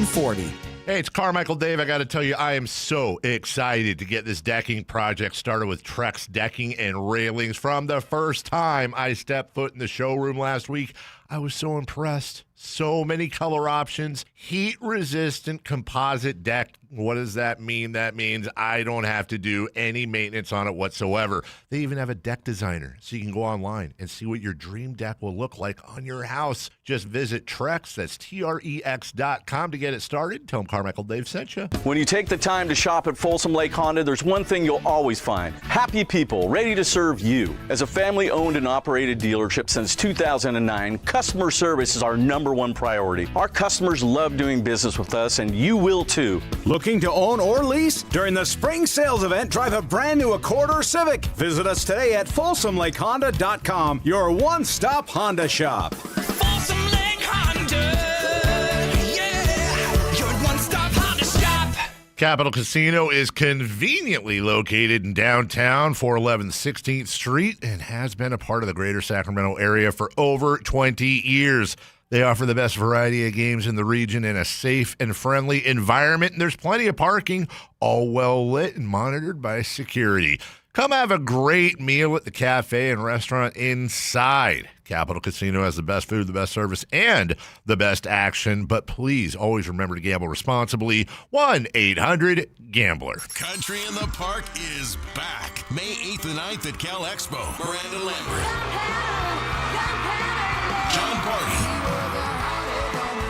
40. Hey, it's Carmichael Dave. I got to tell you, I am so excited to get this decking project started with Trex Decking and Railings. From the first time I stepped foot in the showroom last week, I was so impressed. So many color options, heat-resistant composite deck. What does that mean? That means I don't have to do any maintenance on it whatsoever. They even have a deck designer, so you can go online and see what your dream deck will look like on your house. Just visit Trex, that's Trex.com to get it started. Tell them Carmichael Dave sent you. When you take the time to shop at Folsom Lake Honda, there's one thing you'll always find. Happy people ready to serve you. As a family-owned and operated dealership since 2009, customer service is our number one priority. Our customers love doing business with us, and you will too. Looking to own or lease? During the spring sales event, drive a brand new Accord or Civic. Visit us today at FolsomLakeHonda.com, your one-stop Honda shop. Folsom Lake Honda, yeah, your one-stop Honda shop. Capital Casino is conveniently located in downtown, 411 16th Street, and has been a part of the greater Sacramento area for over 20 years. They offer the best variety of games in the region in a safe and friendly environment, and there's plenty of parking, all well lit and monitored by security. Come have a great meal at the cafe and restaurant inside. Capital Casino has the best food, the best service, and the best action. But please always remember to gamble responsibly. 1-800-GAMBLER. Country in the Park is back. May 8th and 9th at Cal Expo. Miranda Lambert. John Party.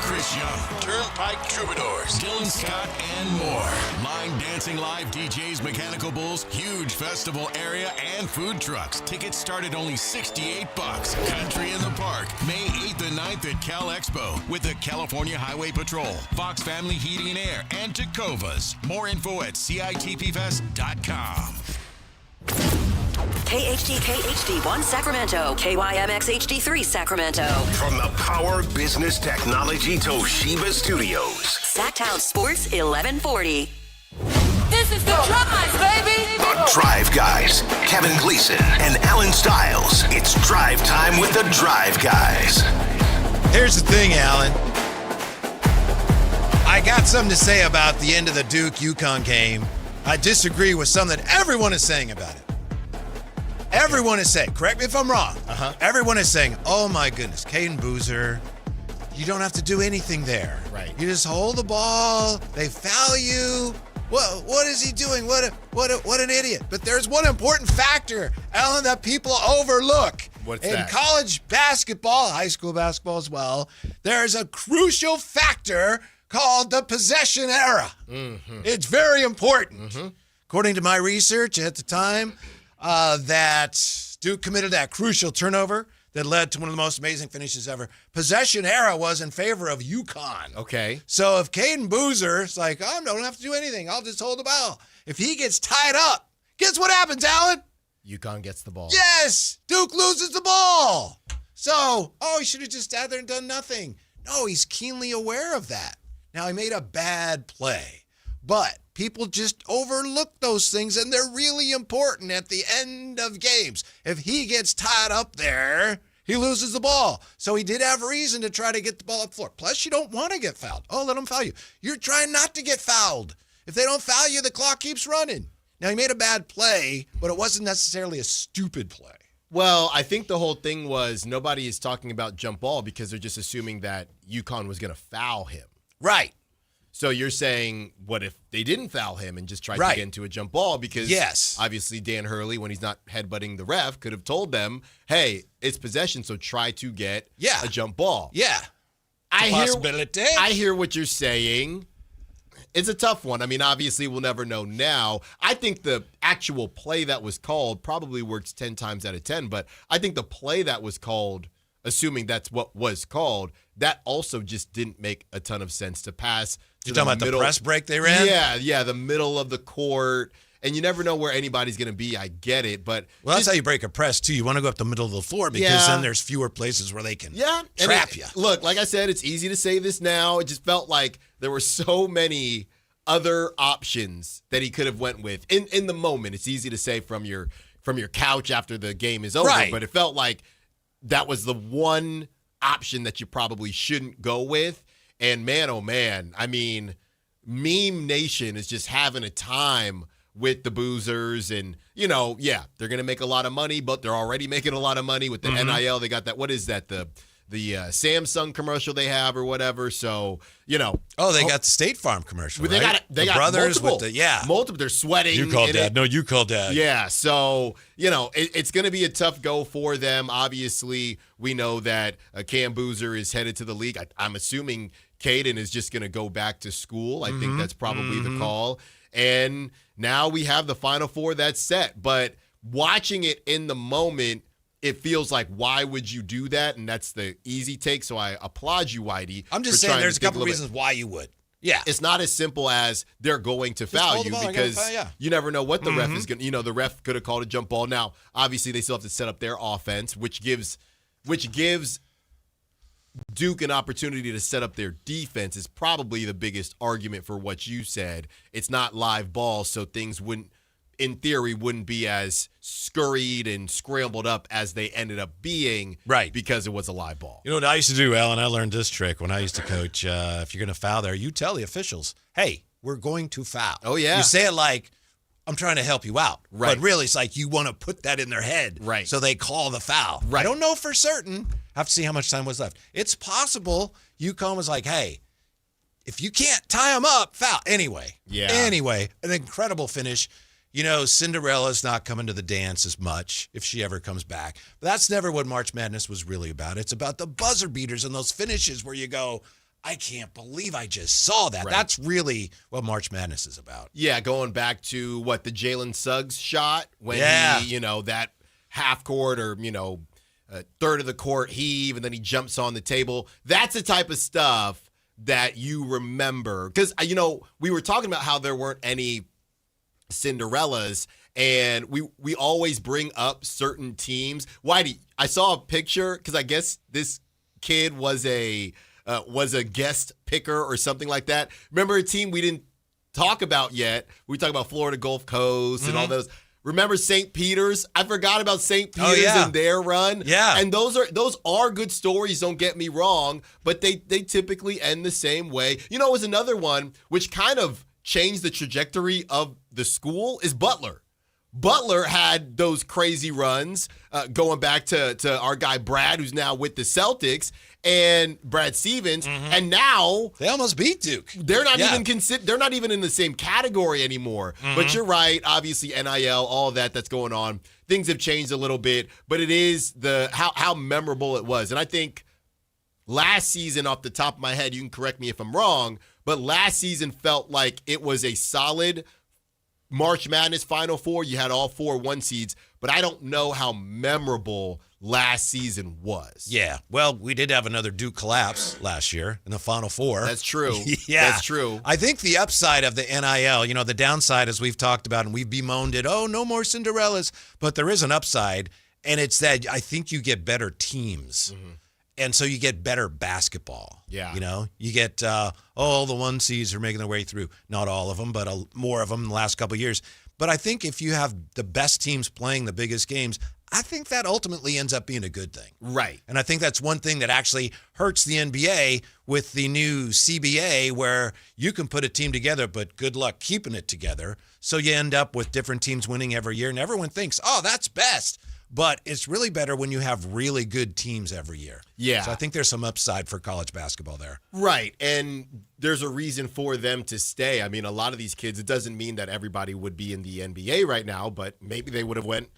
Chris Young, Turnpike Troubadours, Dylan Scott, and more. Line dancing live DJs, Mechanical Bulls, huge festival area, and food trucks. Tickets start at only $68. Country in the Park, May 8th and 9th at Cal Expo with the California Highway Patrol, Fox Family Heating and Air, and Tacovas. More info at CITPFest.com. KHD1 Sacramento, KYMX HD3 Sacramento. From the Power Business Technology Toshiba Studios. Sactown Sports 1140. This is the Drive, baby. The Drive Guys, Kevin Gleason and Alan Stiles. It's drive time with the Drive Guys. Here's the thing, Alan. I got something to say about the end of the Duke-UConn game. I disagree with something that everyone is saying about it. Everyone is saying, correct me if I'm wrong. Everyone is saying, oh my goodness, Caden Boozer, you don't have to do anything there. Right. You just hold the ball. They foul you. What is he doing? What an idiot. But there's one important factor, Alan, that people overlook. What's in that? college basketball, high school basketball as well, there's a crucial factor called the possession era. Mm-hmm. It's very important. According to my research at the time, that Duke committed that crucial turnover that led to one of the most amazing finishes ever. Possession era was in favor of UConn. Okay. So if Caden Boozer's like, I don't have to do anything, I'll just hold the ball. If he gets tied up, guess what happens, Alan? UConn gets the ball. Yes! Duke loses the ball. So, he should have just sat there and done nothing. No, he's keenly aware of that. Now, he made a bad play, but people just overlook those things, and they're really important at the end of games. If he gets tied up there, he loses the ball. So he did have reason to try to get the ball up the floor. Plus, you don't want to get fouled. Oh, let them foul you. You're trying not to get fouled. If they don't foul you, the clock keeps running. Now, he made a bad play, but it wasn't necessarily a stupid play. Well, I think the whole thing was nobody is talking about jump ball because they're just assuming that UConn was going to foul him. Right. So you're saying, what if they didn't foul him and just tried to get into a jump ball? Because obviously Dan Hurley, when he's not headbutting the ref, could have told them, hey, it's possession, so try to get a jump ball. Yeah. Possibility. I hear what you're saying. It's a tough one. I mean, obviously, we'll never know now. I think the actual play that was called probably works 10 times out of 10, but I think the play that was called, assuming that's what was called, that also just didn't make a ton of sense to pass. You're talking about the press break they ran? Yeah, the middle of the court. And you never know where anybody's going to be. I get it, but that's how you break a press too. You want to go up the middle of the floor because then there's fewer places where they can trap you. Look, like I said, it's easy to say this now. It just felt like there were so many other options that he could have went with in the moment. It's easy to say from your couch after the game is over, but it felt like that was the one option that you probably shouldn't go with. And man, oh man, I mean, Meme Nation is just having a time with the boozers. And, they're going to make a lot of money, but they're already making a lot of money with the NIL. They got that, what is that, the Samsung commercial they have or whatever. So, Oh, they got the State Farm commercial, They right? got brothers multiple, multiple. They're sweating. You call Dad. No, you call Dad. Yeah. So, it's going to be a tough go for them. Obviously, we know that Cam Boozer is headed to the league. I'm assuming Caden is just going to go back to school. I think that's probably the call. And now we have the Final Four that's set. But watching it in the moment, it feels like, why would you do that? And that's the easy take. So I applaud you, Whitey. I'm just saying there's a couple reasons why you would. Yeah. It's not as simple as they're going to foul you because you never know what the ref is going to, the ref could have called a jump ball. Now, obviously, they still have to set up their offense, which gives Duke an opportunity to set up their defense is probably the biggest argument for what you said. It's not live ball, so things wouldn't be as scurried and scrambled up as they ended up being, right? Because it was a live ball. You know what I used to do, Alan? I learned this trick when I used to coach. If you're going to foul there, you tell the officials, hey, we're going to foul. Oh, yeah. You say it like, I'm trying to help you out. Right. But really, it's like you want to put that in their head. Right. So they call the foul. Right. I don't know for certain. I have to see how much time was left. It's possible UConn was like, hey, if you can't tie them up, foul. Anyway, an incredible finish. Cinderella's not coming to the dance as much if she ever comes back. But that's never what March Madness was really about. It's about the buzzer beaters and those finishes where you go, I can't believe I just saw that. Right. That's really what March Madness is about. Yeah, going back to the Jalen Suggs shot when he, that half court or, third of the court heave and then he jumps on the table. That's the type of stuff that you remember. Because, we were talking about how there weren't any Cinderellas, and we always bring up certain teams. Whitey, I saw a picture because I guess this kid was a guest picker or something like that. Remember a team we didn't talk about yet? We talked about Florida Gulf Coast and all those. Remember St. Peter's? I forgot about St. Peter's and their run. Yeah. And those are good stories, don't get me wrong, but they typically end the same way. It was another one which kind of changed the trajectory of the school is Butler. Butler had those crazy runs going back to our guy Brad, who's now with the Celtics, and Brad Stevens, and now they almost beat Duke. They're not they're not even in the same category anymore. But you're right, obviously NIL, all of that's going on. Things have changed a little bit, but it is how memorable it was. And I think last season, off the top of my head, you can correct me if I'm wrong, but last season felt like it was a solid March Madness Final Four. You had all 4 1 seeds, but I don't know how memorable last season was. Yeah. Well, we did have another Duke collapse last year in the Final Four. That's true. Yeah. That's true. I think the upside of the NIL, the downside, as we've talked about, and we've bemoaned it, no more Cinderellas, but there is an upside, and it's that I think you get better teams. And so you get better basketball. Yeah. You get all the 1 seeds are making their way through. Not all of them, but more of them in the last couple of years. But I think if you have the best teams playing the biggest games, I think that ultimately ends up being a good thing. Right. And I think that's one thing that actually hurts the NBA with the new CBA, where you can put a team together, but good luck keeping it together. So you end up with different teams winning every year, and everyone thinks, that's best. But it's really better when you have really good teams every year. Yeah. So I think there's some upside for college basketball there. Right. And there's a reason for them to stay. I mean, a lot of these kids, it doesn't mean that everybody would be in the NBA right now, but maybe they would have went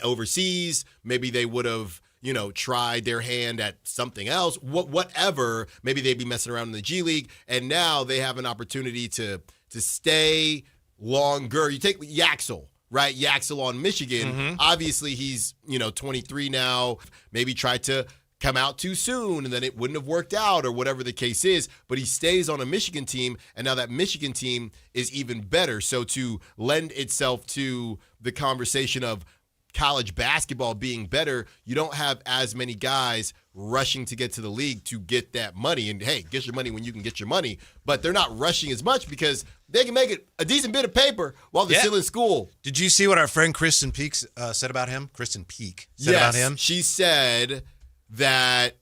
overseas. Maybe they would have, tried their hand at something else, whatever. Maybe they'd be messing around in the G League. And now they have an opportunity to stay longer. You take Yaxel. Right, Yaxel on Michigan. Obviously, he's 23 now. Maybe tried to come out too soon, and then it wouldn't have worked out, or whatever the case is. But he stays on a Michigan team, and now that Michigan team is even better. So to lend itself to the conversation of college basketball being better, you don't have as many guys rushing to get to the league to get that money. And hey, get your money when you can get your money. But they're not rushing as much because they can make it a decent bit of paper while they're still in school. Did you see what our friend Kristen Peek said about him? Kristen Peek said about him? She said that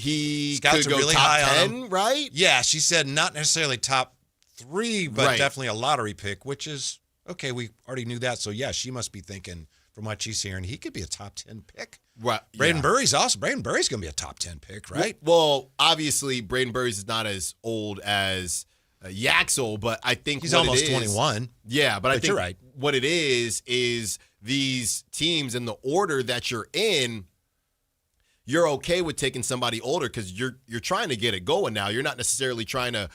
he Scouts could are go really top high 10, on him. right? Yeah, she said not necessarily top 3, but Right. definitely a lottery pick, which is, okay, we already knew that. So, yeah, she must be thinking, from what she's hearing, he could be a top 10 pick. Right. Braden Burry's going to be a top 10 pick, right? Well, obviously, Braden Burry's is not as old as Yaxel, but I think He's what almost it is, 21. Yeah, but I think you're right. what it is these teams in the order that you're in, you're okay with taking somebody older because you're trying to get it going now. You're not necessarily trying to.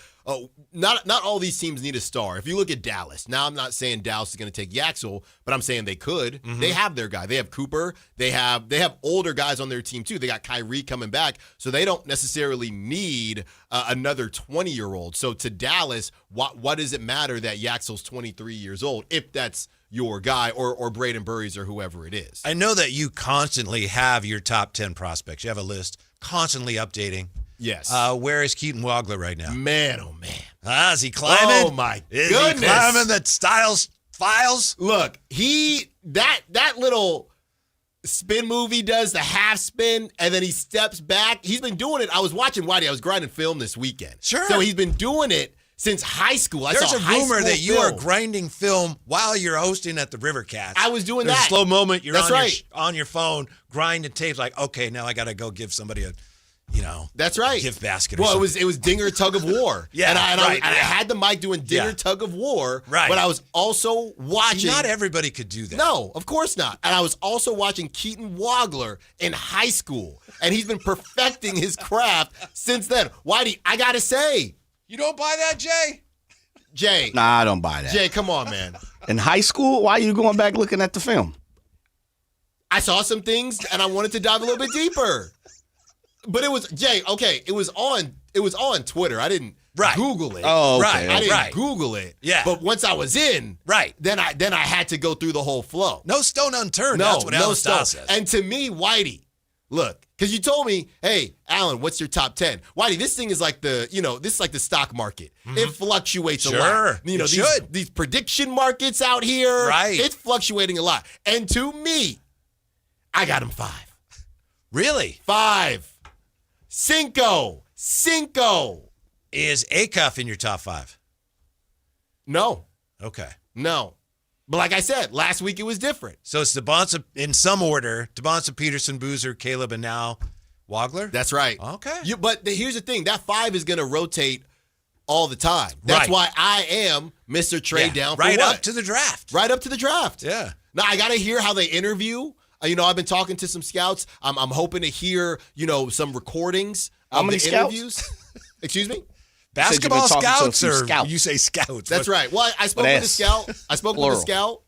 Not all these teams need a star. If you look at Dallas, now I'm not saying Dallas is going to take Yaxel, but I'm saying they could. Mm-hmm. They have their guy. They have Cooper. They have older guys on their team too. They got Kyrie coming back, so they don't necessarily need another 20-year-old. So to Dallas, what does it matter that Yaxel's 23 years old if that's your guy or Braden Burry's or whoever it is? I know that you constantly have your top 10 prospects. You have a list constantly updating. Yes. Where is Keaton Wagler right now? Man, oh man. Is he climbing? Oh my Is goodness. he climbing the Styles files? Look, that little spin move he does, the half spin, and then he steps back. He's been doing it. I was watching Whitey. I was grinding film this weekend. Sure. So he's been doing it since high school. There's saw a high rumor school that you are film. grinding film while you're hosting at the River Cats. I was doing There's that. a slow moment. You're That's on, right. on your phone, grinding tapes like, okay, now I got to go give somebody a, That's right. gift basket or Well, something. it was Dinger Tug of War. Yeah, I had the mic doing Dinger Tug of War. Right. But I was also watching. See, not everybody could do that. No, of course not. And I was also watching Keaton Wagler in high school, and he's been perfecting his craft since then. Whitey, I gotta say, You don't buy that, Jay? Jay. Nah, I don't buy that. Jay, come on, man. In high school, why are you going back looking at the film? I saw some things, and I wanted to dive a little bit deeper. But it was Jay. Okay, it was on Twitter. I didn't Google it. Oh, okay. Right. I didn't Google it. Yeah. But once I was in, then I had to go through the whole flow. No stone unturned. No, That's what no Alan stone. Stiles says. And to me, Whitey, look, because you told me, hey, Alan, what's your top 10? Whitey, this thing is like this is like the stock market. It fluctuates a lot. Sure, These prediction markets out here, Right. it's fluctuating a lot. And to me, I got him 5. Really? 5. Cinco. Is Acuff in your top 5? No. Okay. No. But like I said, last week it was different. So it's DeBonsa, in some order, DeBonsa, Peterson, Boozer, Caleb, and now Wagler? That's right. Okay. But here's the thing. That 5 is going to rotate all the time. That's why I am Mr. Trade Down for right what? up to the draft. Right up to the draft. Yeah. Now, I got to hear how they interview. I've been talking to some scouts. I'm hoping to hear, some recordings of the interviews. Excuse me? Basketball scouts or scouts. you say scouts? That's right. Well, I spoke with a scout. I spoke with a scout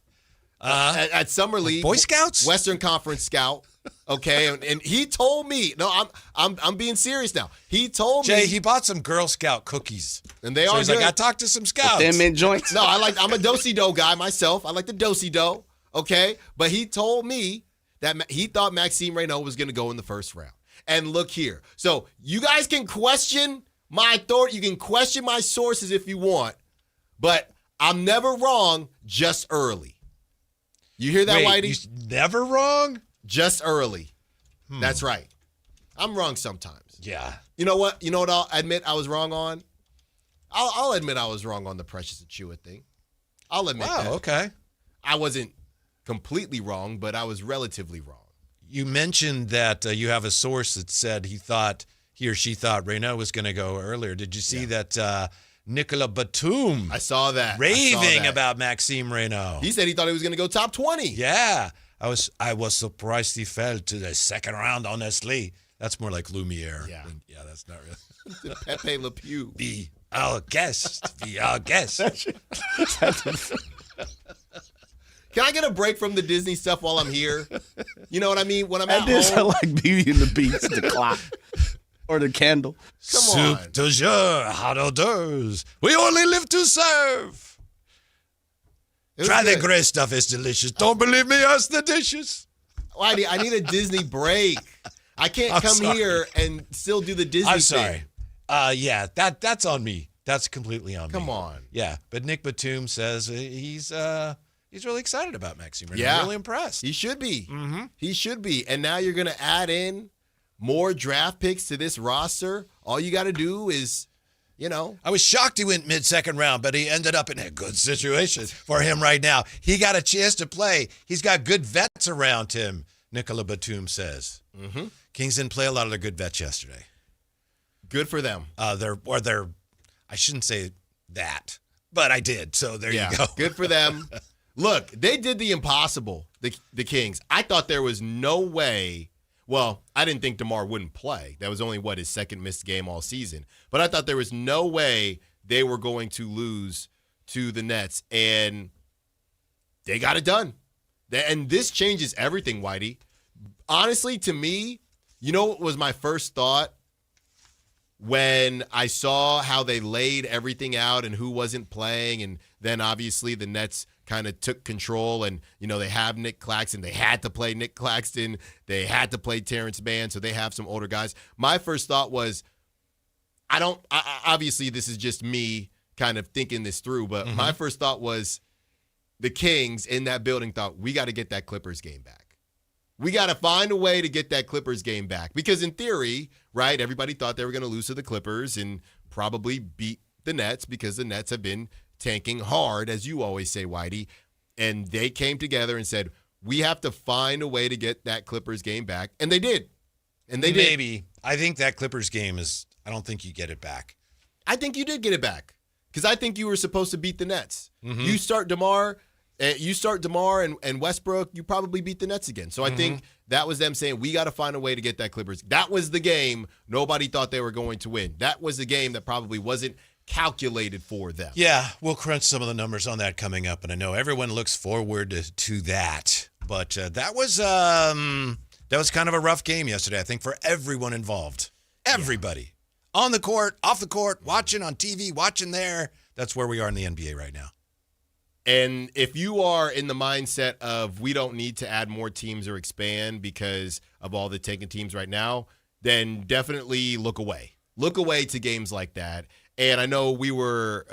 at Summer League. Boy Scouts? Western Conference scout. Okay, and he told me, no, I'm being serious now. He told me, Jay, he bought some Girl Scout cookies. And they so are he's good. like, I talked to some scouts. Thin mint joints? No, I'm a do-si-do guy myself. I like the do-si-do, okay? But he told me that he thought Maxime Reynaud was going to go in the first round. And look here. So you guys can question my authority. You can question my sources if you want, but I'm never wrong just early. You hear that, Wait, Whitey? you're never wrong? Just early. That's right. I'm wrong sometimes. Yeah. You know what? I'll admit I was wrong on? I'll admit I was wrong on the Precious Achua thing. I'll admit that. Wow, okay. I wasn't completely wrong, but I was relatively wrong. You mentioned that you have a source that said he or she thought Reynaud was going to go earlier. Did you see that Nicola Batum I saw that. raving about Maxime Reynaud? He said he thought he was going to go top 20. Yeah. I was surprised he fell to the second round, honestly. That's more like Lumiere. Yeah. Yeah, that's not really. Pepe Le Pew. Be our guest. Be our guest. Can I get a break from the Disney stuff while I'm here? You know what I mean? When I'm at That did sound home. like Beauty and the Beast, the clock. Or the candle. Come Soup on. de jour, hot odeurs. We only live to serve. It was Try the good. gray stuff, it's delicious. Don't believe me, ask the dishes. Whitey, I need a Disney break. I can't I'm come sorry. here and still do the Disney I'm thing. sorry. Yeah, that's on me. That's completely on me. Come on. Yeah, but Nick Batum says he's really excited about Maxime. Yeah. I'm really impressed. He should be. Mm-hmm. He should be. And now you're going to add in more draft picks to this roster, all you got to do is, I was shocked he went mid-second round, but he ended up in a good situation for him right now. He got a chance to play. He's got good vets around him, Nicola Batum says. Mm-hmm. Kings didn't play a lot of their good vets yesterday. Good for them. I shouldn't say that, but I did. So there you go. Good for them. Look, they did the impossible, the Kings. I thought there was no way. Well, I didn't think DeMar wouldn't play. That was only, his second missed game all season. But I thought there was no way they were going to lose to the Nets. And they got it done. And this changes everything, Whitey. Honestly, to me, what was my first thought when I saw how they laid everything out and who wasn't playing? And then obviously the Nets kind of took control, and they have Nick Claxton. They had to play Nick Claxton. They had to play Terrence Mann, so they have some older guys. My first thought was, obviously this is just me kind of thinking this through, but my first thought was the Kings in that building thought, we got to get that Clippers game back. We got to find a way to get that Clippers game back, because in theory, right, everybody thought they were going to lose to the Clippers and probably beat the Nets, because the Nets have been tanking hard, as you always say, Whitey. And they came together and said, we have to find a way to get that Clippers game back. And they did. Maybe. I think that Clippers game I don't think you get it back. I think you did get it back, because I think you were supposed to beat the Nets. You start DeMar and Westbrook, you probably beat the Nets again. So I think that was them saying, we got to find a way to get that Clippers. That was the game nobody thought they were going to win. That was the game that probably wasn't calculated for them. Yeah, we'll crunch some of the numbers on that coming up, and I know everyone looks forward to that. But that was kind of a rough game yesterday, I think, for everyone involved. Everybody. Yeah. On the court, off the court, watching on TV, watching there. That's where we are in the NBA right now. And if you are in the mindset of we don't need to add more teams or expand because of all the taken teams right now, then definitely look away. Look away to games like that. And I know we were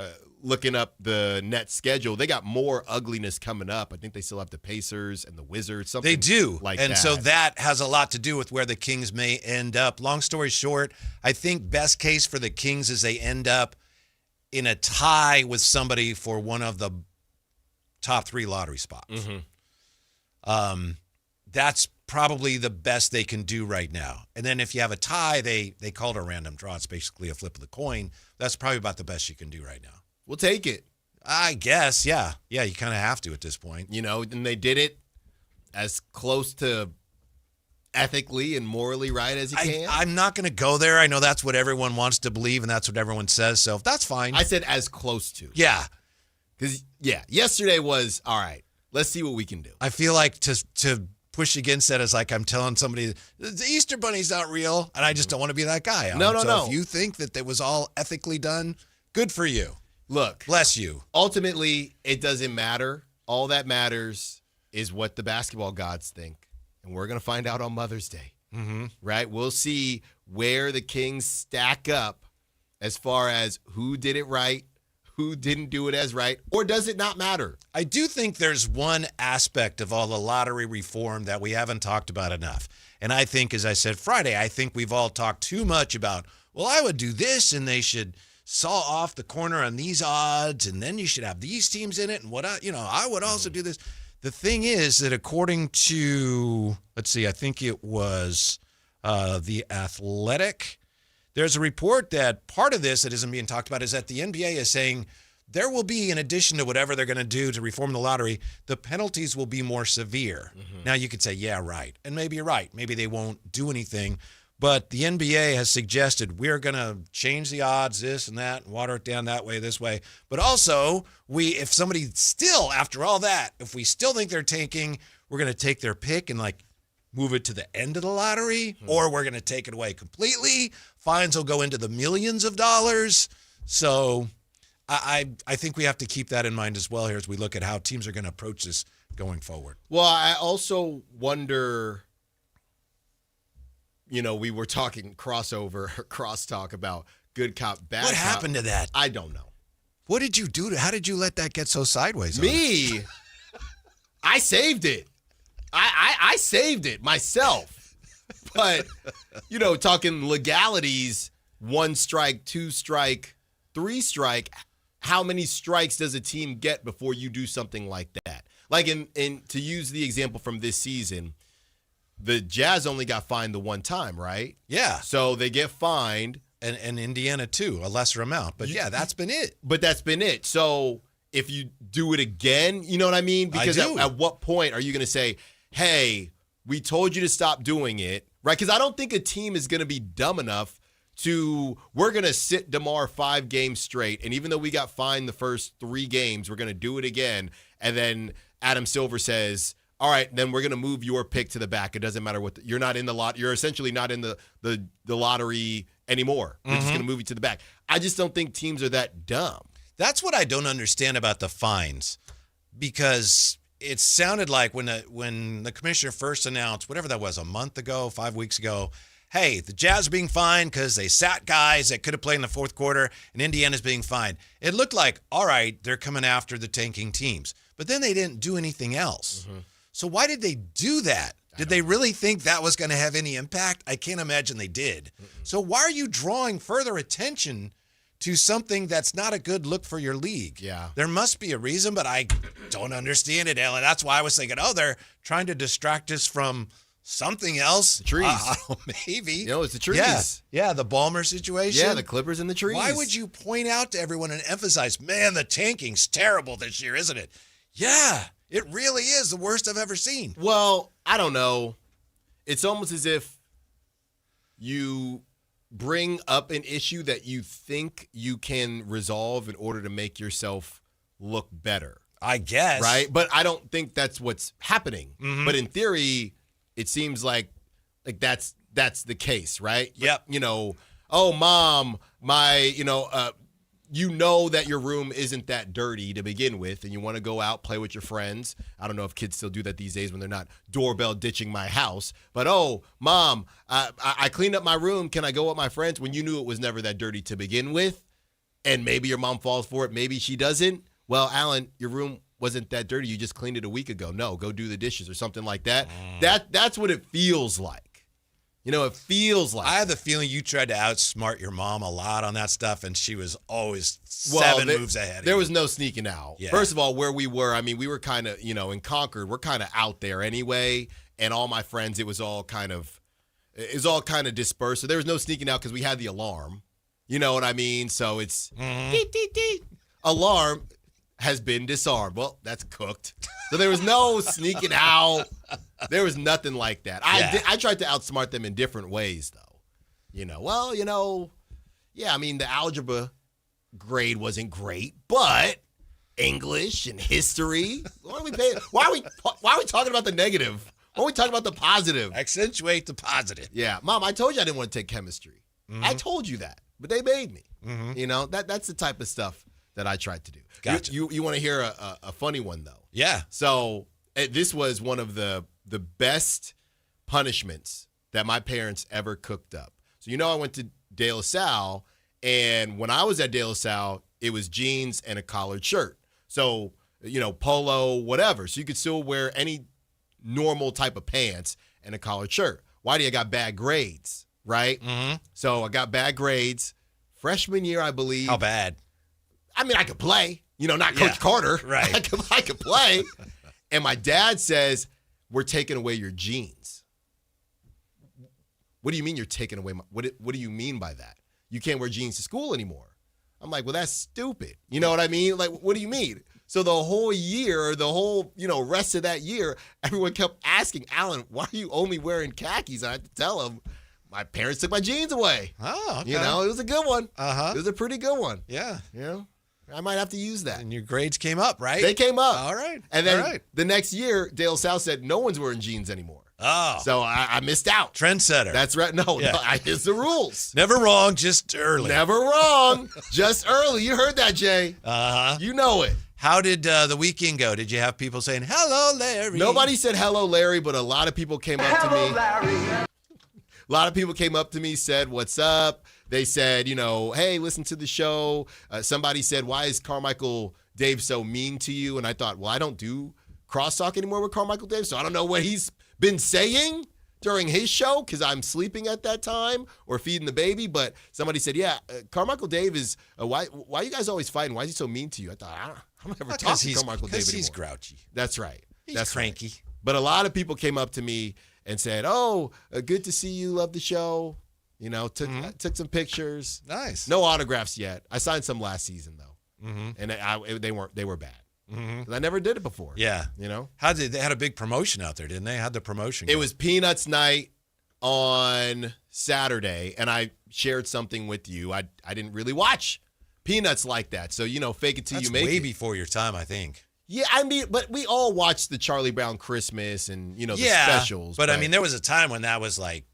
looking up the Nets schedule. They got more ugliness coming up. I think they still have the Pacers and the Wizards. Something they do. Like and that. So that has a lot to do with where the Kings may end up. Long story short, I think best case for the Kings is they end up in a tie with somebody for one of the top 3 lottery spots. That's probably the best they can do right now. And then if you have a tie, they call it a random draw. It's basically a flip of the coin. That's probably about the best you can do right now. We'll take it. I guess, yeah. Yeah, you kind of have to at this point. And they did it as close to ethically and morally right as you can. I'm not going to go there. I know that's what everyone wants to believe, and that's what everyone says, so that's fine. I said as close to. Yeah. Because, yesterday was, all right, let's see what we can do. I feel like to push against that is like I'm telling somebody the Easter Bunny's not real, and I just don't want to be that guy. No. If you think that it was all ethically done, good for you. Look. Bless you. Ultimately, it doesn't matter. All that matters is what the basketball gods think, and we're going to find out on Mother's Day. Right? We'll see where the Kings stack up as far as who did it right, who didn't do it as right, or does it not matter? I do think there's one aspect of all the lottery reform that we haven't talked about enough. And I think, as I said Friday, I think we've all talked too much about, well, I would do this, and they should saw off the corner on these odds, and then you should have these teams in it, and I would also do this. The thing is that according to, let's see, I think it was The Athletic, there's a report that part of this that isn't being talked about is that the NBA is saying there will be, in addition to whatever they're going to do to reform the lottery, the penalties will be more severe. Now, you could say, yeah, right. And maybe you're right. Maybe they won't do anything. But the NBA has suggested we're going to change the odds, this and that, and water it down that way, this way. But also, if somebody still, after all that, if we still think they're tanking, we're going to take their pick and move it to the end of the lottery, or we're going to take it away completely. Fines will go into the millions of dollars. So I think we have to keep that in mind as well here as we look at how teams are going to approach this going forward. Well, I also wonder, we were talking crosstalk about good cop, bad cop. What happened to that? I don't know. What did you do? How did you let that get so sideways? Me? I saved it. I saved it myself. But, talking legalities, 1 strike, 2 strike, 3 strike, how many strikes does a team get before you do something like that? Like to use the example from this season, the Jazz only got fined the 1 time, right? Yeah. So they get fined. And Indiana, too, a lesser amount. But, that's been it. But that's been it. So if you do it again, you know what I mean? Because at what point are you going to say, hey, we told you to stop doing it, right? Because I don't think a team is going to be dumb enough we're going to sit DeMar 5 games straight. And even though we got fined the first 3 games, we're going to do it again. And then Adam Silver says, all right, then we're going to move your pick to the back. It doesn't matter you're not in the lot. You're essentially not in the lottery anymore. We're just going to move you to the back. I just don't think teams are that dumb. That's what I don't understand about the fines, because it sounded like when the commissioner first announced, whatever that was, a month ago, 5 weeks ago, hey, the Jazz are being fined because they sat guys that could have played in the fourth quarter, and Indiana's being fined. It looked like, all right, they're coming after the tanking teams. But then they didn't do anything else. Mm-hmm. So why did they do that? Did they really think that was going to have any impact? I can't imagine they did. Mm-mm. So why are you drawing further attention to something that's not a good look for your league? Yeah. There must be a reason, but I don't understand it, Ellen. That's why I was thinking, they're trying to distract us from something else. The trees. Maybe. It's the trees. Yeah, the Ballmer situation. Yeah, the Clippers and the trees. Why would you point out to everyone and emphasize, man, the tanking's terrible this year, isn't it? Yeah, it really is the worst I've ever seen. Well, I don't know. It's almost as if you bring up an issue that you think you can resolve in order to make yourself look better. I guess. Right? But I don't think that's what's happening. Mm-hmm. But in theory, it seems like that's the case, right? Yep. Oh, Mom, you know that your room isn't that dirty to begin with, and you want to go out, play with your friends. I don't know if kids still do that these days when they're not doorbell ditching my house. But, oh, Mom, I cleaned up my room. Can I go with my friends? When you knew it was never that dirty to begin with, and maybe your mom falls for it, maybe she doesn't. Well, Alan, your room wasn't that dirty. You just cleaned it a week ago. No, go do the dishes or something like that. That's what it feels like. It feels like. I have the feeling you tried to outsmart your mom a lot on that stuff, and she was always 7 moves ahead of you. There was no sneaking out. Yeah. First of all, where we were, we were kind of, in Concord, we're kind of out there anyway, and all my friends, it was all kind of dispersed. So there was no sneaking out because we had the alarm. You know what I mean? So it's deet, deet, deet. Alarm has been disarmed. Well, that's cooked. So there was no sneaking out. There was nothing like that. I tried to outsmart them in different ways, though. The algebra grade wasn't great, but English and history. Why are we talking about the negative? Why are we talking about the positive? Accentuate the positive. Yeah, Mom, I told you I didn't want to take chemistry. Mm-hmm. I told you that, but they made me. Mm-hmm. That's the type of stuff that I tried to do. Gotcha. You want to hear a funny one, though? Yeah. So this was one of the best punishments that my parents ever cooked up. So, I went to De La Salle, and when I was at De La Salle, it was jeans and a collared shirt. So, polo, whatever. So you could still wear any normal type of pants and a collared shirt. Whitey, I got bad grades, right? Mm-hmm. So I got bad grades. Freshman year, I believe. How bad? I could play. Not Coach Carter. Right. I could play. And my dad says, we're taking away your jeans. What do you mean you're taking away what do you mean by that? You can't wear jeans to school anymore. I'm like, well, that's stupid. You know what I mean? Like, what do you mean? So the whole year, rest of that year, everyone kept asking, Alan, why are you only wearing khakis? And I had to tell them, my parents took my jeans away. Oh, okay. It was a good one. Uh-huh. It was a pretty good one. Yeah. I might have to use that. And your grades came up, right? They came up. All right. And then the next year, De La Salle said no one's wearing jeans anymore. Oh. So I missed out. Trendsetter. That's right. No, it's the rules. Never wrong, just early. Never wrong, just early. You heard that, Jay. Uh-huh. You know it. How did the weekend go? Did you have people saying, hello, Larry? Nobody said hello, Larry, but a lot of people came up to me. Larry. A lot of people came up to me, said, what's up? They said, hey, listen to the show. Somebody said, why is Carmichael Dave so mean to you? And I thought, well, I don't do crosstalk anymore with Carmichael Dave, so I don't know what he's been saying during his show because I'm sleeping at that time or feeding the baby. But somebody said, yeah, Carmichael Dave is, why you guys always fighting? Why is he so mean to you? I thought, I don't ever talk to Carmichael Dave anymore. Because he's grouchy. That's right. That's cranky. Right. But a lot of people came up to me and said, oh, good to see you. Love the show. You know, took some pictures. Nice. No autographs yet. I signed some last season, though. And they were bad. I never did it before. Yeah. You know? They had a big promotion out there, didn't they? How'd the promotion go? It was Peanuts night on Saturday, and I shared something with you. I didn't really watch Peanuts like that. So, fake it till you make it. Way before your time, I think. Yeah, I mean, but we all watched the Charlie Brown Christmas and, the specials. But I mean, there was a time when that was like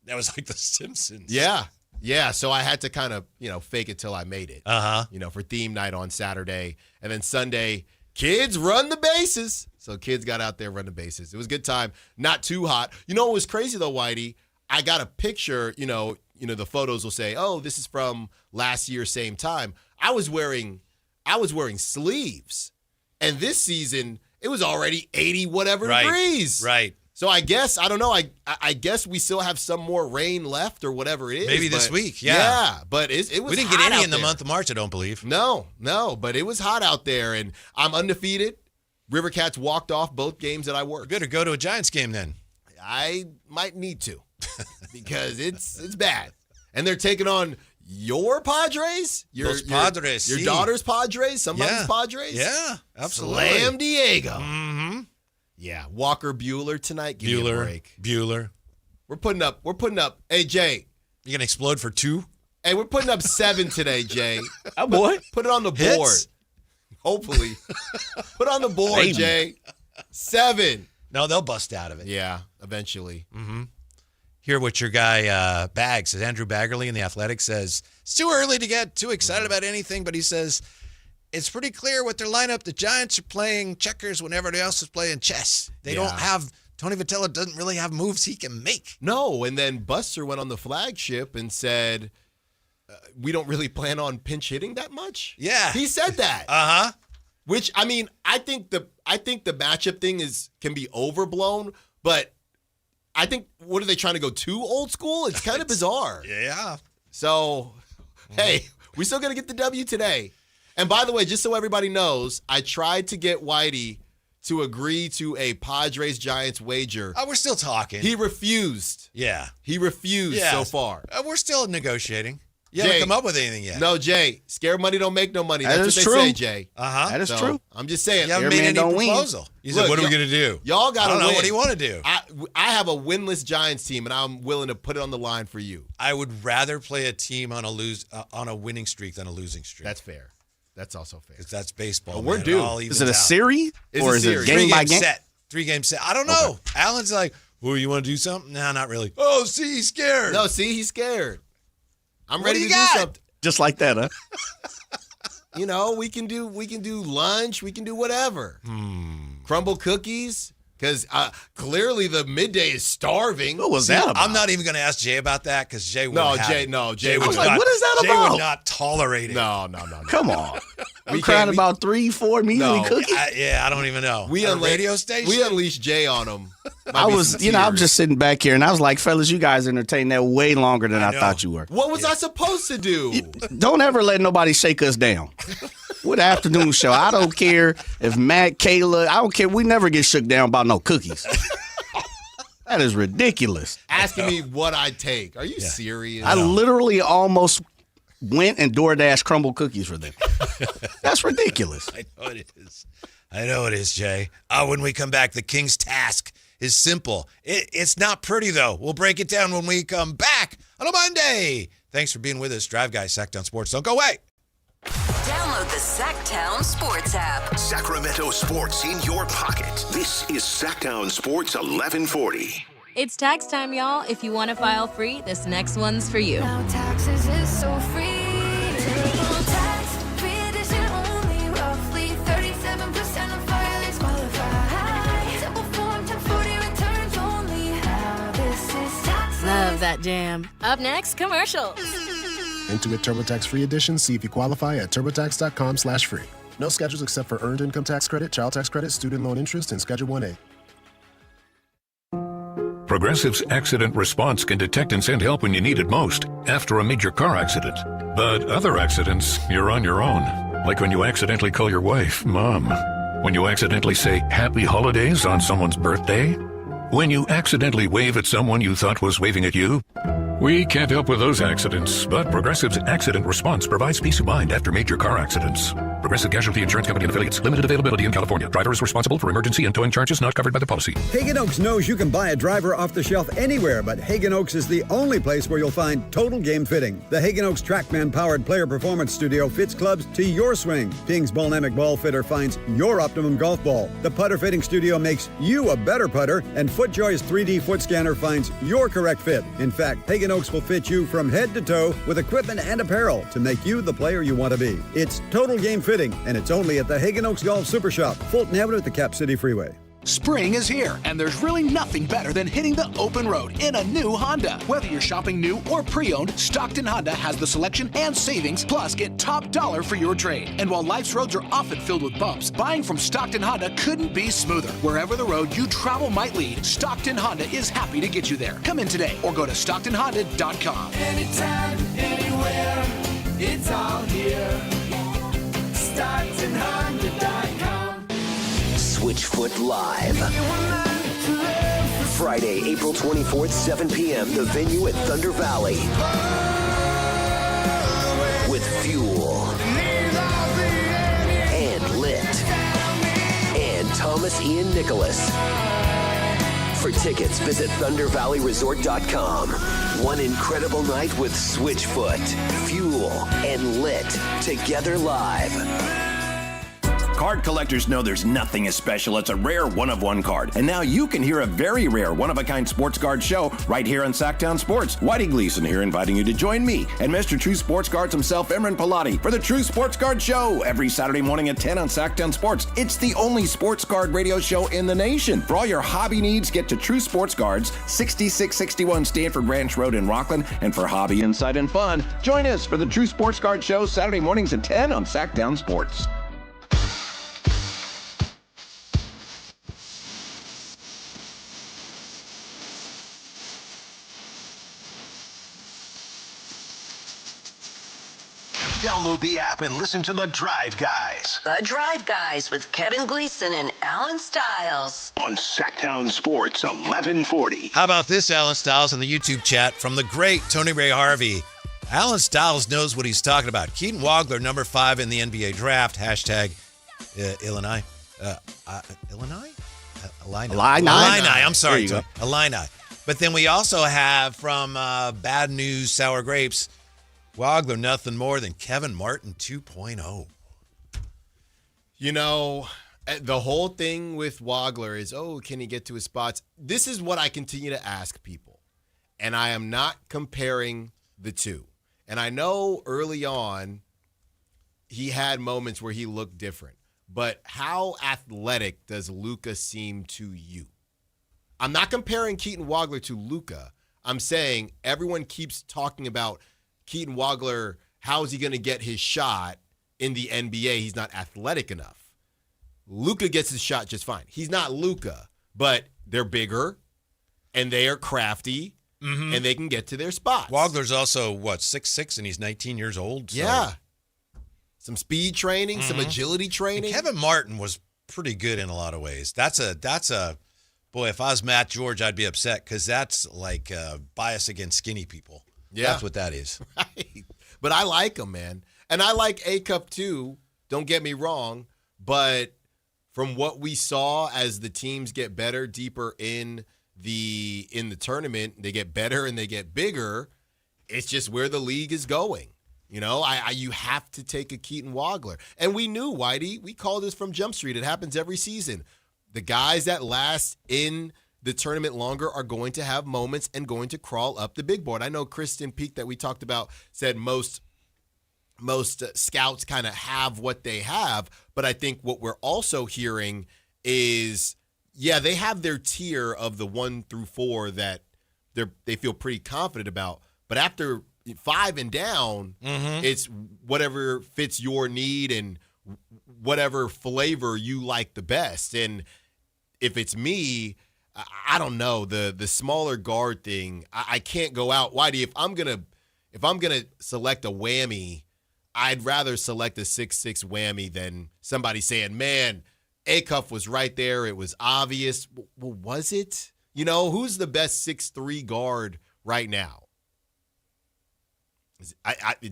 The Simpsons. Yeah. Yeah, so I had to kind of, fake it till I made it. Uh-huh. For theme night on Saturday. And then Sunday, kids run the bases. So kids got out there, run the bases. It was a good time. Not too hot. You know what was crazy, though, Whitey? I got a picture, the photos will say, oh, this is from last year, same time. I was wearing sleeves. And this season, it was already 80 whatever degrees. Right. So I guess, I don't know, I guess we still have some more rain left or whatever it is. Maybe this week, yeah. Yeah, but it was We didn't hot get any out in the there. month of March, I don't believe. No, but it was hot out there, and I'm undefeated. River Cats walked off both games that I worked. Better go to a Giants game then. I might need to because it's bad. And they're taking on your Padres? Your Padres. Your daughter's Padres? Somebody's Padres? Yeah, absolutely. Slam Diego. Mm-hmm. Yeah, Walker Bueller tonight. Give me a break. Bueller. We're putting up. Hey, Jay. You gonna explode for 2? Hey, we're putting up 7 today, Jay. Oh, boy. Put it on the board. Hits? Hopefully. Put it on the board, Maybe. Jay. 7. No, they'll bust out of it. Yeah, eventually. Mm-hmm. Hear what your guy Baggs says. Andrew Baggerly in The Athletic says, it's too early to get too excited about anything, but he says, it's pretty clear with their lineup. The Giants are playing checkers when everybody else is playing chess. They don't have, Tony Vitello doesn't really have moves he can make. No, and then Buster went on the flagship and said, we don't really plan on pinch hitting that much. Yeah. He said that. Uh-huh. Which, I mean, I think the matchup thing can be overblown, but I think, what are they trying to go too old school? It's kind of bizarre. Yeah. So, hey, we still going to get the W today. And by the way, just so everybody knows, I tried to get Whitey to agree to a Padres-Giants wager. Oh, we're still talking. He refused. Yeah. He refused so far. We're still negotiating. You haven't come up with anything yet. No, Jay. Scared money don't make no money. That That's is what they true. say, Jay. Uh-huh. That is true. I'm just saying. You haven't made any proposal. You said, Look, what are we going to do? Y'all got to I win. don't know. What do you want to do? I have a winless Giants team, and I'm willing to put it on the line for you. I would rather play a team on a winning streak than a losing streak. That's fair. That's also fair. Because that's baseball. But we're man. due. It all Is evens it a out. series It's or a is series. it game by game? Set. 3-game set. I don't know. Alan's like, well, you want to do something? No, not really. Oh, see, he's scared. No, see, he's scared. I'm What ready do to you do got? something. Just like that, huh? We can do lunch. We can do whatever. Crumble cookies. Because clearly the midday is starving. What was that about? I'm not even going to ask Jay about that because Jay would No, have Jay. it. No, Jay I would was not. like, what is that Jay about? would not tolerate it. No. Come on. I'm We crying can't- about 3-4 measly No. cookies. I don't even know. We On a unleashed radio station? We unleashed Jay on him. I was, I'm just sitting back here, and I was like, fellas, you guys entertained that way longer than I know. thought you were. What was I supposed to do? Don't ever let nobody shake us down. With the afternoon show, I don't care if Matt, Kayla, I don't care. We never get shook down about no cookies. That is ridiculous. Asking me what I'd take. Are you serious? I literally almost went and DoorDash crumble cookies for them. That's ridiculous. I know it is, Jay. When we come back, the King's task is simple. It's not pretty, though. We'll break it down when we come back on a Monday. Thanks for being with us. Drive Guy, Sactown Sports. Don't go away. Download the Sactown Sports app. Sacramento sports in your pocket. This is Sactown Sports 1140. It's tax time, y'all. If you want to file free, this next one's for you. Now taxes is so free. Terrible tax, free edition only. Roughly 37% of filers qualify. Simple form 1040 returns only. Now this is tax. Love that jam. Up next, commercials. Intuit TurboTax free edition. See if you qualify at turbotax.com/free. No schedules except for earned income tax credit, child tax credit, student loan interest, and Schedule 1A. Progressive's accident response can detect and send help when you need it most, after a major car accident. But other accidents, you're on your own. Like when you accidentally call your wife Mom. When you accidentally say Happy Holidays on someone's birthday. When you accidentally wave at someone you thought was waving at you. We can't help with those accidents, but Progressive's accident response provides peace of mind after major car accidents. Progressive Casualty Insurance Company and affiliates. Limited availability in California. Driver is responsible for emergency and towing charges not covered by the policy. Hagen Oaks knows you can buy a driver off the shelf anywhere, but Hagen Oaks is the only place where you'll find total game fitting. The Hagen Oaks TrackMan-powered player performance studio fits clubs to your swing. King's Ballnamic Ball Fitter finds your optimum golf ball. The putter fitting studio makes you a better putter, and FootJoy's 3D foot scanner finds your correct fit. In fact, Hagen Oaks will fit you from head to toe with equipment and apparel to make you the player you want to be. It's total game fitting, and it's only at the Hagen Oaks Golf Super Shop, Fulton Avenue at the Cap City Freeway. Spring is here, and there's really nothing better than hitting the open road in a new Honda. Whether you're shopping new or pre-owned, Stockton Honda has the selection and savings, plus get top dollar for your trade. And while life's roads are often filled with bumps, buying from Stockton Honda couldn't be smoother. Wherever the road you travel might lead, Stockton Honda is happy to get you there. Come in today or go to StocktonHonda.com. Anytime, anywhere, it's all here. StocktonHonda.com. Switchfoot Live. Friday, April 24th, 7 p.m. The venue at Thunder Valley. With Fuel. And Lit. And Thomas Ian Nicholas. For tickets, visit ThunderValleyResort.com. One incredible night with Switchfoot, Fuel, and Lit. Together live. Card collectors know there's nothing as special as a rare one-of-one card. And now you can hear a very rare one-of-a-kind sports card show right here on Sactown Sports. Whitey Gleason here inviting you to join me and Mr. True Sports Cards himself, Emran Pilati, for the True Sports Card Show every Saturday morning at 10 on Sactown Sports. It's the only sports card radio show in the nation. For all your hobby needs, get to True Sports Cards, 6661 Stanford Ranch Road in Rockland. And for hobby insight and fun, join us for the True Sports Card Show Saturday mornings at 10 on Sactown Sports. Download the app and listen to The Drive Guys. The Drive Guys with Kevin Gleason and Alan Stiles. On Sactown Sports, 1140. How about this, Alan Stiles, in the YouTube chat from the great Tony Ray Harvey. Alan Stiles knows what he's talking about. Keaton Wagler, number 5 in the NBA draft. Hashtag Illini. Illini? Illini. I'm sorry. Illini. But then we also have from Bad News Sour Grapes, Wagler, nothing more than Kevin Martin 2.0. You know, the whole thing with Wagler is, can he get to his spots? This is what I continue to ask people. And I am not comparing the two. And I know early on he had moments where he looked different. But how athletic does Luka seem to you? I'm not comparing Keaton Wagler to Luka. I'm saying everyone keeps talking about Keaton Wagler, how is he going to get his shot in the NBA? He's not athletic enough. Luka gets his shot just fine. He's not Luka, but they're bigger, and they are crafty, and they can get to their spots. Wagler's also, 6'6", and he's 19 years old? So. Yeah. Some speed training, some agility training. And Kevin Martin was pretty good in a lot of ways. That's a boy, if I was Matt George, I'd be upset because that's like bias against skinny people. Yeah. That's what that is. Right. But I like him, man. And I like A-Cup too, don't get me wrong. But from what we saw as the teams get better, deeper in the tournament, they get better and they get bigger. It's just where the league is going. You know, you have to take a Keaton Wagler. And we knew, Whitey, we called this from Jump Street. It happens every season. The guys that last in the tournament longer are going to have moments and going to crawl up the big board. I know Kristen Peak that we talked about said most scouts kind of have what they have, but I think what we're also hearing is, they have their tier of the 1 through 4 that they feel pretty confident about, but after 5 and down, it's whatever fits your need and whatever flavor you like the best. And if it's me, I don't know, the smaller guard thing. I can't go out. Whitey, if I'm gonna select a whammy, I'd rather select a 6'6" whammy than somebody saying, man, Acuff was right there. It was obvious. Well, was it? Who's the best 6'3" guard right now?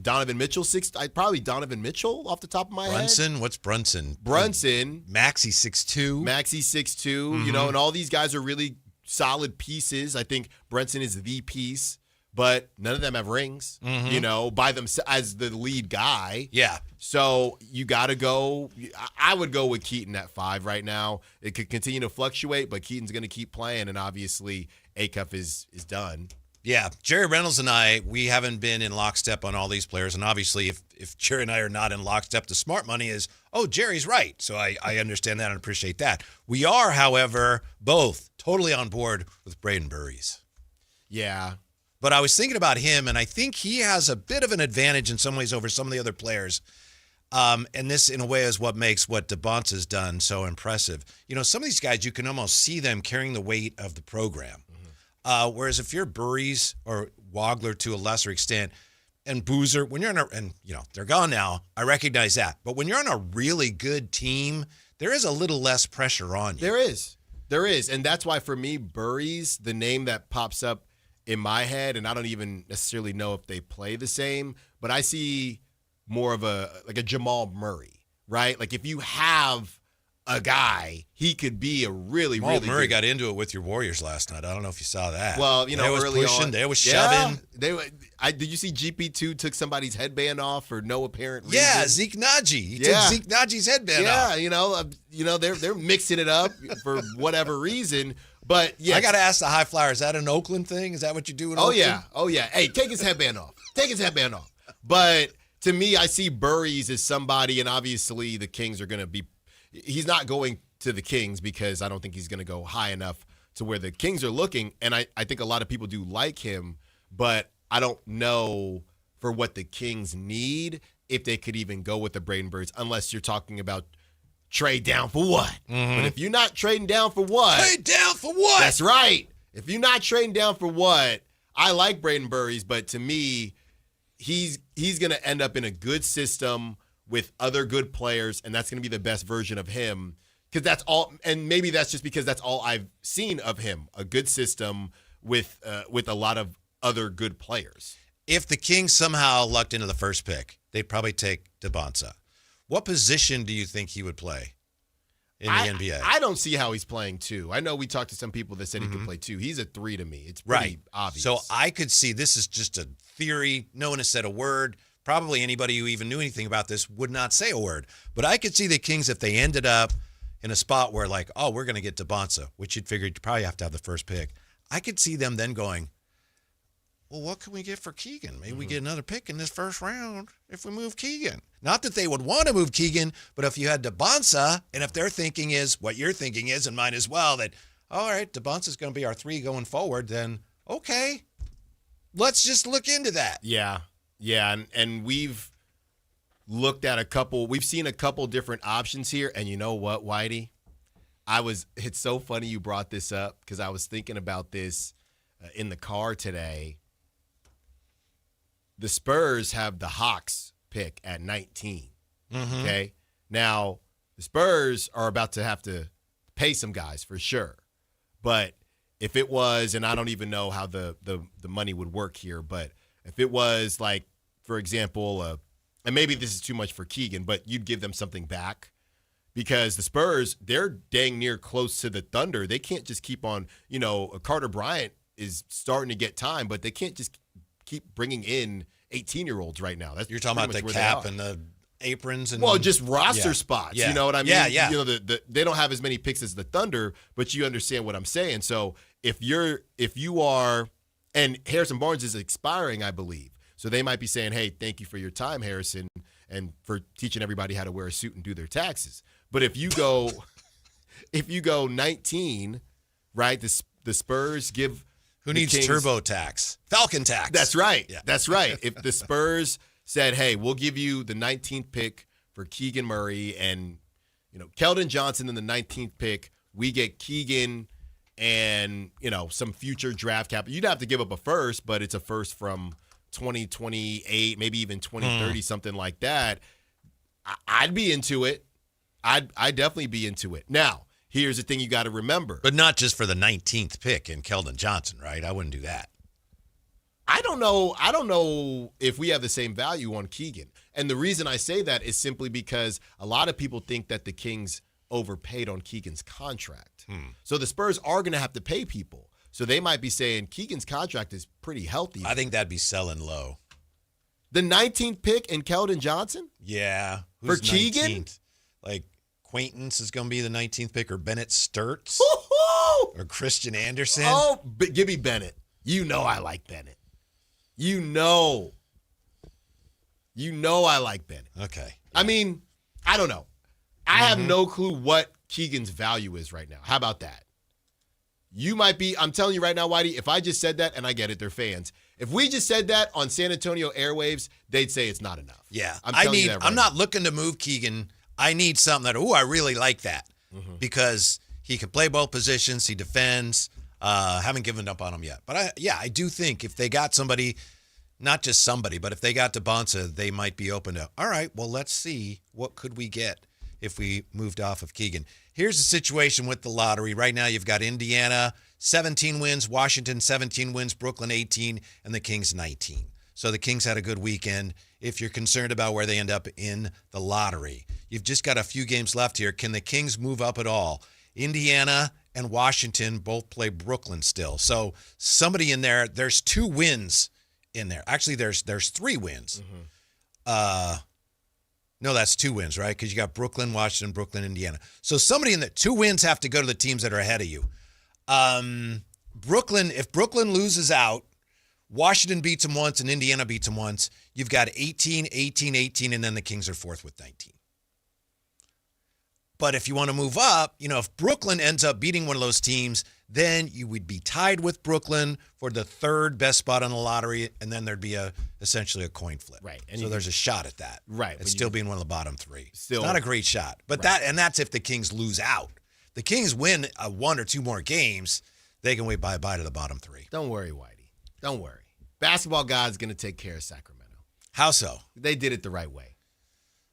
Donovan Mitchell, probably Donovan Mitchell off the top of my Brunson? head. What's Brunson? Brunson. Maxey 6'2". Maxey 6'2", and all these guys are really solid pieces. I think Brunson is the piece, but none of them have rings, by themselves as the lead guy. Yeah. So you got to go. I would go with Keaton at 5 right now. It could continue to fluctuate, but Keaton's going to keep playing, and obviously Acuff is done. Yeah, Jerry Reynolds and I, we haven't been in lockstep on all these players. And obviously, if Jerry and I are not in lockstep, the smart money is, Jerry's right. So I understand that and appreciate that. We are, however, both totally on board with Braden Burries. Yeah. But I was thinking about him, and I think he has a bit of an advantage in some ways over some of the other players. And this, in a way, is what makes what DeBonce's done so impressive. Some of these guys, you can almost see them carrying the weight of the program. Whereas if you're Burries or Wagler to a lesser extent, and Boozer, when you're they're gone now, I recognize that. But when you're on a really good team, there is a little less pressure on you. There is. And that's why for me, Burries, the name that pops up in my head, and I don't even necessarily know if they play the same, but I see more of a Jamal Murray, right? Like if you have a guy, he could be a really Murray good. got into it with your Warriors last night. I don't know if you saw that. Well, they was early pushing, on, they was shoving. Did you see GP2 took somebody's headband off for no apparent reason? Yeah, Zeke Naji. He took Zeke Naji's headband off. Yeah, they're mixing it up for whatever reason. But yeah, I got to ask the high flyer, is that an Oakland thing? Is that what you do in Oakland? Oh yeah. Hey, take his headband off. But to me, I see Burries as somebody, and obviously the Kings are going to be. He's not going to the Kings because I don't think he's going to go high enough to where the Kings are looking. And I think a lot of people do like him, but I don't know for what the Kings need if they could even go with the Braden Burries, unless you're talking about trade down for what. But if you're not trading down for what. Trade down for what? That's right. If you're not trading down for what, I like Braden Burries, but to me, he's going to end up in a good system with other good players, and that's going to be the best version of him. Because that's all, and maybe that's just because that's all I've seen of him, a good system with a lot of other good players. If the Kings somehow lucked into the first pick, they'd probably take DeBonce. What position do you think he would play in the NBA? I don't see how he's playing 2. I know we talked to some people that said he could play 2. He's a 3 to me. It's pretty obvious. So I could see, this is just a theory. No one has said a word. Probably anybody who even knew anything about this would not say a word. But I could see the Kings, if they ended up in a spot where we're going to get DeBonce, which you'd figure you'd probably have to have the first pick. I could see them then going, well, what can we get for Keegan? Maybe we get another pick in this first round if we move Keegan. Not that they would want to move Keegan, but if you had DeBonce, and if their thinking is what your thinking is and mine as well, that, all right, DeBonce is going to be our 3 going forward, then okay, let's just look into that. Yeah, and we've looked at we've seen a couple different options here, and you know what, Whitey? It's so funny you brought this up because I was thinking about this in the car today. The Spurs have the Hawks pick at 19, okay? Now, the Spurs are about to have to pay some guys for sure, but if it was, and I don't even know how the money would work here, but if it was like, for example, and maybe this is too much for Keegan, but you'd give them something back because the Spurs, they're dang near close to the Thunder. They can't just keep on, Carter Bryant is starting to get time, but they can't just keep bringing in 18-year-olds right now. You're talking about the cap and the aprons and just roster spots. Yeah. You know what I mean? Yeah. They don't have as many picks as the Thunder, but you understand what I'm saying. So if you are, and Harrison Barnes is expiring, I believe. So they might be saying, hey, thank you for your time, Harrison, and for teaching everybody how to wear a suit and do their taxes. But if you go 19, right, the Spurs give who needs Kings, TurboTax? Falcon tax. That's right. Yeah. That's right. If the Spurs said, hey, we'll give you the 19th pick for Keegan Murray and Keldon Johnson in the 19th pick, we get Keegan and, some future draft capital. You'd have to give up a first, but it's a first from 2028, maybe even 2030, something like that. I'd be into it. I'd definitely be into it. Now, here's the thing you got to remember. But not just for the 19th pick in Keldon Johnson, right? I wouldn't do that. I don't know if we have the same value on Keegan. And the reason I say that is simply because a lot of people think that the Kings overpaid on Keegan's contract. So the Spurs are going to have to pay people. So they might be saying Keegan's contract is pretty healthy. I think that'd be selling low. The 19th pick in Keldon Johnson? Yeah. For Keegan? 19th? Like, Quaintance is going to be the 19th pick, or Bennett Sturtz, or Christian Anderson. Oh, give me Bennett. You know I like Bennett. You know I like Bennett. Okay. I mean, I don't know. I have no clue what Keegan's value is right now. How about that? You might be, I'm telling you right now, Whitey, if I just said that, and I get it, they're fans. If we just said that on San Antonio airwaves, they'd say it's not enough. Yeah. I'm not looking to move Keegan. I need something that, I really like that. Because he can play both positions. He defends. Haven't given up on him yet. But I do think if they got somebody, not just somebody, but if they got DeBonsa, they might be open to, all right, well, let's see what could we get if we moved off of Keegan. Here's the situation with the lottery. Right now you've got Indiana, 17 wins, Washington, 17 wins, Brooklyn, 18, and the Kings, 19. So the Kings had a good weekend. If you're concerned about where they end up in the lottery, you've just got a few games left here. Can the Kings move up at all? Indiana and Washington both play Brooklyn still. So somebody in there, there's 2 wins in there. Actually, there's 3 wins. No, that's 2 wins, right? Because you got Brooklyn, Washington, Brooklyn, Indiana. So somebody in the 2 wins have to go to the teams that are ahead of you. Brooklyn, if Brooklyn loses out, Washington beats them once and Indiana beats them once, you've got 18, 18, 18, and then the Kings are 4th with 19. But if you want to move up, if Brooklyn ends up beating one of those teams, then you would be tied with Brooklyn for the 3rd best spot on the lottery, and then there'd be essentially a coin flip. Right. And so there's a shot at that. Right. It's still being one of the bottom 3. Still it's not a great shot. But that's if the Kings lose out. The Kings win 1 or 2 more games, they can wait bye-bye to the bottom 3. Don't worry, Whitey. Don't worry. Basketball God's going to take care of Sacramento. How so? They did it the right way.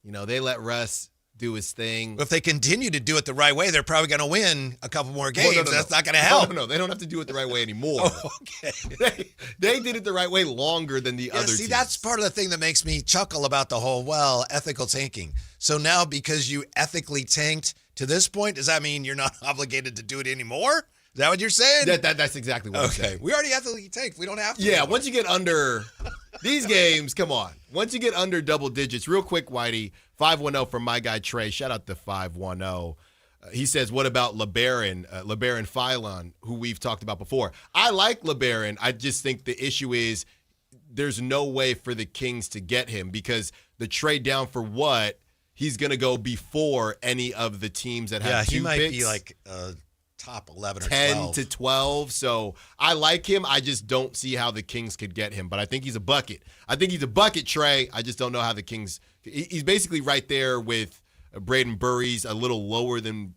They let Russ do his thing. If they continue to do it the right way, they're probably going to win a couple more games. Well, no. That's not going to help. No, they don't have to do it the right way anymore. Oh, okay. They did it the right way longer than the other teams. That's part of the thing that makes me chuckle about the whole, ethical tanking. So now because you ethically tanked to this point, does that mean you're not obligated to do it anymore? Is that what you're saying? That's exactly what I'm saying. We already ethically tanked. We don't have to. Yeah, once you get under these games, come on. Once you get under double digits, real quick, Whitey, 510 from my guy Trey. Shout out to 510. He says, what about LeBaron Philon, who we've talked about before? I like LeBaron. I just think the issue is there's no way for the Kings to get him because the trade down for what, he's going to go before any of the teams that have 2 picks. Yeah, he might be like top 11 or 10 12. to 12. So I like him. I just don't see how the Kings could get him. But I think he's a bucket. Trey. I just don't know how the Kings – he's basically right there with Braden Burries, a little lower than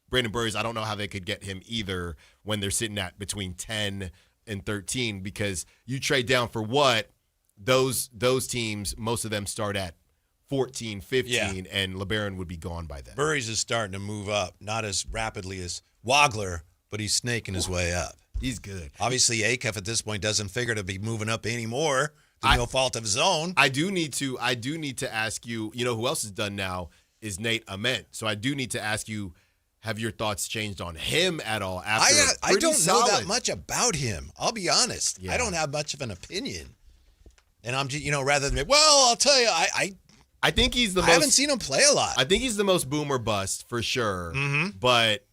Braden Burries. I don't know how they could get him either when they're sitting at between 10 and 13 because you trade down for what? Those teams, most of them start at 14, 15, and LeBaron would be gone by then. Burries is starting to move up, not as rapidly as Wagler, but he's snaking his way up. He's good. Obviously, Akef at this point doesn't figure to be moving up anymore through no fault of his own. I do need to ask you, who else is done now is Nate Ament. So I do need to ask you, have your thoughts changed on him at all? After I don't know that much about him. I'll be honest. Yeah. I don't have much of an opinion. And I'm just, rather than, I'll tell you, I think he's I haven't seen him play a lot. I think he's the most boomer bust for sure. But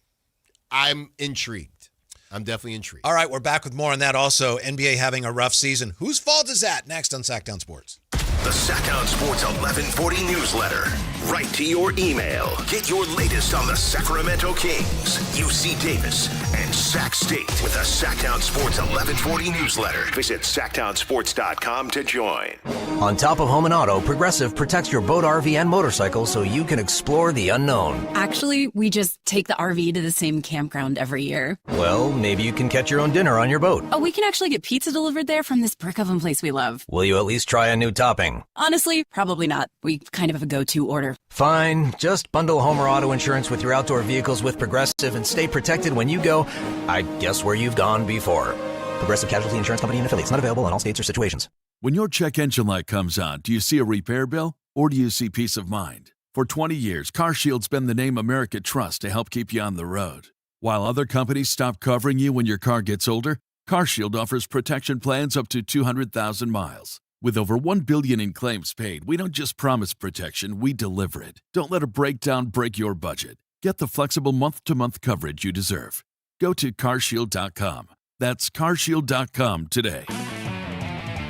I'm intrigued. I'm definitely intrigued. All right, we're back with more on that also. NBA having a rough season. Whose fault is that? Next on Sactown Sports. The Sactown Sports 1140 newsletter. right to your email. Get your latest on the Sacramento Kings, UC Davis, and Sac State with the Sactown Sports 1140 newsletter. Visit SactownSports.com to join. On top of home and auto, Progressive protects your boat, RV, and motorcycle so you can explore the unknown. Actually, we just take the RV to the same campground every year. Well, maybe you can catch your own dinner on your boat. Oh, we can actually get pizza delivered there from this brick oven place we love. Will you at least try a new topping? Honestly, probably not. We kind of have a go-to order. Fine. Just bundle home or auto insurance with your outdoor vehicles with Progressive and stay protected when you go, I guess, where you've gone before. Progressive Casualty Insurance Company and affiliates. Not available in all states or situations. When your check engine light comes on, do you see a repair bill or do you see peace of mind? For 20 years, CarShield's been the name America trusts to help keep you on the road. While other companies stop covering you when your car gets older, CarShield offers protection plans up to 200,000 miles. With over $1 billion in claims paid, we don't just promise protection, we deliver it. Don't let a breakdown break your budget. Get the flexible month-to-month coverage you deserve. Go to carshield.com. That's carshield.com today.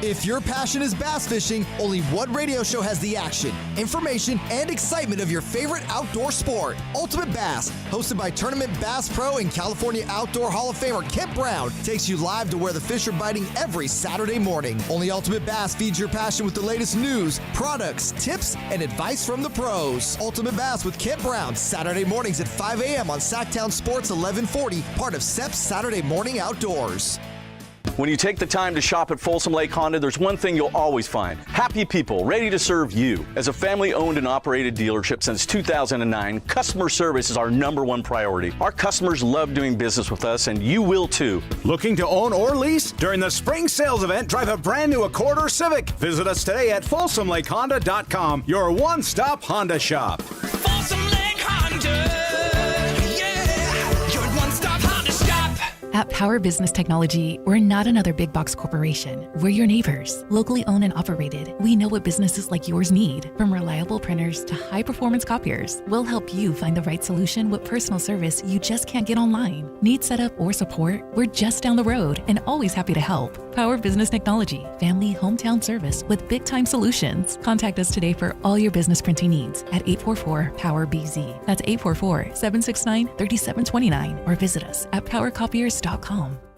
If your passion is bass fishing, only one radio show has the action, information, and excitement of your favorite outdoor sport. Ultimate Bass, hosted by Tournament Bass Pro and California Outdoor Hall of Famer Kent Brown, takes you live to where the fish are biting every Saturday morning. Only Ultimate Bass feeds your passion with the latest news, products, tips, and advice from the pros. Ultimate Bass with Kent Brown, Saturday mornings at 5 a.m. on Sactown Sports 1140, part of SEP's Saturday Morning Outdoors. When you take the time to shop at Folsom Lake Honda, there's one thing you'll always find. Happy people ready to serve you. As a family-owned and operated dealership since 2009, customer service is our #1 priority. Our customers love doing business with us, and you will too. Looking to own or lease? During the spring sales event, drive a brand new Accord or Civic. Visit us today at FolsomLakeHonda.com, your one-stop Honda shop. Folsom Lake Honda, yeah, your one-stop Honda shop. At Power Business Technology, we're not another big box corporation. We're your neighbors, locally owned and operated. We know what businesses like yours need, from reliable printers to high-performance copiers. We'll help you find the right solution with personal service you just can't get online. Need setup or support? We're just down the road and always happy to help. Power Business Technology, family hometown service with big-time solutions. Contact us today for all your business printing needs at 844-POWER-BZ. That's 844-769-3729, or visit us at powercopiers.com.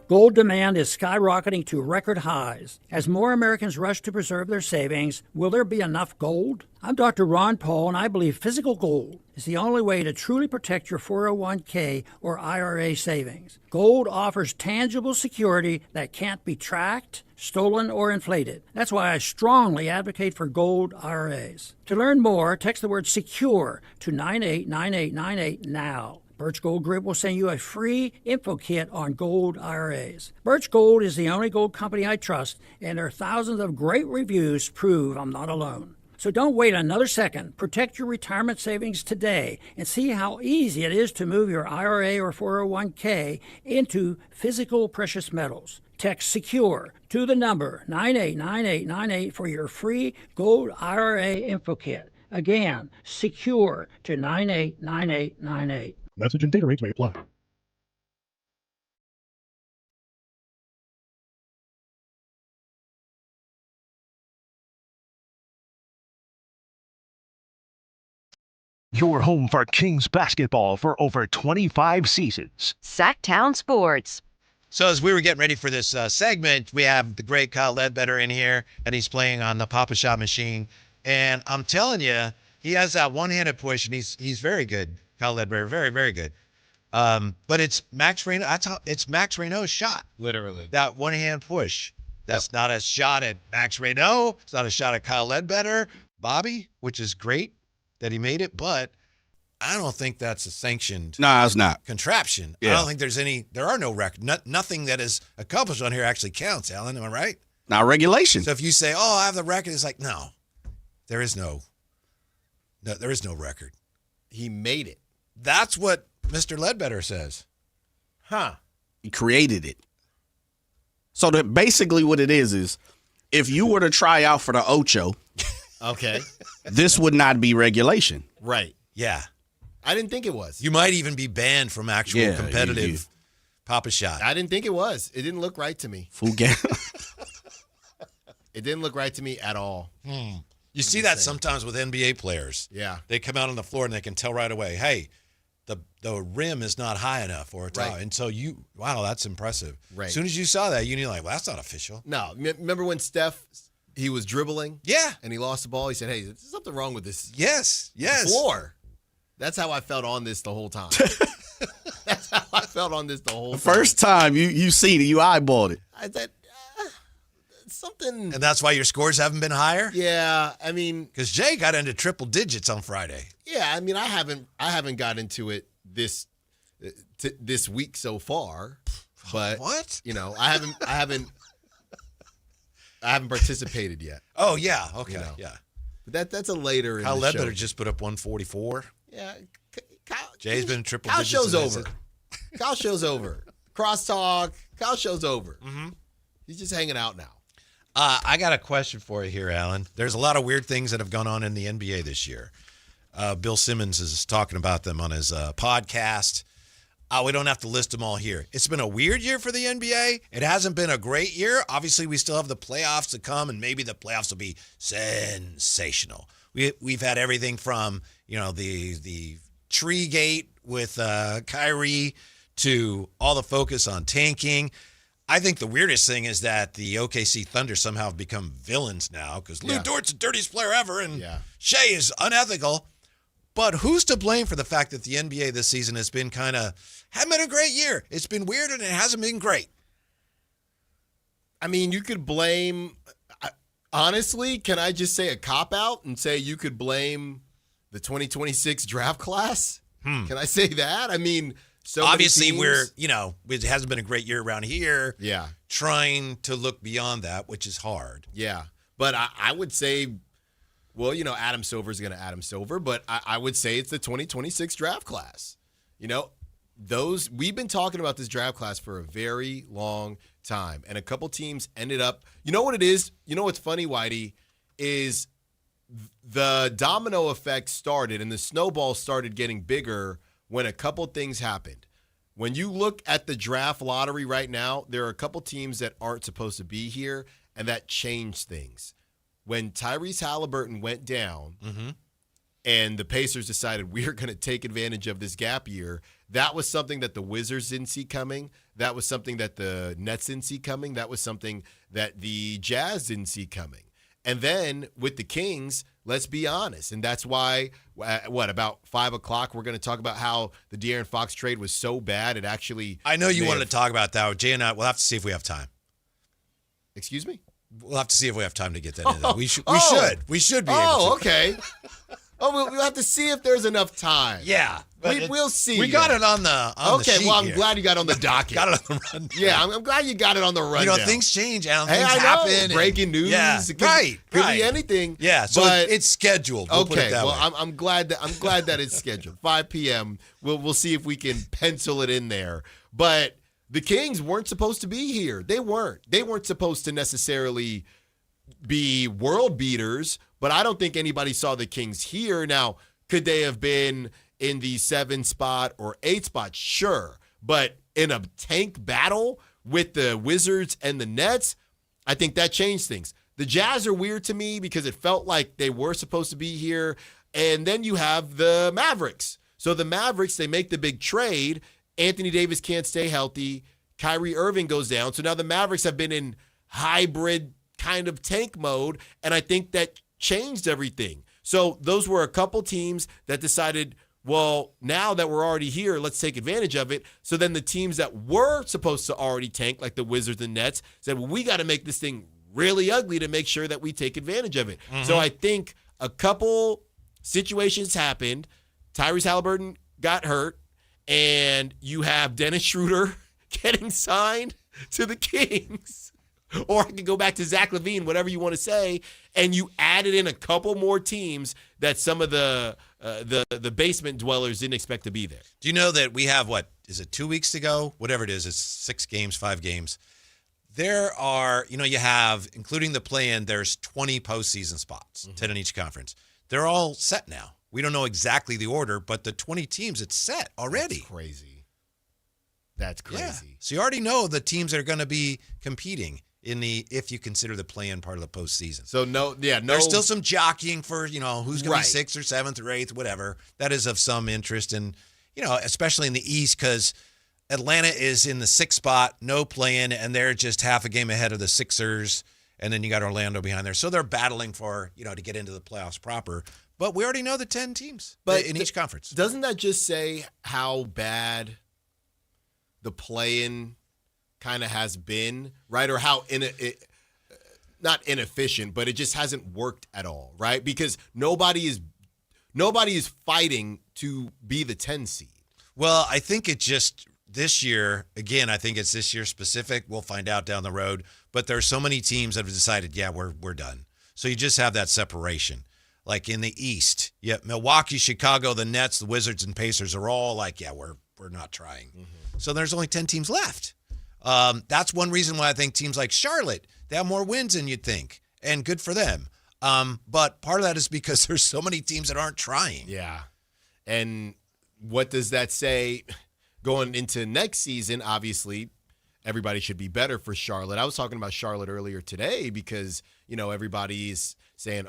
Gold demand is skyrocketing to record highs. As more Americans rush to preserve their savings, will there be enough gold? I'm Dr. Ron Paul, and I believe physical gold is the only way to truly protect your 401k or IRA savings. Gold offers tangible security that can't be tracked, stolen, or inflated. That's why I strongly advocate for gold IRAs. To learn more, text the word SECURE to 989898 now. Birch Gold Group will send you a free info kit on gold IRAs. Birch Gold is the only gold company I trust, and their thousands of great reviews prove I'm not alone. So don't wait another second. Protect your retirement savings today and see how easy it is to move your IRA or 401k into physical precious metals. Text SECURE to the number 989898 for your free gold IRA info kit. Again, SECURE to 989898. Message and data rates may apply. Your home for Kings basketball for over 25 seasons. Sactown Sports. So as we were getting ready for this segment, we have the great Kyle Ledbetter in here, and he's playing on the Papa Shot machine. And I'm telling you, he has that one-handed push, and he's very good. Kyle Ledbetter, very, very good. But it's Max Reno. It's Max Reno's shot. Literally. That one-hand push. That's not a shot at Max Reno. It's not a shot at Kyle Ledbetter. Bobby, which is great that he made it, but I don't think that's a sanctioned it's not. Contraption. Yeah. I don't think there are no records. Nothing that is accomplished on here actually counts, Alan. Am I right? Now, regulation. So if you say, oh, I have the record, it's like, no, there is no record. He made it. That's what Mr. Ledbetter says. Huh. He created it. So basically what it is if you were to try out for the Ocho, okay, this would not be regulation. Right. Yeah. I didn't think it was. You might even be banned from actual competitive Papa Shot. I didn't think it was. It didn't look right to me. Full game. It didn't look right to me at all. You see that sometimes with NBA players. Yeah. They come out on the floor and they can tell right away, hey, the rim is not high enough or it's out. And so wow, that's impressive. Right. As soon as you saw that, you knew like, well, that's not official. No. Remember when Steph, he was dribbling? Yeah. And he lost the ball? He said, hey, there's something wrong with this Yes. floor. That's how I felt on this the whole time. That's how I felt on this the whole time. First time you seen it, you eyeballed it. I said, something. And that's why your scores haven't been higher? Yeah, I mean, because Jay got into triple digits on Friday. Yeah, I mean, I haven't got into it this week so far, but what? You know, I haven't participated yet. Oh yeah, okay, You know. yeah. But that's a later. Kyle in the show. Ledbetter just put up 144. Yeah, Jay's been in triple Kyle digits. show's and over. Kyle show's over. Crosstalk. Kyle show's over. Mm-hmm. He's just hanging out now. I got a question for you here, Alan. There's a lot of weird things that have gone on in the NBA this year. Bill Simmons is talking about them on his podcast. We don't have to list them all here. It's been a weird year for the NBA. It hasn't been a great year. Obviously, we still have the playoffs to come, and maybe the playoffs will be sensational. We've had everything from the tree gate with Kyrie to all the focus on tanking. I think the weirdest thing is that the OKC Thunder somehow have become villains now because Lou Dort's the dirtiest player ever and Shea is unethical. But who's to blame for the fact that the NBA this season has been haven't been a great year? It's been weird and it hasn't been great. I mean, you could blame, honestly, can I just say a cop-out and say you could blame the 2026 draft class? Can I say that? I mean, so obviously many teams, it hasn't been a great year around here. Yeah. Trying to look beyond that, which is hard. Yeah. But I would say, well, Adam Silver's going to Adam Silver, but I would say it's the 2026 draft class. We've been talking about this draft class for a very long time, and a couple teams ended up, you know what it is? You know what's funny, Whitey, is the domino effect started and the snowball started getting bigger when a couple things happened. When you look at the draft lottery right now, there are a couple teams that aren't supposed to be here, and that changed things. When Tyrese Halliburton went down and the Pacers decided we're going to take advantage of this gap year, that was something that the Wizards didn't see coming. That was something that the Nets didn't see coming. That was something that the Jazz didn't see coming. And then with the Kings, let's be honest. And that's why, about 5 o'clock, we're going to talk about how the De'Aaron Fox trade was so bad. It actually. I know you wanted to talk about that. Jay and I, we'll have to see if we have time. Excuse me? We'll have to see if we have time to get that in. We should be able to. Oh, okay. We'll have to see if there's enough time. Yeah. We'll see. We got it on the sheet well, I'm here. glad you got it on the docket. Got it on the run. Yeah, I'm glad you got it on the rundown. Things change, Alan. Hey, Things I know. happen. Breaking news. Yeah, It could be anything. Yeah, so but, it's scheduled. We'll put it that way. I'm glad that it's scheduled. 5 p.m. We'll see if we can pencil it in there. But the Kings weren't supposed to be here. They weren't. They weren't supposed to necessarily be world beaters, but I don't think anybody saw the Kings here. Now, could they have been in the 7 spot or 8 spot? Sure. But in a tank battle with the Wizards and the Nets, I think that changed things. The Jazz are weird to me because it felt like they were supposed to be here. And then you have the Mavericks. So the Mavericks, they make the big trade. Anthony Davis can't stay healthy. Kyrie Irving goes down. So now the Mavericks have been in hybrid kind of tank mode, and I think that changed everything. So those were a couple teams that decided, well, now that we're already here, let's take advantage of it. So then the teams that were supposed to already tank, like the Wizards and Nets, said, well, we got to make this thing really ugly to make sure that we take advantage of it. So I think a couple situations happened. Tyrese Halliburton got hurt, and you have Dennis Schroeder getting signed to the Kings. Or I could go back to Zach LaVine, whatever you want to say, and you added in a couple more teams that some of the basement dwellers didn't expect to be there. Do you know that we have, is it 2 weeks to go? Whatever it is, it's 6 games, 5 games. There are, you have, including the play-in, there's 20 postseason spots, 10 in each conference. They're all set now. We don't know exactly the order, but the 20 teams, it's set already. That's crazy. That's crazy. Yeah. So you already know the teams that are going to be competing. if you consider the play-in part of the postseason. So no. There's still some jockeying for, who's going to be 6th or 7th or 8th, whatever. That is of some interest. And, especially in the East, because Atlanta is in the 6th spot, no play-in, and they're just half a game ahead of the Sixers. And then you got Orlando behind there. So they're battling for, to get into the playoffs proper. But we already know the 10 teams in each conference. Doesn't that just say how bad the play-in kind of has been, right? Or how not inefficient, but it just hasn't worked at all, right? Because nobody is fighting to be the 10 seed. Well, I think it just this year, again, I think it's this year specific. We'll find out down the road. But there are so many teams that have decided, we're done. So you just have that separation. Like in the East, Milwaukee, Chicago, the Nets, the Wizards, and Pacers are all like, we're not trying. Mm-hmm. So there's only 10 teams left. That's one reason why I think teams like Charlotte, they have more wins than you'd think, and good for them. But part of that is because there's so many teams that aren't trying. Yeah. And what does that say going into next season? Obviously, everybody should be better for Charlotte. I was talking about Charlotte earlier today because, everybody's saying,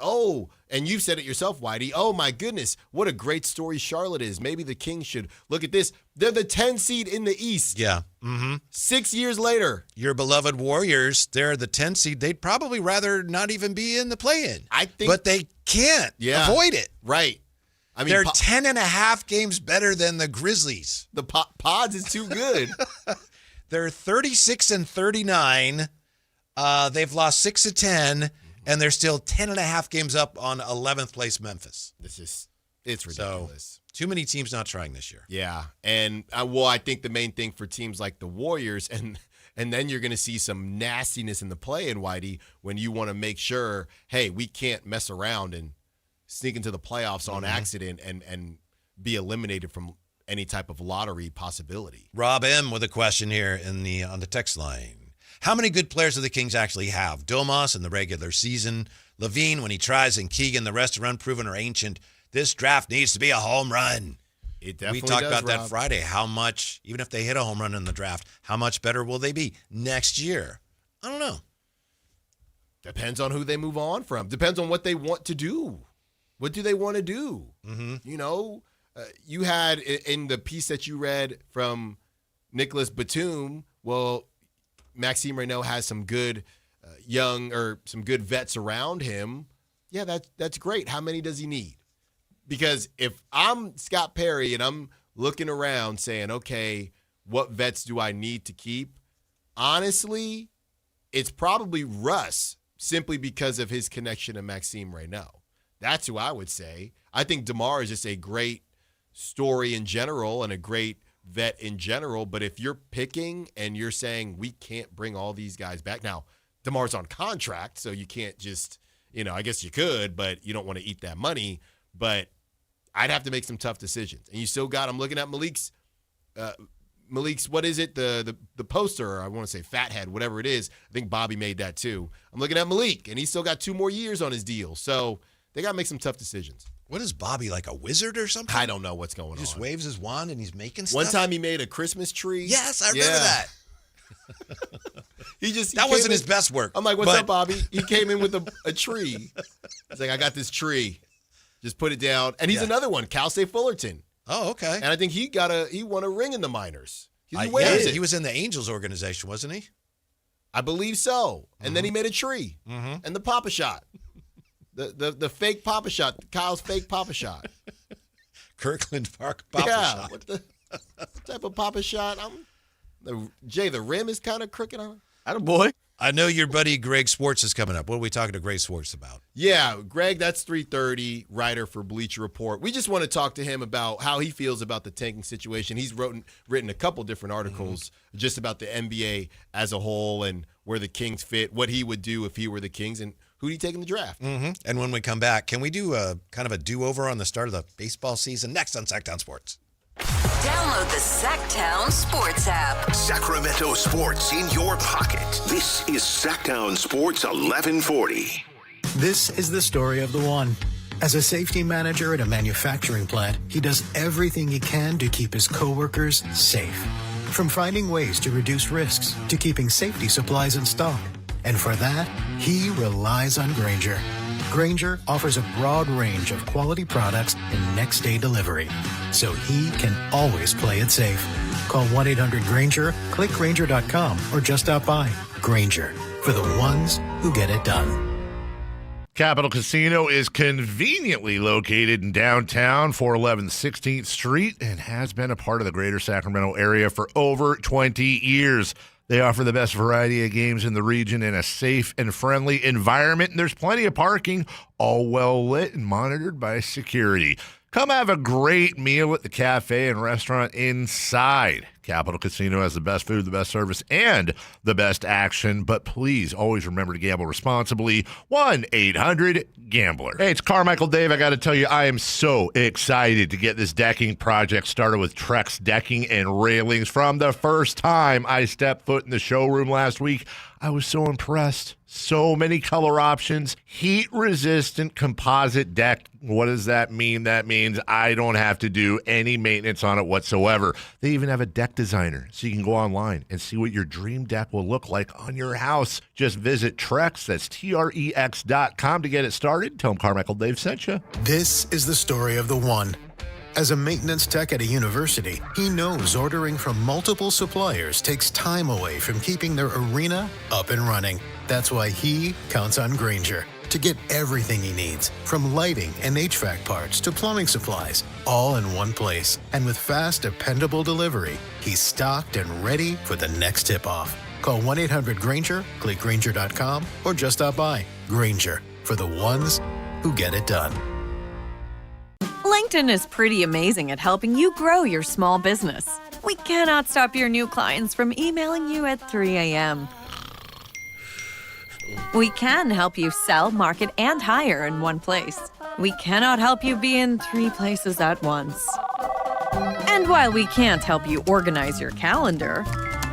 and you've said it yourself, Whitey, oh my goodness, what a great story Charlotte is. Maybe the Kings should look at this. They're the 10 seed in the East. Yeah. Mm-hmm. 6 years later. Your beloved Warriors, they're the 10 seed. They'd probably rather not even be in the play-in. I think. But they can't avoid it. Right. I mean, they're 10.5 games better than the Grizzlies. The Pods is too good. They're 36-39. They've lost 6 of 10, and they're still 10.5 games up on 11th place Memphis. It's ridiculous. So, too many teams not trying this year. Yeah, and I think the main thing for teams like the Warriors, and then you're going to see some nastiness in the play-in, Whitey, when you want to make sure, hey, we can't mess around and sneak into the playoffs on accident and be eliminated from any type of lottery possibility. Rob M. with a question here on the text line. How many good players do the Kings actually have? Domas in the regular season, Levine when he tries, and Keegan. The rest are unproven or ancient. This draft needs to be a home run. It definitely We talked does, about that Rob. Friday. How much, even if they hit a home run in the draft, how much better will they be next year? I don't know. Depends on who they move on from. Depends on what they want to do. What do they want to do? Mm-hmm. You had in the piece that you read from Nicholas Batum, well, Maxime Renaud has some good some good vets around him. Yeah, that's great. How many does he need? Because if I'm Scott Perry and I'm looking around saying, okay, what vets do I need to keep? Honestly, it's probably Russ, simply because of his connection to Maxime Renaud. That's who I would say. I think DeMar is just a great story in general and a great vet in general. But if you're picking and you're saying we can't bring all these guys back. Now, DeMar's on contract, so you can't just, I guess you could, but you don't want to eat that money. But I'd have to make some tough decisions. And you still got, I'm looking at Malik's, what is it? The poster, or I want to say Fathead, whatever it is. I think Bobby made that too. I'm looking at Malik, and he's still got 2 more years on his deal. So they got to make some tough decisions. What is Bobby, like a wizard or something? I don't know what's going on. He just waves his wand and he's making stuff? One time he made a Christmas tree. Yes, I remember that. That wasn't his best work. I'm like, what's up, Bobby? He came in with a tree. He's like, I got this tree. Just put it down. And he's another one, Cal State Fullerton. Oh, okay. And I think he won a ring in the minors. He was in the Angels organization, wasn't he? I believe so. And then he made a tree. And the Papa Shot. The fake Papa Shot, Kyle's fake Papa Shot. Kirkland Park Papa Shot. What type of Papa Shot? The rim is kind of crooked on it. Attaboy. I know your buddy Greg Swartz is coming up. What are we talking to Greg Swartz about? Yeah, Greg, that's 3:30, writer for Bleacher Report. We just want to talk to him about how he feels about the tanking situation. He's written a couple different articles just about the NBA as a whole and where the Kings fit, what he would do if he were the Kings, and who'd he take in the draft. And when we come back, can we do a kind of a do-over on the start of the baseball season? Next on Sactown Sports. Download the Sactown Sports app. Sacramento sports in your pocket. This is Sactown Sports 1140. This is the story of the one. As a safety manager at a manufacturing plant, he does everything he can to keep his coworkers safe. From finding ways to reduce risks to keeping safety supplies in stock. And for that, he relies on Grainger. Grainger offers a broad range of quality products and next-day delivery, so he can always play it safe. Call 1-800-GRAINGER, click Grainger.com, or just stop by. Grainger, for the ones who get it done. Capital Casino is conveniently located in downtown, 411 16th Street, and has been a part of the greater Sacramento area for over 20 years. They offer the best variety of games in the region in a safe and friendly environment, and there's plenty of parking, all well lit and monitored by security. Come have a great meal at the cafe and restaurant inside. Capital Casino has the best food, the best service, and the best action. But please always remember to gamble responsibly. 1-800-GAMBLER. Hey, it's Carmichael Dave. I got to tell you, I am so excited to get this decking project started with Trex Decking and Railings. From the first time I stepped foot in the showroom last week, I was so impressed. So many color options, heat-resistant composite deck. What does that mean? That means I don't have to do any maintenance on it whatsoever. They even have a deck designer, so you can go online and see what your dream deck will look like on your house. Just visit Trex, that's TREX.com to get it started. Tell them Carmichael Dave sent you. This is the story of the one. As a maintenance tech at a university, he knows ordering from multiple suppliers takes time away from keeping their arena up and running. That's why he counts on Grainger to get everything he needs, from lighting and HVAC parts to plumbing supplies, all in one place. And with fast, dependable delivery, he's stocked and ready for the next tip-off. Call 1-800-GRAINGER, click Grainger.com, or just stop by. Grainger, for the ones who get it done. LinkedIn is pretty amazing at helping you grow your small business. We cannot stop your new clients from emailing you at 3 a.m. We can help you sell, market, and hire in one place. We cannot help you be in 3 places at once. And while we can't help you organize your calendar,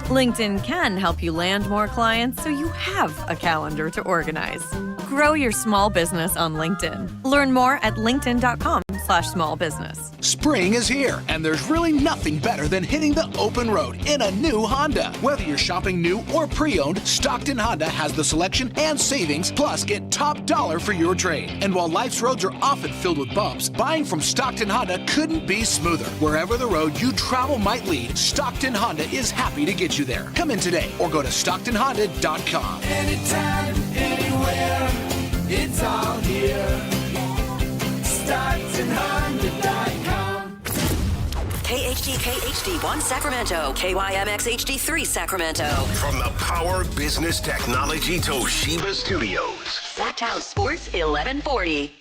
LinkedIn can help you land more clients so you have a calendar to organize. Grow your small business on LinkedIn. Learn more at linkedin.com/small business. Spring is here, and there's really nothing better than hitting the open road in a new Honda. Whether you're shopping new or pre-owned, Stockton Honda has the selection and savings, plus get top dollar for your trade. And while life's roads are often filled with bumps, buying from Stockton Honda couldn't be smoother. Wherever the road you travel might lead, Stockton Honda is happy to get you there. Come in today or go to StocktonHonda.com. Anytime, anywhere, it's all here. StocktonHonda.com. KHD1 Sacramento, KYMX HD3 Sacramento. From the Power Business Technology Toshiba Studios. Sactown Sports 1140.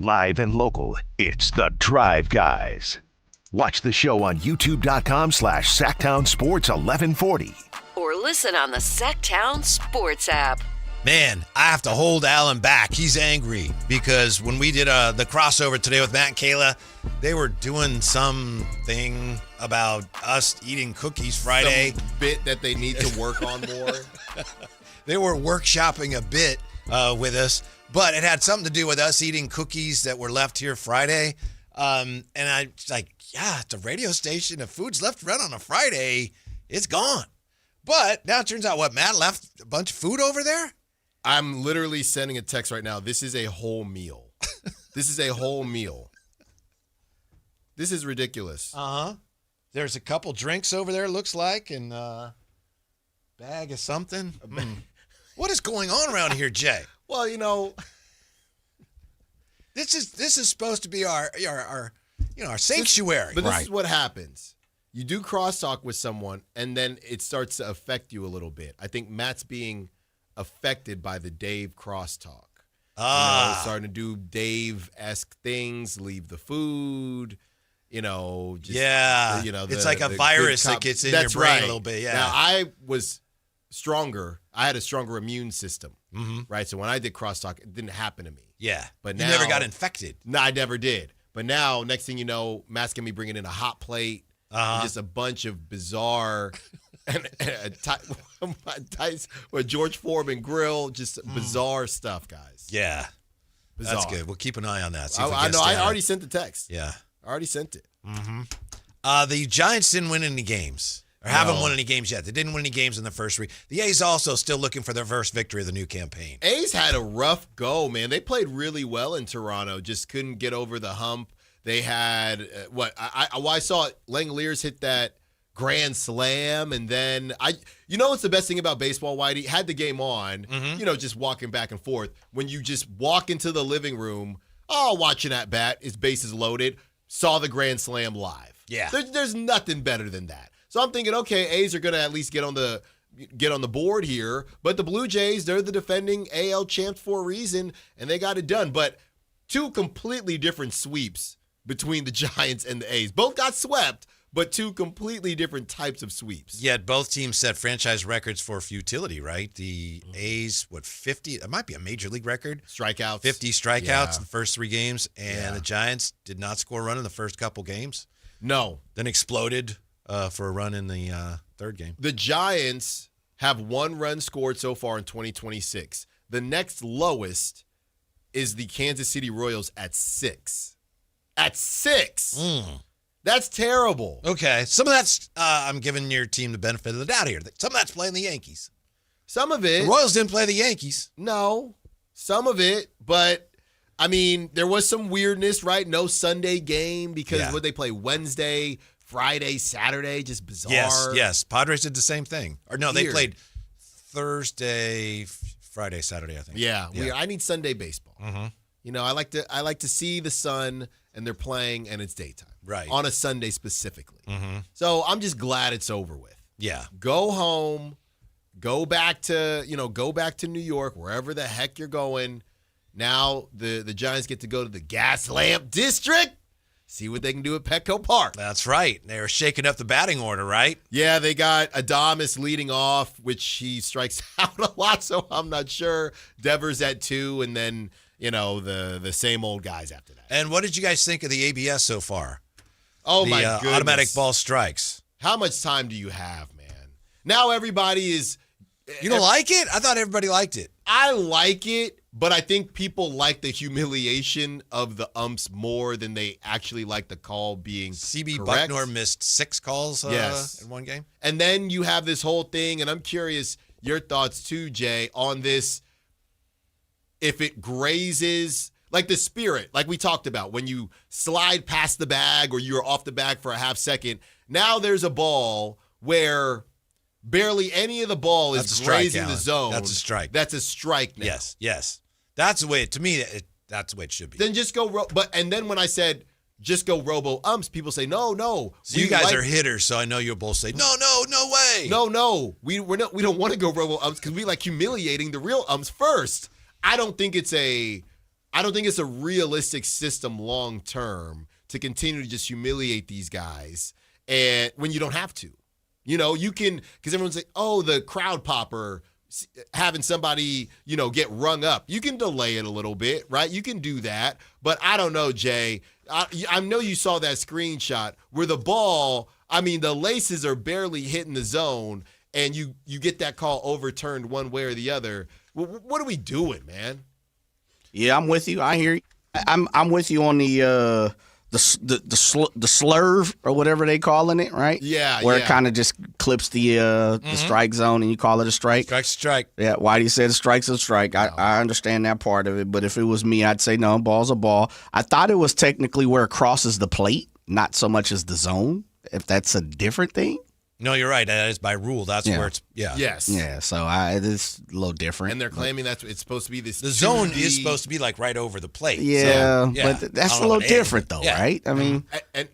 Live and local, it's the Drive Guys. Watch the show on youtube.com/Sactown Sports 1140. Or listen on the Sactown Sports app. Man, I have to hold Alan back. He's angry because when we did the crossover today with Matt and Kayla, they were doing something about us eating cookies Friday. Some bit that they need to work on more. They were workshopping a bit with us, but it had something to do with us eating cookies that were left here Friday. And I was like, yeah, at the radio station, if food's left around on a Friday, it's gone. But now it turns out, Matt left a bunch of food over there? I'm literally sending a text right now. This is a whole meal. This is a whole meal. This is ridiculous. Uh-huh. There's a couple drinks over there, looks like, and a bag of something. What is going on around here, Jay? Well, this is supposed to be our sanctuary. This is what happens. You do crosstalk with someone, and then it starts to affect you a little bit. I think Matt's being affected by the Dave crosstalk. Starting to do Dave-esque things, leave the food, it's like a virus that gets in your brain a little bit. Yeah. Now, I was stronger. I had a stronger immune system, right? So when I did crosstalk, it didn't happen to me. Yeah. But you now, never got infected. No, I never did. But now, next thing you know, Matt's going to be bringing in a hot plate. Just a bunch of bizarre George Foreman grill, just bizarre stuff, guys. Yeah. Bizarre. That's good. We'll keep an eye on that. I know. I already sent the text. Yeah. I already sent it. The Giants didn't win any games. Or haven't won any games yet. They didn't win any games in the first week. The A's also still looking for their first victory of the new campaign. A's had a rough go, man. They played really well in Toronto, just couldn't get over the hump. They had, I saw Langoliers hit that grand slam, and then what's the best thing about baseball, Whitey? Had the game on, just walking back and forth. When you just walk into the living room, watching at bat, his bases loaded, saw the grand slam live. Yeah. There's nothing better than that. So I'm thinking, okay, A's are going to at least get on the board here. But the Blue Jays, they're the defending AL champs for a reason, and they got it done. But two completely different sweeps between the Giants and the A's. Both got swept, but two completely different types of sweeps. Yet both teams set franchise records for futility, right? The A's, 50? It might be a major league record. Strikeouts. 50 strikeouts in the first 3 games. And the Giants did not score a run in the first couple games. No. Then exploded for a run in the third game. The Giants have 1 run scored so far in 2026. The next lowest is the Kansas City Royals at 6. At 6! That's terrible. Okay. Some of that's, I'm giving your team the benefit of the doubt here. Some of that's playing the Yankees. Some of it. The Royals didn't play the Yankees. No. Some of it, but I mean, there was some weirdness, right? No Sunday game because would they play Wednesday, Friday, Saturday? Just bizarre. Yes. Padres did the same thing. Or no, they Weird. played Thursday, Friday, Saturday, I think. Yeah. I need Sunday baseball. Mm-hmm. I like to see the sun and they're playing and it's daytime. Right. On a Sunday specifically. Mm-hmm. So I'm just glad it's over with. Yeah. Go home, go back to New York, wherever the heck you're going. Now the Giants get to go to the Gas Lamp District, see what they can do at Petco Park. That's right. They're shaking up the batting order, right? Yeah, they got Adames leading off, which he strikes out a lot, so I'm not sure. Devers at 2, and then, the same old guys after that. And what did you guys think of the ABS so far? Oh, my goodness. Automatic ball strikes. How much time do you have, man? Now everybody is... You don't like it? I thought everybody liked it. I like it, but I think people like the humiliation of the umps more than they actually like the call being CB correct. Bucknor missed 6 calls in one game. And then you have this whole thing, and I'm curious your thoughts too, Jay, on this. If it grazes, like the spirit, like we talked about, when you slide past the bag or you're off the bag for a half second, now there's a ball where barely any of the ball is grazing the zone. That's a strike. That's a strike now. Yes. That's the way, to me, that's the way it should be. Then just go, and then when I said just go robo umps, people say, no. So you guys are hitters, so I know you'll both say, no way. No. We don't want to go robo umps because we like humiliating the real umps first. I don't think it's a realistic system long term to continue to just humiliate these guys, and when you don't have to. You can, because everyone's like, oh, the crowd popper, having somebody, get rung up. You can delay it a little bit, right? You can do that. But I don't know, Jay. I know you saw that screenshot where the ball, the laces are barely hitting the zone, and you get that call overturned one way or the other. What are we doing, man? Yeah, I'm with you. I hear you. I'm with you on the slurve or whatever they calling it, right? Yeah, where it kind of just clips the strike zone and you call it a strike. Strike's a strike. Yeah, Whitey said a strike's a strike. I understand that part of it, but if it was me, I'd say no, ball's a ball. I thought it was technically where it crosses the plate, not so much as the zone, if that's a different thing. No, you're right. That is by rule. That's where it's, Yes. Yeah, so it's a little different. And they're claiming it's supposed to be this. The zone is supposed to be like right over the plate. Yeah, but that's a little different though, right? I mean. And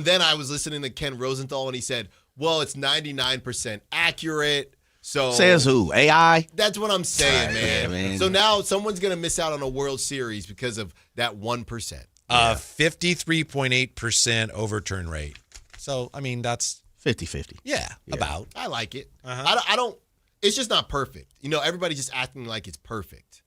then I was listening to Ken Rosenthal and he said, well, it's 99% accurate. So says who? AI? That's what I'm saying, man. Yeah, man. So now someone's going to miss out on a World Series because of that 1%. 53.8% overturn rate. So, that's 50-50. Yeah, about. I like it. I don't. It's just not perfect. Everybody's just acting like it's perfect,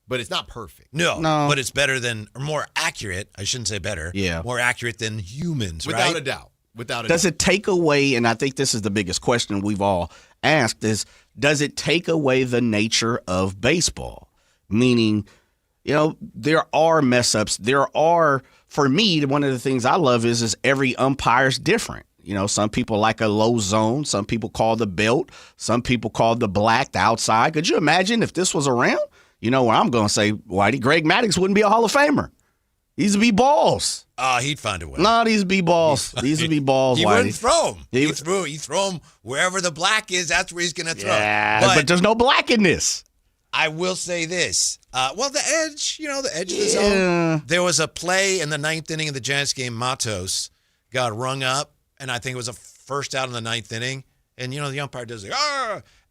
but it's not perfect. No, but it's better than, or more accurate. I shouldn't say better. Yeah, more accurate than humans. Without right? a doubt. Without Does it take away, and I think this is the biggest question we've all asked, is does it take away the nature of baseball? Meaning, there are mess ups. There are, for me, one of the things I love is every umpire's different. Some people like a low zone. Some people call the belt. Some people call the black, the outside. Could you imagine if this was around? Where I'm going to say, Whitey, Greg Maddux wouldn't be a Hall of Famer. These would be balls. He'd find a way. No, these would be balls. These would be balls, He Whitey. wouldn't throw them. He throw them wherever the black is. That's where he's going to throw. Yeah, but there's no black in this. I will say this. The edge, the edge of the zone. There was a play in the 9th inning of the Giants game. Matos got rung up, and I think it was a first out in the 9th inning. And, the umpire does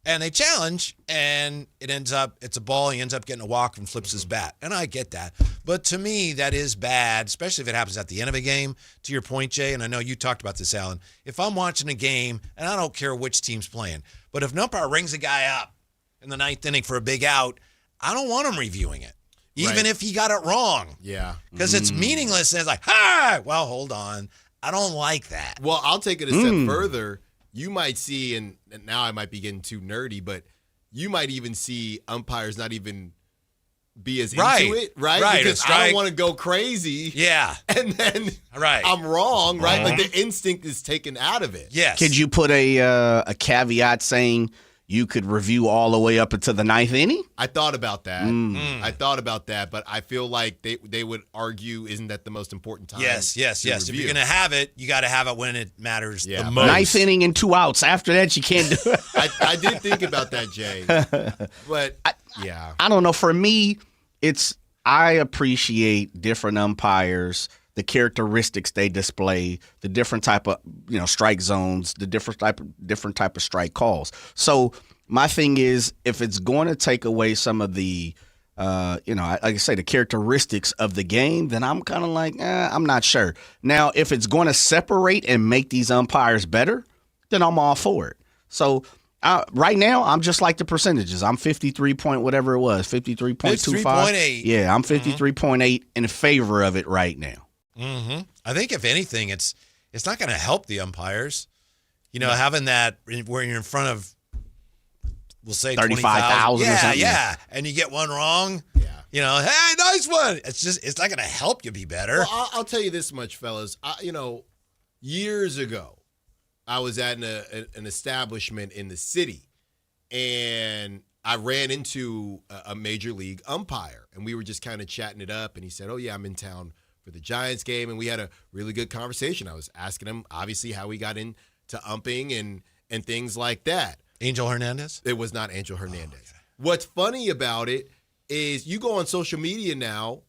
and they challenge, and it's a ball. He ends up getting a walk and flips his bat. And I get that. But to me, that is bad, especially if it happens at the end of a game. To your point, Jay, and I know you talked about this, Alan. If I'm watching a game, and I don't care which team's playing, but if an umpire rings a guy up in the 9th inning for a big out, I don't want him reviewing it, even if he got it wrong. Yeah. Because it's meaningless. And it's like, well, hold on. I don't like that. Well, I'll take it a step further. You might see, and now I might be getting too nerdy, but you might even see umpires not even be as into it, right? Right. Because I don't want to go crazy. Yeah. And then I'm wrong, right? Like the instinct is taken out of it. Yes. Could you put a caveat saying you could review all the way up until the 9th inning? I thought about that. But I feel like they would argue, isn't that the most important time? Yes. If you're going to have it, you got to have it when it matters the most. 9th inning and 2 outs. After that, you can't do it. I did think about that, Jay. But, I don't know. For me, I appreciate different umpires, the characteristics they display, the different type of strike zones, the different type of strike calls. So my thing is, if it's going to take away some of the like I say, the characteristics of the game, then I'm kind of like, I'm not sure. Now, if it's going to separate and make these umpires better, then I'm all for it. So right now, I'm just like the percentages. I'm 53 point whatever it was, 53.25. 53.8. Yeah, I'm 53.8 in favor of it right now. Mm-hmm. I think if anything, it's not going to help the umpires. Having that where you're in front of, we'll say 35,000 or something. Yeah, and you get one wrong. Yeah. Hey, nice one. It's not going to help you be better. Well, I'll tell you this much, fellas. Years ago, I was at an establishment in the city, and I ran into a major league umpire, and we were just kind of chatting it up, and he said, "Oh yeah, I'm in town for the Giants game," and we had a really good conversation. I was asking him, obviously, how he got into umping and things like that. Angel Hernandez? It was not Angel Hernandez. Oh, okay. What's funny about it is you go on social media now,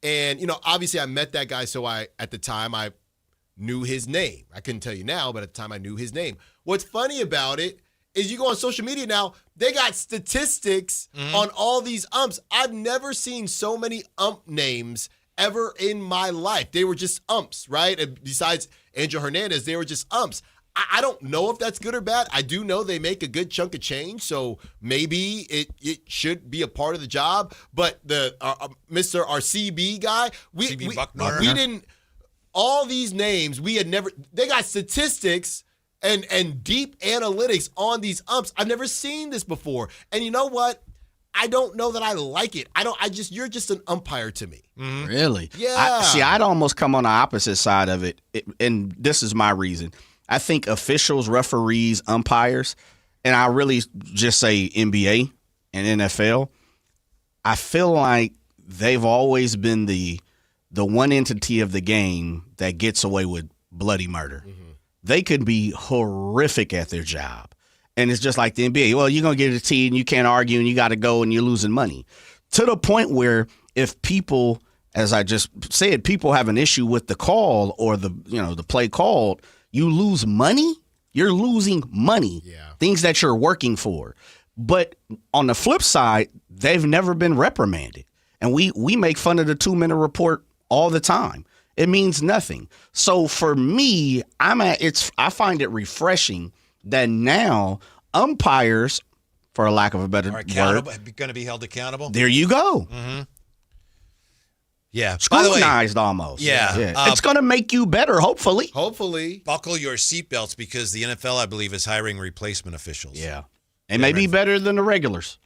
and obviously I met that guy, so at the time I knew his name. I couldn't tell you now, but at the time I knew his name. What's funny about it is you go on social media now, they got statistics on all these umps. I've never seen so many ump names ever in my life. They were just umps, right? And besides Angel Hernandez, they were just umps. I don't know if that's good or bad. I do know they make a good chunk of change, so maybe it should be a part of the job. But the Mr. RCB guy, we didn't. All these names we had never. They got statistics and deep analytics on these umps. I've never seen this before. And you know what? I don't know that I like it. You're just an umpire to me. Mm-hmm. Really? Yeah. I'd almost come on the opposite side of it, and this is my reason. I think officials, referees, umpires, and I really just say NBA and NFL, I feel like they've always been the one entity of the game that gets away with bloody murder. Mm-hmm. They could be horrific at their job. And it's just like the NBA. Well, you're going to get a tee and you can't argue and you got to go and you're losing money. To the point where if people, as I just said, people have an issue with the call or the play called, you lose money. You're losing money. Yeah. Things that you're working for. But on the flip side, they've never been reprimanded. And we make fun of the 2-minute report all the time. It means nothing. So for me, I find it refreshing that now umpires, for a lack of a better word, going to be held accountable. There you go. Mm-hmm. Yeah. Scrutinized almost. Yeah. It's going to make you better, hopefully. Hopefully. Buckle your seatbelts because the NFL, I believe, is hiring replacement officials. Yeah. It may be better than the regulars.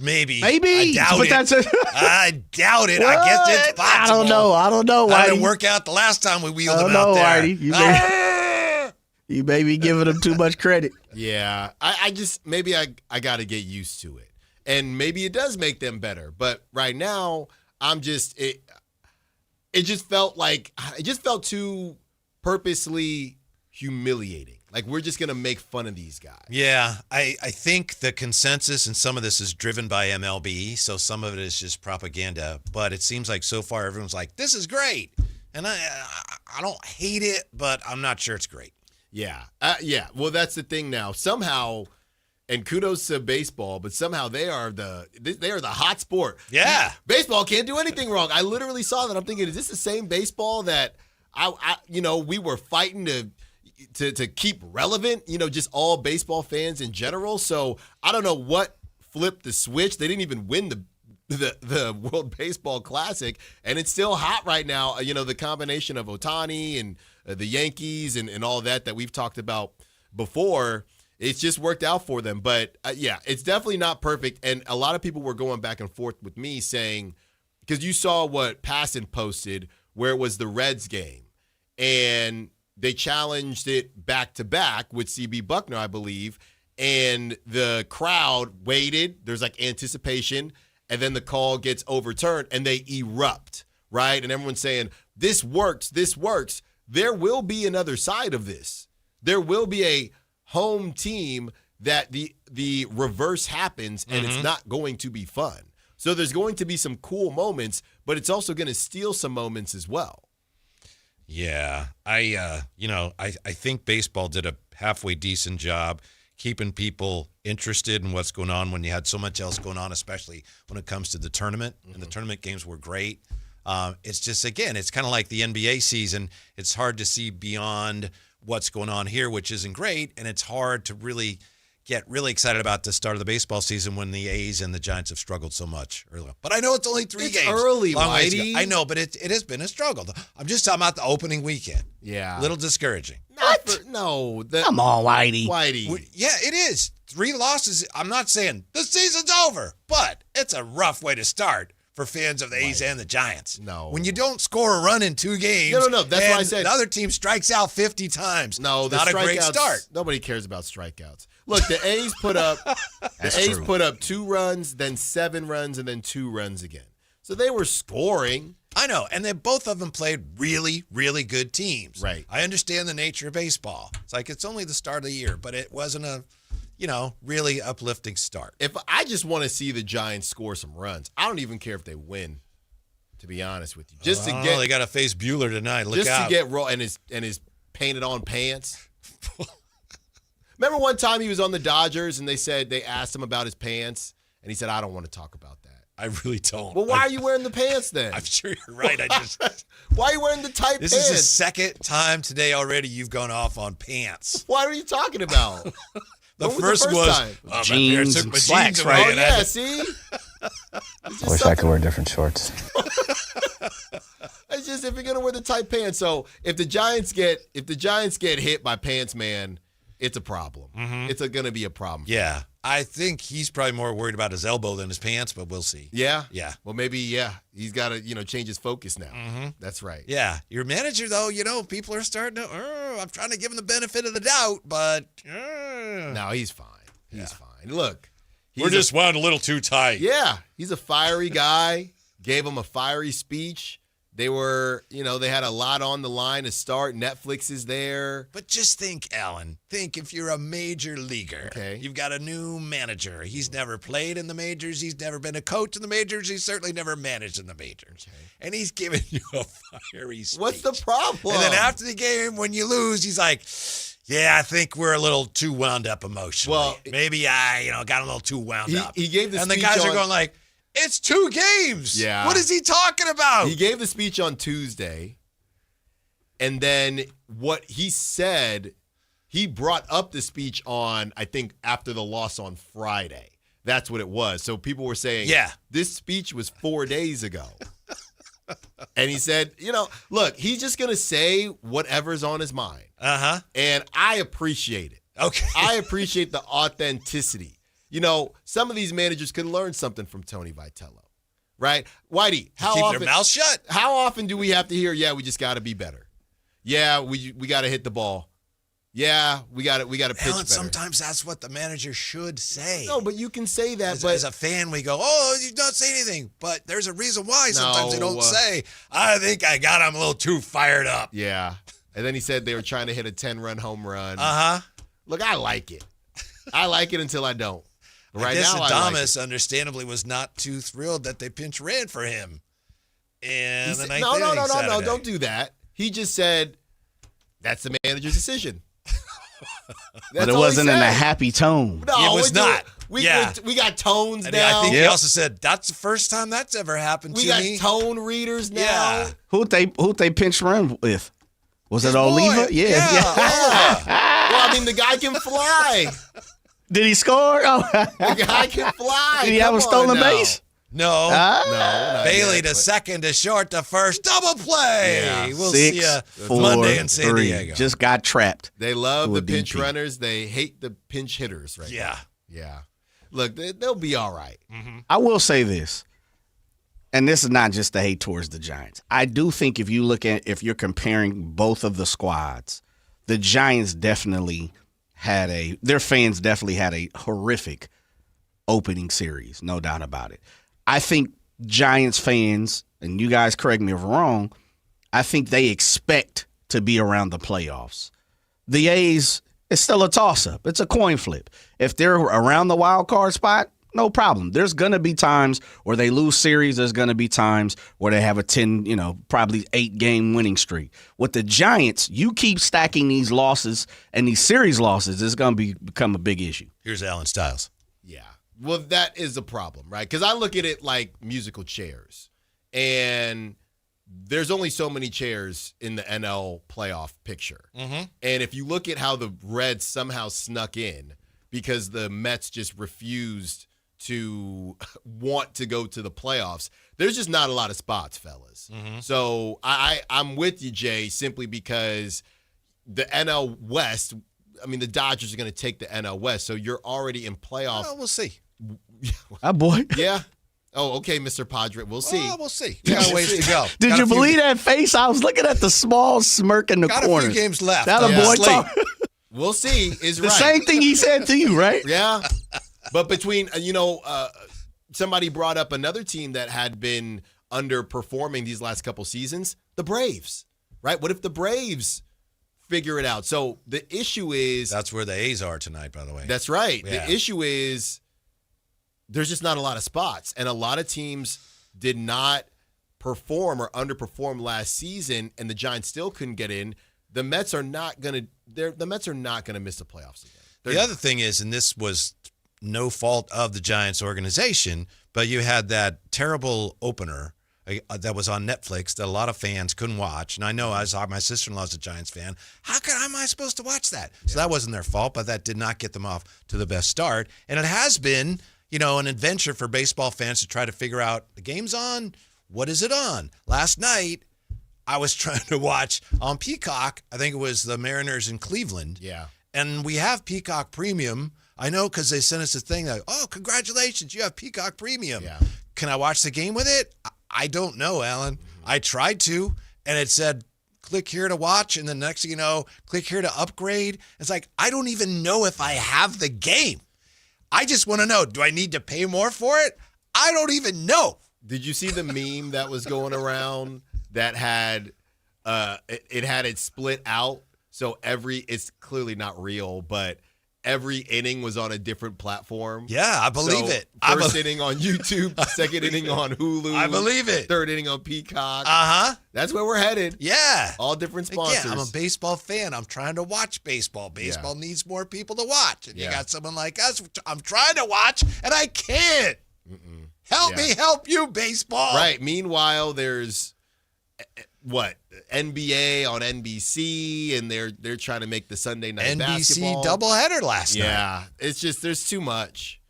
Maybe. Maybe. I doubt but it. That's I doubt it. I guess it's possible. I don't know. How did Whitey. it work out the last time we wheeled I them don't know, out there? Whitey. You may be giving them too much credit. Yeah. I just, maybe I got to get used to it. And maybe it does make them better. But right now, it just felt too purposely humiliating. Like, we're just going to make fun of these guys. Yeah, I think the consensus, and some of this is driven by MLB, so some of it is just propaganda. But it seems like so far everyone's like, this is great. And I don't hate it, but I'm not sure it's great. Yeah. Yeah. Well, that's the thing now. Somehow, and kudos to baseball, but somehow they are the hot sport. Yeah. Baseball can't do anything wrong. I literally saw that. I'm thinking, is this the same baseball that we were fighting to keep relevant, just all baseball fans in general? So I don't know what flipped the switch. They didn't even win the World Baseball Classic, and it's still hot right now. The combination of Ohtani and the Yankees and all that we've talked about before, it's just worked out for them. But yeah, it's definitely not perfect. And a lot of people were going back and forth with me saying, because you saw what Passan posted where it was the Reds game, and they challenged it back-to-back with C.B. Buckner, I believe, and the crowd waited. There's like anticipation, and then the call gets overturned, and they erupt, right? And everyone's saying, this works, this works. There will be another side of this. There will be a home team that the reverse happens, and it's not going to be fun. So there's going to be some cool moments, but it's also going to steal some moments as well. Yeah, I think baseball did a halfway decent job keeping people interested in what's going on when you had so much else going on, especially when it comes to the tournament. And the tournament games were great. It's just, again, it's kind of like the NBA season. It's hard to see beyond what's going on here, which isn't great, and it's hard to really get really excited about the start of the baseball season when the A's and the Giants have struggled so much earlier. But I know it's only 3 games. It's early, Whitey. I know, but it has been a struggle. I'm just talking about the opening weekend. Yeah. A little discouraging. Come on, Whitey. Yeah, it is. 3 losses. I'm not saying the season's over, but it's a rough way to start for fans of the A's and the Giants. No. When you don't score a run in 2 games. No. That's why I said the other team strikes out 50 times. No, not a great start. Nobody cares about strikeouts. Look, the A's put up 2 runs, then 7 runs, and then 2 runs again. So they were scoring. I know, and then both of them played really, really good teams. Right. I understand the nature of baseball. It's like it's only the start of the year, but it wasn't a, really uplifting start. If I just want to see the Giants score some runs, I don't even care if they win. To be honest with you, they got to face Bueller tonight. Look out! To get raw and his painted on pants. Remember one time he was on the Dodgers and they asked him about his pants and he said, "I don't want to talk about that." I really don't. Well, why are you wearing the pants then? I'm sure you're right. Why are you wearing the tight this pants? This is the 2nd time today already you've gone off on pants. What are you talking about? The first time? Jeans and slacks, right? Oh, yeah, see? I wish I could wear different shorts. It's just if you're going to wear the tight pants. So if the Giants get hit by Pants Man, it's a problem. It's going to be a problem. Yeah. I think he's probably more worried about his elbow than his pants, but we'll see. Yeah? Yeah. Well, maybe, he's got to, change his focus now. That's right. Yeah. Your manager, though, people are starting to, I'm trying to give him the benefit of the doubt, but. No, he's fine. He's fine. Look. We're just wound a little too tight. Yeah. He's a fiery guy. Gave him a fiery speech. They were, they had a lot on the line to start. Netflix is there. But just think, Alan. Think if you're a major leaguer. Okay. You've got a new manager. He's never played in the majors. He's never been a coach in the majors. He's certainly never managed in the majors. Okay. And he's giving you a fiery speech. What's the problem? And then after the game, when you lose, he's like, yeah, I think we're a little too wound up emotionally. Well, maybe I, got a little too wound up. He gave the speech. And the guys are going like, it's 2 games. Yeah. What is he talking about? He gave the speech on Tuesday, and then what he said, he brought up the speech on, I think, after the loss on Friday. That's what it was. So people were saying, this speech was 4 days ago. And he said, look, he's just going to say whatever's on his mind. Uh-huh. And I appreciate it. Okay. I appreciate the authenticity. Some of these managers could learn something from Tony Vitello, right? Whitey, keep their mouth shut. How often do we have to hear, we just got to be better? Yeah, we got to hit the ball. Yeah, we got to pitch better. Sometimes that's what the manager should say. No, but you can say that. As a fan, we go, you don't say anything. But there's a reason why sometimes they don't say, I think I got him a little too fired up. Yeah. And then he said they were trying to hit a 10-run home run. Uh-huh. Look, I like it. I like it until I don't. Right now, Adames, understandably, was not too thrilled that they pinch ran for him. And the ninth no, Saturday. don't do that. He just said, that's the manager's decision. But it wasn't in a happy tone. No, it was not. We got tones now. I think he also said, that's the first time that's ever happened to me. We got tone readers now. Yeah. Who'd they pinch run with? Was it Oliva? Yeah. Well, I mean, the guy can fly. Did he score? Oh. The guy can fly. Did he have a stolen base? No. No. Bailey to second to short to first. Double play. Yeah. We'll see you Monday in San Diego. Just got trapped. They love the pinch runners. They hate the pinch hitters right now. Yeah. Look, they'll be all right. Mm-hmm. I will say this, and this is not just the hate towards the Giants. I do think if you're comparing both of the squads, the Giants definitely their fans definitely had a horrific opening series, no doubt about it. I think Giants fans, and you guys correct me if I'm wrong, I think they expect to be around the playoffs. The A's, it's still a toss-up. It's a coin flip. If they're around the wild card spot, no problem. There's going to be times where they lose series. There's going to be times where they have a 10, probably 8-game winning streak. With the Giants, you keep stacking these losses and these series losses, it's going to become a big issue. Here's Alan Stiles. Yeah. Well, that is a problem, right? Because I look at it like musical chairs. And there's only so many chairs in the NL playoff picture. Mm-hmm. And if you look at how the Reds somehow snuck in because the Mets just refused to want to go to the playoffs, there's just not a lot of spots, fellas. Mm-hmm. So I'm with you, Jay, simply because the NL West, the Dodgers are going to take the NL West, so you're already in playoff. Well, we'll see. Boy. Yeah. Oh, okay, Mr. Padre. We'll see. Well, we'll see. We got a ways to go. Did you believe that face? I was looking at the small smirk in the corner. Got a few games left. That boy talk. We'll see is the right. same thing he said to you, right? Yeah. But between, somebody brought up another team that had been underperforming these last couple seasons, the Braves, right? What if the Braves figure it out? So the issue is. That's where the A's are tonight, by the way. That's right. Yeah. The issue is there's just not a lot of spots. And a lot of teams did not perform or underperform last season, and the Giants still couldn't get in. The Mets are not going to miss the playoffs again. The other thing is, and this was no fault of the Giants organization, but you had that terrible opener that was on Netflix that a lot of fans couldn't watch. And I know my sister-in-law's a Giants fan. How am I supposed to watch that? So that wasn't their fault, but that did not get them off to the best start. And it has been, an adventure for baseball fans to try to figure out the game's on. What is it on? Last night, I was trying to watch on Peacock. I think it was the Mariners in Cleveland. Yeah. And we have Peacock Premium. I know because they sent us a thing like, oh, congratulations, you have Peacock Premium. Yeah. Can I watch the game with it? I don't know, Alan. Mm-hmm. I tried to, and it said, click here to watch, and the next thing you know, click here to upgrade. It's like, I don't even know if I have the game. I just want to know, do I need to pay more for it? I don't even know. Did you see the meme that was going around that had it had it split out? So it's clearly not real, but every inning was on a different platform. Yeah, I believe it. First inning on YouTube, second inning on Hulu. I believe it. Third inning on Peacock. Uh-huh. That's where we're headed. Yeah. All different sponsors. Yeah, I'm a baseball fan. I'm trying to watch baseball. Baseball needs more people to watch. And you got someone like us. I'm trying to watch, and I can't. Mm-mm. Help me help you, baseball. Right. Meanwhile, there's NBA on NBC, and they're trying to make the Sunday night NBC basketball doubleheader last night. Yeah, it's just there's too much.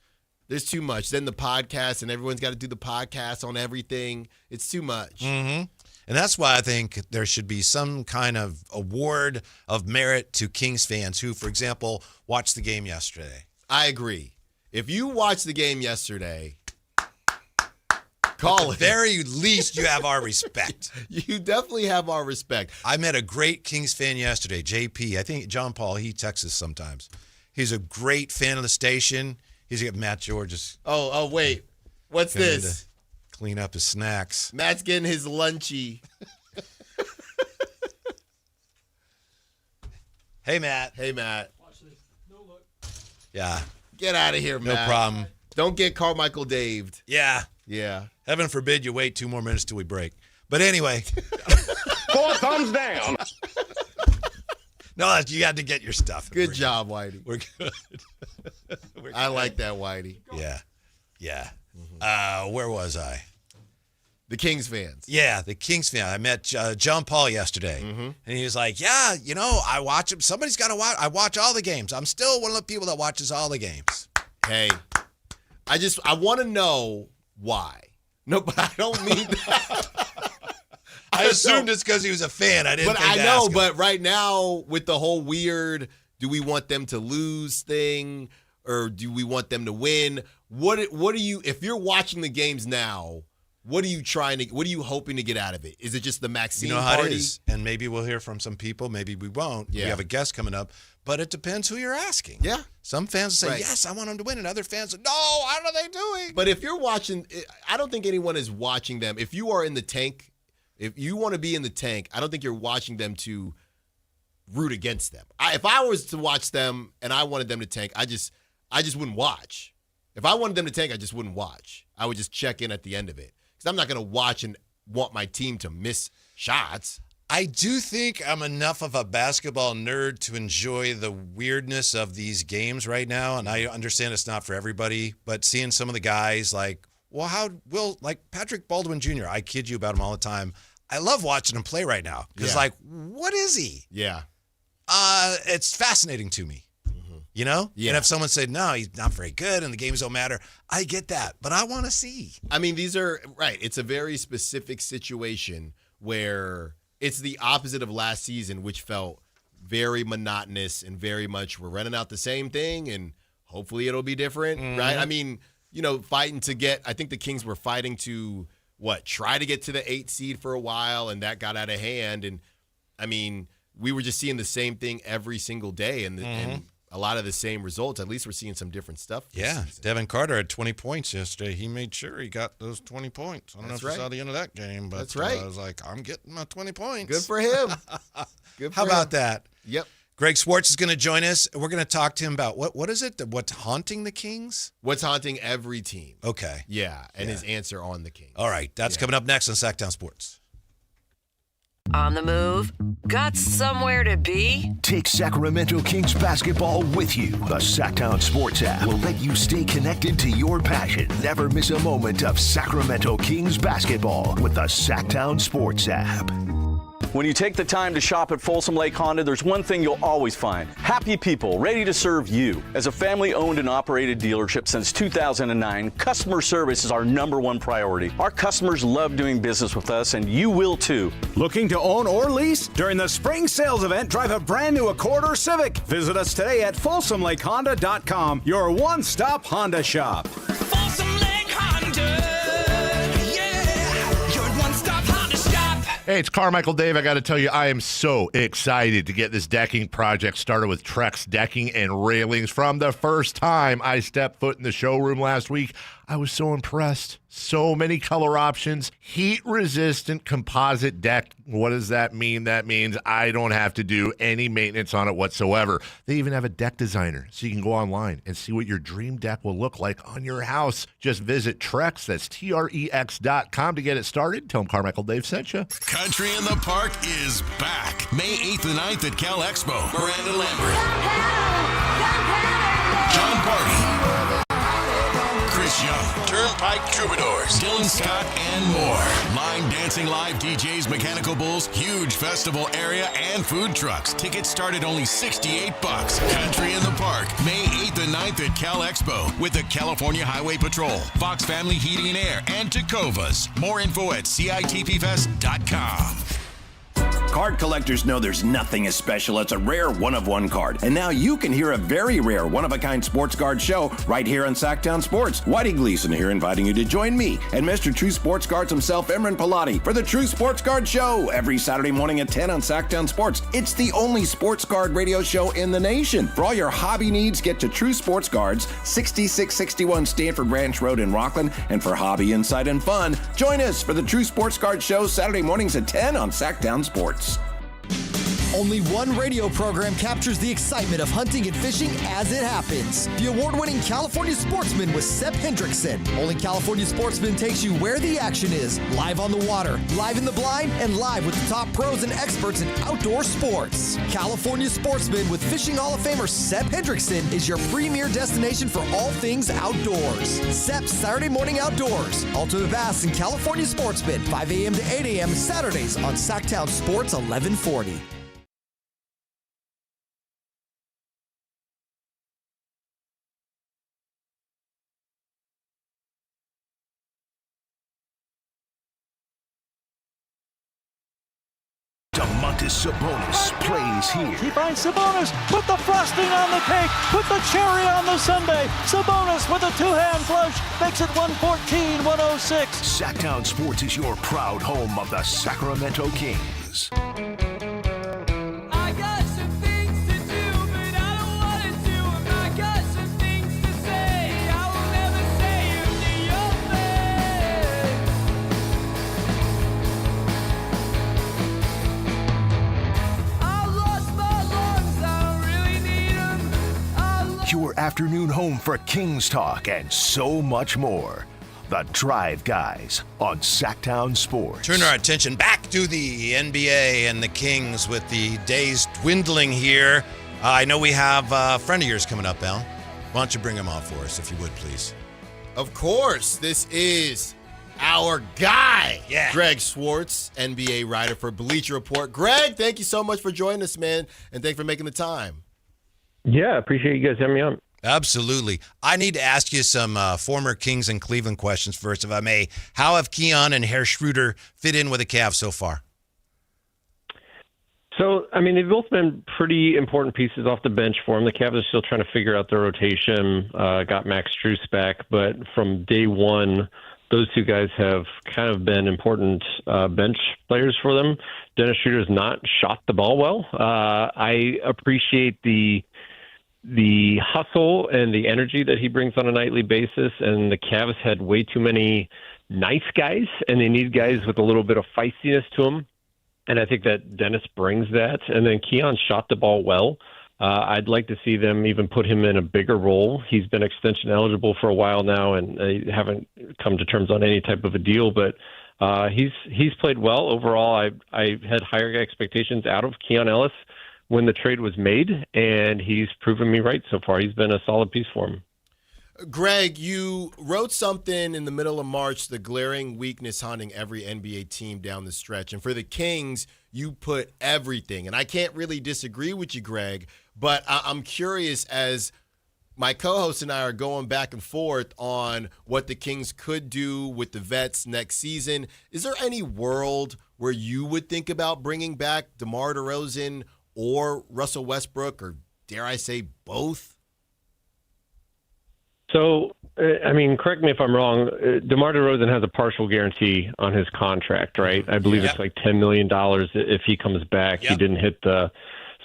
There's too much. Then the podcast, and everyone's got to do the podcast on everything. It's too much. Mm-hmm. And that's why I think there should be some kind of award of merit to Kings fans who, for example, watched the game yesterday. I agree. If you watched the game yesterday, call it. At the very least, you have our respect. You definitely have our respect. I met a great Kings fan yesterday, JP. I think John Paul, he texts us sometimes. He's a great fan of the station. He's got Matt George's. Oh, wait. What's this? Clean up his snacks. Matt's getting his lunchy. Hey, Matt. Hey, Matt. Yeah. Get out of here, Matt. No problem. Don't get Carmichael Daved. Yeah. Yeah. Heaven forbid you wait 2 more minutes till we break. But anyway. 4 thumbs down. No, you got to get your stuff. Good job, Whitey. We're good. I like that, Whitey. Yeah. Yeah. Where was I? The Kings fans. Yeah, the Kings fan. I met John Paul yesterday, and he was like, yeah, I watch him. Somebody's got to watch. I watch all the games. I'm still one of the people that watches all the games. Hey, I want to know why. No, but I don't mean that. I assumed it's because he was a fan. I didn't. But I know. But right now, with the whole weird, do we want them to lose thing, or do we want them to win? What are you? If you're watching the games now, what are you hoping to get out of it? Is it just the Maxine You know how party? it is, and maybe we'll hear from some people. Maybe we won't. Yeah. We have a guest coming up, but it depends who you're asking. Yeah. Some fans say, Right. yes, I want them to win, and other fans say, no, how are they doing? But if you're watching, I don't think anyone is watching them. If you are in the tank, if you want to be in the tank, I don't think you're watching them to root against them. If I was to watch them and I wanted them to tank, I just wouldn't watch. If I wanted them to tank, I just wouldn't watch. I would just check in at the end of it. Because I'm not going to watch and want my team to miss shots. I do think I'm enough of a basketball nerd to enjoy the weirdness of these games right now, and I understand it's not for everybody, but seeing some of the guys like Patrick Baldwin Jr., I kid you about him all the time. I love watching him play right now because, what is he? Yeah. It's fascinating to me. Yeah. And if someone said, no, he's not very good and the games don't matter, I get that. But I want to see. I mean, these are, right, it's a very specific situation where it's the opposite of last season, which felt very monotonous and very much we're running out the same thing and hopefully it'll be different, right? I mean, fighting to get, I think the Kings were fighting to, try to get to the 8th seed for a while, and that got out of hand. And, I mean, we were just seeing the same thing every single day and a lot of the same results. At least we're seeing some different stuff. Yeah. Devin Carter had 20 points yesterday. He made sure he got those 20 points. I don't know if you saw the end of that game, but that's right. I was like, I'm getting my 20 points. Good for him. Good for How about that? Yep. Greg Swartz is going to join us. We're going to talk to him about what is it? What's haunting the Kings? What's haunting every team. Okay. Yeah, and his answer on the Kings. All right. That's coming up next on Sactown Sports. On the move? Got somewhere to be? Take Sacramento Kings basketball with you. The Sactown Sports app will let you stay connected to your passion. Never miss a moment of Sacramento Kings basketball with the Sactown Sports app. When you take the time to shop at Folsom Lake Honda, there's one thing you'll always find. Happy people ready to serve you. As a family-owned and operated dealership since 2009, customer service is our #1 priority. Our customers love doing business with us, and you will too. Looking to own or lease? During the spring sales event, drive a brand new Accord or Civic. Visit us today at FolsomLakeHonda.com, your one-stop Honda shop. Folsom Lake Honda. Yeah, your one-stop Honda shop. Hey, it's Carmichael Dave. I got to tell you, I am so excited to get this decking project started with Trex Decking and Railings. From the first time I stepped foot in the showroom last week, I was so impressed. So many color options, heat-resistant composite deck. What does that mean? That means I don't have to do any maintenance on it whatsoever. They even have a deck designer, so you can go online and see what your dream deck will look like on your house. Just visit Trex, that's Trex.com to get it started. Tell them Carmichael Dave sent you. Country in the Park is back. May 8th and 9th at Cal Expo. Miranda Lambert. John Party. Chris Young, Turnpike Troubadours, Dylan Scott, and more. Line dancing live DJs, mechanical bulls, huge festival area, and food trucks. Tickets start at only $68. Country in the Park, May 8th and 9th at Cal Expo with the California Highway Patrol, Fox Family Heating and Air, and Tacovas. More info at CITPFest.com. Card collectors know there's nothing as special as a rare one-of-one card. And now you can hear a very rare one-of-a-kind sports card show right here on Sactown Sports. Whitey Gleason here inviting you to join me and Mr. True Sports Cards himself, Imran Pilati, for the True Sports Card Show every Saturday morning at 10 on Sactown Sports. It's the only sports card radio show in the nation. For all your hobby needs, get to True Sports Cards, 6661 Stanford Ranch Road in Rockland. And for hobby, insight, and fun, join us for the True Sports Card Show Saturday mornings at 10 on Sactown Sports. Only one radio program captures the excitement of hunting and fishing as it happens. The award-winning California Sportsman with Sep Hendrickson. Only California Sportsman takes you where the action is. Live on the water, live in the blind, and live with the top pros and experts in outdoor sports. California Sportsman with Fishing Hall of Famer Sep Hendrickson is your premier destination for all things outdoors. Sep's Saturday Morning Outdoors. Ultimate Bass and California Sportsman, 5 a.m. to 8 a.m. Saturdays on Sactown Sports 1140. Sabonis plays here. He finds Sabonis, put the frosting on the cake, put the cherry on the sundae. Sabonis with a two-hand flush makes it 114-106. Sactown Sports is your proud home of the Sacramento Kings. Your afternoon home for Kings talk and so much more. The Drive Guys on Sactown Sports. Turn our attention back to the NBA and the Kings with the days dwindling here. I know we have a friend of yours coming up, Al. Why don't you bring him on for us, if you would, please? Of course. This is our guy, yeah. Greg Swartz, NBA writer for Bleacher Report. Greg, thank you so much for joining us, man, and thanks for making the time. Yeah, appreciate you guys having me on. Absolutely. I need to ask you some former Kings and Cleveland questions first, if I may. How have Keon and Herr Schroeder fit in with the Cavs so far? So, I mean, they've both been pretty important pieces off the bench for him. The Cavs are still trying to figure out their rotation, got Max Strus back, but from day one, those two guys have kind of been important bench players for them. Dennis Schroeder's not shot the ball well. I appreciate the hustle and the energy that he brings on a nightly basis, and the Cavs had way too many nice guys, and they need guys with a little bit of feistiness to them, and I think that Dennis brings that. And then Keon shot the ball well. I'd like to see them even put him in a bigger role. He's been extension eligible for a while now, and they haven't come to terms on any type of a deal, but he's played well overall. I had higher expectations out of Keon Ellis when the trade was made, and he's proven me right so far. He's been a solid piece for him. Greg, you wrote something in the middle of March, the glaring weakness haunting every NBA team down the stretch. And for the Kings, you put everything. And I can't really disagree with you, Greg, but I'm curious, as my co-host and I are going back and forth on what the Kings could do with the vets next season, is there any world where you would think about bringing back DeMar DeRozan or Russell Westbrook, or dare I say both? So, I mean, correct me if I'm wrong, DeMar DeRozan has a partial guarantee on his contract, right? I believe it's like $10 million if he comes back. He didn't hit the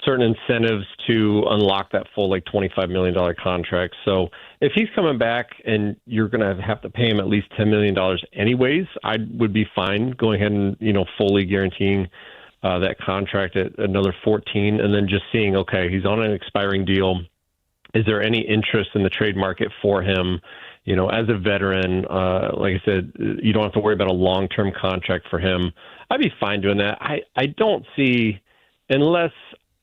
certain incentives to unlock that full like $25 million contract. So if he's coming back and you're going to have to pay him at least $10 million anyways, I would be fine going ahead and, fully guaranteeing that contract at another 14, and then just seeing, okay, he's on an expiring deal. Is there any interest in the trade market for him? As a veteran, like I said, you don't have to worry about a long-term contract for him. I'd be fine doing that. I don't see, unless,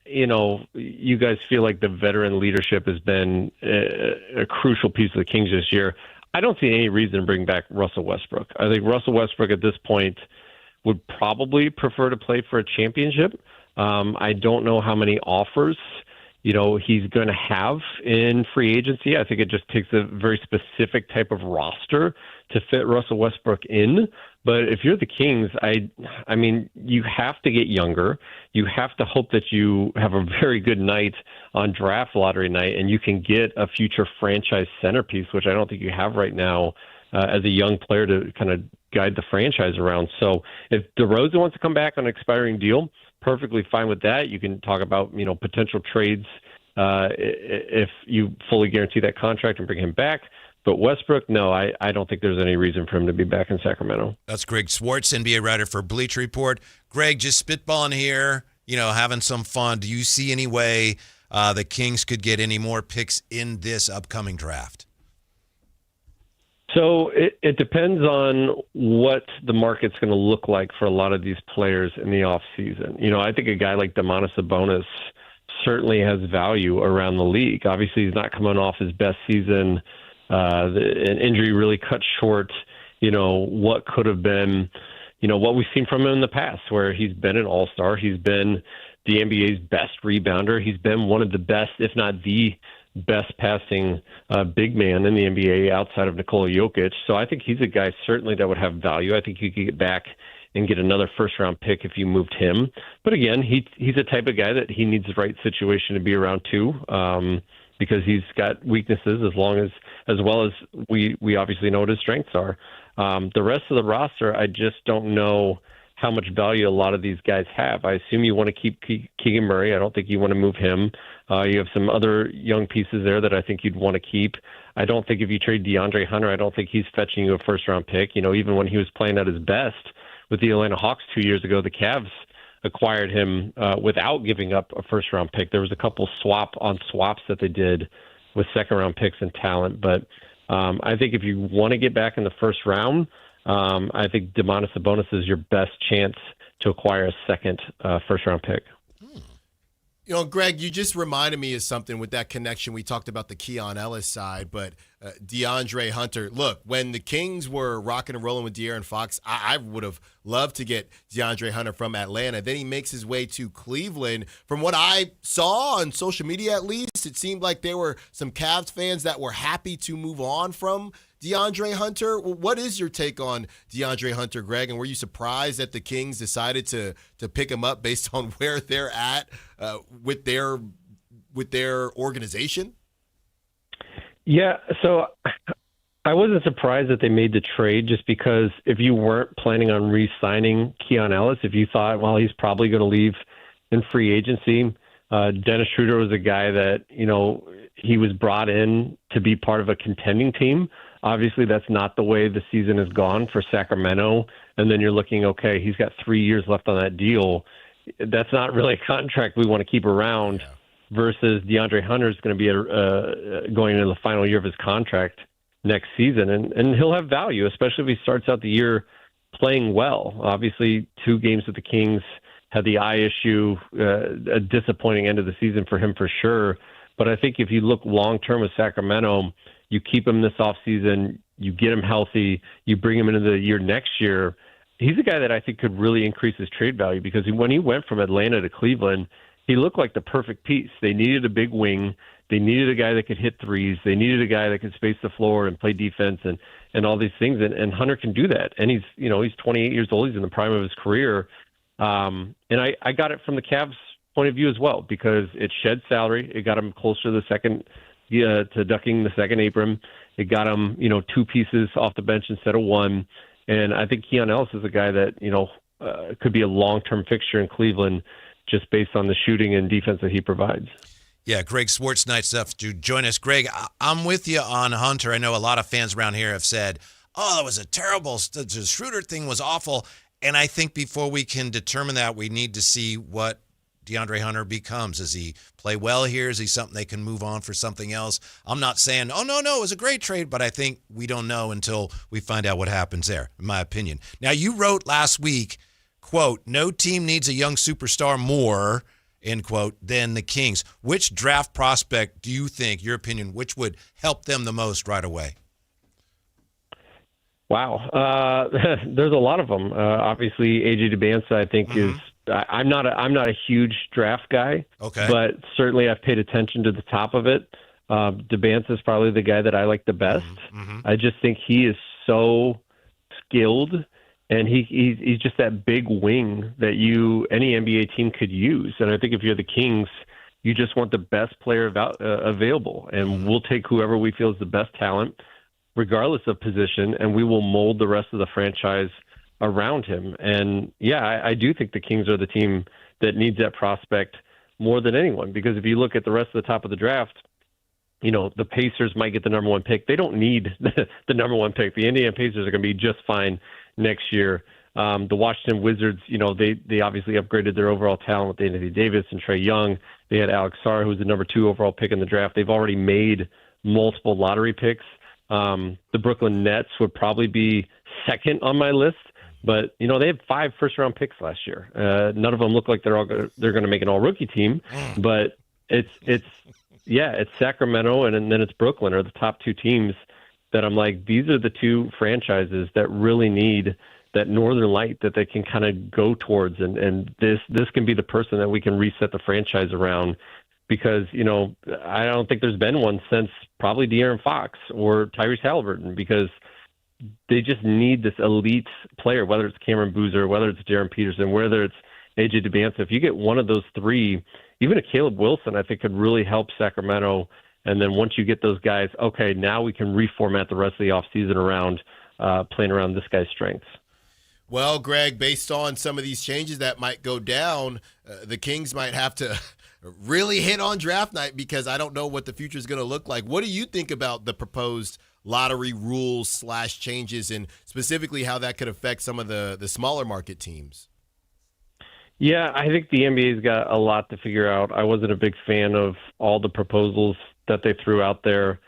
you guys feel like the veteran leadership has been a crucial piece of the Kings this year, I don't see any reason to bring back Russell Westbrook. I think Russell Westbrook at this point would probably prefer to play for a championship. I don't know how many offers, he's going to have in free agency. I think it just takes a very specific type of roster to fit Russell Westbrook in. But if you're the Kings, I mean, you have to get younger. You have to hope that you have a very good night on draft lottery night, and you can get a future franchise centerpiece, which I don't think you have right now as a young player to kind of guide the franchise around. So if DeRozan wants to come back on an expiring deal, perfectly fine with that. You can talk about, potential trades if you fully guarantee that contract and bring him back. But Westbrook, no, I don't think there's any reason for him to be back in Sacramento. That's Greg Swartz, NBA writer for Bleacher Report. Greg, just spitballing here, having some fun. Do you see any way the Kings could get any more picks in this upcoming draft? So it depends on what the market's going to look like for a lot of these players in the offseason. I think a guy like Domantas Sabonis certainly has value around the league. Obviously, he's not coming off his best season. An injury really cut short, what could have been, what we've seen from him in the past, where he's been an all-star. He's been the NBA's best rebounder. He's been one of the best, if not the best passing big man in the NBA outside of Nikola Jokic. So I think he's a guy certainly that would have value. I think you could get back and get another first-round pick if you moved him. But again, he's a type of guy that he needs the right situation to be around too, because he's got weaknesses as well as we obviously know what his strengths are. The rest of the roster, I just don't know how much value a lot of these guys have. I assume you want to keep Keegan Murray. I don't think you want to move him. You have some other young pieces there that I think you'd want to keep. I don't think if you trade DeAndre Hunter, I don't think he's fetching you a first-round pick. Even when he was playing at his best with the Atlanta Hawks 2 years ago, the Cavs acquired him without giving up a first-round pick. There was a couple swaps that they did with second-round picks and talent. But I think if you want to get back in the first round, I think Domantas Sabonis is your best chance to acquire a second first-round pick. Greg, you just reminded me of something with that connection. We talked about the Keon Ellis side, but DeAndre Hunter. Look, when the Kings were rocking and rolling with De'Aaron Fox, I would have loved to get DeAndre Hunter from Atlanta. Then he makes his way to Cleveland. From what I saw on social media, at least, it seemed like there were some Cavs fans that were happy to move on from DeAndre Hunter. What is your take on DeAndre Hunter, Greg? And were you surprised that the Kings decided to pick him up based on where they're at with their organization? Yeah, so I wasn't surprised that they made the trade, just because if you weren't planning on re-signing Keon Ellis, if you thought, well, he's probably going to leave in free agency, Dennis Schroeder was a guy that, he was brought in to be part of a contending team. Obviously, that's not the way the season has gone for Sacramento. And then you're looking, okay, he's got 3 years left on that deal. That's not really a contract we want to keep around. Yeah. Versus DeAndre Hunter is going to be going into the final year of his contract next season. And he'll have value, especially if he starts out the year playing well. Obviously, 2 games with the Kings had the eye issue, a disappointing end of the season for him for sure. But I think if you look long-term with Sacramento, you keep him this offseason, you get him healthy, you bring him into the year next year, he's a guy that I think could really increase his trade value, because when he went from Atlanta to Cleveland, he looked like the perfect piece. They needed a big wing. They needed a guy that could hit threes. They needed a guy that could space the floor and play defense and all these things. And Hunter can do that. And he's 28 years old. He's in the prime of his career. And I got it from the Cavs' point of view as well, because it shed salary. It got him closer to ducking the second apron. It got him, 2 pieces off the bench instead of 1. And I think Keon Ellis is a guy that, could be a long-term fixture in Cleveland, just based on the shooting and defense that he provides. Yeah, Greg Swartz, nice enough to join us. Greg, I'm with you on Hunter. I know a lot of fans around here have said, that was a terrible, the Schroeder thing was awful. And I think before we can determine that, we need to see what DeAndre Hunter becomes. Does he play well here? Is he something they can move on for something else? I'm not saying, no, it was a great trade, but I think we don't know until we find out what happens there, in my opinion. Now, you wrote last week, quote, no team needs a young superstar more, end quote, than the Kings. Which draft prospect do you think, your opinion, which would help them the most right away? Wow. There's a lot of them. Obviously, AJ DeBanza, I think, is I'm not a huge draft guy. Okay. But certainly I've paid attention to the top of it. DeBanza is probably the guy that I like the best. I just think he is so skilled, and he's just that big wing that any NBA team could use. And I think if you're the Kings, you just want the best player available, and we'll take whoever we feel is the best talent, regardless of position, and we will mold the rest of the franchise around him. And yeah, I do think the Kings are the team that needs that prospect more than anyone, because if you look at the rest of the top of the draft, the Pacers might get the number one pick. They don't need the number one pick. The Indiana Pacers are going to be just fine next year. The Washington Wizards, they obviously upgraded their overall talent with Anthony Davis and Trae Young. They had Alex Sarr, who was the number 2 overall pick in the draft. They've already made multiple lottery picks. The Brooklyn Nets would probably be second on my list, but they had 5 first-round picks last year. None of them look like they're going to make an all-rookie team, but it's Sacramento and then it's Brooklyn are the top 2 teams that I'm like, these are the 2 franchises that really need that northern light that they can kind of go towards, and this can be the person that we can reset the franchise around. Because, I don't think there's been one since probably De'Aaron Fox or Tyrese Halliburton, because they just need this elite player, whether it's Cameron Boozer, whether it's Darren Peterson, whether it's AJ DeBanza. If you get one of those 3, even a Caleb Wilson, I think could really help Sacramento. And then once you get those guys, okay, now we can reformat the rest of the offseason around playing around this guy's strengths. Well, Greg, based on some of these changes that might go down, the Kings might have to really hit on draft night, because I don't know what the future is going to look like. What do you think about the proposed lottery rules / changes, and specifically how that could affect some of the smaller market teams? Yeah, I think the NBA's got a lot to figure out. I wasn't a big fan of all the proposals that they threw out there.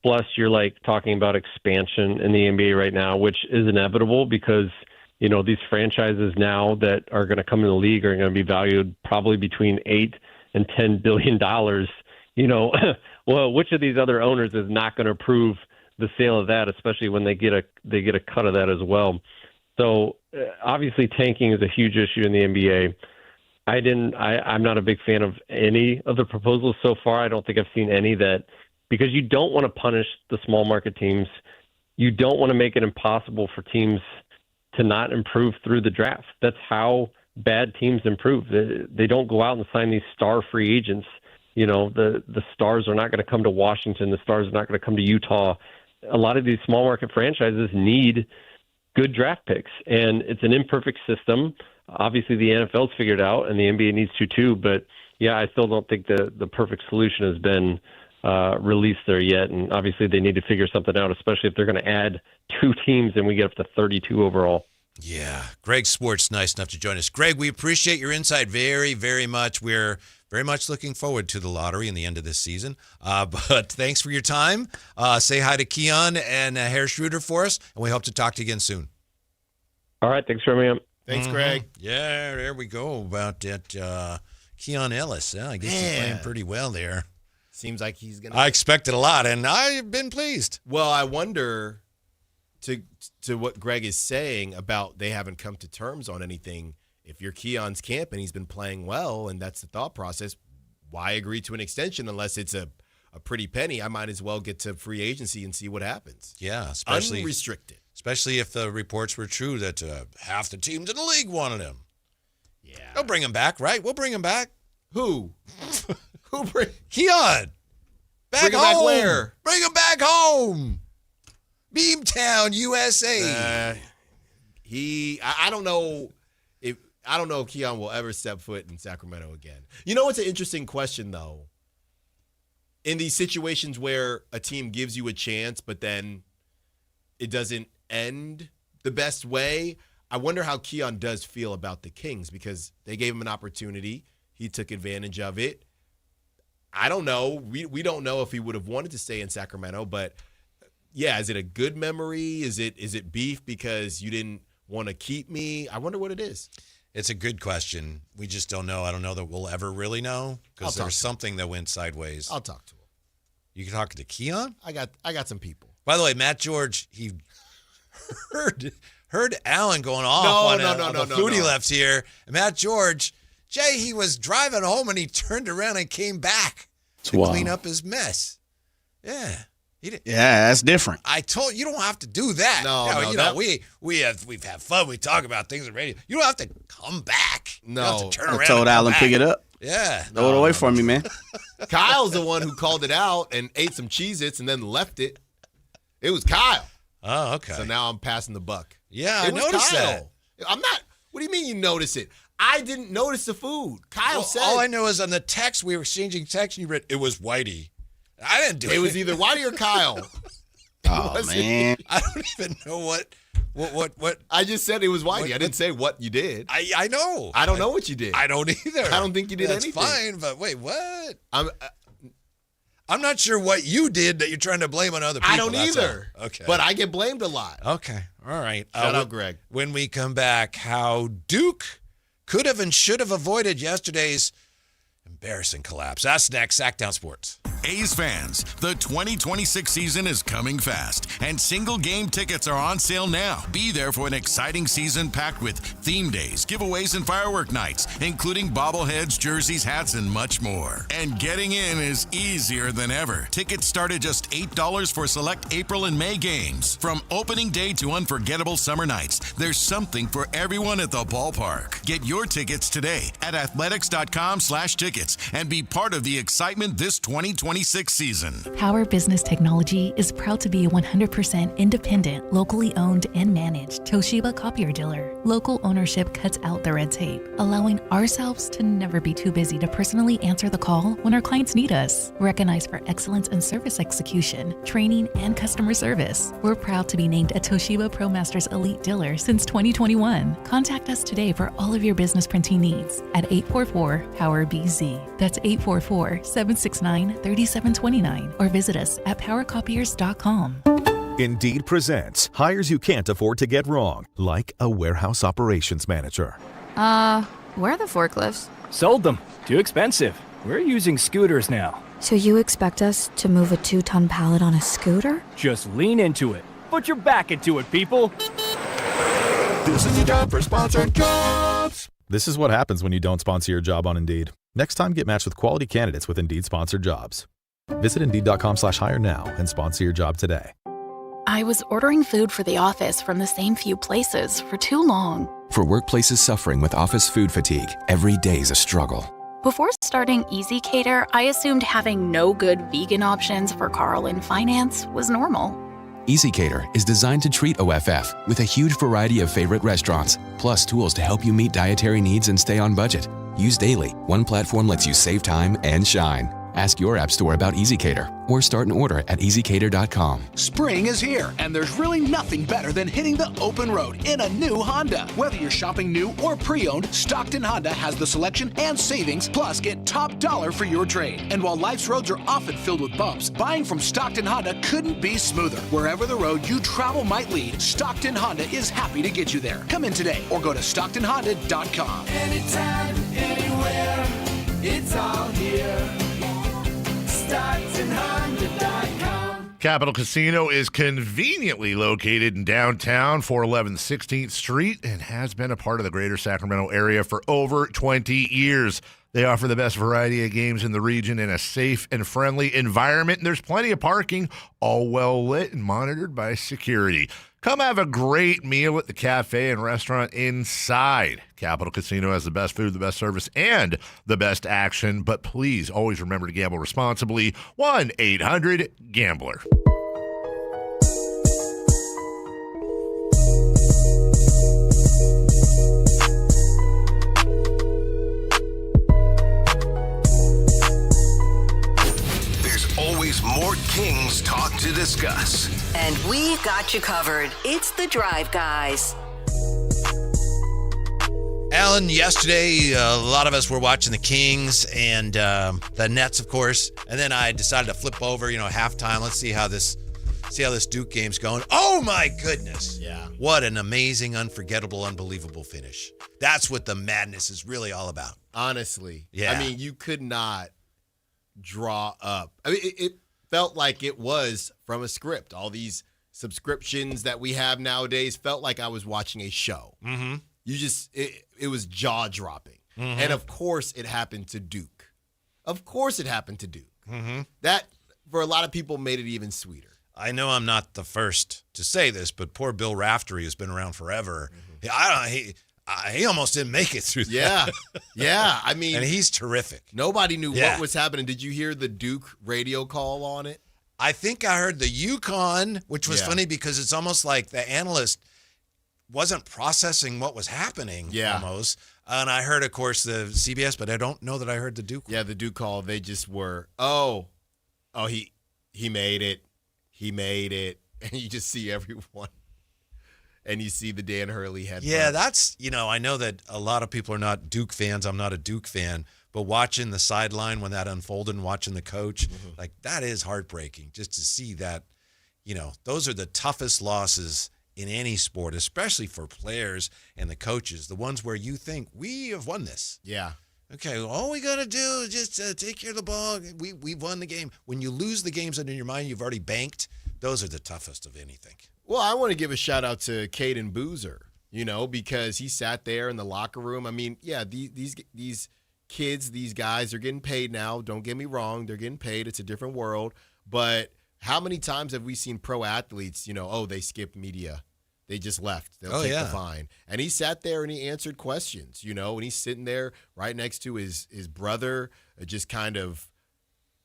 Plus, you're talking about expansion in the NBA right now, which is inevitable, because these franchises now that are going to come in the league are going to be valued probably between $8 and $10 billion. Well, which of these other owners is not going to approve the sale of that, especially when they get a cut of that as well? So obviously tanking is a huge issue in the NBA. I'm not a big fan of any of the proposals so far. I don't think I've seen any because you don't want to punish the small market teams. You don't want to make it impossible for teams to not improve through the draft. That's how bad teams improve. They don't go out and sign these star free agents. The stars are not going to come to Washington. The stars are not going to come to Utah. A lot of these small market franchises need good draft picks, and it's an imperfect system. Obviously, the NFL's figured out, and the NBA needs to too. But yeah, I still don't think the perfect solution has been released there yet. And obviously, they need to figure something out, especially if they're going to add 2 teams and we get up to 32 overall. Yeah, Greg Sports, nice enough to join us. Greg, we appreciate your insight very, very much. We're very much looking forward to the lottery and the end of this season. But thanks for your time. Say hi to Keon and Herr Schroeder for us, and we hope to talk to you again soon. All right, thanks for having me on. Thanks, Greg. Yeah, there we go about that Keon Ellis. I guess he's playing pretty well there. Seems like he's going to. I expected a lot, and I've been pleased. Well, I wonder, to what Greg is saying about they haven't come to terms on anything. If you're Keon's camp and he's been playing well, and that's the thought process, why agree to an extension unless it's a pretty penny? I might as well get to free agency and see what happens. Yeah, especially unrestricted. Especially if the reports were true that half the teams in the league wanted him. Yeah. They'll bring him back, right? We'll bring him back. Who? Who bring? Keon. Bring him back where? Bring him back home. Beamtown, USA. I don't know if Keon will ever step foot in Sacramento again. You know what's an interesting question, though? In these situations where a team gives you a chance, but then it doesn't end the best way, I wonder how Keon does feel about the Kings, because they gave him an opportunity. He took advantage of it. I don't know. We don't know if he would have wanted to stay in Sacramento, but yeah, is it a good memory? Is it beef because you didn't want to keep me? I wonder what it is. It's a good question. We just don't know. I don't know that we'll ever really know, because there's something that went sideways. I'll talk to him. You can talk to Keon? I got some people. By the way, Matt George, he heard Allen going off on the food he left here. And Matt George, Jay, he was driving home and he turned around and came back to clean up his mess. Yeah. Yeah, that's different. I told you don't have to do that. We've had fun. We talk about things on radio. You don't have to come back. No, you don't have to turn around. I told Alan pick it up. Yeah, throw it away from me, man. Kyle's the one who called it out and ate some Cheez-Its and then left it. It was Kyle. Oh, okay. So now I'm passing the buck. Yeah, I noticed that. I'm not. What do you mean you notice it? I didn't notice the food. Kyle said. All I know is on the text we were exchanging text, and you read it was Whitey. I didn't do it. It was either Whitey or Kyle. Oh man, I don't even know what. I just said it was Whitey. I didn't say what you did. I know. I don't know what you did. I don't either. I don't think you did anything. That's fine, but wait, what? I'm not sure what you did that you're trying to blame on other people. I don't either. Okay. But I get blamed a lot. Okay. All right. Shout out, Greg. When we come back, how Duke could have and should have avoided yesterday's embarrassing collapse. That's next. Sactown Sports. A's fans, the 2026 season is coming fast, and single game tickets are on sale now. Be there for an exciting season packed with theme days, giveaways, and firework nights, including bobbleheads, jerseys, hats, and much more. And getting in is easier than ever. Tickets start at just $8 for select April and May games. From opening day to unforgettable summer nights, there's something for everyone at the ballpark. Get your tickets today at athletics.com/tickets and be part of the excitement this 2026 season. Power Business Technology is proud to be a 100% independent, locally owned and managed Toshiba copier dealer. Local ownership cuts out the red tape, allowing ourselves to never be too busy to personally answer the call when our clients need us. Recognized for excellence in service execution, training, and customer service, we're proud to be named a Toshiba ProMasters Elite dealer since 2021. Contact us today for all of your business printing needs at 844-POWER-BZ. That's 844-769-3729, or visit us at powercopiers.com. Indeed presents hires you can't afford to get wrong, like a warehouse operations manager. Where are the forklifts? Sold them. Too expensive. We're using scooters now. So you expect us to move a 2-ton pallet on a scooter? Just lean into it. Put your back into it, people. This is your job for sponsored jobs. This is what happens when you don't sponsor your job on Indeed. Next time, get matched with quality candidates with Indeed sponsored jobs. Visit Indeed.com/hire now and sponsor your job today. I was ordering food for the office from the same few places for too long. For workplaces suffering with office food fatigue, every day's a struggle. Before starting Easy Cater, I assumed having no good vegan options for Carl in finance was normal. Easy Cater is designed to treat OFF with a huge variety of favorite restaurants, plus tools to help you meet dietary needs and stay on budget. Used daily, one platform lets you save time and shine. Ask your app store about Easy Cater or start an order at easycater.com. Spring is here, and there's really nothing better than hitting the open road in a new Honda. Whether you're shopping new or pre-owned, Stockton Honda has the selection and savings, plus get top dollar for your trade. And while life's roads are often filled with bumps, buying from Stockton Honda couldn't be smoother. Wherever the road you travel might lead, Stockton Honda is happy to get you there. Come in today or go to StocktonHonda.com. Anytime, anywhere, it's all here. StocktonHonda.com. Capital Casino is conveniently located in downtown, 411 16th Street, and has been a part of the greater Sacramento area for over 20 years. They offer the best variety of games in the region in a safe and friendly environment, and there's plenty of parking, all well lit and monitored by security. Come have a great meal at the cafe and restaurant inside. Capital Casino has the best food, the best service, and the best action. But please always remember to gamble responsibly. 1-800-GAMBLER. There's always more Kings talk to discuss. And we've got you covered. It's the Drive Guys. Alan, yesterday, a lot of us were watching the Kings and the Nets, of course. And then I decided to flip over, halftime. Let's see how this Duke game's going. Oh, my goodness. Yeah. What an amazing, unforgettable, unbelievable finish. That's what the madness is really all about. Honestly. Yeah. I mean, you could not draw up. I mean, it felt like it was from a script. All these subscriptions that we have nowadays felt like I was watching a show. Mm-hmm. It was jaw-dropping. Mm-hmm. And, of course, it happened to Duke. Mm-hmm. That, for a lot of people, made it even sweeter. I know I'm not the first to say this, but poor Bill Raftery has been around forever. He almost didn't make it through that. Yeah. I mean, and he's terrific. Nobody knew what was happening. Did you hear the Duke radio call on it? I think I heard the UConn, which was funny because it's almost like the analyst wasn't processing what was happening almost. And I heard, of course, the CBS, but I don't know that I heard the Duke. Yeah, the Duke call. They just were, he made it. He made it. And you just see everyone. And you see the Dan Hurley head. Yeah, that's, I know that a lot of people are not Duke fans. I'm not a Duke fan. But watching the sideline when that unfolded and watching the coach, that is heartbreaking just to see that, those are the toughest losses in any sport, especially for players and the coaches, the ones where you think we have won this. Yeah. Okay, all we got to do is just take care of the ball. We've won the game. When you lose the games that in your mind you've already banked, those are the toughest of anything. Well, I want to give a shout out to Caden Boozer, because he sat there in the locker room. I mean, yeah, these kids, these guys are getting paid now. Don't get me wrong. They're getting paid. It's a different world. But how many times have we seen pro athletes, they skipped media. They just left. They'll take the fine. And he sat there and he answered questions, and he's sitting there right next to his brother, just kind of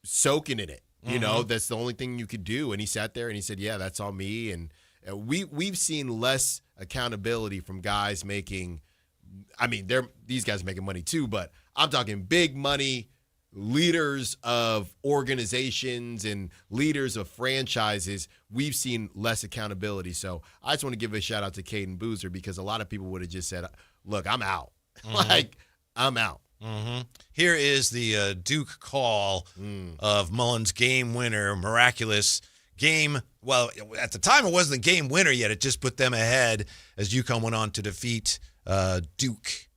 soaking in it. That's the only thing you could do. And he sat there and he said, yeah, that's all me. And we've seen less accountability from guys making, these guys are making money too, but I'm talking big money, leaders of organizations and leaders of franchises. We've seen less accountability. So I just want to give a shout out to Caden Boozer because a lot of people would have just said, look, I'm out. I'm out. Mm-hmm. Here is the Duke call of Mullins' game winner, miraculous game. Well, at the time it wasn't the game winner yet. It just put them ahead as UConn went on to defeat Duke.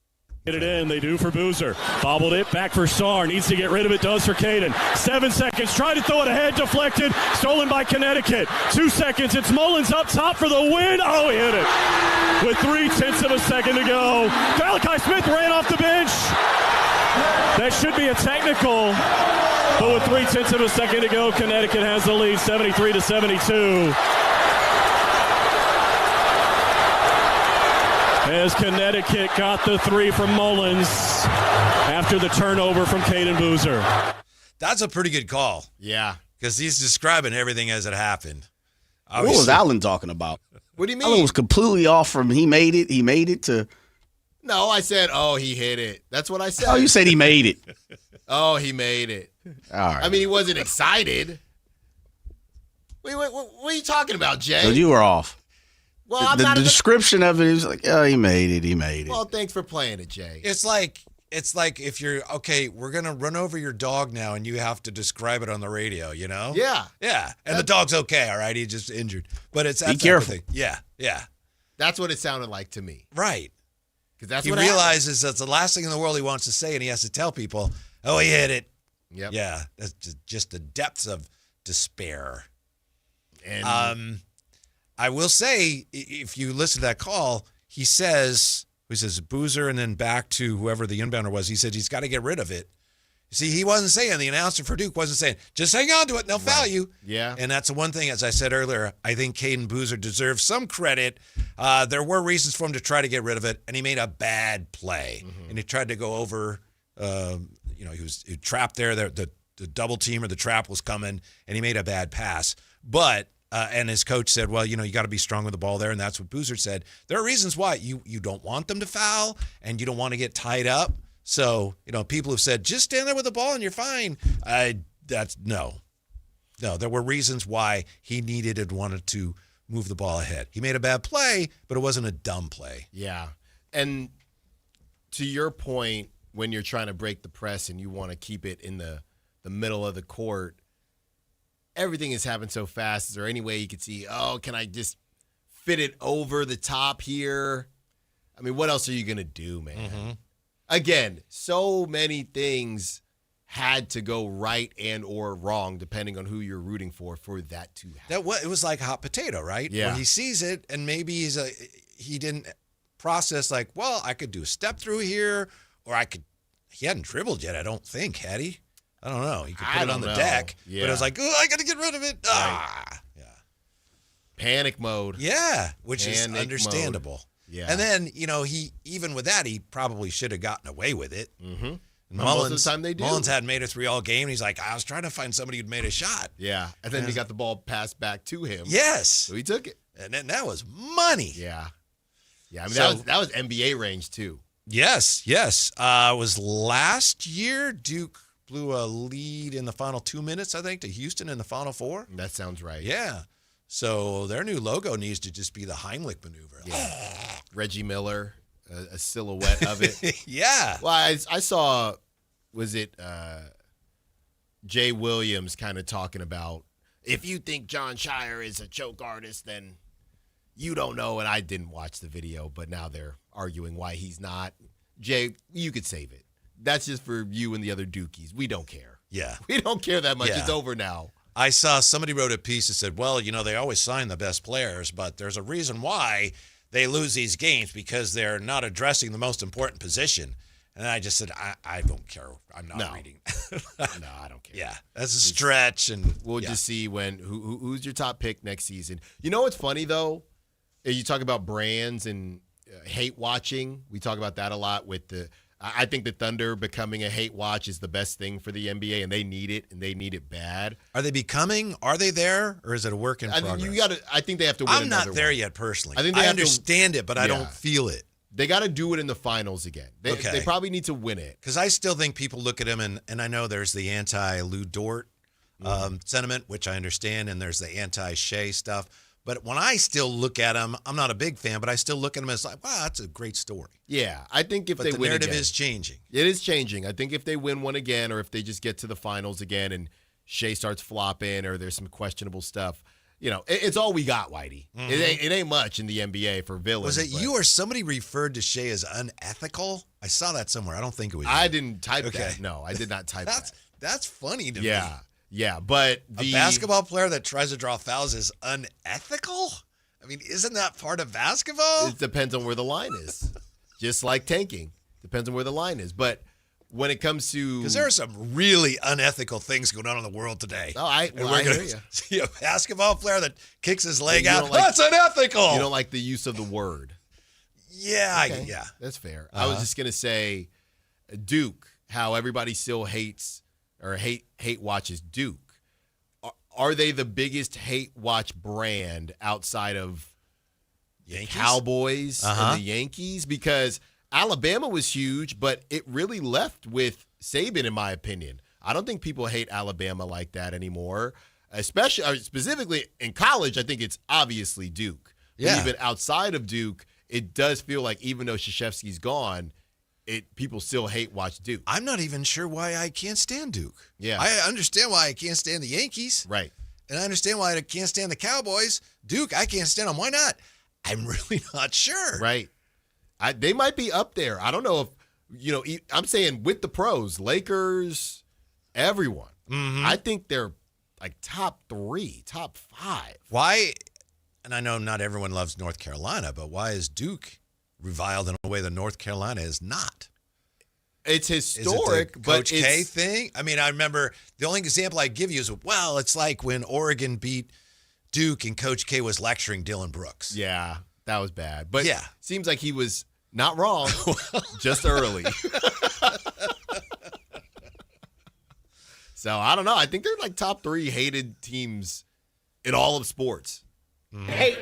Get it in, they do for Boozer. Bobbled it, back for Sarr, needs to get rid of it, does for Caden. 7 seconds, try to throw it ahead, deflected, stolen by Connecticut. 2 seconds, it's Mullins up top for the win. Oh, he hit it. With 0.3 of a second to go. Malachi Smith ran off the bench. That should be a technical, but with 0.3 of a second to go, Connecticut has the lead, 73-72. As Connecticut got the 3 from Mullins after the turnover from Caden Boozer. That's a pretty good call. Yeah. Because he's describing everything as it happened. Obviously. What was Allen talking about? What do you mean? Allen was completely off from he made it to... No, I said, he hit it. That's what I said. Oh, you said he made it. He made it. All right. I mean, he wasn't excited. What are you talking about, Jay? So you were off. Well, the description of it is like, he made it. Well, thanks for playing it, Jay. It's like if you're, okay, we're going to run over your dog now and you have to describe it on the radio, Yeah. Yeah. And the dog's okay, all right? He's just injured. But be careful. Yeah. That's what it sounded like to me. Right. Because that's he what realizes that's the last thing in the world he wants to say, and he has to tell people, he hit it. Yep. Yeah. That's just the depths of despair. And I will say, if you listen to that call, he says Boozer and then back to whoever the inbounder was. He said he's got to get rid of it. See, he wasn't saying, the announcer for Duke wasn't saying, just hang on to it and they'll foul you. Yeah. And that's the one thing, as I said earlier, I think Caden Boozer deserves some credit. There were reasons for him to try to get rid of it, and he made a bad play. Mm-hmm. And he tried to go over, he was trapped there. The double team or the trap was coming, and he made a bad pass. But and his coach said, well, you got to be strong with the ball there, and that's what Boozer said. There are reasons why you don't want them to foul, and you don't want to get tied up. So, people have said, just stand there with the ball and you're fine. No, there were reasons why he needed and wanted to move the ball ahead. He made a bad play, but it wasn't a dumb play. Yeah. And to your point, when you're trying to break the press and you want to keep it in the middle of the court, everything is happening so fast. Is there any way you could see, can I just fit it over the top here? I mean, what else are you going to do, man? Mm-hmm. Again, so many things had to go right and or wrong, depending on who you're rooting for that to happen. It was like a hot potato, right? Yeah. Where he sees it, and maybe he didn't process like, well, I could do a step through here, or he hadn't dribbled yet, I don't think, had he? I don't know. He could put it on the deck, but it was like, oh, I got to get rid of it. Right. Yeah. Panic mode. Yeah, which is understandable. Mode. Yeah. And then, even with that, he probably should have gotten away with it. Mm-hmm. Mullins, most of the time they do. Mullins hadn't made a 3 all game, and he's like, I was trying to find somebody who'd made a shot. Yeah, and then he got the ball passed back to him. Yes. So he took it. And then that was money. Yeah. Yeah, I mean, that was NBA range, too. Yes. It was last year, Duke blew a lead in the final 2 minutes, I think, to Houston in the final 4. That sounds right. Yeah. So their new logo needs to just be the Heimlich maneuver. Yeah. Reggie Miller, a silhouette of it. Yeah. Well, I saw, was it Jay Williams kind of talking about, if you think John Shire is a choke artist, then you don't know. And I didn't watch the video, but now they're arguing why he's not. Jay, you could save it. That's just for you and the other Dukies. We don't care. Yeah. We don't care that much. Yeah. It's over now. I saw somebody wrote a piece that said, well, they always sign the best players, but there's a reason why they lose these games, because they're not addressing the most important position. And I just said, I don't care. I'm not reading. No, I don't care. Yeah, that's a stretch. And we'll just see who's your top pick next season. You know what's funny, though? You talk about brands and hate watching. We talk about that a lot with I think the Thunder becoming a hate watch is the best thing for the NBA, and they need it, and they need it bad. Are they becoming? Are they there, or is it a work in progress? I think they have to win. I'm not there yet personally. I think I understand it, but I don't feel it. They got to do it in the finals again. They probably need to win it. Because I still think people look at him, and I know there's the anti-Lou Dort sentiment, which I understand, and there's the anti-Shea stuff. But when I still look at him, I'm not a big fan, but I still look at him as like, wow, that's a great story. Yeah, I think if they win the narrative again, is changing. It is changing. I think if they win one again, or if they just get to the finals again and Shea starts flopping, or there's some questionable stuff, it's all we got, Whitey. Mm-hmm. It ain't much in the NBA for villains. Was it you or somebody referred to Shea as unethical? I saw that somewhere. I don't think it was you. I didn't type that. No, I did not type that. That's funny to me. Yeah, but a basketball player that tries to draw fouls is unethical? I mean, isn't that part of basketball? It depends on where the line is. Just like tanking. Depends on where the line is. But when it comes to... Because there are some really unethical things going on in the world today. Oh, I hear you. See a basketball player that kicks his leg out. That's unethical! You don't like the use of the word. Yeah, okay. That's fair. I was just going to say, Duke, how everybody still hates or hate watches Duke. Are they the biggest hate watch brand outside of Yankees? Cowboys and the Yankees? Because Alabama was huge, but it really left with Saban, in my opinion. I don't think people hate Alabama like that anymore. Specifically in college, I think it's obviously Duke. Yeah. But even outside of Duke, it does feel like even though Krzyzewski's gone, people still hate watch Duke. I'm not even sure why I can't stand Duke. Yeah. I understand why I can't stand the Yankees. Right. And I understand why I can't stand the Cowboys. Duke, I can't stand them. Why not? I'm really not sure. Right. They might be up there. I don't know if, I'm saying with the pros, Lakers, everyone. Mm-hmm. I think they're like top 3, top 5. Why? And I know not everyone loves North Carolina, but why is Duke reviled in a way that North Carolina is not? It's historic, is it the but Coach K thing. I mean, I remember the only example I give you is, it's like when Oregon beat Duke and Coach K was lecturing Dylan Brooks. Yeah, that was bad. But yeah, seems like he was not wrong, just early. So I don't know. I think they're like top 3 hated teams in all of sports. Hate.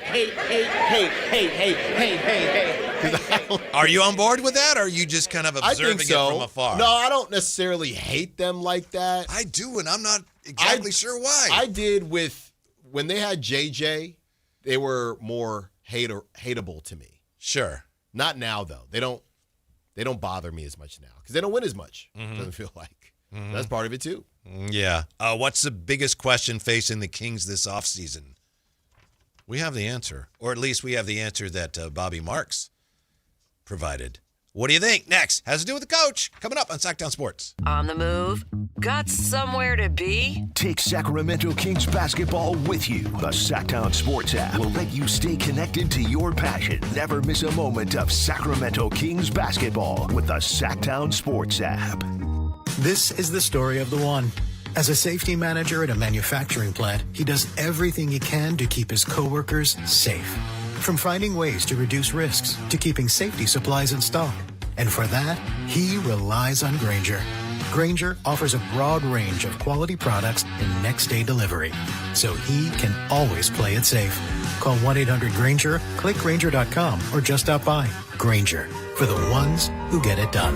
Are you on board with that, or are you just kind of observing it from afar? No, I don't necessarily hate them like that. I do, and I'm not exactly sure why. I did when they had JJ, they were more hateable to me. Sure. Not now, though. They don't bother me as much now because they don't win as much. Mm-hmm. Doesn't feel like. Mm-hmm. That's part of it, too. Yeah. What's the biggest question facing the Kings this offseason? We have the answer, or at least we have the answer that Bobby Marks provided. What do you think? Next, has to do with the coach. Coming up on Sactown Sports. On the move, Got somewhere to be? Take Sacramento Kings basketball with you. The Sactown Sports app will let you stay connected to your passion. Never miss a moment of Sacramento Kings basketball with the Sactown Sports app. This is the story of the one. As a safety manager at a manufacturing plant, he does everything he can to keep his coworkers safe. From finding ways to reduce risks to keeping safety supplies in stock. And for that, he relies on Grainger. Grainger offers a broad range of quality products and next-day delivery, so he can always play it safe. Call 1-800-GRAINGER, click Grainger.com, or just stop by. Grainger, for the ones who get it done.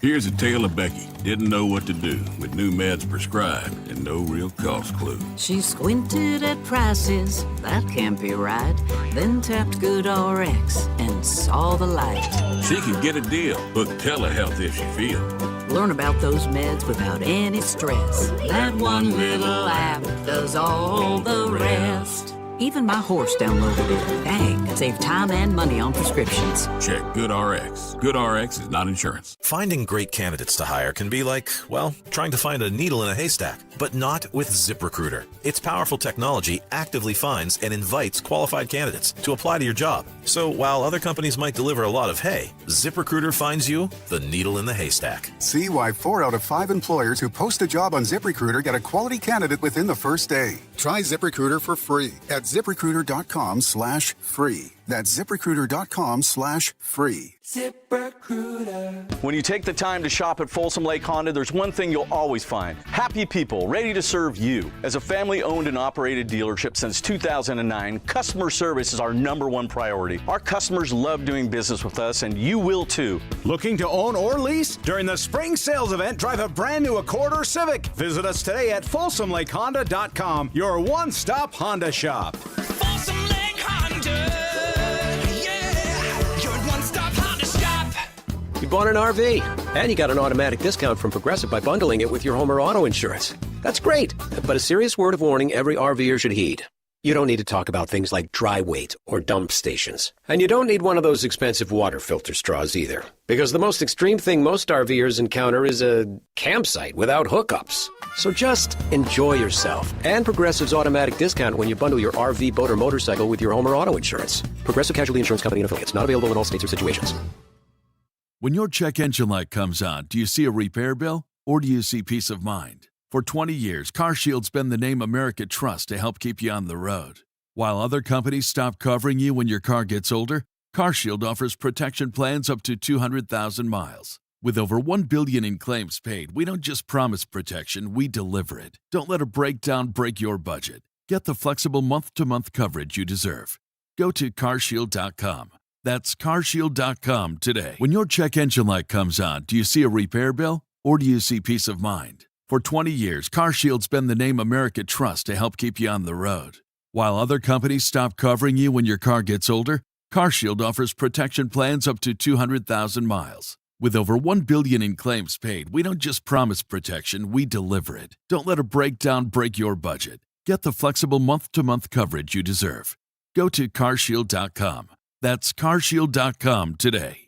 Here's a tale of Becky. Didn't know what to do with new meds prescribed and no real cost clue. She squinted at prices, that can't be right. Then tapped GoodRx and saw the light. She can get a deal. Book telehealth if she feels. Learn about those meds without any stress. That one little app does all the rest. Even my horse downloaded it. Dang, save time and money on prescriptions. Check GoodRx. GoodRx is not insurance. Finding great candidates to hire can be like, well, trying to find a needle in a haystack, but not with ZipRecruiter. Its powerful technology actively finds and invites qualified candidates to apply to your job. So while other companies might deliver a lot of hay, ZipRecruiter finds you the needle in the haystack. See why 4 out of 5 employers who post a job on ZipRecruiter get a quality candidate within the first day. Try ZipRecruiter for free at ZipRecruiter.com/free. That's ZipRecruiter.com/free. ZipRecruiter. When you take the time to shop at Folsom Lake Honda, there's one thing you'll always find. Happy people ready to serve you. As a family-owned and operated dealership since 2009, customer service is our #1 priority. Our customers love doing business with us, and you will too. Looking to own or lease? During the spring sales event, drive a brand new Accord or Civic. Visit us today at FolsomLakeHonda.com, your one-stop Honda shop. Folsom Lake Honda. You bought an RV, and you got an automatic discount from Progressive by bundling it with your home or auto insurance. That's great, but a serious word of warning every RVer should heed. You don't need to talk about things like dry weight or dump stations. And you don't need one of those expensive water filter straws either, because the most extreme thing most RVers encounter is a campsite without hookups. So just enjoy yourself and Progressive's automatic discount when you bundle your RV, boat, or motorcycle with your home or auto insurance. Progressive Casualty Insurance Company and affiliates. Not available in all states or situations. When your check engine light comes on, do you see a repair bill or do you see peace of mind? For 20 years, CarShield's been the name America trusts to help keep you on the road. While other companies stop covering you when your car gets older, CarShield offers protection plans up to 200,000 miles. With over $1 billion in claims paid, we don't just promise protection, we deliver it. Don't let a breakdown break your budget. Get the flexible month-to-month coverage you deserve. Go to carshield.com. That's carshield.com today. When your check engine light comes on, do you see a repair bill or do you see peace of mind? For 20 years, CarShield's been the name America trusts to help keep you on the road. While other companies stop covering you when your car gets older, CarShield offers protection plans up to 200,000 miles. With over $1 billion in claims paid, we don't just promise protection, we deliver it. Don't let a breakdown break your budget. Get the flexible month-to-month coverage you deserve. Go to carshield.com. That's carshield.com today.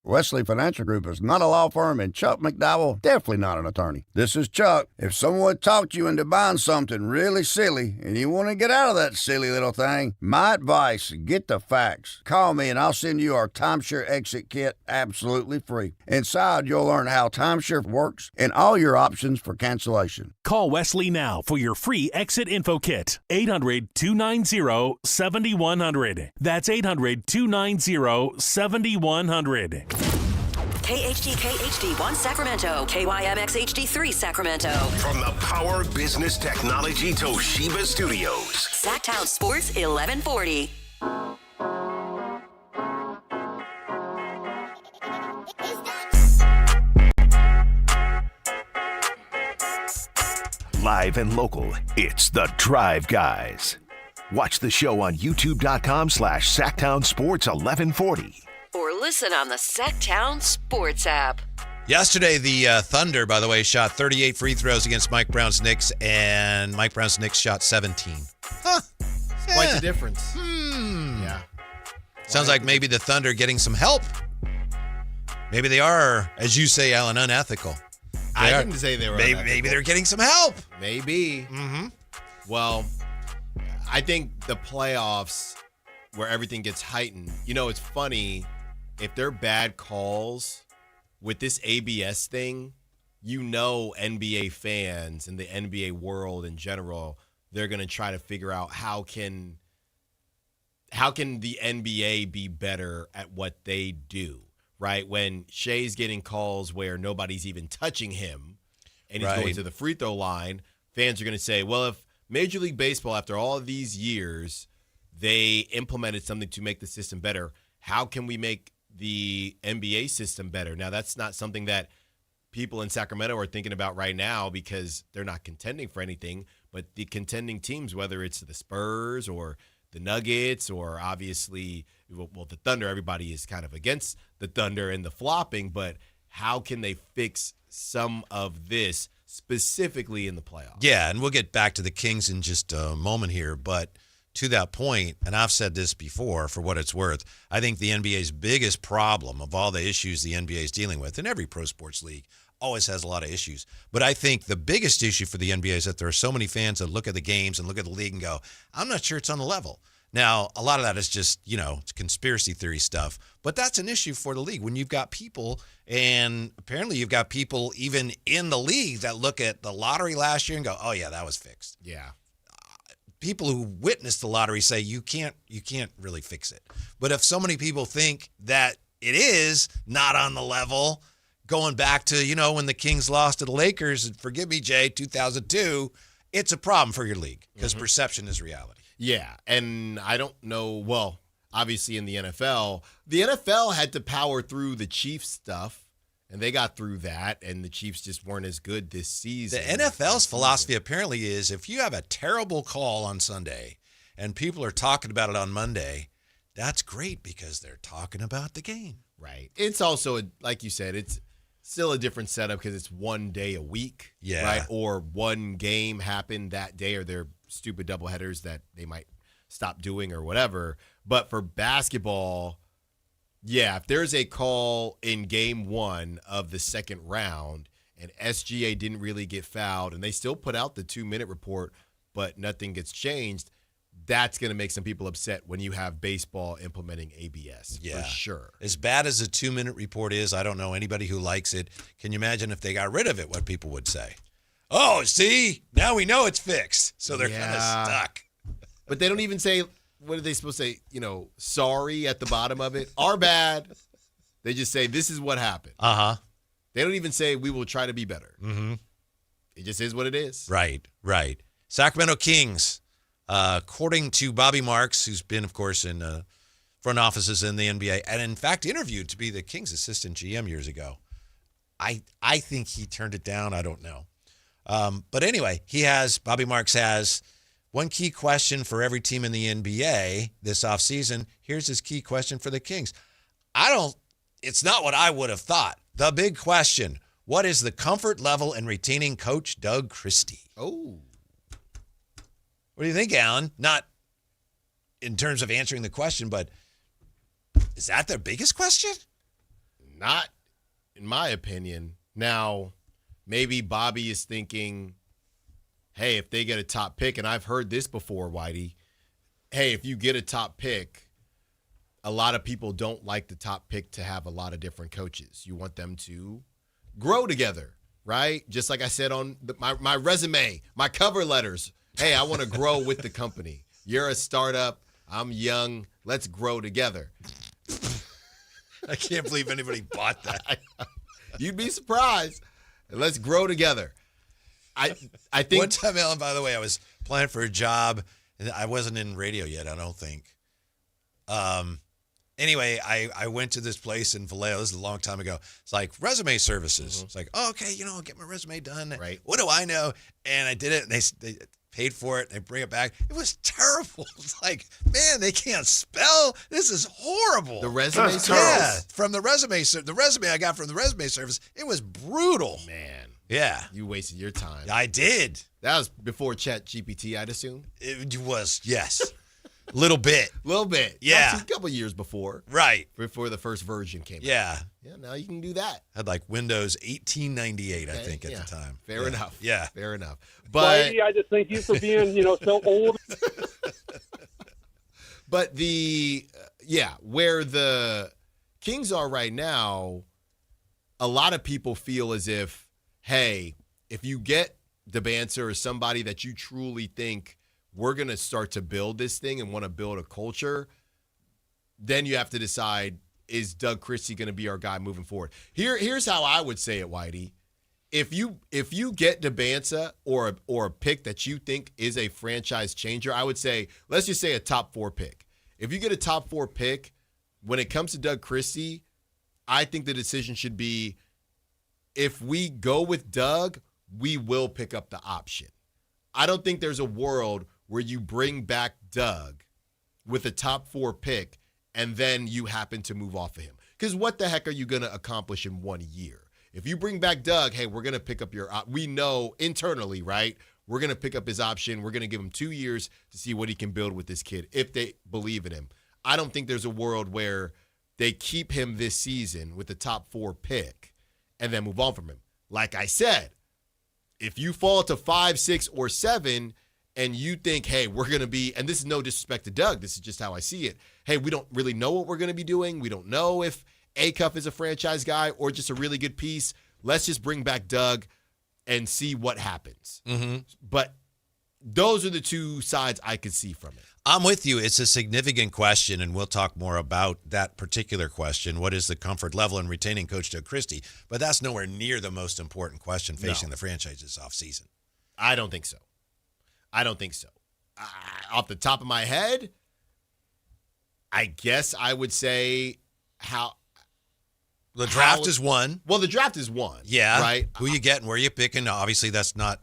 Wesley Financial Group is not a law firm, and Chuck McDowell definitely not an attorney. This is Chuck. If someone talked you into buying something really silly and you want to get out of that silly little thing, my advice, get the facts. Call me and I'll send you our timeshare exit kit absolutely free. Inside, you'll learn how timeshare works and all your options for cancellation. Call Wesley now for your free exit info kit. 800-290-7100. That's 800-290-7100. KHD1 Sacramento, KYMX HD3 Sacramento. From the Power Business Technology Toshiba Studios. Sactown Sports 1140. Live and local, it's The Drive Guys. Watch the show on youtube.com/Sactown Sports 1140. Or listen on the Sactown Sports app. Yesterday, the Thunder, by the way, shot 38 free throws against Mike Brown's Knicks, and Mike Brown's Knicks shot 17. Huh. Quite the difference. Yeah. Sounds like maybe the Thunder getting some help. Maybe they are, as you say, Alan, unethical. I didn't say they were unethical. Maybe they're getting some help. Maybe. Mm-hmm. Well, I think the playoffs where everything gets heightened, it's funny. If they're bad calls with this ABS thing, NBA fans and the NBA world in general, they're going to try to figure out how can the NBA be better at what they do, right? When Shea's getting calls where nobody's even touching him and he's going to the free throw line, fans are going to say, well, if Major League Baseball, after all of these years, they implemented something to make the system better, how can we make the NBA system better? Now, that's not something that people in Sacramento are thinking about right now because they're not contending for anything, but the contending teams, whether it's the Spurs or the Nuggets or obviously, the Thunder, everybody is kind of against the Thunder and the flopping, but how can they fix some of this specifically in the playoffs? Yeah, and we'll get back to the Kings in just a moment here, but to that point, and I've said this before for what it's worth, I think the NBA's biggest problem of all the issues the NBA is dealing with, and every pro sports league always has a lot of issues, but I think the biggest issue for the NBA is that there are so many fans that look at the games and look at the league and go, I'm not sure it's on the level. Now, a lot of that is just, it's conspiracy theory stuff, but that's an issue for the league when you've got people, and apparently you've got people even in the league that look at the lottery last year and go, oh yeah, that was fixed. Yeah. People who witnessed the lottery say you can't really fix it. But if so many people think that it is not on the level, going back to, when the Kings lost to the Lakers, and forgive me, Jay, 2002, it's a problem for your league because perception is reality. Yeah, and I don't know, well, obviously in the NFL had to power through the Chiefs stuff, and they got through that, and the Chiefs just weren't as good this season. The NFL's philosophy apparently is if you have a terrible call on Sunday and people are talking about it on Monday, that's great because they're talking about the game. Right. It's also, like you said, it's still a different setup because it's one day a week, right? Or one game happened that day, or they're stupid doubleheaders that they might stop doing or whatever. But for basketball, yeah, if there's a call in game one of the second round and SGA didn't really get fouled and they still put out the 2-minute report, but nothing gets changed, that's going to make some people upset when you have baseball implementing ABS, for sure. As bad as the 2-minute report is, I don't know anybody who likes it. Can you imagine if they got rid of it, what people would say? Oh, see, now we know it's fixed. So they're kind of stuck. But they don't even say, what are they supposed to say? Sorry at the bottom of it. Our bad. They just say, this is what happened. Uh-huh. They don't even say, we will try to be better. Mm-hmm. It just is what it is. Right. Sacramento Kings. According to Bobby Marks, who's been, of course, in front offices in the NBA, and in fact interviewed to be the Kings assistant GM years ago. I think he turned it down. I don't know. But anyway, Bobby Marks has one key question for every team in the NBA this offseason. Here's his key question for the Kings. It's not what I would have thought. The big question, what is the comfort level in retaining Coach Doug Christie? Oh. What do you think, Alan? Not in terms of answering the question, but is that their biggest question? Not in my opinion. Now, maybe Bobby is thinking, hey, if they get a top pick, and I've heard this before, Whitey, hey, if you get a top pick, a lot of people don't like the top pick to have a lot of different coaches. You want them to grow together, right? Just like I said on my resume, my cover letters. Hey, I want to grow with the company. You're a startup. I'm young. Let's grow together. I can't believe anybody bought that. You'd be surprised. Let's grow together. I think one time, Alan, by the way, I was applying for a job, and I wasn't in radio yet, I don't think. Anyway, I went to this place in Vallejo. This is a long time ago. It's like resume services. Mm-hmm. It's like, oh, okay, I'll get my resume done. Right. What do I know? And I did it, and they paid for it. They bring it back. It was terrible. It's like, man, they can't spell. This is horrible. The resume service? Yeah, from the resume I got from the resume service, it was brutal. Man. Yeah. You wasted your time. I did. That was before ChatGPT, I'd assume? It was, yes. Little bit. Yeah. That's a couple years before. Right. Before the first version came out. Yeah. Yeah, now you can do that. Had like Windows 1898, I think, at the time. Fair enough. Yeah. Fair enough. But Whitey, I just thank you for being, so old. But where the Kings are right now, a lot of people feel as if, hey, if you get DeBancer or somebody that you truly think we're going to start to build this thing and want to build a culture, then you have to decide, is Doug Christie going to be our guy moving forward? Here's how I would say it, Whitey. If you get DeBancer or a pick that you think is a franchise changer, I would say, let's just say a top 4 pick. If you get a top 4 pick, when it comes to Doug Christie, I think the decision should be, if we go with Doug, we will pick up the option. I don't think there's a world where you bring back Doug with a top 4 pick and then you happen to move off of him. Because what the heck are you going to accomplish in 1 year? If you bring back Doug, hey, we're going to pick up we know internally, right? We're going to pick up his option. We're going to give him 2 years to see what he can build with this kid if they believe in him. I don't think there's a world where they keep him this season with the top 4 pick and then move on from him. Like I said, if you fall to 5, 6, or 7 and you think, hey, we're going to be, and this is no disrespect to Doug, this is just how I see it. Hey, we don't really know what we're going to be doing. We don't know if Acuff is a franchise guy or just a really good piece. Let's just bring back Doug and see what happens. Mm-hmm. But those are the two sides I could see from it. I'm with you. It's a significant question, and we'll talk more about that particular question. What is the comfort level in retaining Coach Doug Christie? But that's nowhere near the most important question facing the franchise this offseason. I don't think so. Off the top of my head, I guess I would say the draft is one. Well, the draft is one. Yeah. Right. Who you getting, where you picking. Obviously, that's not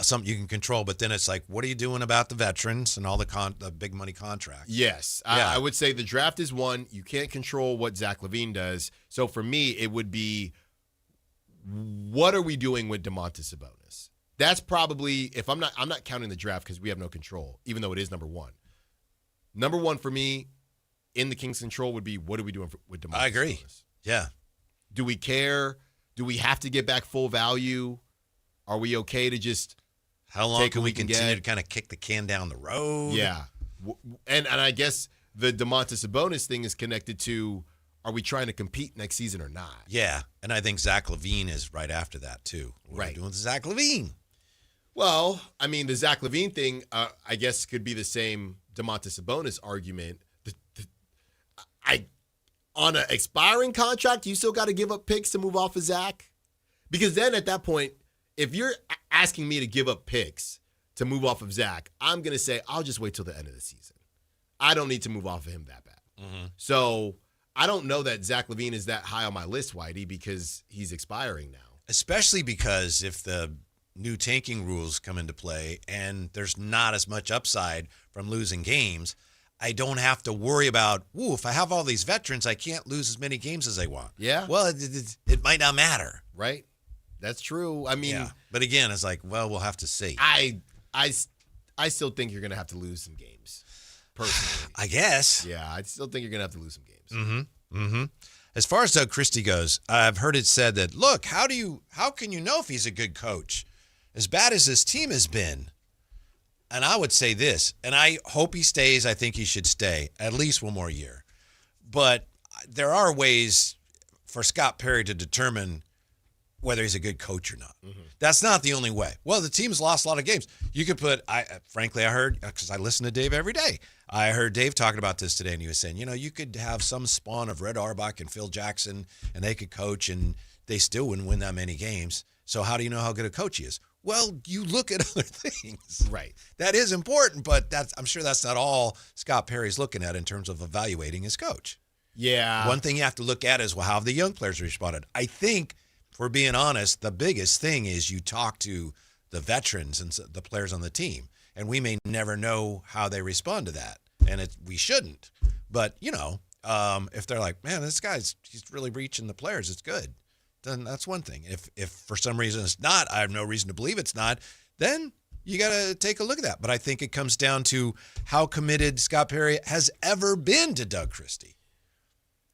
something you can control. But then it's like, what are you doing about the veterans and all the big money contracts? Yes. I would say the draft is one. You can't control what Zach LaVine does. So for me, it would be, what are we doing with Domantas Sabonis? That's probably, if I'm not counting the draft because we have no control, even though it is number one. Number one for me in the Kings' control would be, what are we doing with Domantas? I agree. Sabonis? Yeah. Do we care? Do we have to get back full value? Are we okay to just how long take can we can continue get? to kind of kick the can down the road? Yeah. And I guess the Domantas Sabonis thing is connected to, are we trying to compete next season or not? Yeah. And I think Zach LaVine is right after that, too. What are we doing with Zach LaVine? Well, I mean, the Zach LaVine thing, I guess, could be the same Domantas Sabonis argument. On an expiring contract, you still got to give up picks to move off of Zach? Because then at that point, if you're asking me to give up picks to move off of Zach, I'm going to say, I'll just wait till the end of the season. I don't need to move off of him that bad. Mm-hmm. So I don't know that Zach LaVine is that high on my list, Whitey, because he's expiring now. Especially because if the new tanking rules come into play and there's not as much upside from losing games, I don't have to worry about, if I have all these veterans, I can't lose as many games as I want. Yeah. Well, it might not matter. Right. That's true. I mean, but again, it's like, well, we'll have to see. I still think you're going to have to lose some games, personally. I guess. Yeah, I still think you're going to have to lose some games. Mm-hmm. Mm-hmm. As far as Doug Christie goes, I've heard it said that, look, how can you know if he's a good coach? As bad as his team has been. And I would say this, and I hope he stays. I think he should stay at least one more year. But there are ways for Scott Perry to determine whether he's a good coach or not. Mm-hmm. That's not the only way. Well, the team's lost a lot of games. You could put, frankly, I heard, because I listen to Dave every day. I heard Dave talking about this today, and he was saying, you could have some spawn of Red Auerbach and Phil Jackson, and they could coach, and they still wouldn't win that many games. So how do you know how good a coach he is? Well, you look at other things. Right. That is important, but I'm sure that's not all Scott Perry's looking at in terms of evaluating his coach. Yeah. One thing you have to look at is, how have the young players responded? I think, if we're being honest, the biggest thing is you talk to the veterans and the players on the team, and we may never know how they respond to that, and we shouldn't. But, if they're like, man, he's really reaching the players, it's good. Then that's one thing. If for some reason it's not, I have no reason to believe it's not, then, you got to take a look at that. But I think it comes down to how committed Scott Perry has ever been to Doug Christie.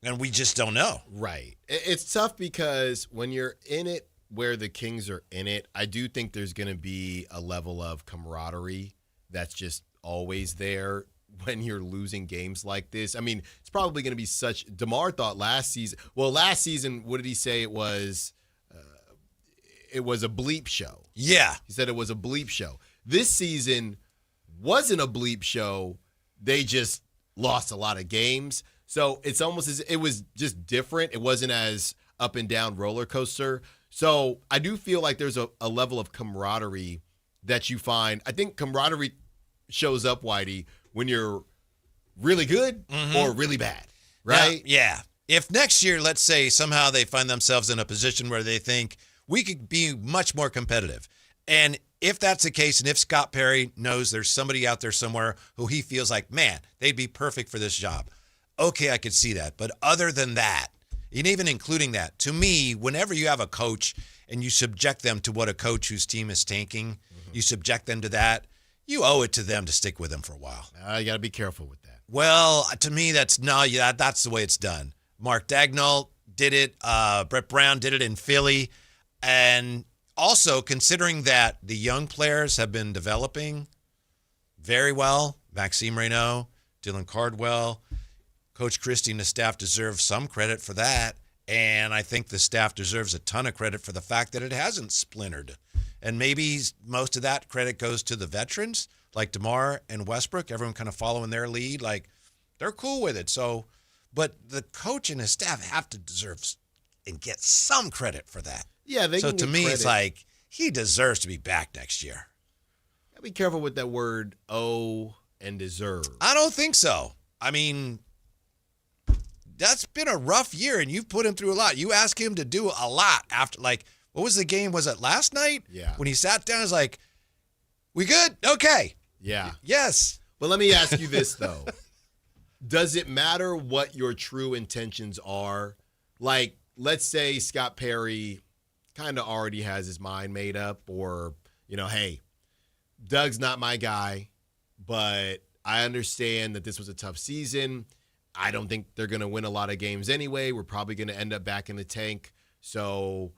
And we just don't know. Right. It's tough because when you're in it where the Kings are in it, I do think there's going to be a level of camaraderie that's just always there when you're losing games like this. I mean, it's probably going to be such – DeMar thought last season – well, last season, what did he say it was? It was a bleep show. Yeah. He said it was a bleep show. This season wasn't a bleep show. They just lost a lot of games. So it's almost as it was just different. It wasn't as up and down roller coaster. So I do feel like there's a level of camaraderie that you find. I think camaraderie shows up, Whitey, when you're really good or really bad, right? Now, yeah. If next year, let's say somehow they find themselves in a position where they think we could be much more competitive. And if that's the case, and if Scott Perry knows there's somebody out there somewhere who he feels like, man, they'd be perfect for this job. Okay, I could see that. But other than that, and even including that, to me, whenever you have a coach and you subject them to what a coach whose team is tanking, you subject them to that, you owe it to them to stick with them for a while. You got to be careful with that. Well, to me, that's the way it's done. Mark Dagnall did it. Brett Brown did it in Philly. And also, considering that the young players have been developing very well, Maxime Reynaud, Dylan Cardwell, Coach Christie and the staff deserve some credit for that. And I think the staff deserves a ton of credit for the fact that it hasn't splintered. And maybe most of that credit goes to the veterans, like DeMar and Westbrook, everyone kind of following their lead. Like, they're cool with it. So, but the coach and his staff have to deserve and get some credit for that. Yeah, they so can to get me, credit. it's like he deserves to be back next year. Be careful with that word owe and deserve. I don't think so. I mean, that's been a rough year, and you've put him through a lot. You ask him to do a lot after, like, what was the game? Was it last night? Yeah. When he sat down, he's like, we good? Okay. Yeah. Yes. But let me ask you this, though. Does it matter what your true intentions are? Like, let's say Scott Perry kind of already has his mind made up, or, hey, Doug's not my guy, but I understand that this was a tough season. I don't think they're going to win a lot of games anyway. We're probably going to end up back in the tank. So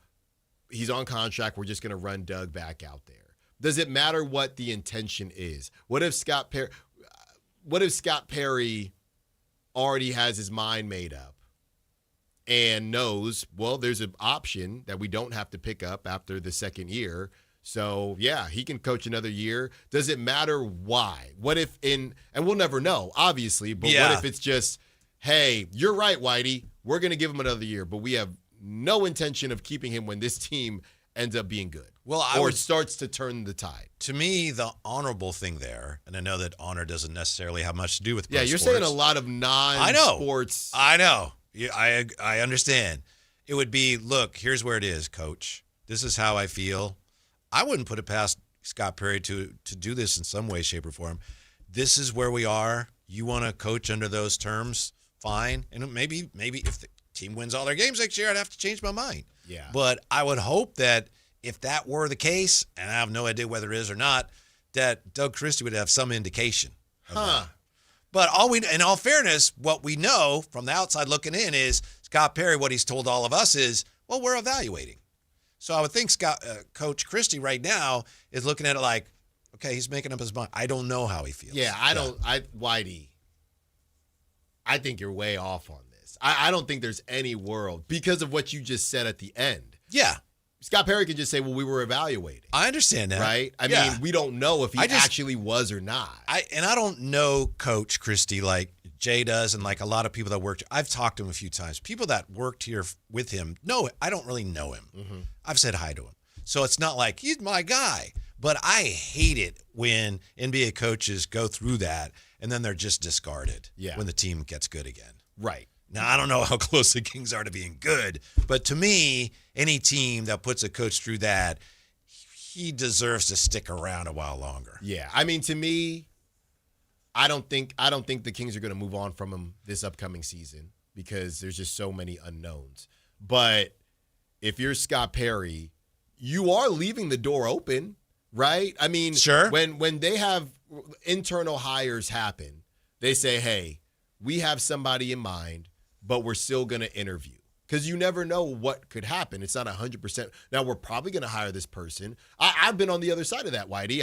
he's on contract. We're just going to run Doug back out there. Does it matter what the intention is? What if Scott Perry already has his mind made up and knows, well, there's an option that we don't have to pick up after the second year. So, yeah, he can coach another year. Does it matter why? What if and we'll never know, obviously, but what if it's just, hey, you're right, Whitey, we're going to give him another year, but we have no intention of keeping him when this team ends up being good. Well, or starts to turn the tide. To me, the honorable thing there, and I know that honor doesn't necessarily have much to do with pro you're sports. saying a lot of non-sports. I know. I understand. It would be, look, here's where it is, coach. This is how I feel. I wouldn't put it past Scott Perry to do this in some way, shape, or form. This is where we are. You want to coach under those terms? Fine. And maybe if the team wins all their games next year, I'd have to change my mind. Yeah. But I would hope that if that were the case, and I have no idea whether it is or not, that Doug Christie would have some indication. But in all fairness, what we know from the outside looking in is Scott Perry, what he's told all of us is, well, we're evaluating. So I would think Coach Christie right now is looking at it like, okay, he's making up his mind. I don't know how he feels. Yeah, Whitey, I think you're way off on this. I don't think there's any world because of what you just said at the end. Yeah. Scott Perry could just say, well, we were evaluating. I understand that. Right? I mean, we don't know if he actually was or not. I don't know Coach Christie like Jay does and like a lot of people that worked. I've talked to him a few times. People that worked here with him, I don't really know him. Mm-hmm. I've said hi to him. So it's not like he's my guy. But I hate it when NBA coaches go through that and then they're just discarded when the team gets good again. Right. Now, I don't know how close the Kings are to being good, but to me, any team that puts a coach through that, he deserves to stick around a while longer. Yeah. I mean, to me, I don't think the Kings are going to move on from him this upcoming season because there's just so many unknowns. But if you're Scott Perry, you are leaving the door open. right? I mean, sure. When they have internal hires happen, they say, hey, we have somebody in mind, but we're still going to interview. Because you never know what could happen. It's not 100%. Now, we're probably going to hire this person. I've been on the other side of that, Whitey.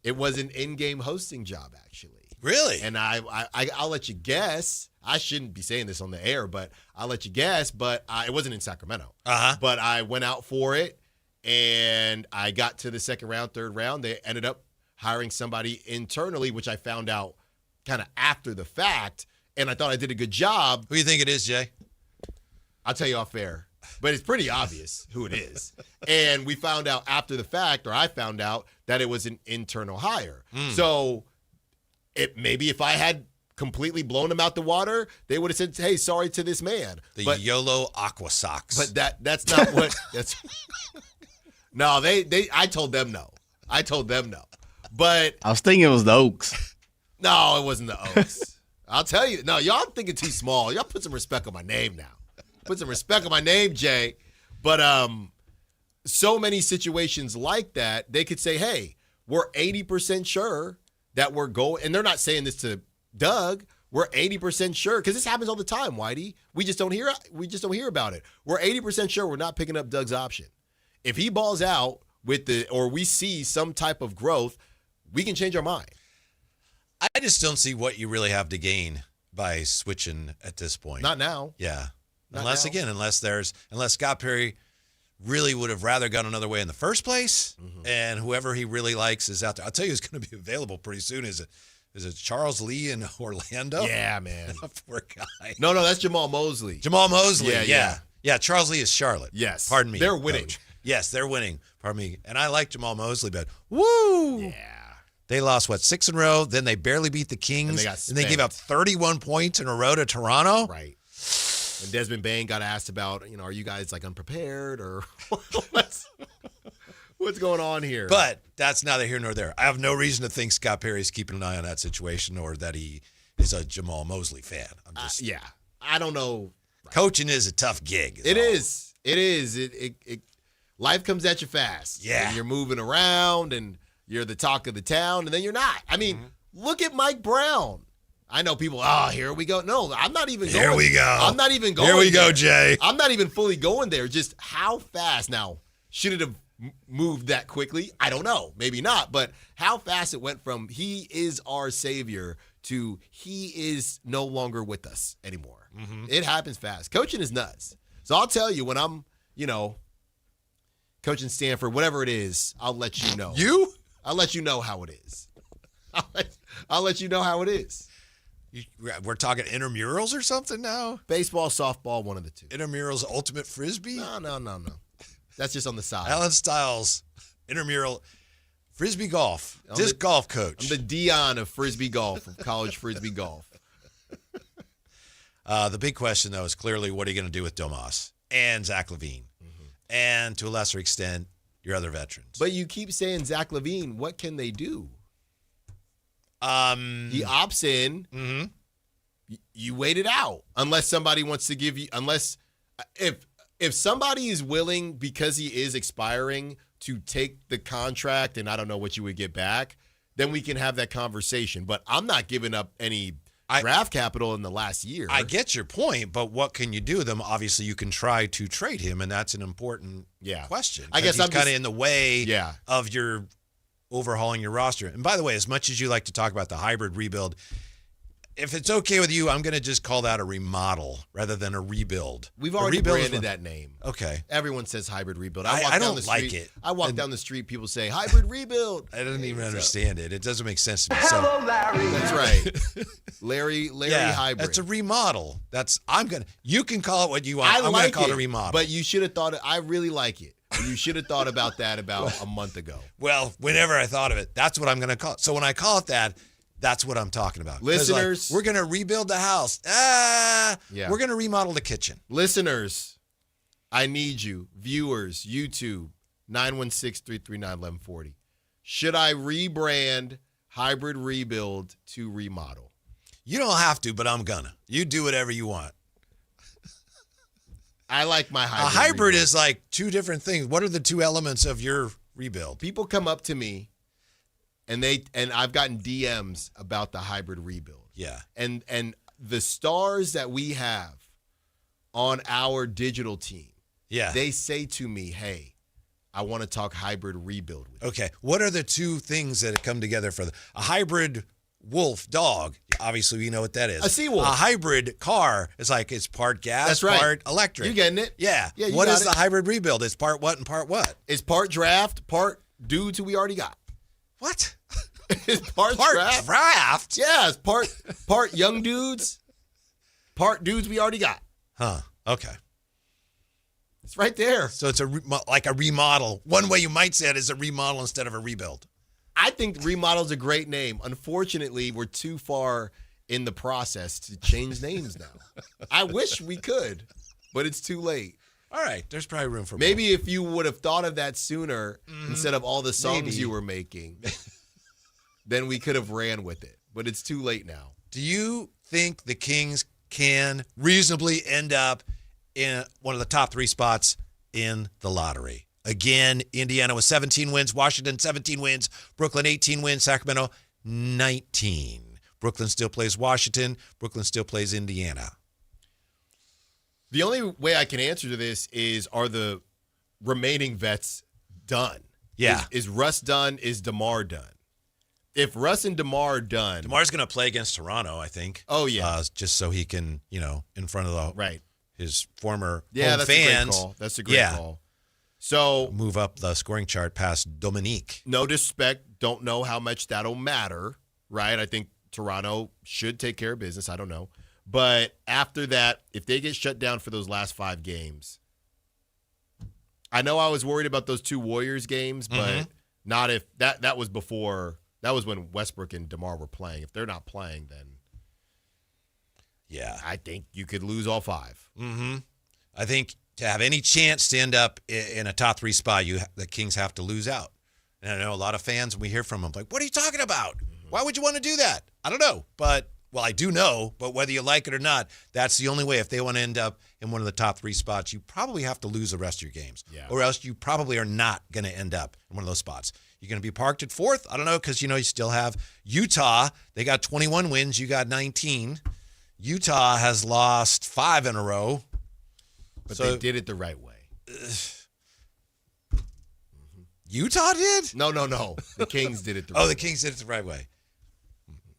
It was an in-game hosting job, actually. Really? And I'll let you guess. I shouldn't be saying this on the air, but I'll let you guess. But it wasn't in Sacramento. But I went out for it, and I got to the second round, third round. They ended up hiring somebody internally, which I found out kind of after the fact. And I thought I did a good job. Who do you think it is, Jay? I'll tell you off air. But it's pretty obvious who it is. And we found out after the fact, or I found out, that it was an internal hire. So maybe if I had completely blown them out the water, they would have said, hey, sorry to this man. But YOLO Aqua Socks. But that's not what that's No, I told them no. But I was thinking it was the Oaks. No, it wasn't the Oaks. I'll tell you. No, y'all thinking too small. Y'all put some respect on my name now. Put some respect on my name, Jay. But so many situations like that, they could say, hey, we're 80% sure that we're going. And they're not saying this to Doug. We're 80% sure, because this happens all the time, Whitey. We just don't hear about it. We're 80% sure we're not picking up Doug's option. If he balls out or we see some type of growth, we can change our mind. I just don't see what you really have to gain by switching at this point. Not now. Yeah. Unless Scott Perry really would have rather gone another way in the first place, and whoever he really likes is out there. I'll tell you who's going to be available pretty soon. Is it Charles Lee in Orlando? Yeah, man. Poor guy. No, that's Jamal Mosley. Yeah, Charles Lee is Charlotte. Yes. Pardon me. They're winning. Coach. Yes, they're winning. Pardon me. And I like Jamal Mosley, but woo! Yeah. They lost, 6 in a row? Then they barely beat the Kings. And they gave up 31 points in a row to Toronto. Right. And Desmond Bain got asked about, are you guys unprepared or what's going on here? But that's neither here nor there. I have no reason to think Scott Perry's keeping an eye on that situation or that he is a Jamal Mosley fan. I'm just I don't know. Coaching is a tough gig. It is. Life comes at you fast. Yeah. And you're moving around and you're the talk of the town, and then you're not. I mean, look at Mike Brown. I know people, here we go. No, I'm not even going. Here we go. I'm not even going Here we there. go, Jay. I'm not even fully going there. Just how fast. Now, should it have moved that quickly? I don't know. Maybe not. But how fast it went from he is our savior to he is no longer with us anymore. It happens fast. Coaching is nuts. So I'll tell you, when I'm, coaching Stanford, whatever it is, I'll let you know. You? I'll let you know how it is. I'll let you know how it is. We're talking intramurals or something now? Baseball, softball, one of the two. Intramurals, ultimate frisbee? No. That's just on the side. Alan Stiles, intramural, frisbee golf, golf coach. I'm the Dion of frisbee golf, of college frisbee golf. The big question, though, is clearly what are you going to do with Domas and Zach LaVine? And to a lesser extent, your other veterans. But you keep saying Zach LaVine. What can they do? He opts in. You wait it out unless somebody wants to give you. Unless if somebody is willing, because he is expiring, to take the contract, and I don't know what you would get back, then we can have that conversation. But I'm not giving up any draft capital in the last year. I get your point, but what can you do with him? Obviously, you can try to trade him, and that's an important question. I guess he's kind of in the way Yeah. of your overhauling your roster. And by the way, as much as you like to talk about the hybrid rebuild, if it's okay with you, I'm going to just call that a remodel rather than a rebuild. We've already branded that name. Okay. Everyone says hybrid rebuild. I don't like it. I walk down the street, people say hybrid rebuild. I don't even understand it. It doesn't make sense to me. So Larry. That's right. Larry hybrid. That's a remodel. You can call it what you want. I'm going to call it a remodel. But you should have thought it. I really like it. You should have thought about that about a month ago. Well, whenever I thought of it, that's what I'm going to call it. So when I call it that, that's what I'm talking about. Listeners, we're going to rebuild the house. We're going to remodel the kitchen. Listeners, I need you. Viewers, YouTube, 916-339-1140. Should I rebrand hybrid rebuild to remodel? You don't have to, but I'm going to. You do whatever you want. I like my hybrid. A hybrid rebuild. is like two different things. What are the two elements of your rebuild? People come up to me, and I've gotten DMs about the hybrid rebuild. Yeah. And the stars that we have on our digital team, they say to me, hey, I want to talk hybrid rebuild with you. Okay. What are the two things that come together for a hybrid wolf dog? Obviously, we know what that is. A Seawolf. A hybrid car is like it's part gas, That's right. part electric. You getting it? Yeah. Yeah. What is the hybrid rebuild? It's part what and part what? It's part draft, part dudes who we already got. What? It's part draft? Yeah, it's part young dudes, part dudes we already got. Huh. Okay. It's right there. So it's like a remodel. One way you might say it is a remodel instead of a rebuild. I think remodel's a great name. Unfortunately, we're too far in the process to change names now. I wish we could, but it's too late. All right, there's probably room for maybe if you would have thought of that sooner instead of all the songs you were making, then we could have ran with it. But it's too late now. Do you think the Kings can reasonably end up in one of the top 3 spots in the lottery? Again, Indiana with 17 wins, Washington 17 wins, Brooklyn 18 wins, Sacramento 19. Brooklyn still plays Washington. Brooklyn still plays Indiana. The only way I can answer to this is, are the remaining vets done? Yeah. Is Russ done? Is DeMar done? If Russ and DeMar are done. DeMar's going to play against Toronto, I think. Oh, yeah. Just so he can, in front of his former home that's fans. A great call. That's a great call. So move up the scoring chart past Dominique. No disrespect. Don't know how much that'll matter, right? I think Toronto should take care of business. I don't know. But after that, if they get shut down for those last 5 games, I know I was worried about those 2 Warriors games, but not if that was before. That was when Westbrook and DeMar were playing. If they're not playing, then I think you could lose all 5. Mm-hmm. I think to have any chance to end up in a top 3 spot, the Kings have to lose out. And I know a lot of fans, when we hear from them, like, what are you talking about? Why would you want to do that? I don't know. But, I do know, but whether you like it or not, that's the only way. If they want to end up in one of the top 3 spots, you probably have to lose the rest of your games. Yeah. Or else you probably are not going to end up in one of those spots. You're going to be parked at 4th? I don't know, because, you still have Utah. They got 21 wins. You got 19. Utah has lost 5 in a row. But they did it the right way. Utah did? No. The Kings did it the right way. Oh, the Kings did it the right way.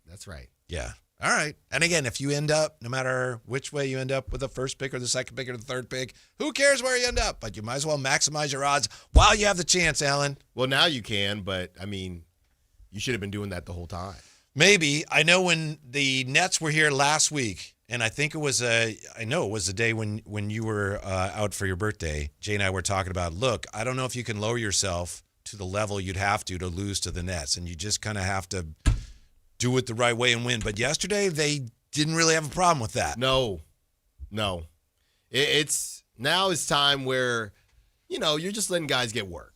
That's right. Yeah. All right. And again, if you end up, no matter which way you end up with the first pick or the second pick or the third pick, who cares where you end up? But you might as well maximize your odds while you have the chance, Alan. Well, now you can, but, you should have been doing that the whole time. Maybe. I know when the Nets were here last week, and I think it was the day when you were out for your birthday. Jay and I were talking about, look, I don't know if you can lower yourself to the level you'd have to lose to the Nets, and you just kind of have to do it the right way and win. But yesterday, they didn't really have a problem with that. No. It's time where, you're just letting guys get work.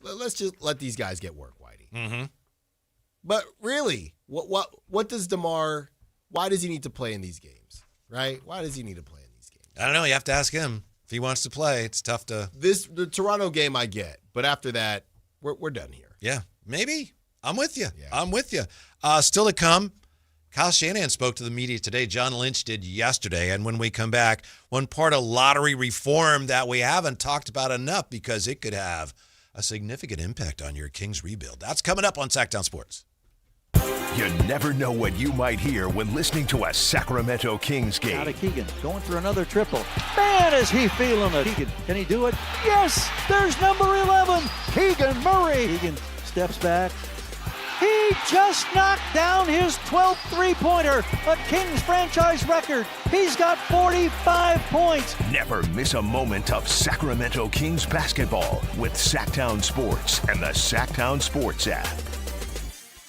Let's just let these guys get work, Whitey. Mm-hmm. But really, what does DeMar? Why does he need to play in these games? Right? Why does he need to play in these games? I don't know. You have to ask him if he wants to play. It's tough to. The Toronto game I get, but after that, we're done here. Yeah, maybe. I'm with you. Yeah. I'm with you. Still to come, Kyle Shanahan spoke to the media today. John Lynch did yesterday. And when we come back, one part of lottery reform that we haven't talked about enough because it could have a significant impact on your Kings rebuild. That's coming up on Sactown Sports. You never know what you might hear when listening to a Sacramento Kings game. Out of Keegan, going for another triple. Man, is he feeling it. Keegan, can he do it? Yes, there's number 11, Keegan Murray. Keegan steps back. He just knocked down his 12th three-pointer, a Kings franchise record. He's got 45 points. Never miss a moment of Sacramento Kings basketball with Sactown Sports and the Sactown Sports app.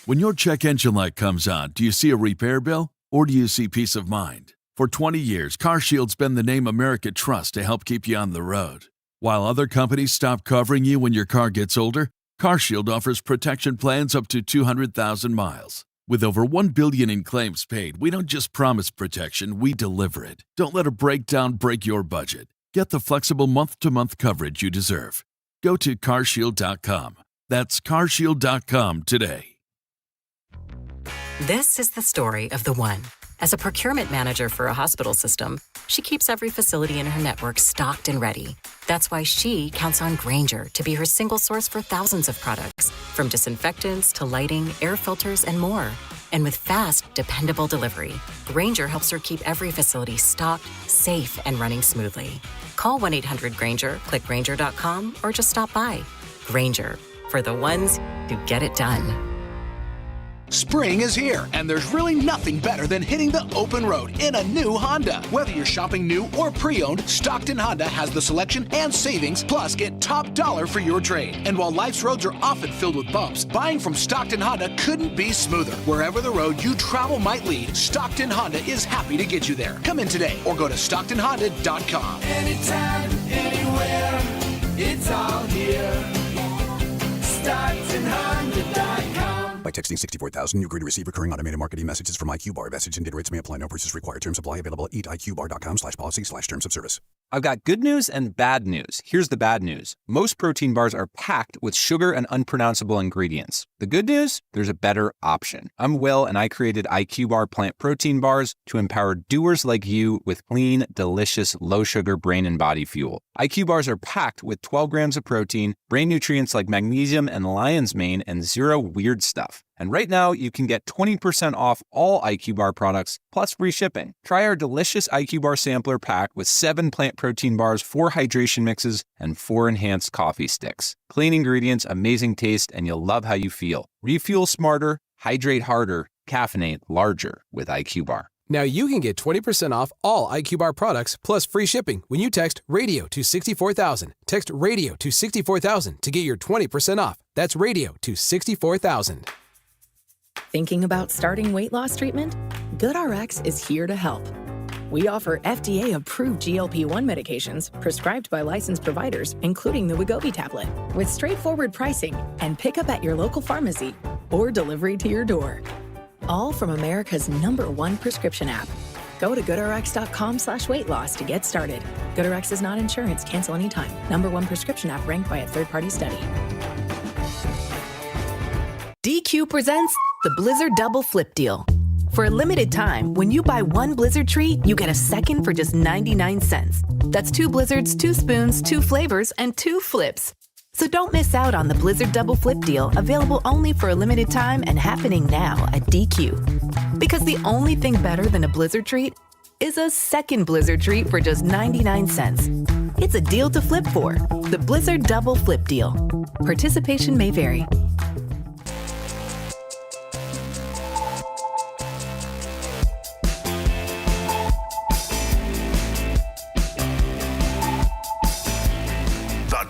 When your check engine light comes on, do you see a repair bill or do you see peace of mind? For 20 years, CarShield's been the name America trusts to help keep you on the road. While other companies stop covering you when your car gets older, CarShield offers protection plans up to 200,000 miles. With over $1 billion in claims paid, we don't just promise protection, we deliver it. Don't let a breakdown break your budget. Get the flexible month-to-month coverage you deserve. Go to CarShield.com. That's CarShield.com today. This is the story of the one. As a procurement manager for a hospital system, she keeps every facility in her network stocked and ready. That's why she counts on Grainger to be her single source for thousands of products, from disinfectants to lighting, air filters, and more. And with fast, dependable delivery, Grainger helps her keep every facility stocked, safe, and running smoothly. Call 1-800-GRAINGER, click Grainger.com, or just stop by. Grainger, for the ones who get it done. Spring is here, and there's really nothing better than hitting the open road in a new Honda. Whether you're shopping new or pre-owned, Stockton Honda has the selection and savings, plus get top dollar for your trade. And while life's roads are often filled with bumps, buying from Stockton Honda couldn't be smoother. Wherever the road you travel might lead, Stockton Honda is happy to get you there. Come in today or go to StocktonHonda.com. Anytime, anywhere, it's all here. StocktonHonda.com. By texting 64,000, you agree to receive recurring automated marketing messages from IQ Bar. Message and data rates may apply. No purchase required. Terms apply. Available at eatiqbar.com/policy/terms of service. I've got good news and bad news. Here's the bad news. Most protein bars are packed with sugar and unpronounceable ingredients. The good news? There's a better option. I'm Will, and I created IQ Bar plant protein bars to empower doers like you with clean, delicious, low-sugar brain and body fuel. IQ bars are packed with 12 grams of protein, brain nutrients like magnesium and lion's mane, and zero weird stuff. And right now, you can get 20% off all IQ Bar products, plus free shipping. Try our delicious IQ Bar sampler pack with 7 plant protein bars, 4 hydration mixes, and 4 enhanced coffee sticks. Clean ingredients, amazing taste, and you'll love how you feel. Refuel smarter, hydrate harder, caffeinate larger with IQ Bar. Now you can get 20% off all IQ Bar products plus free shipping when you text radio to 64,000. Text radio to 64,000 to get your 20% off. That's radio to 64,000. Thinking about starting weight loss treatment? GoodRx is here to help. We offer FDA-approved GLP-1 medications prescribed by licensed providers, including the Wegovy tablet, with straightforward pricing and pickup at your local pharmacy or delivery to your door. All from America's #1 prescription app. Go to GoodRx.com/weight loss to get started. GoodRx is not insurance. Cancel anytime. #1 prescription app ranked by a third-party study. DQ presents the Blizzard Double Flip Deal. For a limited time, when you buy one Blizzard treat, you get a second for just 99 cents. That's 2 Blizzards, 2 spoons, 2 flavors, and 2 flips. So don't miss out on the Blizzard Double Flip Deal, available only for a limited time and happening now at DQ. Because the only thing better than a Blizzard treat is a second Blizzard treat for just 99 cents. It's a deal to flip for. The Blizzard Double Flip Deal. Participation may vary.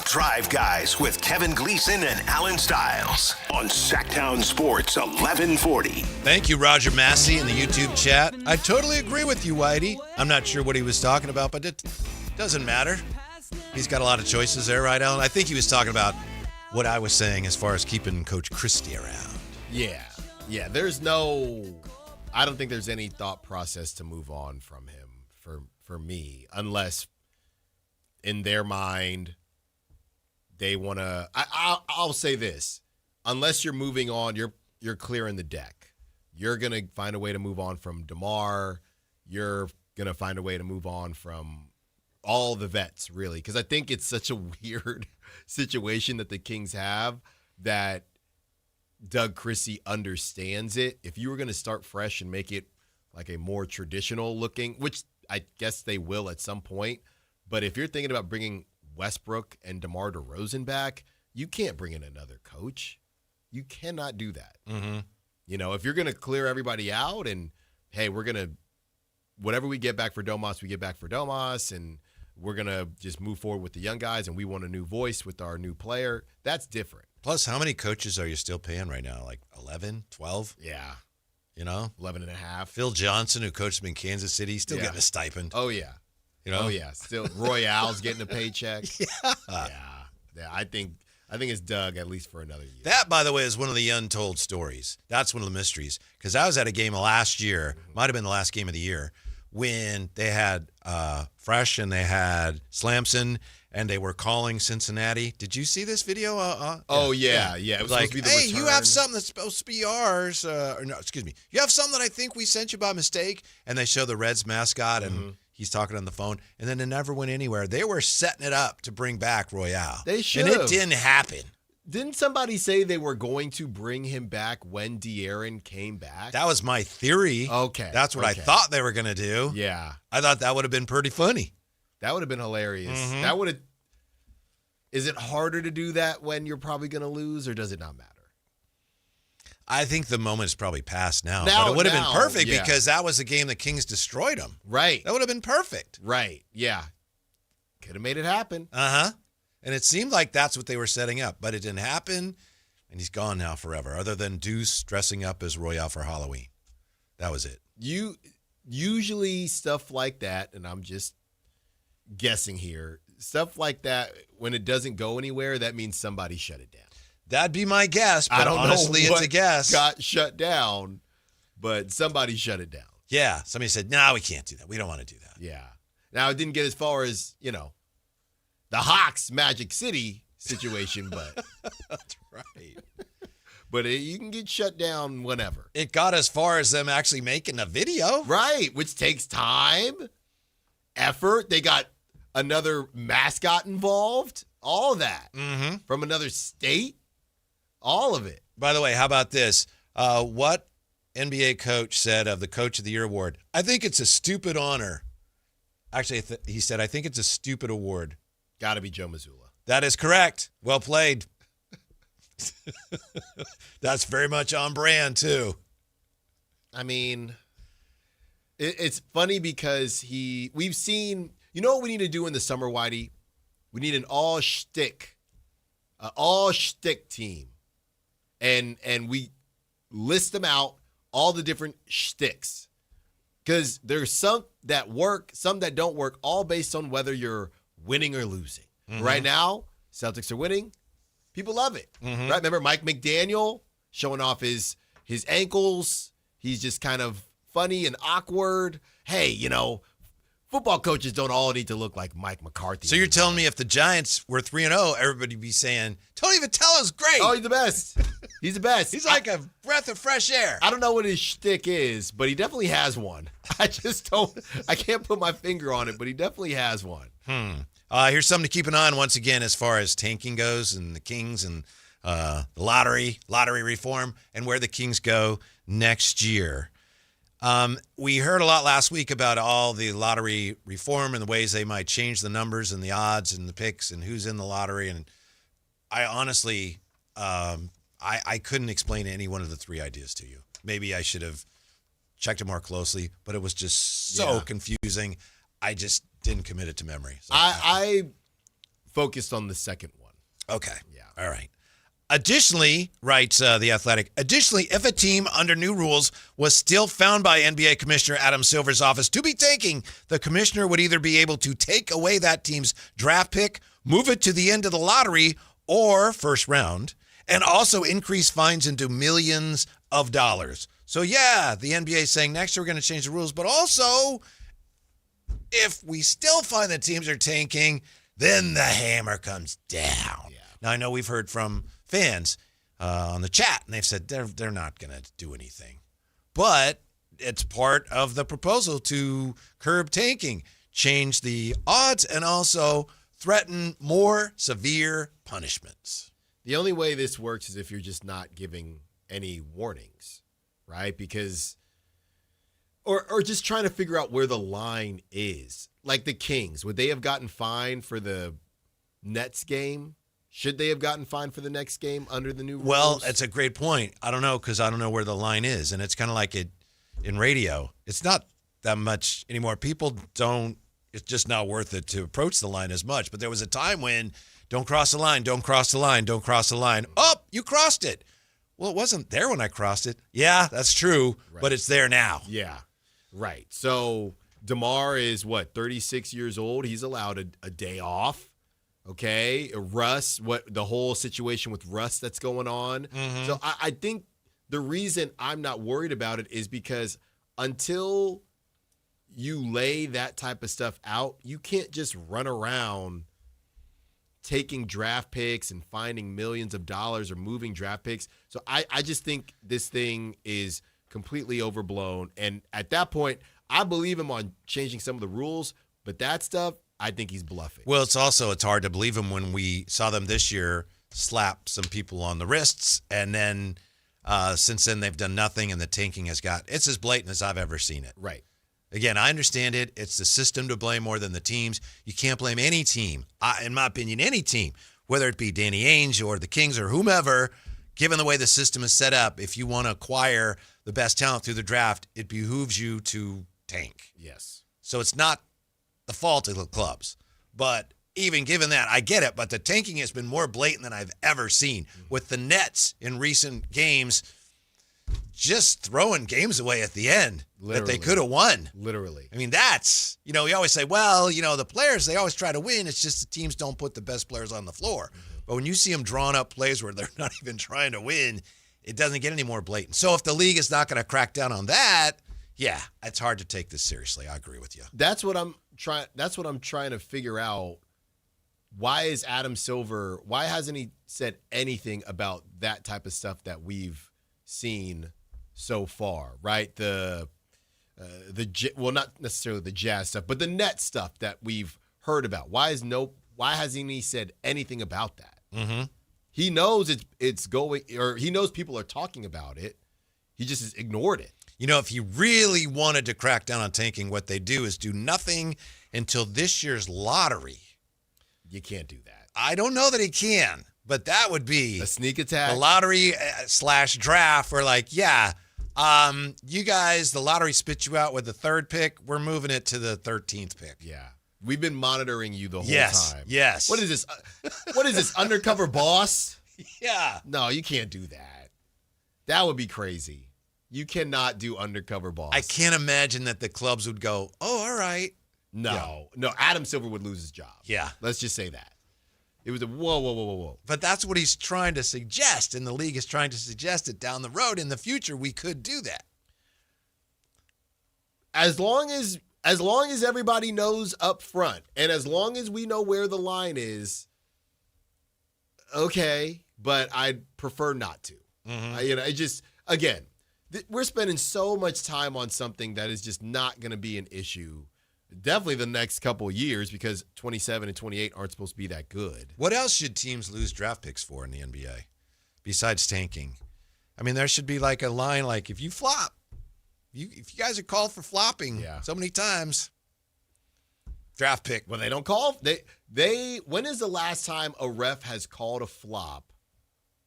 Drive Guys with Kevin Gleason and Alan Stiles on Sactown Sports 1140. Thank you, Roger Massey, in the YouTube chat. I totally agree with you, Whitey. I'm not sure what he was talking about, but it doesn't matter. He's got a lot of choices there, right, Alan? I think he was talking about what I was saying as far as keeping Coach Christie around. Yeah. I don't think there's any thought process to move on from him for me, unless in their mind they want to. I'll say this: unless you're moving on, you're clearing the deck. You're gonna find a way to move on from DeMar. You're gonna find a way to move on from all the vets, really, because I think it's such a weird situation that the Kings have that Doug Christie understands it. If you were gonna start fresh and make it like a more traditional looking, which I guess they will at some point, but if you're thinking about bringing Westbrook and DeMar DeRozan back, you can't bring in another coach. You cannot do that. Mm-hmm. You know, if you're going to clear everybody out and, hey, we're going to, whatever we get back for Domas, we get back for Domas, and we're going to just move forward with the young guys, and we want a new voice with our new player, that's different. Plus, how many coaches are you still paying right now? Like 11, 12? Yeah. You know? 11 and a half. Phil Johnson, who coached him in Kansas City, still getting a stipend. Oh, yeah. You know? Oh, yeah. Still, Royale's getting a paycheck. Yeah. I think it's Doug at least for another year. That, by the way, is one of the untold stories. That's one of the mysteries. Because I was at a game last year, might have been the last game of the year, when they had Fresh and they had Slamson and they were calling Cincinnati. Did you see this video? Yeah. It was like, supposed to be the hey, return. you have something that's supposed to be ours. You have something that I think we sent you by mistake. And they show the Reds mascot and he's talking on the phone. And then it never went anywhere. They were setting it up to bring back Royale. They should. And it didn't happen. Didn't somebody say they were going to bring him back when De'Aaron came back? That was my theory. Okay. That's what I thought they were going to do. Yeah. I thought that would have been pretty funny. That would have been hilarious. Mm-hmm. That would have. Is it harder to do that when you're probably going to lose, or does it not matter? I think the moment is probably past now. But it would have been perfect because that was the game the Kings destroyed them. Right. That would have been perfect. Right. Yeah. Could have made it happen. Uh-huh. And it seemed like that's what they were setting up, but it didn't happen, and he's gone now forever, other than Deuce dressing up as Royale for Halloween. That was it. Usually stuff like that, and I'm just guessing here, stuff like that, when it doesn't go anywhere, that means somebody shut it down. That'd be my guess, but I don't honestly, know it's a guess. Got shut down, but somebody shut it down. Yeah, somebody said, no, we can't do that. We don't want to do that. Yeah. Now, it didn't get as far as, the Hawks Magic City situation, but that's right. But you can get shut down whenever. It got as far as them actually making a video. Right, which takes time, effort. They got another mascot involved, all of that. Mm-hmm. From another state, all of it. By the way, how about this? What NBA coach said of the Coach of the Year award? I think it's a stupid honor. Actually, he said, I think it's a stupid award. Got to be Joe Mazzulla. That is correct. Well played. That's very much on brand, too. I mean, it's funny because we've seen, what we need to do in the summer, Whitey? We need an all-shtick team. And we list them out, all the different shticks. Because there's some that work, some that don't work, all based on whether you're winning or losing. Mm-hmm. Right now, Celtics are winning. People love it. Mm-hmm. Right? Remember Mike McDaniel showing off his ankles. He's just kind of funny and awkward. Hey, football coaches don't all need to look like Mike McCarthy. So you're telling me if the Giants were 3-0, everybody would be saying, Tony Vitello's great. Oh, he's the best. He's the best. He's like a breath of fresh air. I don't know what his shtick is, but he definitely has one. I can't put my finger on it, but he definitely has one. Here's something to keep an eye on once again as far as tanking goes and the Kings and the lottery reform and where the Kings go next year. We heard a lot last week about all the lottery reform and the ways they might change the numbers and the odds and the picks and who's in the lottery. And I honestly, I couldn't explain any one of the three ideas to you. Maybe I should have checked it more closely, but it was just so confusing. I just didn't commit it to memory. So I focused on the second one. Okay. Yeah. All right. Additionally, writes The Athletic, if a team under new rules was still found by NBA Commissioner Adam Silver's office to be tanking, the commissioner would either be able to take away that team's draft pick, move it to the end of the lottery or first round, and also increase fines into millions of dollars. So, the NBA is saying next year we're going to change the rules, but also if we still find that teams are tanking, then the hammer comes down. Yeah. Now, I know we've heard from fans on the chat, and they've said they're not going to do anything. But it's part of the proposal to curb tanking, change the odds, and also threaten more severe punishments. The only way this works is if you're just not giving any warnings, right? Because or just trying to figure out where the line is. Like the Kings, would they have gotten fined for the Nets game? Should they have gotten fined for the next game under the new rules? Well, that's a great point. I don't know because I don't know where the line is. And it's kind of like it in radio. It's not that much anymore. People don't – it's just not worth it to approach the line as much. But there was a time when don't cross the line, don't cross the line, don't cross the line. Oh, you crossed it. Well, it wasn't there when I crossed it. Yeah, that's true, right. But it's there now. Yeah, right. So DeMar is, 36 years old. He's allowed a day off. Okay, Russ, the whole situation with Russ that's going on. Mm-hmm. So I think the reason I'm not worried about it is because until you lay that type of stuff out, you can't just run around taking draft picks and finding millions of dollars or moving draft picks. So I just think this thing is completely overblown. And at that point, I believe him on changing some of the rules, but that stuff, I think he's bluffing. Well, it's hard to believe him when we saw them this year slap some people on the wrists, and then since then they've done nothing, and the tanking it's as blatant as I've ever seen it. Right. Again, I understand it. It's the system to blame more than the teams. You can't blame any team, in my opinion, any team, whether it be Danny Ainge or the Kings or whomever, given the way the system is set up. If you want to acquire the best talent through the draft, it behooves you to tank. Yes. So it's not the fault of the clubs. But even given that, I get it. But the tanking has been more blatant than I've ever seen. With the Nets in recent games just throwing games away at the end that they could have won. Literally. I mean, that's, we always say, well, the players, they always try to win. It's just the teams don't put the best players on the floor. But when you see them drawing up plays where they're not even trying to win, it doesn't get any more blatant. So if the league is not going to crack down on that, yeah, it's hard to take this seriously. I agree with you. That's what I'm trying to figure out. Why is Adam Silver, why hasn't he said anything about that type of stuff that we've seen so far, right? Well, not necessarily the Jazz stuff, but the net stuff that we've heard about. Why hasn't he said anything about that? Mm-hmm. He knows it's going, or he knows people are talking about it. He just has ignored it. If he really wanted to crack down on tanking, what they do is do nothing until this year's lottery. You can't do that. I don't know that he can, but that would be a sneak attack. The lottery / draft. We're like, you guys, the lottery spit you out with the 3rd pick. We're moving it to the 13th pick. Yeah. We've been monitoring you the whole time. Yes. What is this? What is this, undercover boss? Yeah. No, you can't do that. That would be crazy. You cannot do undercover boss. I can't imagine that the clubs would go, oh, all right. No. Adam Silver would lose his job. Yeah. Let's just say that. It was a whoa. But that's what he's trying to suggest, and the league is trying to suggest that down the road in the future we could do that. As long as everybody knows up front, and as long as we know where the line is, okay, but I'd prefer not to. Mm-hmm. We're spending so much time on something that is just not going to be an issue. Definitely the next couple of years, because 27 and 28 aren't supposed to be that good. What else should teams lose draft picks for in the NBA besides tanking? I mean, there should be like a line like, if you flop, if you guys are called for flopping so many times, draft pick. When they don't call, when is the last time a ref has called a flop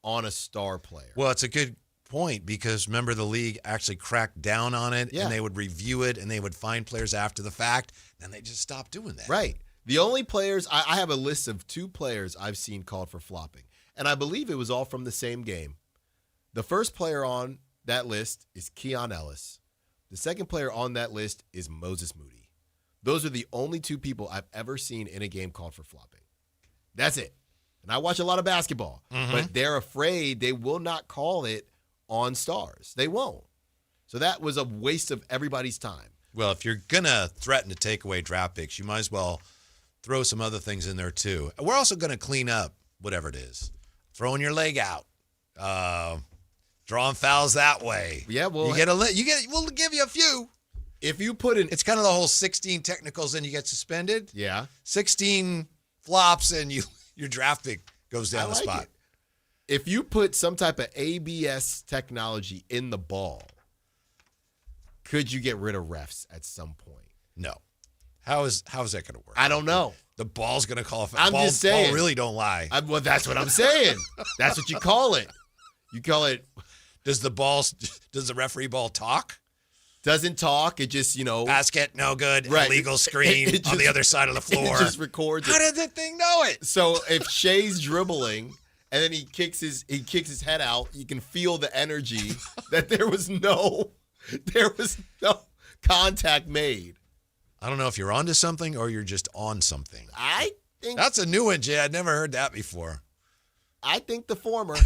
on a star player? Well, it's a good point, because remember, the league actually cracked down on it, and they would review it, and they would find players after the fact, and they just stopped doing that. Right. The only players, I have a list of 2 players I've seen called for flopping, and I believe it was all from the same game. The first player on that list is Keon Ellis. The second player on that list is Moses Moody. Those are the only 2 people I've ever seen in a game called for flopping. That's it. And I watch a lot of basketball, but they're afraid they will not call it on stars. They won't. So that was a waste of everybody's time. Well, if you're going to threaten to take away draft picks, you might as well throw some other things in there too. We're also going to clean up whatever it is. Throwing your leg out. Drawing fouls that way. Yeah, well, we'll give you a few. If you put in, it's kind of the whole 16 technicals and you get suspended. Yeah. 16 flops and your draft pick goes down the spot. If you put some type of ABS technology in the ball, could you get rid of refs at some point? No. How is that going to work? I don't know. The ball's going to call a foul. I'm just saying. Ball really don't lie. Well, that's what I'm saying. That's what you call it. You call it. Does the referee ball talk? Doesn't talk. It just, basket, no good. Right. Illegal screen on the other side of the floor. It just records it. How did that thing know it? So if Shea's dribbling and then he kicks his head out, you can feel the energy that there was no contact made. I don't know if you're onto something or you're just on something. I think that's a new one, Jay. I'd never heard that before. I think the former.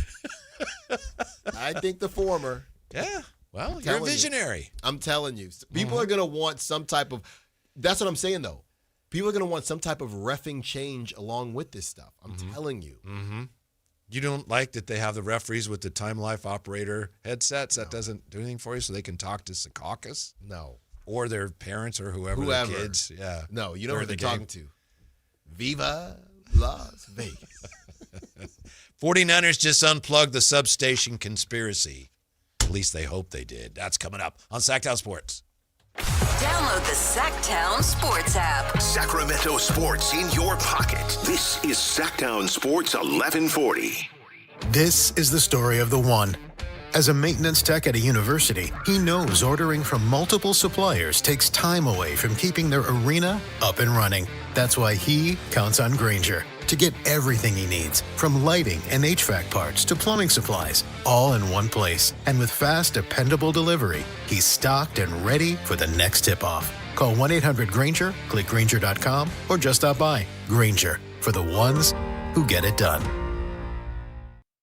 Yeah. Well, you're a visionary. I'm telling you. People are going to want some type of – that's what I'm saying, though. People are going to want some type of reffing change along with this stuff. I'm telling you. Mm-hmm. You don't like that they have the referees with the Time Life operator headsets? That doesn't do anything for you so they can talk to Secaucus? No. Or their parents or whoever. Their kids. Yeah. No, you know who they're talking to. Viva Las Vegas. 49ers just unplugged the substation conspiracy. At least they hope they did. That's coming up on Sactown Sports. Download the Sactown Sports app. Sacramento sports in your pocket. This is Sactown Sports 1140. This is the story of the one. As a maintenance tech at a university, he knows ordering from multiple suppliers takes time away from keeping their arena up and running. That's why he counts on Grainger to get everything he needs, from lighting and HVAC parts to plumbing supplies, all in one place. And with fast, dependable delivery, he's stocked and ready for the next tip-off. Call 1-800-GRAINGER, click Grainger.com, or just stop by. Grainger, for the ones who get it done.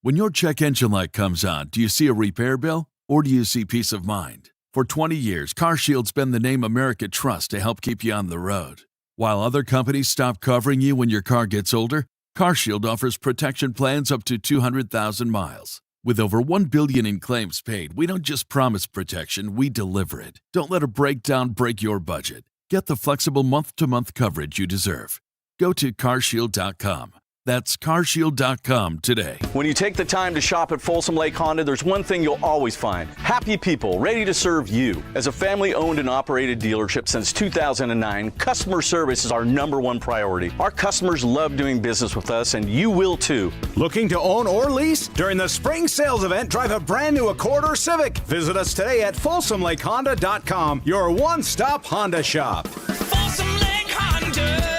When your check engine light comes on, do you see a repair bill or do you see peace of mind? For 20 years, CarShield's been the name America trusts to help keep you on the road. While other companies stop covering you when your car gets older, CarShield offers protection plans up to 200,000 miles. With over $1 billion in claims paid, we don't just promise protection, we deliver it. Don't let a breakdown break your budget. Get the flexible month-to-month coverage you deserve. Go to carshield.com. That's carshield.com today. When you take the time to shop at Folsom Lake Honda, there's one thing you'll always find. Happy people ready to serve you. As a family-owned and operated dealership since 2009, customer service is our #1 priority. Our customers love doing business with us, and you will too. Looking to own or lease? During the spring sales event, drive a brand new Accord or Civic. Visit us today at FolsomLakeHonda.com, your one-stop Honda shop. Folsom Lake Honda.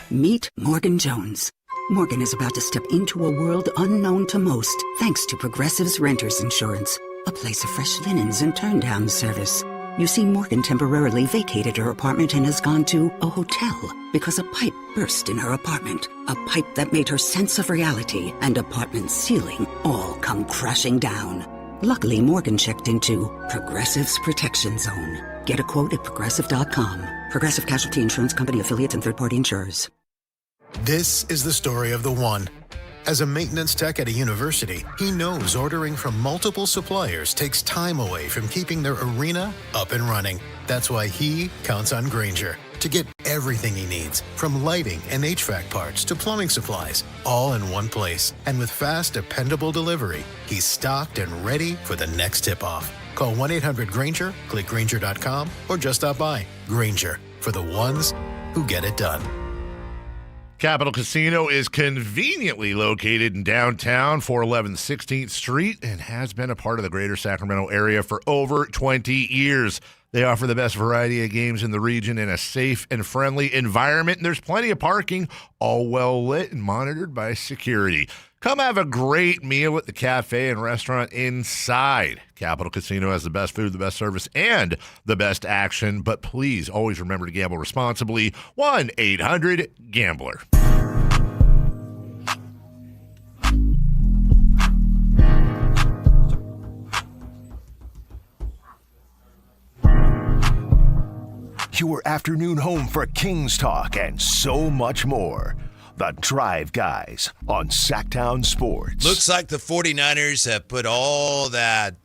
Meet Morgan Jones. Morgan is about to step into a world unknown to most, thanks to Progressive's Renters Insurance, a place of fresh linens and turn-down service. You see, Morgan temporarily vacated her apartment and has gone to a hotel because a pipe burst in her apartment. A pipe that made her sense of reality and apartment ceiling all come crashing down. Luckily, Morgan checked into Progressive's Protection Zone. Get a quote at Progressive.com. Progressive Casualty Insurance Company affiliates and third-party insurers. This is the story of the one. As a maintenance tech at a university, he knows ordering from multiple suppliers takes time away from keeping their arena up and running. That's why he counts on Grainger to get everything he needs, from lighting and HVAC parts to plumbing supplies, all in one place. And with fast, dependable delivery, he's stocked and ready for the next tip-off. Call 1-800-GRAINGER, click Grainger.com, or just stop by. Grainger, for the ones who get it done. Capital Casino is conveniently located in downtown, 411 16th Street, and has been a part of the greater Sacramento area for over 20 years. They offer the best variety of games in the region in a safe and friendly environment, and there's plenty of parking, all well lit and monitored by security. Come have a great meal at the cafe and restaurant inside. Capital Casino has the best food, the best service, and the best action. But please always remember to gamble responsibly. 1-800-GAMBLER. Your afternoon home for Kings talk and so much more. The Drive Guys on Sactown Sports. Looks like the 49ers have put all that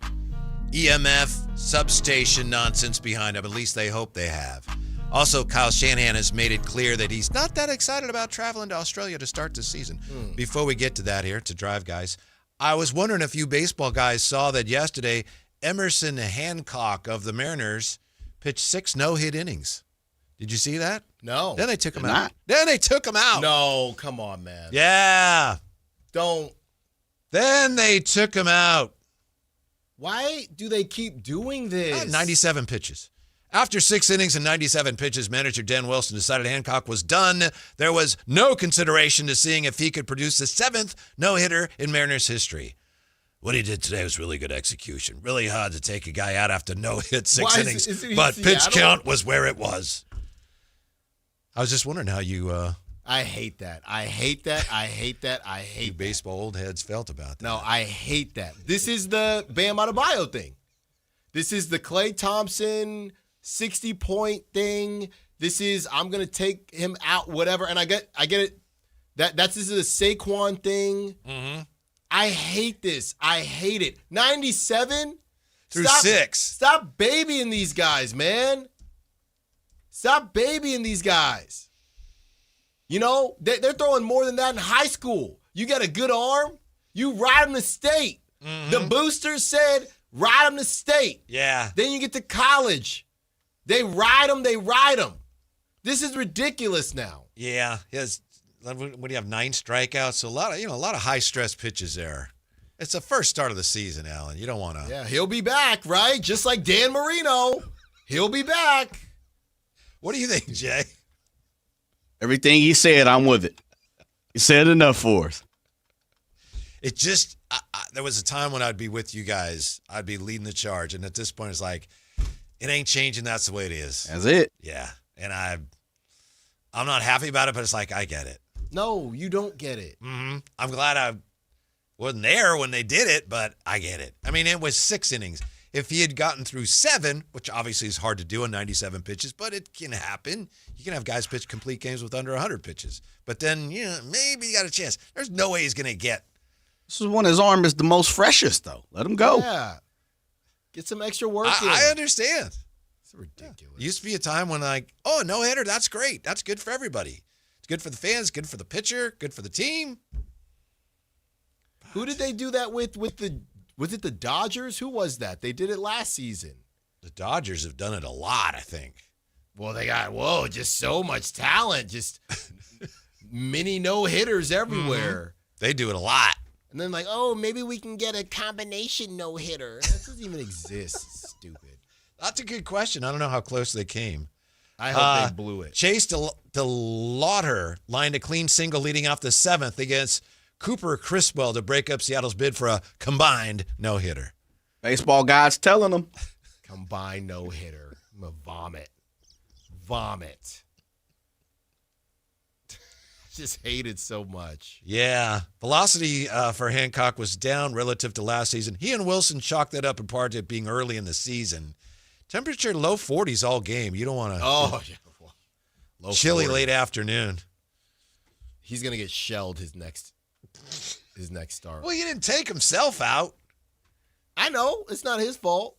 EMF substation nonsense behind them. At least they hope they have. Also, Kyle Shanahan has made it clear that he's not that excited about traveling to Australia to start the season. Before we get to that here, to Drive Guys, I was wondering if you baseball guys saw that yesterday Emerson Hancock of the Mariners pitched 6 no-hit innings. Did you see that? No. Then they took him out. Then they took him out. No, come on, man. Yeah. Don't. Then they took him out. Why do they keep doing this? 97 pitches. After 6 innings and 97 pitches, manager Dan Wilson decided Hancock was done. There was no consideration to seeing if he could produce the 7th no-hitter in Mariners history. What he did today was really good execution. Really hard to take a guy out after no-hit 6 innings. But pitch count was where it was. I was just wondering how you I hate that. I hate that. I hate that. I hate that. Baseball old heads felt about that. No, I hate that. This is the Bam Adebayo thing. This is the Klay Thompson 60-point thing. This is I'm gonna take him out, whatever. And I get it. That's this is a Saquon thing. Mm-hmm. I hate this. I hate it. 97 through 6. Stop babying these guys, man. Stop babying these guys. You know, they're throwing more than that in high school. You got a good arm, you ride them to state. Mm-hmm. The boosters said ride them to state. Yeah. Then you get to college. They ride them. This is ridiculous now. Yeah. When do you have 9 strikeouts? So a lot of high stress pitches there. It's the first start of the season, Alan. You don't want to. Yeah, he'll be back, right? Just like Dan Marino. He'll be back. What do you think, Jay? Everything he said, I'm with it. He said enough for us. It just, there was a time when I'd be with you guys. I'd be leading the charge. And at this point, it's like, it ain't changing. That's the way it is. That's it. Yeah. And I'm not happy about it, but it's like, I get it. No, you don't get it. Mm-hmm. I'm glad I wasn't there when they did it, but I get it. I mean, it was 6 innings. If he had gotten through 7, which obviously is hard to do in 97 pitches, but it can happen. You can have guys pitch complete games with under 100 pitches. But then, maybe you got a chance. There's no way he's going to get. This is when his arm is the most freshest, though. Let him go. Yeah. Get some extra work in. I understand. It's ridiculous. Yeah. Used to be a time when no-hitter, that's great. That's good for everybody. It's good for the fans, good for the pitcher, good for the team. Who did they do that with was it the Dodgers? Who was that? They did it last season. The Dodgers have done it a lot, I think. Well, they got, just so much talent. Just mini no-hitters everywhere. Mm-hmm. They do it a lot. And then maybe we can get a combination no-hitter. That doesn't even exist. It's stupid. That's a good question. I don't know how close they came. I hope they blew it. Chase DeLauter lined a clean single leading off the 7th against Cooper Criswell to break up Seattle's bid for a combined no-hitter. Baseball guys telling them. Combined no-hitter. I'm going to vomit. Just hate it so much. Yeah. Velocity for Hancock was down relative to last season. He and Wilson chalked that up in part to it being early in the season. Temperature low 40s all game. You don't want to. Oh, yeah. Low chilly 40. Late afternoon. He's going to get shelled his next start. Well, he didn't take himself out. I know. It's not his fault.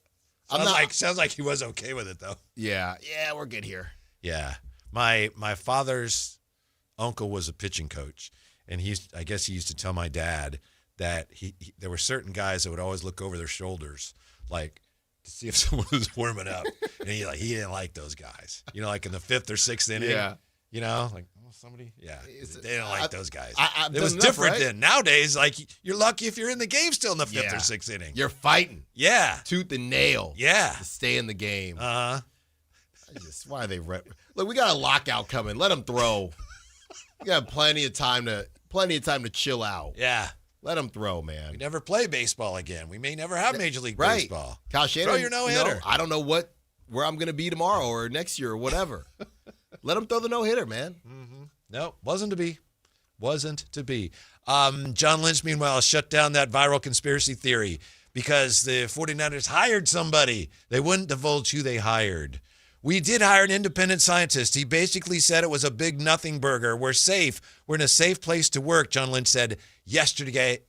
Sounds like he was okay with it, though. Yeah. Yeah, we're good here. Yeah. My father's uncle was a pitching coach, and I guess he used to tell my dad that there were certain guys that would always look over their shoulders, like to see if someone was warming up, and he didn't like those guys. Like in the 5th or 6th inning. Yeah. Somebody. Yeah. They didn't like those guys. It was different then. Nowadays, you're lucky if you're in the game still in the 5th or 6th inning. You're fighting. Yeah. Tooth and nail. Yeah. To stay in the game. Uh-huh. Why are they look? We got a lockout coming. Let them throw. We got plenty of time to chill out. Yeah. Let them throw, man. We never play baseball again. We may never have Major League Baseball. Kyle Shannon, throw your no-hitter. I don't know where I'm going to be tomorrow or next year or whatever. Let them throw the no-hitter, man. Mm-hmm. No, wasn't to be. Wasn't to be. John Lynch, meanwhile, shut down that viral conspiracy theory because the 49ers hired somebody. They wouldn't divulge who they hired. We did hire an independent scientist. He basically said it was a big nothing burger. We're safe. We're in a safe place to work, John Lynch said yesterday.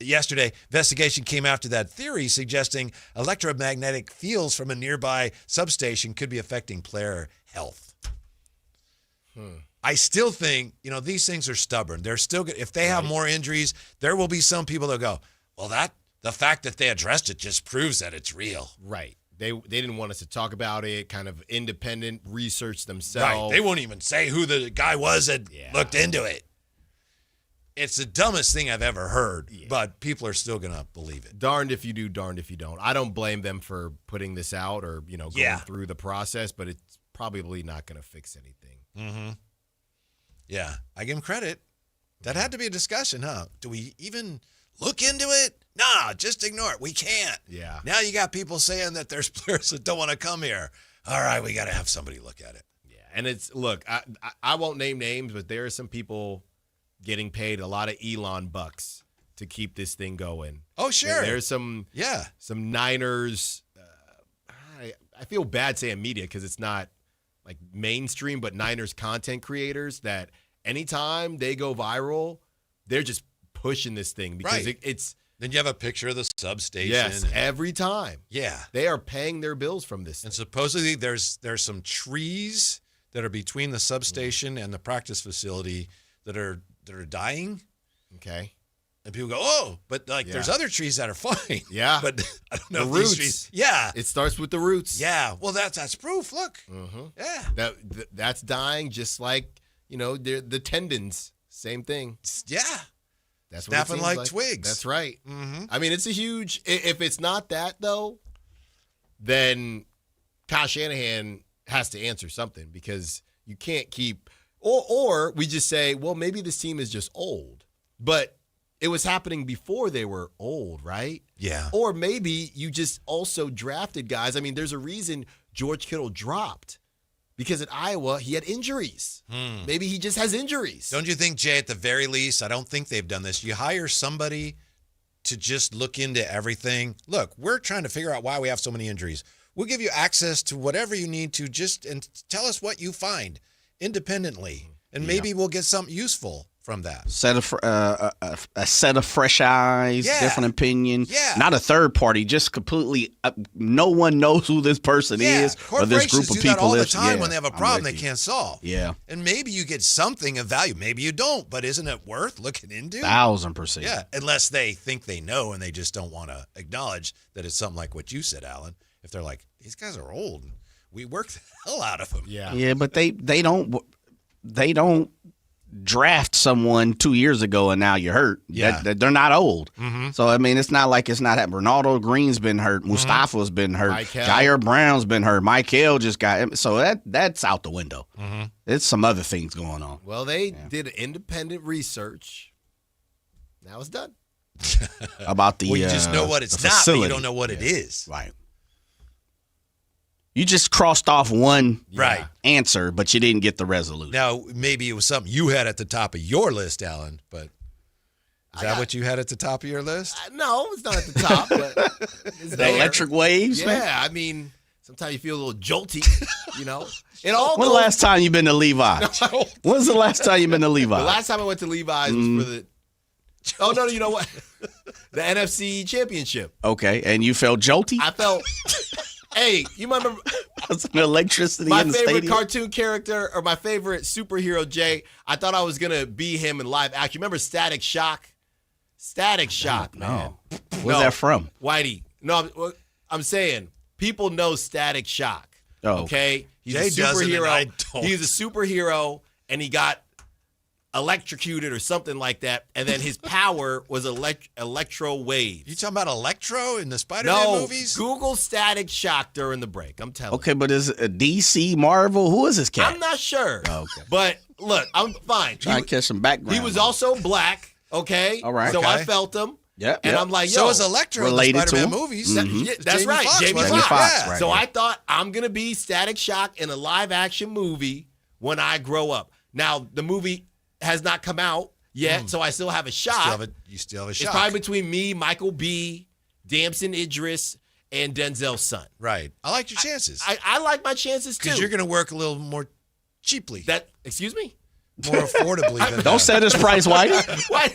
Investigation came after that theory, suggesting electromagnetic fields from a nearby substation could be affecting player health. I still think, these things are stubborn. They're still good. If they have more injuries, there will be some people that go, well, the fact that they addressed it just proves that it's real. Right. They didn't want us to talk about it, kind of independent research themselves. Right. They won't even say who the guy was that looked into it. It's the dumbest thing I've ever heard, but people are still going to believe it. Darned if you do, darned if you don't. I don't blame them for putting this out or, going through the process, but it's probably not going to fix anything. Mm-hmm. Yeah, I give them credit. That had to be a discussion, huh? Do we even look into it? Nah, just ignore it. We can't. Yeah. Now you got people saying that there's players that don't want to come here. All right, we got to have somebody look at it. Yeah. And it's, look, I won't name names, but there are some people getting paid a lot of Elon bucks to keep this thing going. Oh, sure. There's some Niners. I feel bad saying media because it's not like mainstream, but Niners content creators that anytime they go viral, they're just pushing this thing because it's. Then you have a picture of the substation. Yes, every time. Yeah. They are paying their bills from this And thing. supposedly there's some trees that are between the substation and the practice facility that are dying. Okay. And people go, oh, but there's other trees that are fine. Yeah. But I don't know The if roots. these trees. Yeah. It starts with the roots. Yeah. Well, that's proof. Look. Mm-hmm. Yeah. That's dying just like, the tendons. Same thing. Yeah. That's what it snapping seems like twigs. That's right. Mm-hmm. I mean, it's a huge. If it's not that though, then Kyle Shanahan has to answer something because you can't keep. Or we just say, well, maybe this team is just old, but it was happening before they were old, right? Yeah. Or maybe you just also drafted guys. I mean, there's a reason George Kittle dropped. Because at Iowa, he had injuries. Maybe he just has injuries. Don't you think, Jay, at the very least, I don't think they've done this. You hire somebody to just look into everything. Look, we're trying to figure out why we have so many injuries. We'll give you access to whatever you need to and tell us what you find independently. And maybe we'll get something useful from that. A set of fresh eyes, different opinion. Yeah. Not a third party, just completely. No one knows who this person is or this group of do people that all the is. time Yeah, when they have a I'm problem with they you. can't solve. Yeah. And maybe you get something of value. Maybe you don't, but isn't it worth looking into? 1,000%. Yeah, unless they think they know and they just don't want to acknowledge that it's something like what you said, Alan. If they're like, these guys are old, and we work the hell out of them. Yeah, but they don't draft someone 2 years ago and now you're hurt. Yeah. They're not old. Mm-hmm. So, I mean, it's not like it's not happening. Ronaldo Green's been hurt. Mustafa's been hurt. Jair Brown's been hurt. Michael just got – so that's out the window. Mm-hmm. There's some other things going on. Well, they did independent research. Now it's done. About the well, you just know what it's not, but you don't know what it is. Right. You just crossed off one answer, but you didn't get the resolution. Now, maybe it was something you had at the top of your list, Alan, but is that what you had at the top of your list? No, it's not at the top, but it's The electric waves, Yeah, man? I mean, sometimes you feel a little jolty, It all When's the last time you been to Levi's? When's the last time you been to Levi's? The last time I went to Levi's was for the – oh, no, you know what? The NFC Championship. Okay, and you felt jolty? I felt – hey, you remember some electricity my in the favorite stadium? cartoon character or my favorite superhero, Jay? I thought I was going to be him in live action. Remember Static Shock? Static Shock, man. Where's that from? Whitey. No, I'm saying people know Static Shock. Oh. Okay? He's Jay a doesn't, and I superhero. don't. He's a superhero, and he got electrocuted or something like that, and then his power was electro waves. You talking about Electro in the Spider-Man movies? Google Static Shock during the break. I'm telling you. Okay, but is it a DC, Marvel? Who is this cat? I'm not sure. Oh, okay. But look, I'm fine. Trying to catch some background. He was also black, okay? All right. So Okay. I felt him. Yep. And I'm like, yo. So is Electro in the Related to Spider-Man him? movies. Mhm. Yeah, that's Jamie right. Foxx, Jamie wasn't it? Foxx. Yeah. right. So I thought I'm going to be Static Shock in a live action movie when I grow up. Now, the movie has not come out yet, so I still have a shot. You still have a It's shot. probably between me, Michael B., Damson Idris, and Denzel's son. Right. I like your chances. I like my chances, too. Because you're going to work a little more cheaply. Excuse me? More affordably than Don't set his price, Whitey.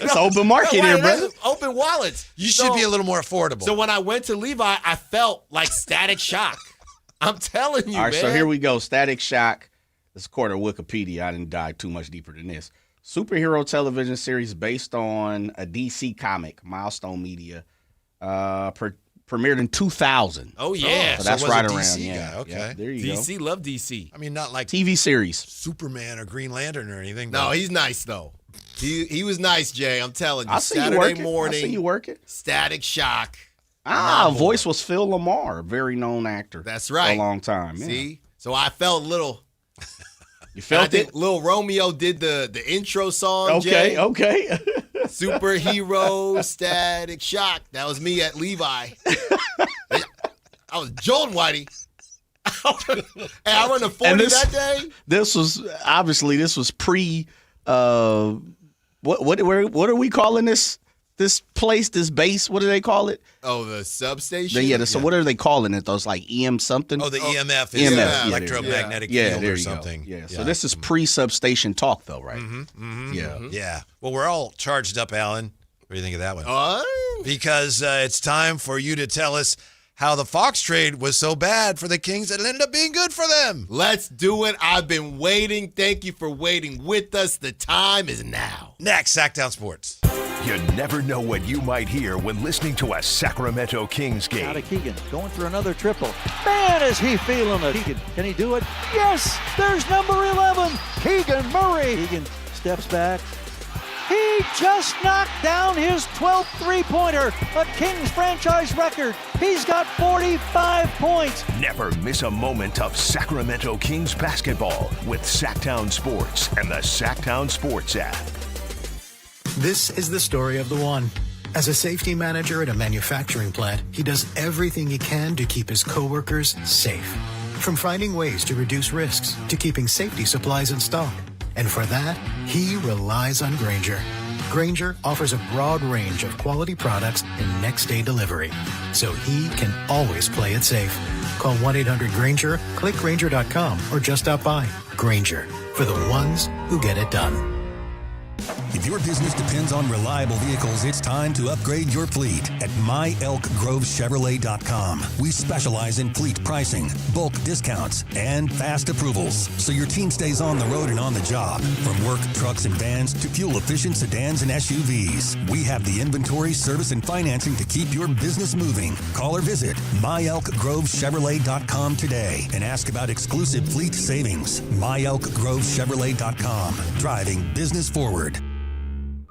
It's open market here, brother. Open wallets. You should be a little more affordable. So when I went to Levi, I felt like Static Shock. I'm telling you, All right, man. so here we go. Static Shock. This is according to Wikipedia. I didn't dive too much deeper than this. Superhero television series based on a DC comic, Milestone Media, premiered in 2000. Oh, yeah. So that's it was right a around. DC Yeah. guy. Okay. Yeah, there you DC, love DC. I mean, not like TV series. Superman or Green Lantern or anything. No, but he's nice, though. He was nice, Jay. I'm telling you. I see you Saturday working. morning. I see you working. Static Shock. Voice was Phil Lamar, a very known actor. That's right. For a long time. Yeah. See? So I felt a little. You felt I think it? Lil Romeo did the intro song, Okay, Jay. okay. Superhero Static Shock. That was me at Levi. I was Joel Whitey. Hey, I run a 40 that day. This was pre. What are we calling this? This place, this base, what do they call it? Oh, the substation? So what are they calling it? Those like EM something? Oh, the EMF is electromagnetic field or something. Yeah. So this is pre-substation talk, though, right? Yeah. Well, we're all charged up, Alan. What do you think of that one? Because it's time for you to tell us how the Fox trade was so bad for the Kings that it ended up being good for them. Let's do it. I've been waiting. Thank you for waiting with us. The time is now. Next, Sactown Sports. You never know what you might hear when listening to a Sacramento Kings game. Out of Keegan, going for another triple. Man, is he feeling it. Keegan, can he do it? Yes, there's number 11, Keegan Murray. Keegan steps back. He just knocked down his 12th three-pointer, a Kings franchise record. He's got 45 points. Never miss a moment of Sacramento Kings basketball with Sactown Sports and the Sactown Sports app. This is the story of the one. As a safety manager at a manufacturing plant, he does everything he can to keep his coworkers safe. From finding ways to reduce risks to keeping safety supplies in stock. And for that, he relies on Grainger. Grainger offers a broad range of quality products and next-day delivery, so he can always play it safe. Call 1-800-GRAINGER, click Grainger.com, or just stop by. Grainger, for the ones who get it done. If your business depends on reliable vehicles, it's time to upgrade your fleet at myelkgrovechevrolet.com. We specialize in fleet pricing, bulk discounts, and fast approvals, so your team stays on the road and on the job. From work trucks and vans to fuel-efficient sedans and SUVs, we have the inventory, service, and financing to keep your business moving. Call or visit myelkgrovechevrolet.com today and ask about exclusive fleet savings. myelkgrovechevrolet.com, driving business forward.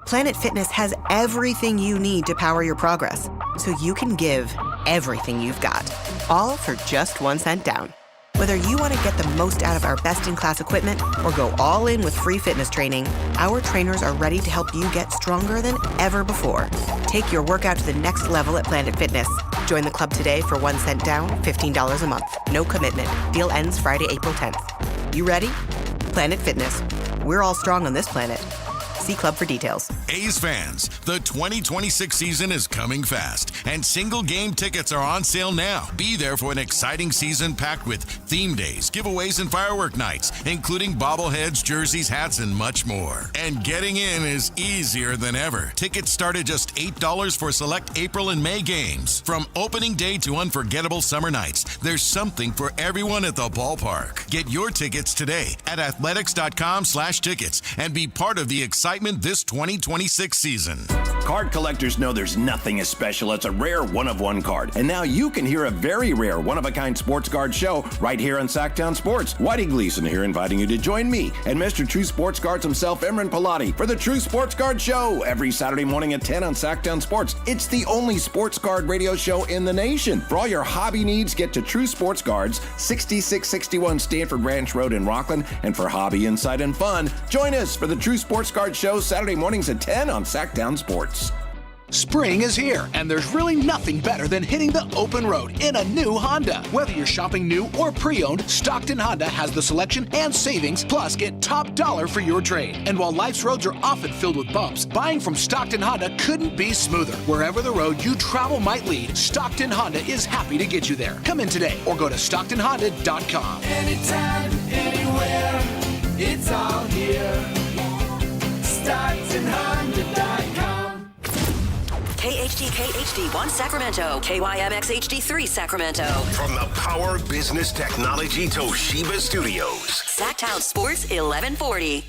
Planet Fitness has everything you need to power your progress, so you can give everything you've got, all for just 1 cent down. Whether you want to get the most out of our best-in-class equipment or go all in with free fitness training, our trainers are ready to help you get stronger than ever before. Take your workout to the next level at Planet Fitness. Join the club today for 1 cent down, $15 a month. No commitment. Deal ends Friday, April 10th. You ready? Planet Fitness. We're all strong on this planet. See Club for details. A's fans, the 2026 season is coming fast, and single game tickets are on sale now. Be there for an exciting season packed with theme days, giveaways, and firework nights, including bobbleheads, jerseys, hats, and much more. And getting in is easier than ever. Tickets start at just $8 for select April and May games. From opening day to unforgettable summer nights, there's something for everyone at the ballpark. Get your tickets today at athletics.com/tickets and be part of the excitement this 2026 season. Card collectors know there's nothing as special as a rare one-of-one card. And now you can hear a very rare one-of-a-kind sports card show right here on Sactown Sports. Whitey Gleason here inviting you to join me and Mr. True Sports Cards himself, Emran Pilati, for the True Sports Card Show every Saturday morning at 10 on Sactown Sports. It's the only sports card radio show in the nation. For all your hobby needs, get to True Sports Cards, 6661 Stanford Ranch Road in Rockland. And for hobby, insight, and fun, join us for the True Sports Card Show Saturday mornings at 10 on Sactown Sports. Spring is here, and there's really nothing better than hitting the open road in a new Honda. Whether you're shopping new or pre-owned, Stockton Honda has the selection and savings, plus get top dollar for your trade. And while life's roads are often filled with bumps, buying from Stockton Honda couldn't be smoother. Wherever the road you travel might lead, Stockton Honda is happy to get you there. Come in today or go to StocktonHonda.com. Anytime, anywhere, it's all here. StocktonHonda.com. KHD1 Sacramento, KYMX HD3 Sacramento. From the Power Business Technology Toshiba Studios. Sactown Sports 1140.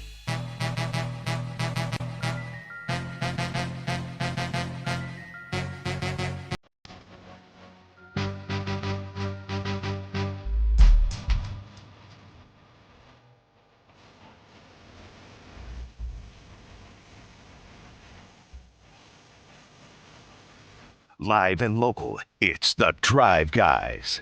Live and local, it's the Drive Guys.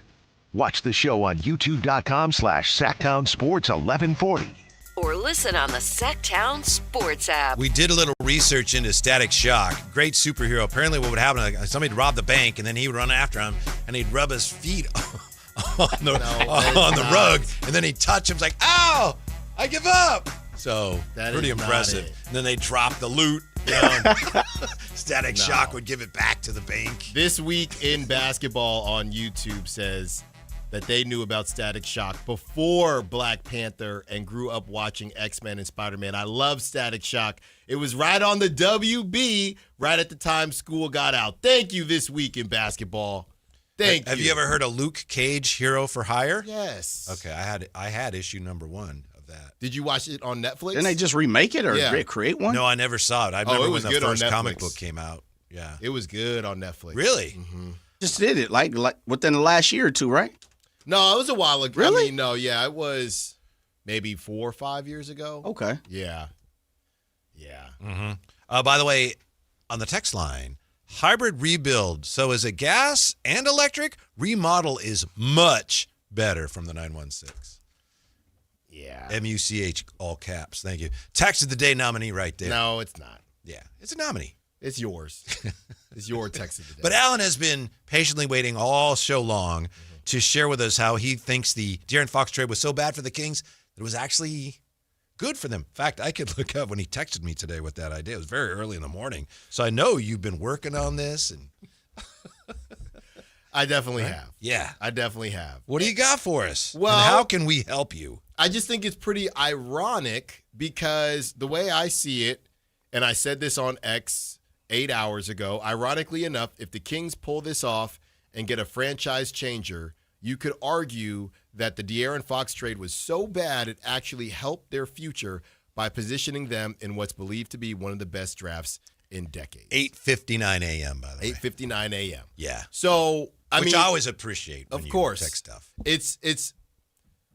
Watch the show on youtube.com/Sactown Sports 1140. Or listen on the Sactown Sports app. We did a little research into Static Shock. Great superhero. Apparently what would happen, somebody would rob the bank, and then he would run after him, and he'd rub his feet on the rug, and then he touched him. Like, ow, I give up. So pretty impressive. And then they drop the loot. Static Shock would give it back to the bank. This Week in Basketball on YouTube says that they knew about Static Shock before Black Panther and grew up watching X-Men and Spider-Man. I love Static Shock. It was right on the WB right at the time school got out. Thank you, This Week in Basketball. Thank you. Have you ever heard of Luke Cage, Hero for Hire? Yes. Okay, I had issue number 1 of that. Did you watch it on Netflix? Didn't they just remake it or create one? No, I never saw it. I remember when the first comic book came out. Yeah. It was good on Netflix. Really? Mm-hmm. Just did it like within the last year or two, right? No, it was a while ago. Really? I mean, no, yeah, it was maybe 4 or 5 years ago. Okay. Yeah. Mm-hmm. By the way, on the text line, hybrid rebuild. So is it gas and electric? Remodel is much better from the 916. Yeah. MUCH, all caps. Thank you. Text of the day nominee right there. No, it's not. Yeah, it's a nominee. It's yours. It's your text of the day. But Alan has been patiently waiting all show long to share with us how he thinks the De'Aaron Fox trade was so bad for the Kings that it was actually good for them. In fact, I could look up when he texted me today with that idea. It was very early in the morning. So I know you've been working on this. And I definitely have. Yeah. I definitely have. What do you got for us? Well, and how can we help you? I just think it's pretty ironic because the way I see it, and I said this on X 8 hours ago, ironically enough, if the Kings pull this off and get a franchise changer, you could argue that the De'Aaron Fox trade was so bad it actually helped their future by positioning them in what's believed to be one of the best drafts in decades. 8:59 a.m., by the way. 8:59 a.m. Yeah. So, Which I always appreciate when of you course, text stuff. It's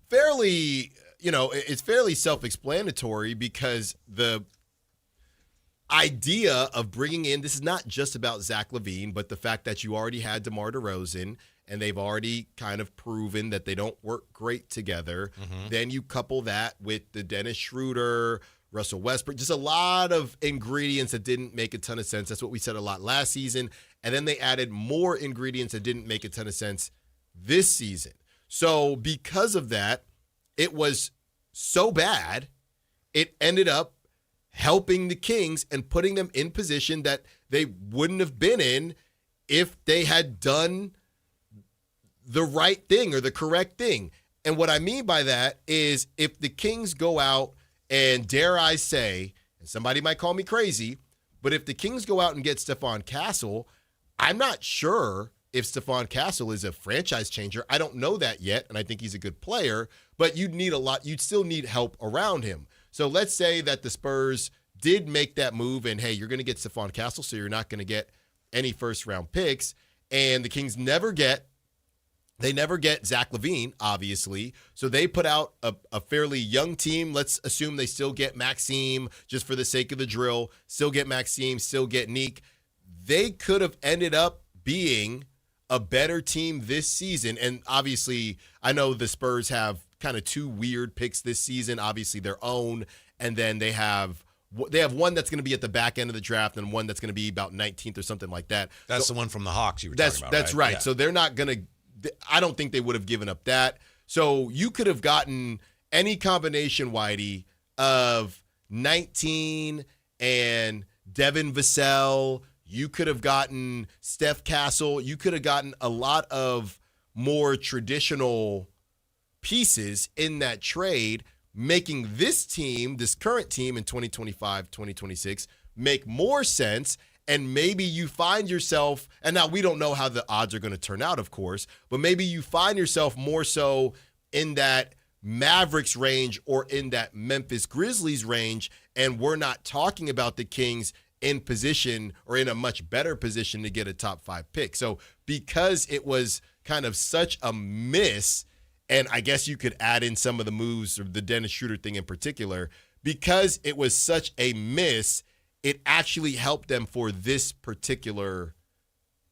fairly, it's fairly self-explanatory because the idea of bringing in, this is not just about Zach LaVine, but the fact that you already had DeMar DeRozan and they've already kind of proven that they don't work great together. Mm-hmm. Then you couple that with the Dennis Schroeder, Russell Westbrook, just a lot of ingredients that didn't make a ton of sense. That's what we said a lot last season. And then they added more ingredients that didn't make a ton of sense this season. So because of that, it was so bad, it ended up helping the Kings and putting them in position that they wouldn't have been in if they had done the right thing or the correct thing. And what I mean by that is if the Kings go out and, dare I say, and somebody might call me crazy, but if the Kings go out and get Stephon Castle, I'm not sure if Stephon Castle is a franchise changer. I don't know that yet, and I think he's a good player, but you'd still need help around him. So let's say that the Spurs did make that move and, hey, you're going to get Stephon Castle, so you're not going to get any first-round picks, and the Kings never get Zach LaVine, obviously, so they put out a fairly young team. Let's assume they still get Maxime, just for the sake of the drill, still get Maxime, still get Neek. They could have ended up being a better team this season, and obviously I know the Spurs have kind of two weird picks this season, obviously their own, and then they have one that's going to be at the back end of the draft and one that's going to be about 19th or something like that. That's the one from the Hawks you were talking about, That's right. Yeah. So they're not going to – I don't think they would have given up that. So you could have gotten any combination, Whitey, of 19 and Devin Vassell. You could have gotten Steph Castle. You could have gotten a lot of more traditional pieces in that trade, making this team, this current team in 2025, 2026, make more sense. And maybe you find yourself, and now we don't know how the odds are going to turn out, of course, but maybe you find yourself more so in that Mavericks range or in that Memphis Grizzlies range, and we're not talking about the Kings in position or in a much better position to get a top 5 pick. So because it was kind of such a miss, and I guess you could add in some of the moves or the Dennis Schroeder thing in particular, because it was such a miss, it actually helped them for this particular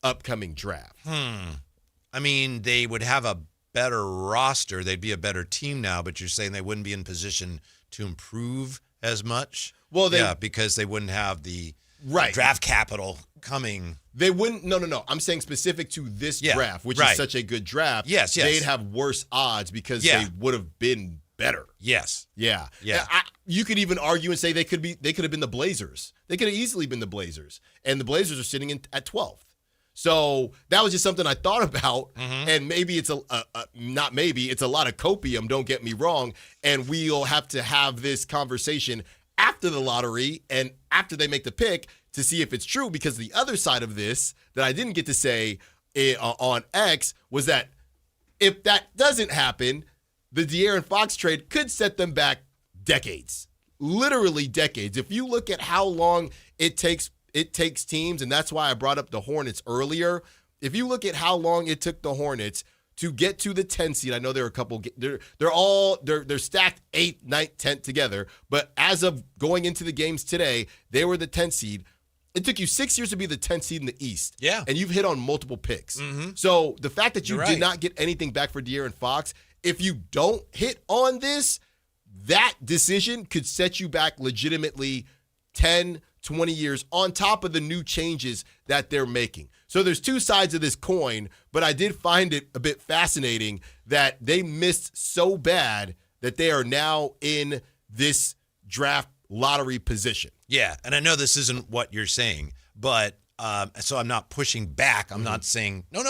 upcoming draft. I mean, they would have a better roster. They'd be a better team now, but you're saying they wouldn't be in position to improve as much? Well, yeah, because they wouldn't have the right draft capital coming. They wouldn't. No. I'm saying specific to this draft, which is such a good draft. Yes. They'd have worse odds because they would have been better. Yes. Yeah. Yeah. You could even argue and say they could have been the Blazers. They could have easily been the Blazers, and the Blazers are sitting at 12th. So that was just something I thought about, and maybe it's not maybe, it's a lot of copium, don't get me wrong, and we'll have to have this conversation after the lottery and after they make the pick to see if it's true, because the other side of this that I didn't get to say on X was that if that doesn't happen, the De'Aaron Fox trade could set them back decades, literally decades. If you look at how long it takes teams, and that's why I brought up the Hornets earlier. If you look at how long it took the Hornets to get to the 10 seed, I know there are a couple. They're stacked 8th, 9th, 10th together. But as of going into the games today, they were the 10 seed. It took you 6 years to be the 10th seed in the East. Yeah, and you've hit on multiple picks. So the fact that you did not get anything back for De'Aaron Fox, if you don't hit on this, that decision could set you back legitimately 10, 20 years on top of the new changes that they're making. So there's two sides of this coin, but I did find it a bit fascinating that they missed so bad that they are now in this draft lottery position. Yeah, and I know this isn't what you're saying, but so I'm not pushing back. I'm not saying, no.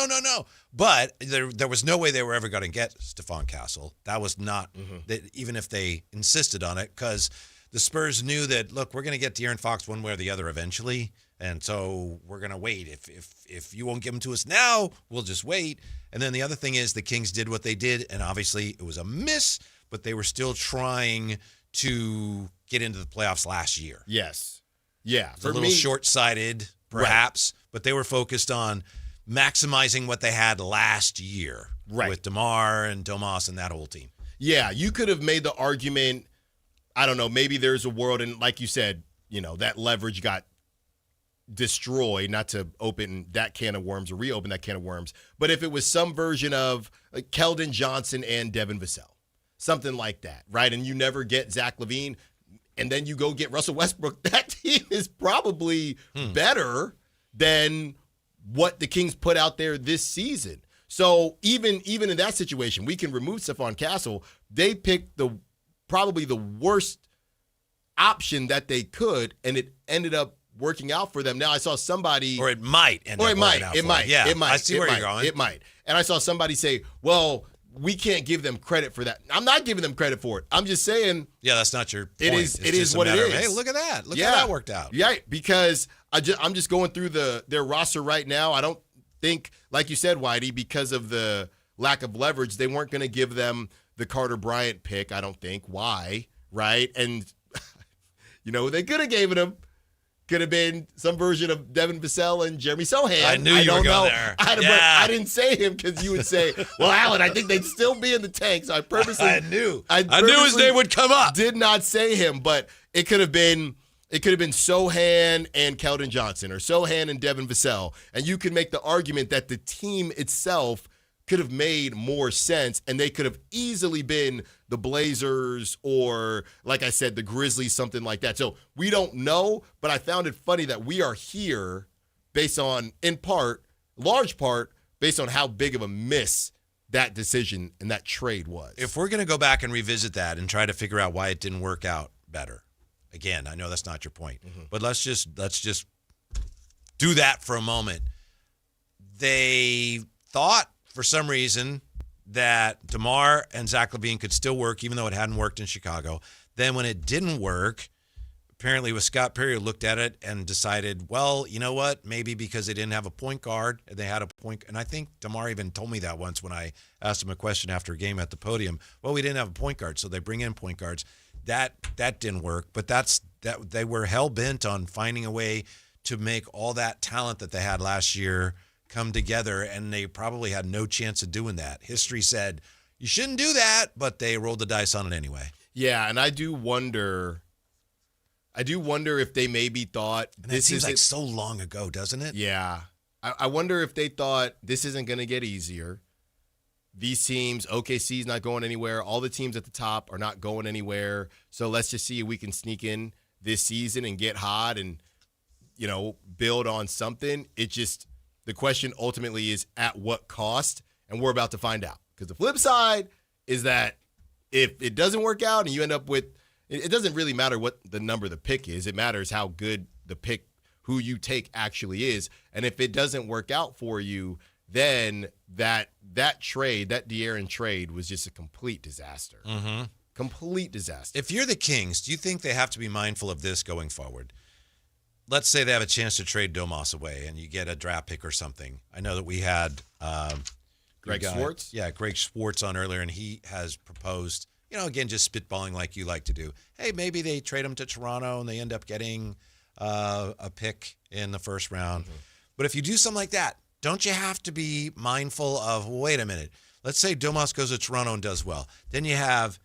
But there was no way they were ever going to get Stephon Castle. That was not, that even if they insisted on it, because the Spurs knew that, look, we're going to get De'Aaron Fox one way or the other eventually, and so we're going to wait. If you won't give him to us now, we'll just wait. And then the other thing is the Kings did what they did, and obviously it was a miss, but they were still trying to get into the playoffs last year. Yes. Yeah. It was a little short-sighted, perhaps, but they were focused on maximizing what they had last year with DeMar and Domas and that whole team. Yeah, you could have made the argument, I don't know, maybe there's a world, and like you said, that leverage got destroyed, not to open that can of worms or reopen that can of worms, but if it was some version of Keldon Johnson and Devin Vassell, something like that, right? And you never get Zach LaVine, and then you go get Russell Westbrook, that team is probably better than what the Kings put out there this season. So even in that situation, we can remove Stephon Castle. They picked probably the worst option that they could, and it ended up working out for them. Now I saw somebody, or it might end up working out for them. Yeah, it might. I see where you're going. It might. And I saw somebody say, "Well, we can't give them credit for that." I'm not giving them credit for it. I'm just saying. Yeah, that's not your point. It is what it is. Hey, look at that. Look how that worked out. Yeah, because I'm just going through their roster right now. I don't think, like you said, Whitey, because of the lack of leverage, they weren't going to give them the Carter Bryant pick. I don't think. Why? Right? And they could have given him. Could have been some version of Devin Vassell and Jeremy Sohan. I knew you were going there. I didn't say him because you would say, well, Alan, I think they'd still be in the tank. So I purposely I knew his name would come up. Did not say him, but it could have been Sohan and Keldon Johnson, or Sohan and Devin Vassell. And you could make the argument that the team itself could have made more sense, and they could have easily been the Blazers or, like I said, the Grizzlies, something like that. So we don't know, but I found it funny that we are here based on, large part, based on how big of a miss that decision and that trade was. If we're going to go back and revisit that and try to figure out why it didn't work out better, again, I know that's not your point, but let's just do that for a moment. They thought, for some reason, that DeMar and Zach LaVine could still work, even though it hadn't worked in Chicago. Then when it didn't work, apparently with Scott Perry looked at it and decided, well, you know what? Maybe because they didn't have a point guard, and they had a point. And I think DeMar even told me that once when I asked him a question after a game at the podium. Well, we didn't have a point guard, so they bring in point guards. That didn't work, but that they were hell bent on finding a way to make all that talent that they had last year come together, and they probably had no chance of doing that. History said you shouldn't do that, but they rolled the dice on it anyway. Yeah, and I do wonder if they maybe thought this seems like so long ago, doesn't it? Yeah, I wonder if they thought this isn't going to get easier. These teams, OKC's not going anywhere. All the teams at the top are not going anywhere. So let's just see if we can sneak in this season and get hot and build on something. The question ultimately is at what cost, and we're about to find out. Because the flip side is that if it doesn't work out and you end up with, it doesn't really matter what the number of the pick is. It matters how good the pick, who you take actually is. And if it doesn't work out for you, then that trade, that De'Aaron trade was just a complete disaster. Mm-hmm. Complete disaster. If you're the Kings, do you think they have to be mindful of this going forward? Let's say they have a chance to trade Domas away and you get a draft pick or something. I know that we had Greg Schwartz? Yeah, Greg Schwartz on earlier, and he has proposed, again, just spitballing like you like to do. Hey, maybe they trade him to Toronto and they end up getting a pick in the first round. Mm-hmm. But if you do something like that, don't you have to be mindful of, wait a minute, let's say Domas goes to Toronto and does well. Then you have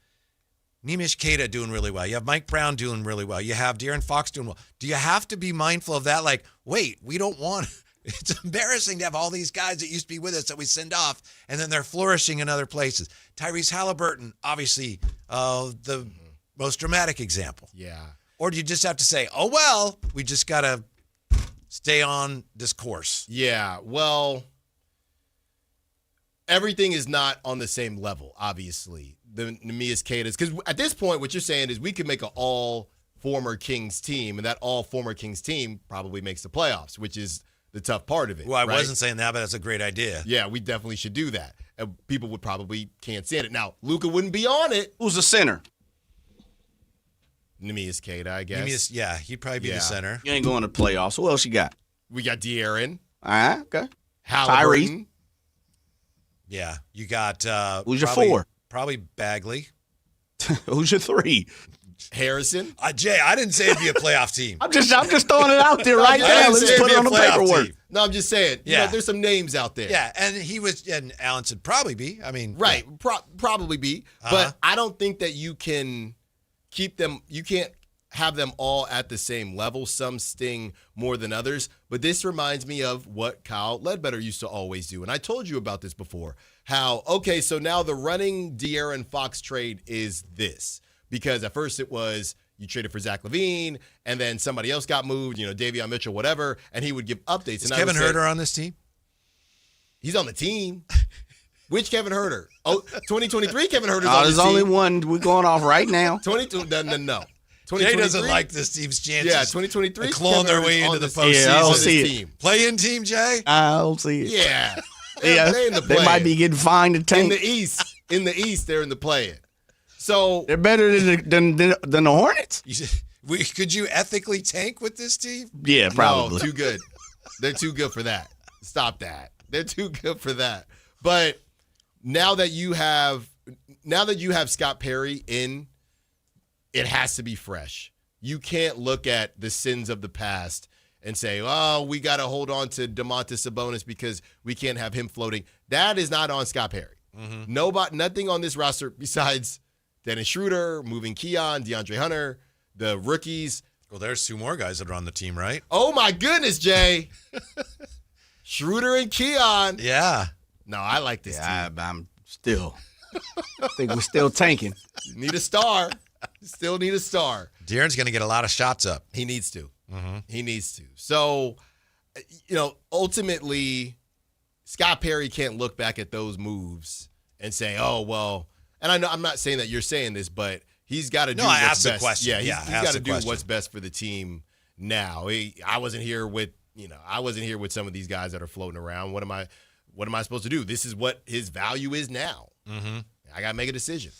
Nemish Queta doing really well. You have Mike Brown doing really well. You have De'Aaron Fox doing well. Do you have to be mindful of that? Like, wait, we don't want – it's embarrassing to have all these guys that used to be with us that we send off, and then they're flourishing in other places. Tyrese Halliburton, obviously, the most dramatic example. Yeah. Or do you just have to say, oh, well, we just got to stay on this course? Yeah, well, everything is not on the same level, obviously. The Nemias Queta's, because at this point, what you're saying is we could make an all-former Kings team, and that all-former Kings team probably makes the playoffs, which is the tough part of it. Well, I right? wasn't saying that, but that's a great idea. Yeah, we definitely should do that. And people would probably can't stand it. Now, Luka wouldn't be on it. Who's the center? Nemias Queta, I guess. He'd probably be the center. You ain't going to playoffs. Who else you got? We got De'Aaron. All right, okay. Halliburton. Tyrese. Yeah, you got who's your 4? Probably Bagley. Who's your 3? Harrison. Jay, I didn't say it'd be a playoff team. I'm just throwing it out there right now. Let's put it on the paperwork. Team. No, I'm just saying. Yeah, there's some names out there. Yeah, and Allen said probably be. I mean, right, probably be. But I don't think that you can keep them. You can't have them all at the same level. Some sting more than others. But this reminds me of what Kyle Ledbetter used to always do. And I told you about this before. How, okay, so now the running De'Aaron Fox trade is this. Because at first it was you traded for Zach LaVine, and then somebody else got moved, Davion Mitchell, whatever, and he would give updates. Is Kevin Huerter on this team? He's on the team. Which Kevin Huerter? Oh, 2023 Kevin Huerter's on this team. There's only one we're going off right now. 22, no. Jay doesn't like this team's chances. Yeah, 2023. To claw their way into the postseason. Yeah, I'll see it. Play-in team, Jay? I'll see it. Yeah. They might be getting fined to tank. In the East, they're in the play-in. So they're better than the Hornets? Could you ethically tank with this team? Yeah, probably. No, too good. They're too good for that. Stop that. They're too good for that. But now that you have Scott Perry in, it has to be fresh. You can't look at the sins of the past and say, oh, we got to hold on to Domantas Sabonis because we can't have him floating. That is not on Scott Perry. Mm-hmm. Nothing on this roster besides Dennis Schroeder, moving Keon, DeAndre Hunter, the rookies. Well, there's 2 more guys that are on the team, right? Oh, my goodness, Jay. Schroeder and Keon. Yeah. No, I like this team. I'm still. I think we're still tanking. You need a star. Still need a star. De'Aaron's going to get a lot of shots up. He needs to. Mm-hmm. He needs to. So, ultimately, Scott Perry can't look back at those moves and say, oh, well, and I know I'm not saying that you're saying this, but he's got to do what's best. The question. Yeah, he's got to do what's best for the team now. I wasn't here with some of these guys that are floating around. What am I supposed to do? This is what his value is now. Mm-hmm. I got to make a decision.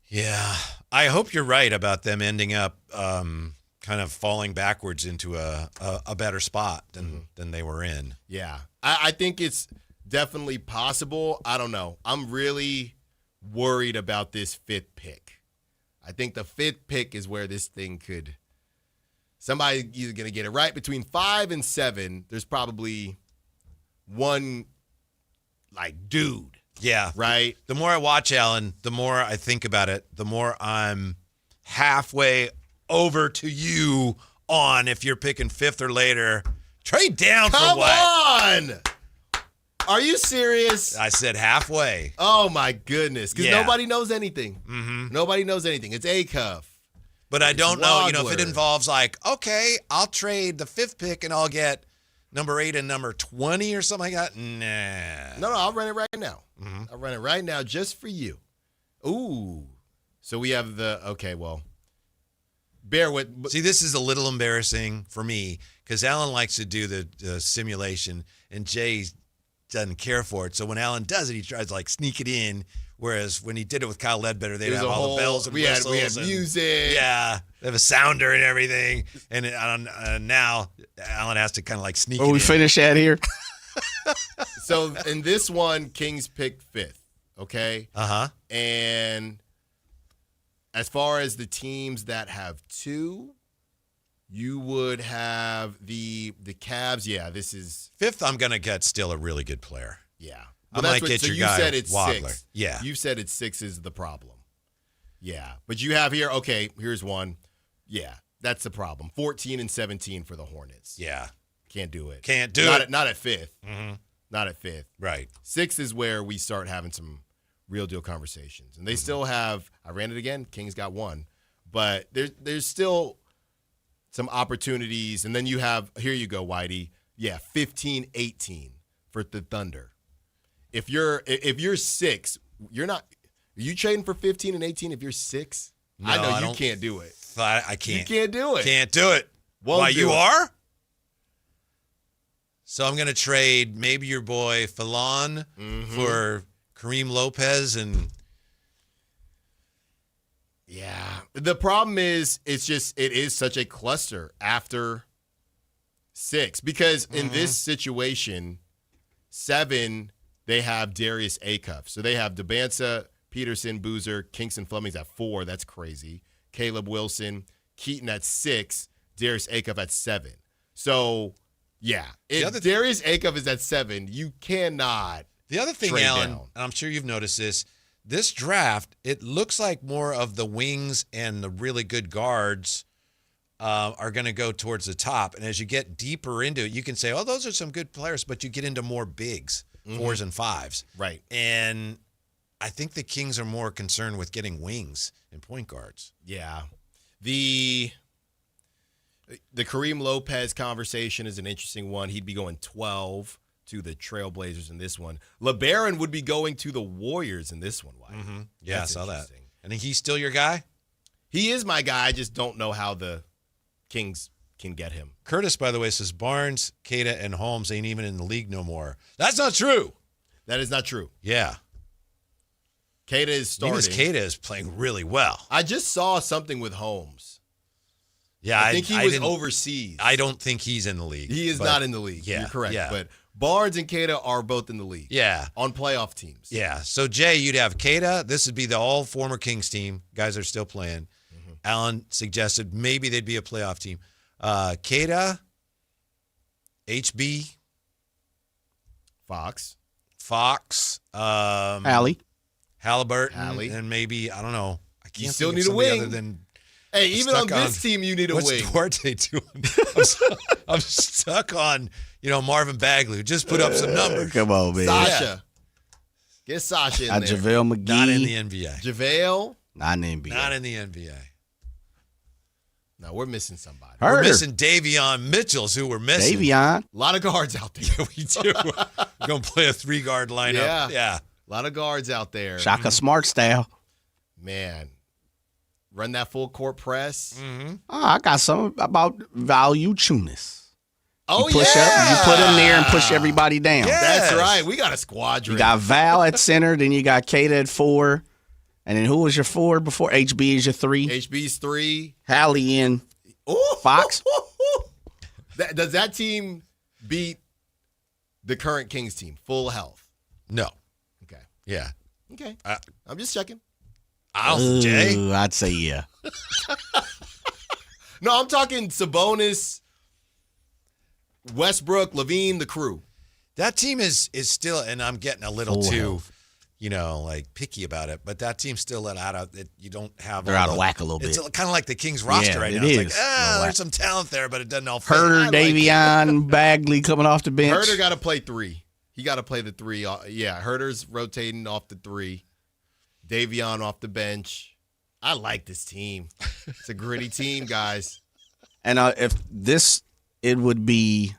Yeah. I hope you're right about them ending up kind of falling backwards into a better spot than they were in. Yeah. I think it's definitely possible. I don't know. I'm really worried about this 5th pick. I think the 5th pick is where this thing could – somebody either going to get it right. Between 5 and 7, there's probably one, dude. Yeah. Right? The more I watch Allen, the more I think about it, the more I'm halfway over to you on if you're picking 5th or later. Trade down for what? Come on! Are you serious? I said halfway. Oh, my goodness. Because nobody knows anything. Mm-hmm. Nobody knows anything. It's A-Cuff. But I don't know, if it involves okay, I'll trade the 5th pick and I'll get number 8 and number 20 or something like that. Nah. No, I'll run it right now. Mm-hmm. I'll run it right now just for you. Ooh. So we have bear with. See, this is a little embarrassing for me because Alan likes to do the simulation and Jay doesn't care for it. So when Alan does it, he tries to sneak it in. Whereas when he did it with Kyle Ledbetter, they'd have all the bells and whistles. We had music. Yeah. They have a sounder and everything. And now Alan has to kind of sneak it in. We finish at here? So in this one, Kings pick 5th. Okay? Uh-huh. And as far as the teams that have 2, you would have the Cavs. Yeah, this is 5th. I'm going to get still a really good player. Yeah. I might get your guy, said it's Wagler. 6. Yeah. You said it's 6 is the problem. Yeah. But you have here, okay, here's one. Yeah, that's the problem. 14 and 17 for the Hornets. Yeah. Can't do it. Can't do it. Not at 5th. Mm-hmm. Not at 5th. Right. 6 is where we start having some real deal conversations. And they still have, I ran it again, Kings got 1. But there's still some opportunities. And then you have, here you go, Whitey. Yeah, 15-18 for the Thunder. If you're 6, you're not. Are you trading for 15 and 18 if you're 6? No, I know you can't do it. I can't. You can't do it. Can't do it. Why, you are? So I'm going to trade maybe your boy Falon for Kareem Lopez and. Yeah. The problem is it is such a cluster after 6 because in this situation, 7. They have Darius Acuff. So they have DeBansa, Peterson, Boozer, Kingston Fleming's at 4. That's crazy. Caleb Wilson, Keaton at 6, Darius Acuff at 7. So, yeah. If Darius Acuff is at 7, you cannot. The other thing, Alan, and I'm sure you've noticed this draft, it looks like more of the wings and the really good guards are going to go towards the top. And as you get deeper into it, you can say, oh, those are some good players, but you get into more bigs. 4s and 5s. Right. And I think the Kings are more concerned with getting wings and point guards. Yeah. The Kareem Lopez conversation is an interesting one. He'd be going 12 to the Trailblazers in this one. LeBaron would be going to the Warriors in this one. Yeah, I saw that. And he's still your guy? He is my guy. I just don't know how the Kings can get him. Curtis, by the way, says Barnes, Queta, and Holmes ain't even in the league no more. That's not true. That is not true. Yeah. Queta is starting. Queta is playing really well. I just saw something with Holmes. Yeah, I think he was overseas. I don't think he's in the league. He is not in the league. Yeah, you're correct. Yeah. But Barnes and Queta are both in the league. Yeah. On playoff teams. Yeah. So, Jay, you'd have Queta. This would be the all former Kings team. Guys are still playing. Alan suggested maybe they'd be a playoff team. Queta, HB, Fox, Halliburton, and maybe, I don't know. I can't you still think need of a wing. Other than hey, even on this team, you need a wing. wing. What's Duarte doing? I'm stuck on, Marvin Bagley, who just put up some numbers. Come on, man. Sasha. Yeah. Get Sasha in there. JaVale McGee. Not in the NBA. JaVale. Not in the NBA. Not in the NBA. No, we're missing somebody. We're missing Davion Mitchell's who we're missing. Davion. A lot of guards out there. Yeah, we do. We're going to play a 3-guard lineup. Yeah. A lot of guards out there. Shaka Smart style. Man. Run that full court press. Mm-hmm. Oh, I got something about Valanciunas. Oh, you push up, you put him there and push everybody down. Yes. That's right. We got a squadron. You got Val at center, then you got Queta at 4. And then who was your 4 before? HB is your 3. HB's 3. Hallie and Fox. Does that team beat the current Kings team? Full health? No. Okay. Yeah. Okay. I'm just checking. Jay? I'd say yeah. No, I'm talking Sabonis, Westbrook, Levine, the crew. That team is still, and I'm getting a little too, picky about it, but that team's still out of it. You don't have. They're out of whack a little bit. It's kind of like the Kings roster right now. It's like, there's some talent there, but it doesn't all fit. Herter, Davion, Bagley coming off the bench. Herter got to play 3. He got to play the 3. Yeah, Herter's rotating off the 3. Davion off the bench. I like this team. It's a gritty team, guys. And it would be,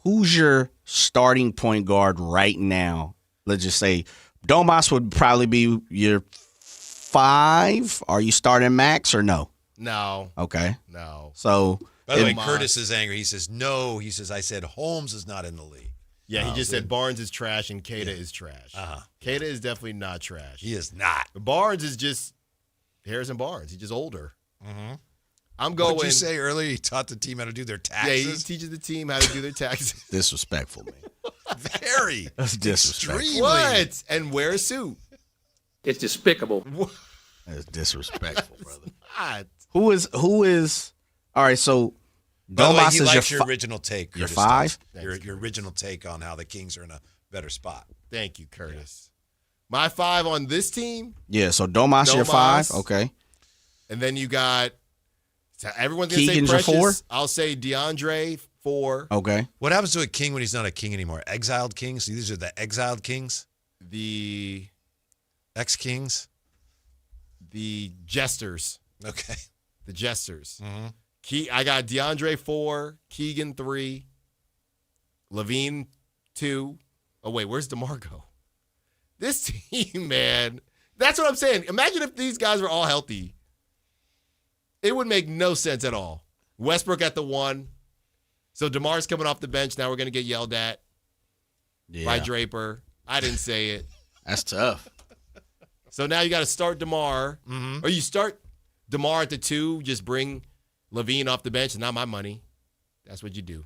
who's your starting point guard right now? Let's just say Domas would probably be your 5. Are you starting Max or no? No. Okay. No. So, by the way, Curtis is angry. He says, no. He says, I said Holmes is not in the league. Yeah, he just said Barnes is trash and Queta is trash. Uh-huh. Queta is definitely not trash. He is not. Barnes is just Harrison Barnes. He's just older. Mm-hmm. I'm going. What did you say earlier? He taught the team how to do their taxes? Yeah, he teaches the team how to do their taxes. Disrespectful, man. Very. That's disrespectful. Extremely. What? And wear a suit. It's despicable. That's disrespectful, brother. God. Who is? All right, so By the way, Domas he is likes your original take. Your Curtis 5? does. Your original take on how the Kings are in a better spot. Thank you, Curtis. My 5 on this team. Yeah, so Domas your 5. Okay. And then you got everyone's gonna Keegan's say your Precious. 4? I'll say DeAndre 4. Okay. What happens to a king when he's not a king anymore? Exiled kings? These are the exiled kings? The ex-kings? The jesters. Okay. The jesters. Mm-hmm. I got DeAndre 4, Keegan 3, Levine 2. Oh, wait, where's DeMar go? This team, man. That's what I'm saying. Imagine if these guys were all healthy. It would make no sense at all. Westbrook at the 1. So DeMar's coming off the bench. Now we're going to get yelled at by Draper. I didn't say it. That's tough. So now you got to start DeMar. Mm-hmm. Or you start DeMar at the 2, just bring Levine off the bench. It's not my money. That's what you do.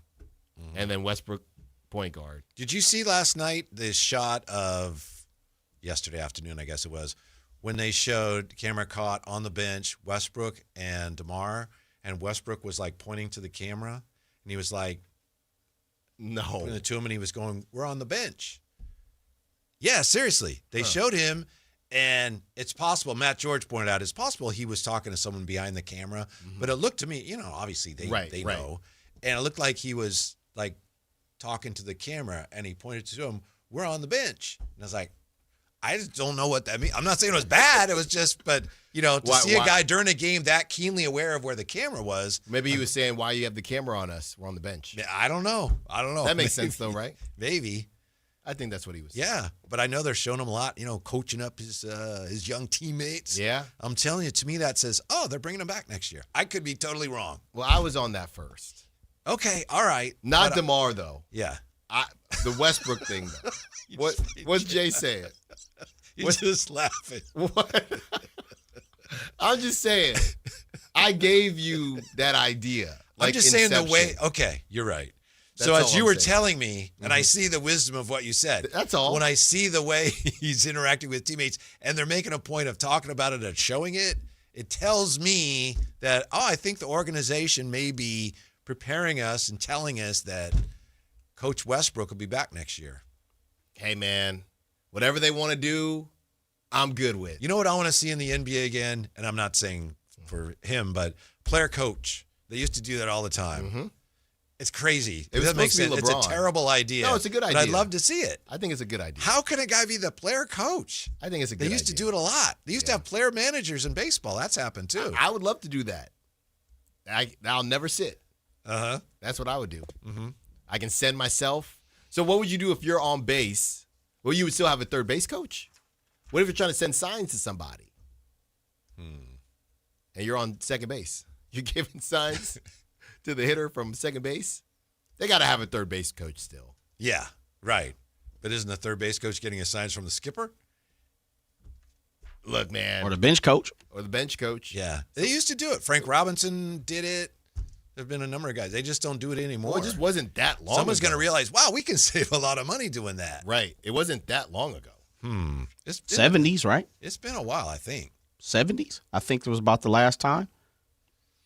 Mm-hmm. And then Westbrook, point guard. Did you see last night the shot of yesterday afternoon, I guess it was, when they showed camera caught on the bench Westbrook and DeMar, and Westbrook was like pointing to the camera, and he was like, no, pointing to him, and he was going, "We're on the bench." Yeah, seriously, they showed him, and it's possible. Matt George pointed out it's possible he was talking to someone behind the camera, but it looked to me, obviously they know, and it looked like he was like talking to the camera, and he pointed to him, "We're on the bench," and I was like, I just don't know what that means. I'm not saying it was bad. It was just, but, to see a guy during a game that keenly aware of where the camera was. Maybe he was saying, why you have the camera on us? We're on the bench. I don't know. That makes sense, though, right? Maybe. I think that's what he was saying. Yeah, but I know they're showing him a lot, coaching up his young teammates. Yeah. I'm telling you, to me, that says, oh, they're bringing him back next year. I could be totally wrong. Well, I was on that first. Okay, all right. Not DeMar, though. Yeah. The Westbrook thing, though. What's Jay saying? He's just laughing. What? I'm just saying. I gave you that idea. I'm just saying the way. Okay, you're right. So as you were telling me, and I see the wisdom of what you said. That's all. When I see the way he's interacting with teammates, and they're making a point of talking about it and showing it, it tells me that, I think the organization may be preparing us and telling us that Coach Westbrook will be back next year. Hey, man. Whatever they want to do, I'm good with. You know what I want to see in the NBA again? And I'm not saying for him, but player coach. They used to do that all the time. Mm-hmm. It's crazy. It doesn't make sense. It's a terrible idea. No, it's a good idea. But I'd love to see it. I think it's a good idea. How can a guy be the player coach? I think it's a good idea. They used to do it a lot. They used to have player managers in baseball. That's happened too. I would love to do that. I'll never sit. Uh-huh. That's what I would do. Mm-hmm. I can send myself. So what would you do if you're on base? Well, you would still have a third base coach. What if you're trying to send signs to somebody? And you're on second base? You're giving signs to the hitter from second base? They got to have a third base coach still. Yeah, right. But isn't the third base coach getting his signs from the skipper? Look, man. Or the bench coach. Yeah. They used to do it. Frank Robinson did it. There have been a number of guys. They just don't do it anymore. Well, it just wasn't that long Someone's ago. going to realize, wow, we can save a lot of money doing that. Right. It wasn't that long ago. It's 70s, right? It's been a while, I think. 70s? I think it was about the last time.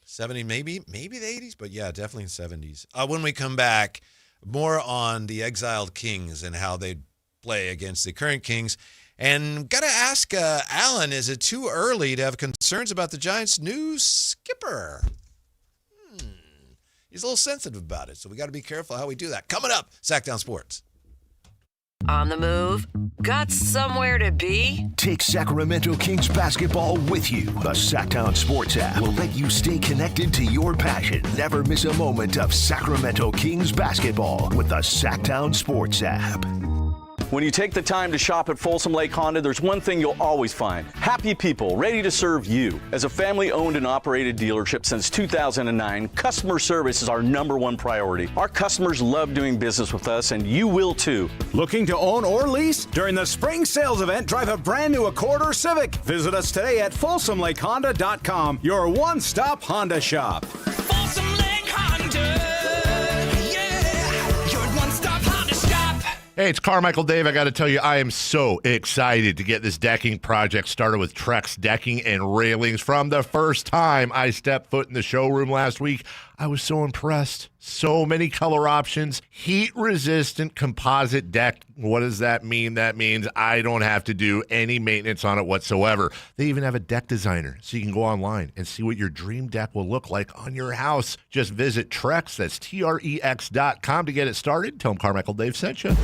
70, maybe the 80s, but yeah, definitely in 70s. When we come back, more on the exiled Kings and how they play against the current Kings. And got to ask Alan, is it too early to have concerns about the Giants' new skipper? He's a little sensitive about it, so we got to be careful how we do that. Coming up, Sactown Sports. On the move? Got somewhere to be? Take Sacramento Kings basketball with you. The Sactown Sports app will let you stay connected to your passion. Never miss a moment of Sacramento Kings basketball with the Sactown Sports app. When you take the time to shop at Folsom Lake Honda, there's one thing you'll always find. Happy people ready to serve you. As a family-owned and operated dealership since 2009, customer service is our #1 priority. Our customers love doing business with us, and you will too. Looking to own or lease? During the spring sales event, drive a brand new Accord or Civic. Visit us today at FolsomLakeHonda.com, your one-stop Honda shop. Folsom Lake Honda. Yeah, your one-stop Honda shop. Hey, it's Carmichael Dave. I got to tell you, I am so excited to get this decking project started with Trex Decking and Railings. From the first time I stepped foot in the showroom last week, I was so impressed. So many color options. Heat-resistant composite deck. What does that mean? That means I don't have to do any maintenance on it whatsoever. They even have a deck designer, so you can go online and see what your dream deck will look like on your house. Just visit Trex, that's Trex.com to get it started. Tell them Carmichael Dave sent you.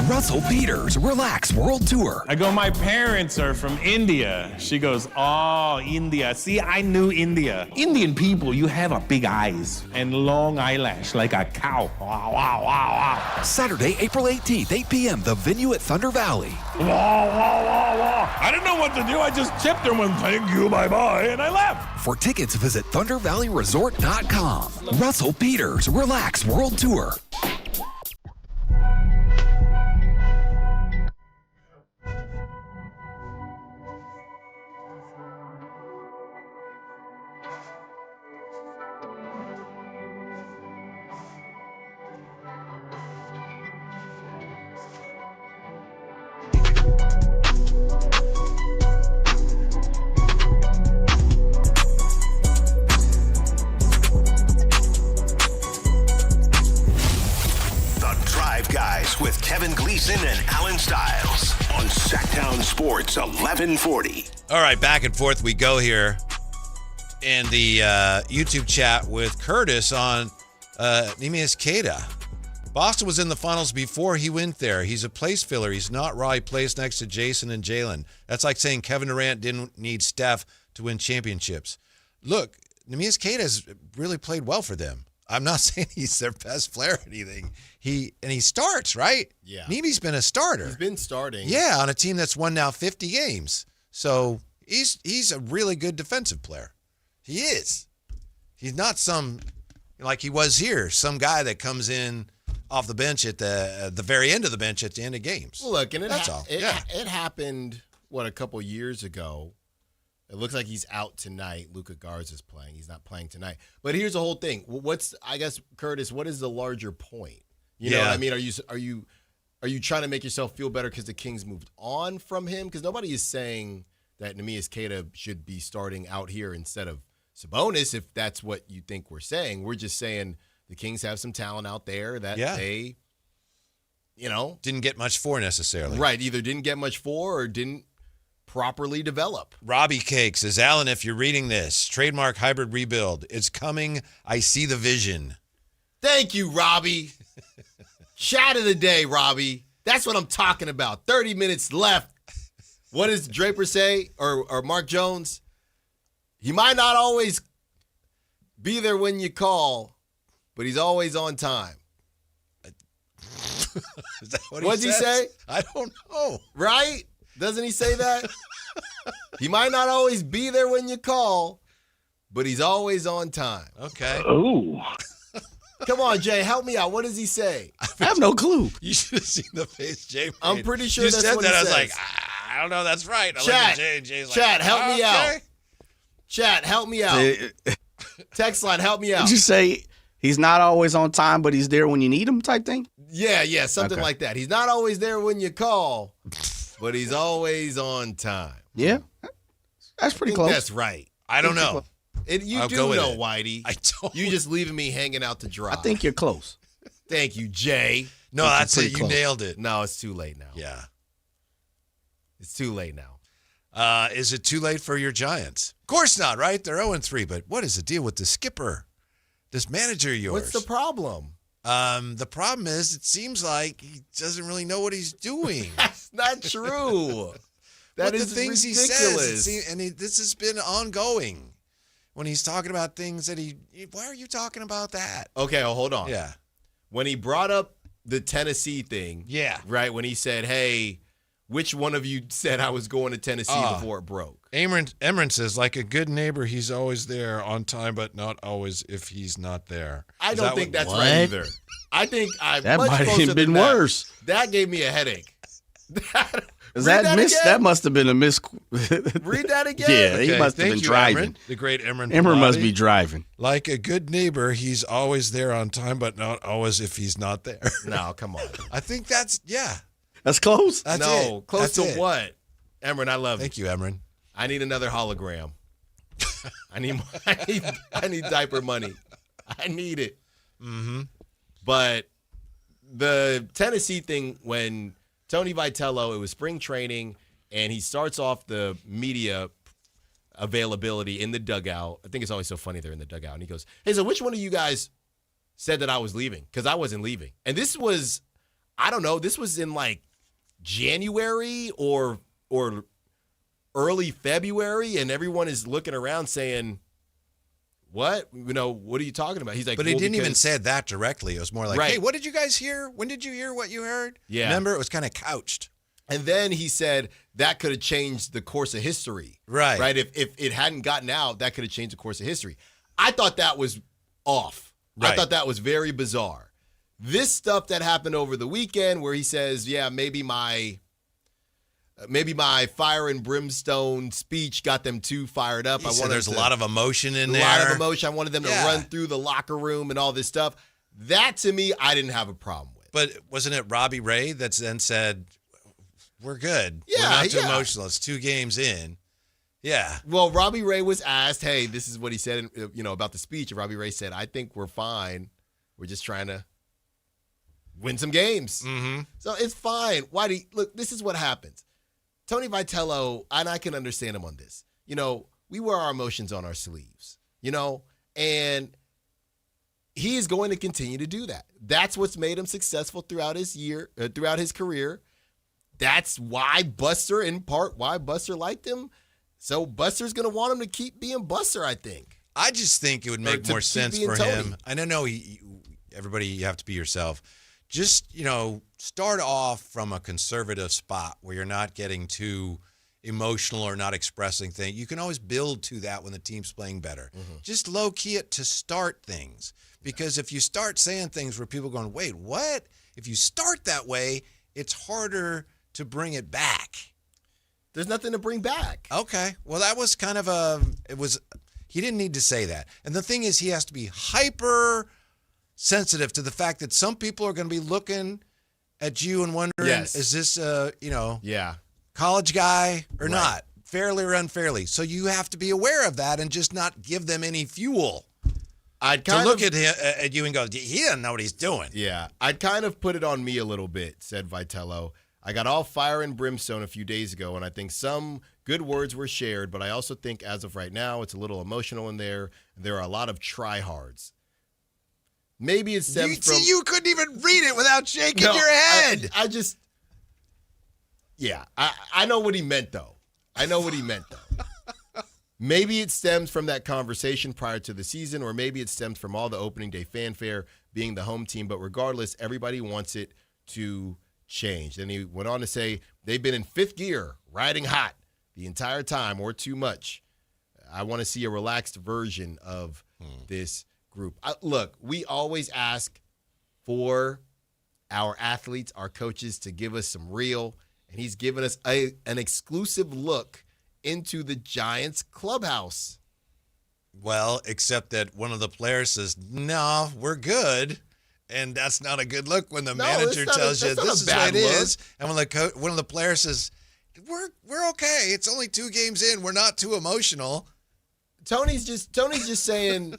Russell Peters, Relax World Tour. I go, my parents are from India. She goes, oh, India. See, I knew India. Indian people, you have a big eyes and long eyelash like a cow. Wow, wow, wow, wow. Saturday, April 18th, 8 p.m., the venue at Thunder Valley. Wow, wow, wow, wow. I didn't know what to do. I just tipped her and thank you, bye-bye, and I left. For tickets, visit ThunderValleyResort.com. Russell Peters, Relax World Tour. With Kevin Gleason and Alan Stiles on Sactown Sports 1140. All right, back and forth we go here in the YouTube chat with Curtis on Neemias Queta. Boston was in the finals before he went there. He's a place filler. He's not raw. He plays next to Jason and Jalen. That's like saying Kevin Durant didn't need Steph to win championships. Look, Neemias Queta has really played well for them. I'm not saying he's their best player or anything. He starts, right? Yeah. Neemi's been a starter. He's been starting. Yeah, on a team that's won now 50 games. So he's a really good defensive player. He is. He's not some, like he was here, some guy that comes in off the bench at the very end of the bench at the end of games. Well, look, and that's all. It happened, a couple years ago. It looks like he's out tonight. Luka Garza's playing. He's not playing tonight. But here's the whole thing. Curtis, what is the larger point? You know what I mean? Are you trying to make yourself feel better because the Kings moved on from him? Because nobody is saying that Neemias Queta should be starting out here instead of Sabonis, if that's what you think we're saying. We're just saying the Kings have some talent out there that they, didn't get much for necessarily. Right. Either didn't get much for or didn't properly develop. Robbie Cake says, Alan, if you're reading this, trademark hybrid rebuild. It's coming. I see the vision. Thank you, Robbie. Shot of the day, Robbie. That's what I'm talking about. 30 minutes left. What does Draper say? Or Mark Jones? He might not always be there when you call, but he's always on time. Is that what What'd he say? I don't know. Right? Doesn't he say that? He might not always be there when you call, but he's always on time. Okay. Ooh. Come on, Jay, help me out. What does he say? I have no clue. You should have seen the face Jay made. I'm pretty sure you that's said what that. he I was says. like, I don't know. That's right. I looked at Jay, and Jay's Chat, like, help me out. okay. Chat, help me out. Text line, help me out. Did you say he's not always on time, but he's there when you need him type thing? Yeah, something like that. He's not always there when you call, but he's always on time. Yeah, that's pretty I think close. That's right. I don't know. You I'll do go with know, it. Whitey. I don't. You just leaving me hanging out to dry. I think you're close. Thank you, Jay. No, that's it. You nailed it. No, it's too late now. Yeah. It's too late now. Is it too late for your Giants? Of course not, right? They're 0-3, but what is the deal with the skipper? This manager of yours? What's the problem? The problem is, it seems like he doesn't really know what he's doing. That's not true. That But is the things ridiculous. he says, this has been ongoing. When he's talking about things that why are you talking about that? Okay, well, hold on. Yeah. When he brought up the Tennessee thing, right, when he said, hey, which one of you said I was going to Tennessee before it broke? Emron says, like a good neighbor, he's always there on time, but not always if he's not there. I don't think that's right either. I think that much might closer have been than that. worse. That gave me a headache. That must have been a miss. Read that again. Yeah, he must have been driving. Emron, the great Emron. Emron must be driving. Like a good neighbor, he's always there on time, but not always if he's not there. No, come on. I think that's That's close. That's no, it. close That's to it. what? Emron, I love Thank you, Emron. I need another hologram. I need diaper money. I need it. Mm-hmm. But the Tennessee thing, when Tony Vitello, it was spring training, and he starts off the media availability in the dugout. I think it's always so funny they're in the dugout. And he goes, hey, so which one of you guys said that I was leaving? Because I wasn't leaving. And this was, I don't know, this was in like January or early February, and everyone is looking around saying, what? What are you talking about? He's like, but he didn't even say that directly. It was more like, Right. hey, what did you guys hear? When did you hear what you heard? Yeah. Remember, it was kind of couched. And then he said that could have changed the course of history. Right. Right? If it hadn't gotten out, that could have changed the course of history. I thought that was off. I Right. thought that was very bizarre. This stuff that happened over the weekend where he says, yeah, maybe my fire and brimstone speech got them too fired up. He said there's a lot of emotion in there. A lot of emotion. I wanted them to Yeah. run through the locker room and all this stuff. That, to me, I didn't have a problem with. But wasn't it Robbie Ray that then said, we're good. Yeah, we're not too yeah. emotional. It's 2 games in. Yeah. Well, Robbie Ray was asked, hey, this is what he said, about the speech. And Robbie Ray said, I think we're fine. We're just trying to win some games. Mm-hmm. So it's fine. Look, this is what happens. Tony Vitello, and I can understand him on this. We wear our emotions on our sleeves, and he is going to continue to do that. That's what's made him successful throughout his career. That's why Buster liked him. So Buster's going to want him to keep being Buster, I think. I just think it would make more sense for him. I don't know. Everybody, you have to be yourself. Just, start off from a conservative spot where you're not getting too emotional or not expressing things. You can always build to that when the team's playing better. Mm-hmm. Just low-key it to start things. Because if you start saying things where people are going, wait, what? If you start that way, it's harder to bring it back. There's nothing to bring back. Okay. Well, that was kind of he didn't need to say that. And the thing is, he has to be hyper sensitive to the fact that some people are going to be looking at you and wondering, is this, college guy or not, fairly or unfairly? So you have to be aware of that and just not give them any fuel. I'd to look at you and go, he doesn't know what he's doing. Yeah, I'd kind of put it on me a little bit, said Vitello. I got all fire and brimstone a few days ago, and I think some good words were shared, but I also think as of right now, it's a little emotional in there. There are a lot of tryhards. Maybe it stems from... You couldn't even read it without shaking your head. I know what he meant, though. Maybe it stems from that conversation prior to the season, or maybe it stems from all the opening day fanfare being the home team. But regardless, everybody wants it to change. Then he went on to say they've been in 5th gear, riding hot the entire time or too much. I want to see a relaxed version of this group. Look, we always ask for our athletes, our coaches, to give us some real, and he's given us an exclusive look into the Giants clubhouse. Well, except that one of the players says, no, we're good. And that's not a good look when the manager tells you this is what it is. And when one of the players says, we're okay. It's only 2 games in. We're not too emotional. Tony's just saying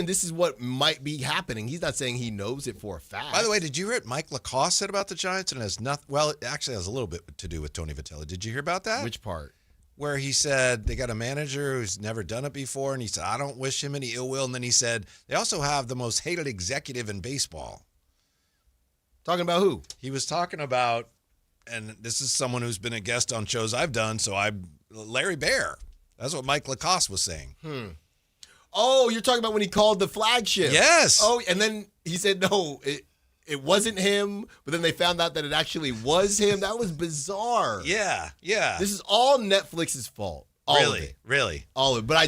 this is what might be happening. He's not saying he knows it for a fact. By the way, did you hear what Mike Lacoste said about the Giants? And it has nothing. Well, it actually has a little bit to do with Tony Vitello. Did you hear about that? Which part? where he said they got a manager who's never done it before, and he said, I don't wish him any ill will. And then he said, they also have the most hated executive in baseball. Talking about who? He was talking about, and this is someone who's been a guest on shows I've done, Larry Baer. That's what Mike Lacoste was saying. Oh, you're talking about when he called the flagship. Yes. Oh, and then he said, no, it wasn't him, but then they found out that it actually was him. That was bizarre. Yeah. This is all Netflix's fault. All of it. Really? All of it. But I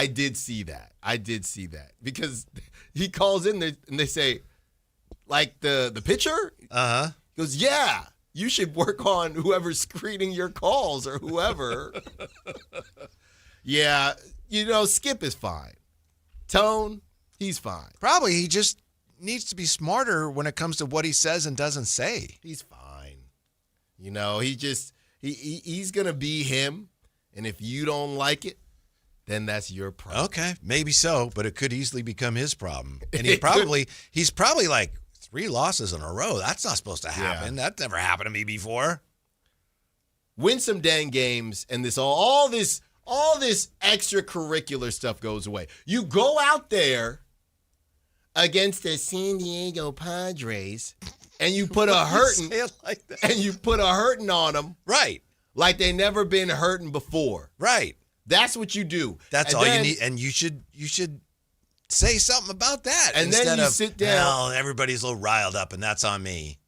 did see that. Because he calls in there and they say, like the pitcher? Uh-huh. He goes, yeah, you should work on whoever's screening your calls or whoever. Yeah, Skip is fine. Tone, he's fine. Probably he just needs to be smarter when it comes to what he says and doesn't say. He's fine. He's going to be him, and if you don't like it, then that's your problem. Okay, maybe so, but it could easily become his problem. And he's probably like 3 losses in a row. That's not supposed to happen. Yeah. That never happened to me before. Win some dang games, and all this extracurricular stuff goes away. You go out there against the San Diego Padres, and you put a hurting like that. And you put a hurting on them, right? Like they never been hurting before, right? That's what you do. That's all you need, and you should say something about that. And instead then you of, sit down. Well, everybody's a little riled up, and that's on me.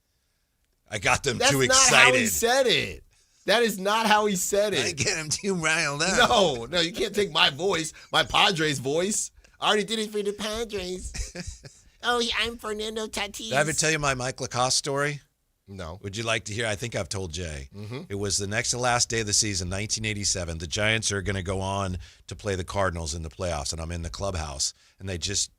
I got them too excited. That's not how he said it. That is not how he said it. I get him too riled up. No, you can't take my voice, my Padres voice. I already did it for the Padres. I'm Fernando Tatis. Did I ever tell you my Mike Lacoste story? No. Would you like to hear? I think I've told Jay. Mm-hmm. It was the next to last day of the season, 1987. The Giants are going to go on to play the Cardinals in the playoffs, and I'm in the clubhouse, and they just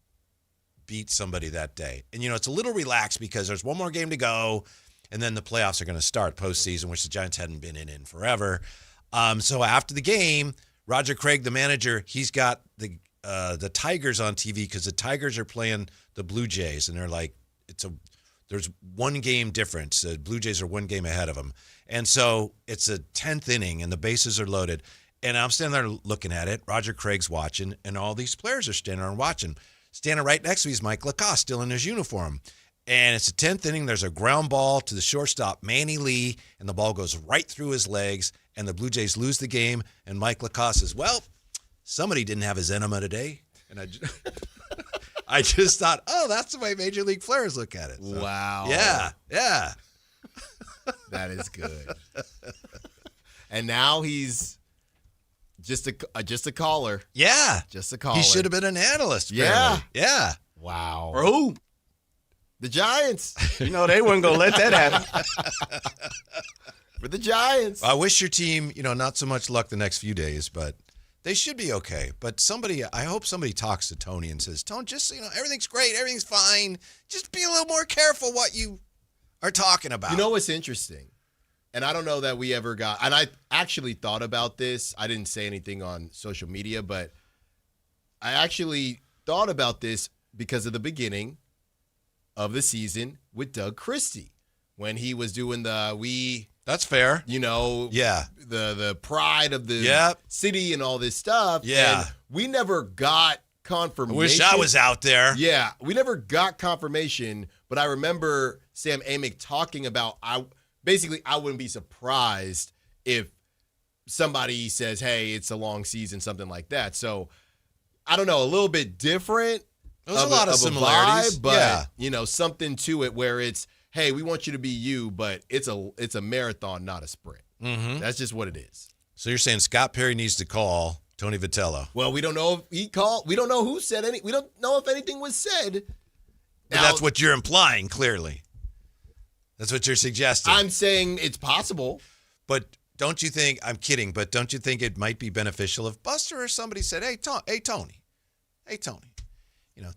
beat somebody that day. And, it's a little relaxed because there's one more game to go, and then the playoffs are going to start postseason, which the Giants hadn't been in forever. So after the game, Roger Craig, the manager, he's got the Tigers on TV because the Tigers are playing the Blue Jays, and they're like, there's one game difference. The Blue Jays are one game ahead of them. And so it's a 10th inning, and the bases are loaded. And I'm standing there looking at it. Roger Craig's watching, and all these players are standing there and watching. Standing right next to me is Mike Lacoste, still in his uniform. And it's the 10th inning. There's a ground ball to the shortstop, Manny Lee, and the ball goes right through his legs, and the Blue Jays lose the game. And Mike Lacoste says, well, somebody didn't have his enema today. And I just thought, that's the way Major League players look at it. So, wow. Yeah. That is good. And now he's just a caller. Yeah. Just a caller. He should have been an analyst. Yeah. Apparently. Yeah. Wow. For who? The Giants. They wasn't going to let that happen. For the Giants. I wish your team, not so much luck the next few days, but they should be okay. But I hope somebody talks to Tony and says, Tony, just, everything's great. Everything's fine. Just be a little more careful what you are talking about. You know what's interesting? And I don't know that we ever got, and I actually thought about this. I didn't say anything on social media, but I actually thought about this because of the beginning of the season with Doug Christie when he was doing That's fair. Yeah. The pride of the city and all this stuff. Yeah. And we never got confirmation. I wish I was out there. Yeah. We never got confirmation, but I remember Sam Amick talking about, I wouldn't be surprised if somebody says, hey, it's a long season, something like that. So, I don't know, a little bit different. There's a lot of similarities. Vibe, but, something to it where it's, hey, we want you to be you, but it's a marathon, not a sprint. Mm-hmm. That's just what it is. So you're saying Scott Perry needs to call Tony Vitello. Well, we don't know if he called. We don't know who said any. We don't know if anything was said. But that's what you're implying, clearly. That's what you're suggesting. I'm saying it's possible. But don't you think, I'm kidding, but don't you think it might be beneficial if Buster or somebody said, hey, Tony,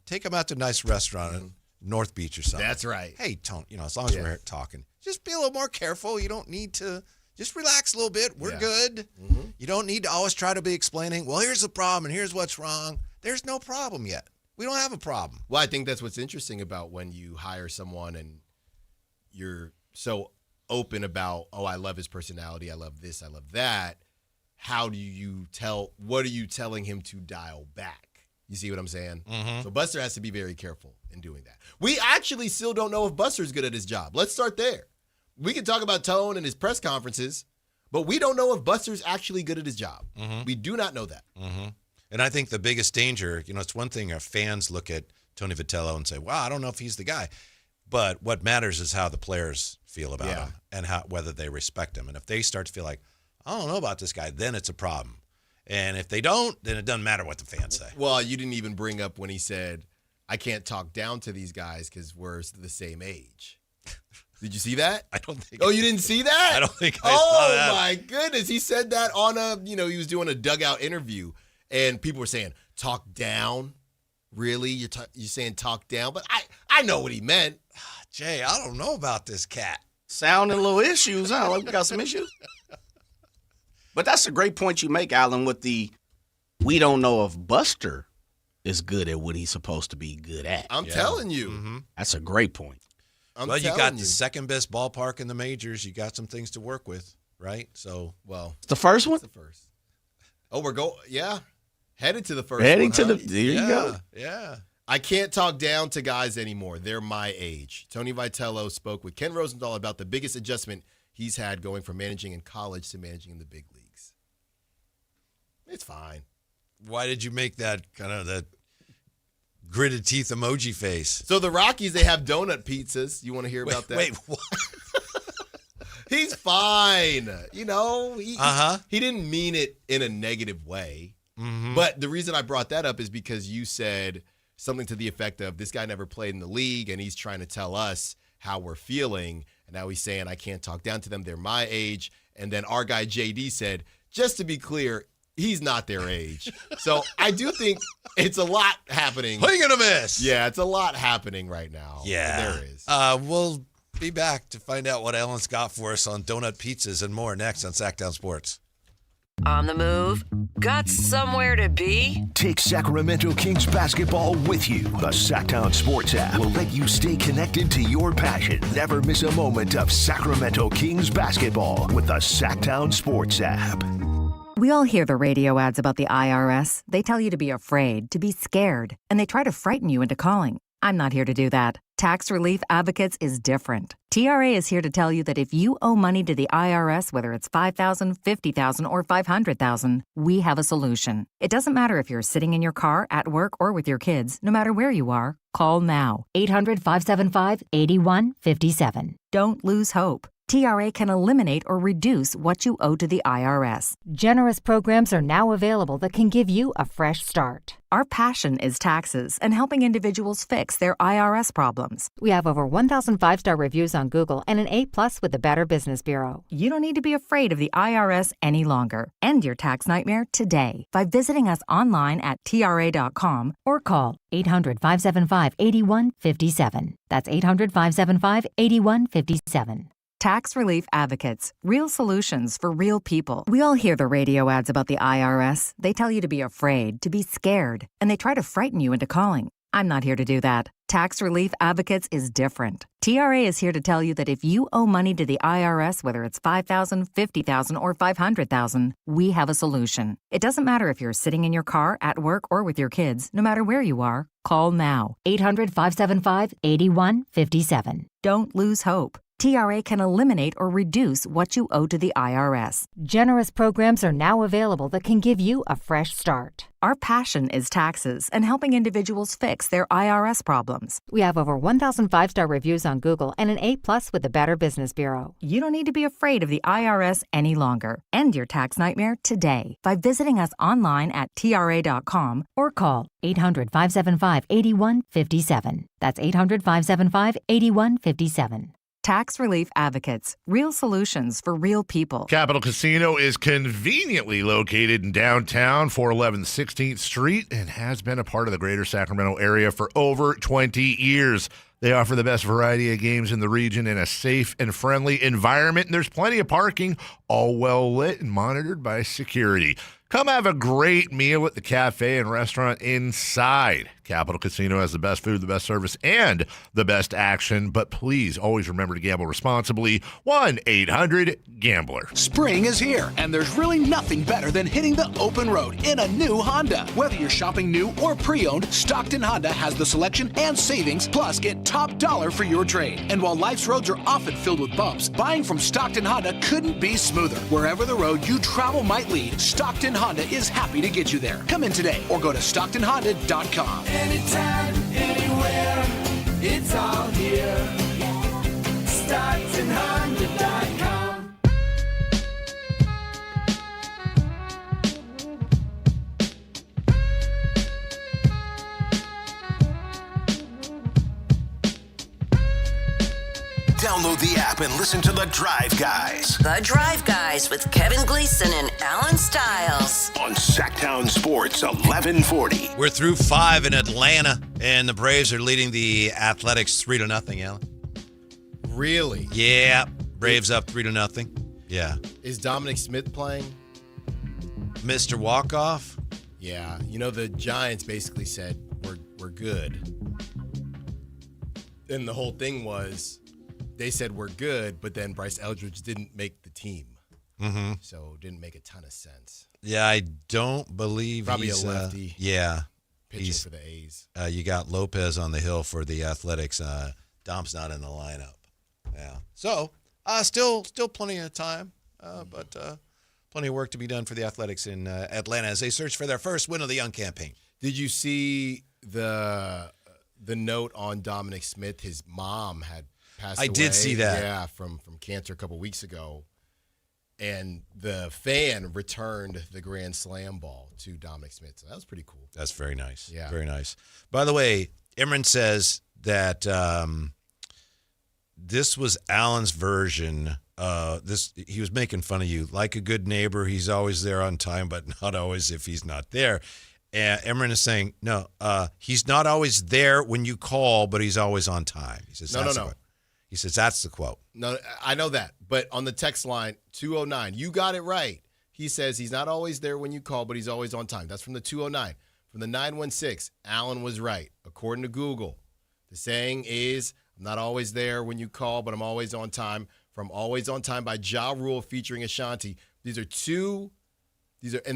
take him out to a nice restaurant in North Beach or something. That's right. Hey, Tony, as long as we're talking, just be a little more careful. You don't need to, just relax a little bit. We're good. Mm-hmm. You don't need to always try to be explaining, well, here's the problem and here's what's wrong. There's no problem yet. We don't have a problem. Well, I think that's what's interesting about when you hire someone and you're so open about, I love his personality, I love this, I love that. what are you telling him to dial back? You see what I'm saying? Mm-hmm. So Buster has to be very careful in doing that. We actually still don't know if Buster's good at his job. Let's start there. We can talk about Tone and his press conferences, but we don't know if Buster's actually good at his job. Mm-hmm. We do not know that. Mm-hmm. And I think the biggest danger, it's one thing our fans look at Tony Vitello and say, wow, I don't know if he's the guy. But what matters is how the players feel about him and whether they respect him. And if they start to feel like, I don't know about this guy, then it's a problem. And if they don't, then it doesn't matter what the fans say. Well, you didn't even bring up when he said, I can't talk down to these guys because we're the same age. Did you see that? I don't think. Oh, you didn't see that? I don't think I saw that. Oh, my goodness. He said that on he was doing a dugout interview, and people were saying, talk down? Really? You're saying talk down? But I know what he meant. Jay, I don't know about this cat. Sounding little issues, huh? Like we got some issues. But that's a great point you make, Alan, with we don't know if Buster is good at what he's supposed to be good at. I'm telling you. Mm-hmm. That's a great point. Well, you got the second best ballpark in the majors. You got some things to work with, right? So, it's the first one? It's the first. Oh, headed to the first Heading one, to huh? there you go. Yeah. I can't talk down to guys anymore. They're my age. Tony Vitello spoke with Ken Rosenthal about the biggest adjustment he's had going from managing in college to managing in the big leagues. It's fine. Why did you make that kind of that gritted teeth emoji face? So the Rockies, they have donut pizzas. You want to hear about that? Wait, what? He's fine. He didn't mean it in a negative way. Mm-hmm. But the reason I brought that up is because you said something to the effect of, this guy never played in the league, and he's trying to tell us how we're feeling. And now he's saying, I can't talk down to them. They're my age. And then our guy JD said, just to be clear, he's not their age. So I do think it's a lot happening. Swing and a miss. Yeah, it's a lot happening right now. Yeah. There is. We'll be back to find out what Alan's got for us on donut pizzas and more next on Sactown Sports. On the move? Got somewhere to be? Take Sacramento Kings basketball with you. The Sactown Sports app will let you stay connected to your passion. Never miss a moment of Sacramento Kings basketball with the Sactown Sports app. We all hear the radio ads about the IRS. They tell you to be afraid, to be scared, and they try to frighten you into calling. I'm not here to do that. Tax Relief Advocates is different. TRA is here to tell you that if you owe money to the IRS, whether it's $5,000, $50,000, or $500,000, we have a solution. It doesn't matter if you're sitting in your car, at work, or with your kids. No matter where you are, call now. 800-575-8157. Don't lose hope. TRA can eliminate or reduce what you owe to the IRS. Generous programs are now available that can give you a fresh start. Our passion is taxes and helping individuals fix their IRS problems. We have over 1,000 5-star reviews on Google and an A+ with the Better Business Bureau. You don't need to be afraid of the IRS any longer. End your tax nightmare today by visiting us online at TRA.com or call 800-575-8157. That's 800-575-8157. Tax Relief Advocates. Real solutions for real people. We all hear the radio ads about the IRS. They tell you to be afraid, to be scared, and they try to frighten you into calling. I'm not here to do that. Tax Relief Advocates is different. TRA is here to tell you that if you owe money to the IRS, whether it's $5,000, $50,000, or $500,000, we have a solution. It doesn't matter if you're sitting in your car, at work, or with your kids. No matter where you are, call now. 800-575-8157. Don't lose hope. TRA can eliminate or reduce what you owe to the IRS. Generous programs are now available that can give you a fresh start. Our passion is taxes and helping individuals fix their IRS problems. We have over 1,000 5-star reviews on Google and an A+ with the Better Business Bureau. You don't need to be afraid of the IRS any longer. End your tax nightmare today by visiting us online at TRA.com or call 800-575-8157. That's 800-575-8157. Tax Relief Advocates. Real solutions for real people. Capital Casino is conveniently located in downtown, 411 16th Street, and has been a part of the greater Sacramento area for over 20 years. They offer the best variety of games in the region in a safe and friendly environment, and there's plenty of parking, all well lit and monitored by security. Come have a great meal at the cafe and restaurant inside. Capital Casino has the best food, the best service, and the best action. But please always remember to gamble responsibly. 1-800-GAMBLER. Spring is here, and there's really nothing better than hitting the open road in a new Honda. Whether you're shopping new or pre-owned, Stockton Honda has the selection and savings, plus get top dollar for your trade. And while life's roads are often filled with bumps, buying from Stockton Honda couldn't be smoother. Wherever the road you travel might lead, Stockton Honda is happy to get you there. Come in today or go to StocktonHonda.com. Anytime, anywhere, it's all here. StocktonHonda.com. Download the app and listen to The Drive Guys. The Drive Guys with Kevin Gleason and Alan Stiles. On Sactown Sports 1140. We're through 5 in Atlanta, and the Braves are leading the Athletics 3-0, Alan. Really? Yeah. Braves up 3-0. Yeah. Is Dominic Smith playing? Mr. Walkoff? Yeah. You know, the Giants basically said, we're good. And the whole thing was, they said we're good, but then Bryce Eldridge didn't make the team. Mm-hmm. So it didn't make a ton of sense. Yeah, I don't believe Probably he's a lefty. Yeah. Pitching for the A's. You got Lopez on the hill for the Athletics. Dom's not in the lineup. Yeah. So, still plenty of time, but plenty of work to be done for the Athletics in Atlanta as they search for their first win of the Young campaign. Did you see the note on Dominic Smith? His mom had passed away. I did see that. Yeah, from cancer a couple weeks ago. And the fan returned the Grand Slam ball to Dominic Smith. So that was pretty cool. That's very nice. Yeah. Very nice. By the way, Imran says that this was Alan's version. He was making fun of you. Like a good neighbor, he's always there on time, but not always if he's not there. And Imran is saying, no, he's not always there when you call, but he's always on time. He says, No. He says, that's the quote. No, I know that. But on the text line, 209, you got it right. He says he's not always there when you call, but he's always on time. That's from the 209. From the 916, Alan was right. According to Google, the saying is, I'm not always there when you call, but I'm always on time. From Always on Time by Ja Rule featuring Ashanti. And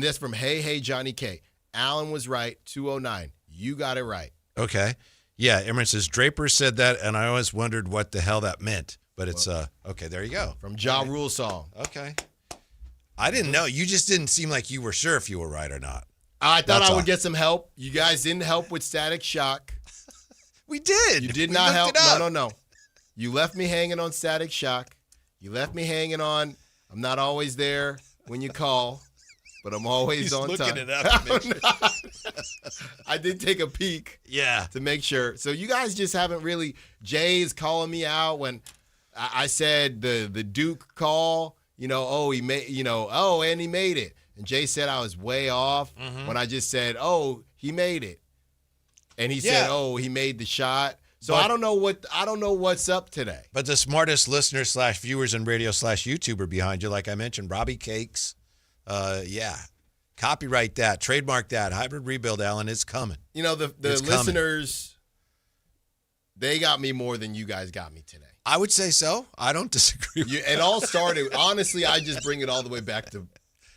that's from Hey Johnny K. Alan was right, 209. You got it right. Okay. Yeah, Imran says, Draper said that, and I always wondered what the hell that meant. But it's, okay, there you go. From Ja Rule song. Okay. I didn't know. You just didn't seem like you were sure if you were right or not. I thought I would get some help. You guys didn't help with Static Shock. We did. You did not help. No. You left me hanging on Static Shock. You left me hanging on, I'm not always there when you call, but I'm always on time. He's looking it up to make sure. I did take a peek. Yeah. To make sure. So you guys just haven't really, Jay is calling me out when I said the Duke call, and he made it. And Jay said I was way off when I just said, he made it. And he said, he made the shot. So I don't know what's up today. But the smartest listeners / viewers and radio / YouTuber behind you, like I mentioned, Robbie Cakes. Copyright that, trademark that. Hybrid Rebuild, Alan, it's coming. The listeners, they got me more than you guys got me today. I would say so. I don't disagree with that. It all started, honestly, I just bring it all the way back to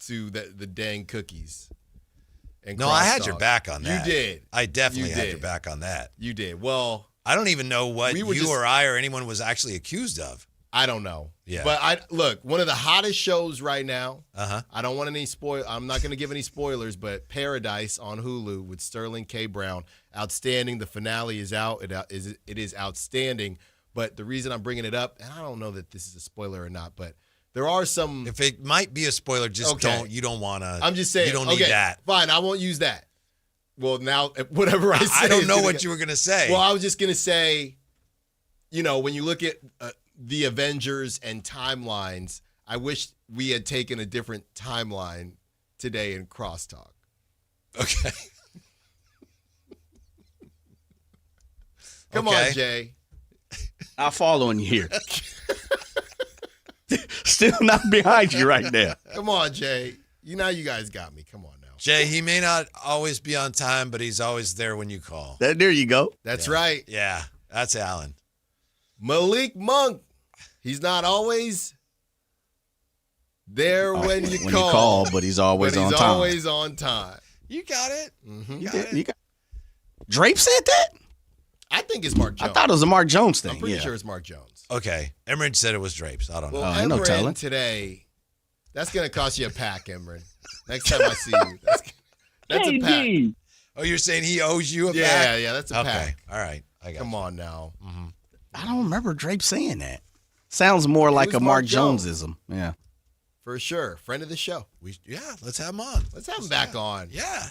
the dang cookies. And no, I had your back on that. You did. I definitely had your back on that. You did. Well, I don't even know what or I or anyone was actually accused of. I don't know. Yeah. But look, one of the hottest shows right now. Uh-huh. I don't want any I'm not going to give any spoilers, but Paradise on Hulu with Sterling K. Brown, outstanding. The finale is out. It is outstanding. But the reason I'm bringing it up, and I don't know that this is a spoiler or not, but there are some. If it might be a spoiler, just don't. You don't want to. I'm just saying. You don't need that. Fine, I won't use that. Well, now whatever I say. I don't know what you were going to say. Well, I was just going to say, when you look at the Avengers and timelines, I wish we had taken a different timeline today in Crosstalk. Okay. Come on, Jay. I'll follow you here. Still not behind you right now. Come on, Jay. You guys got me. Come on. Jay, he may not always be on time, but he's always there when you call. There you go. That's right. Yeah, that's Alan. Malik Monk. He's not always there when you call, but he's always on time. He's always on time. You got it. Mm-hmm. Drape said that? I think it's Mark Jones. I thought it was a Mark Jones thing. I'm pretty sure it's Mark Jones. Okay. Emmerich said it was Drapes. I don't know. Well, ain't no telling. Today, that's going to cost you a pack, Emmerich. Next time I see you. That's a pack. Oh, you're saying he owes you a pack? Yeah, that's a pack. All right. Come on now. Mm-hmm. I don't remember Drape saying that. Sounds more like a Mark Jonesism. Yeah. For sure. Friend of the show. Let's have him on. Let's have him back on. Yeah.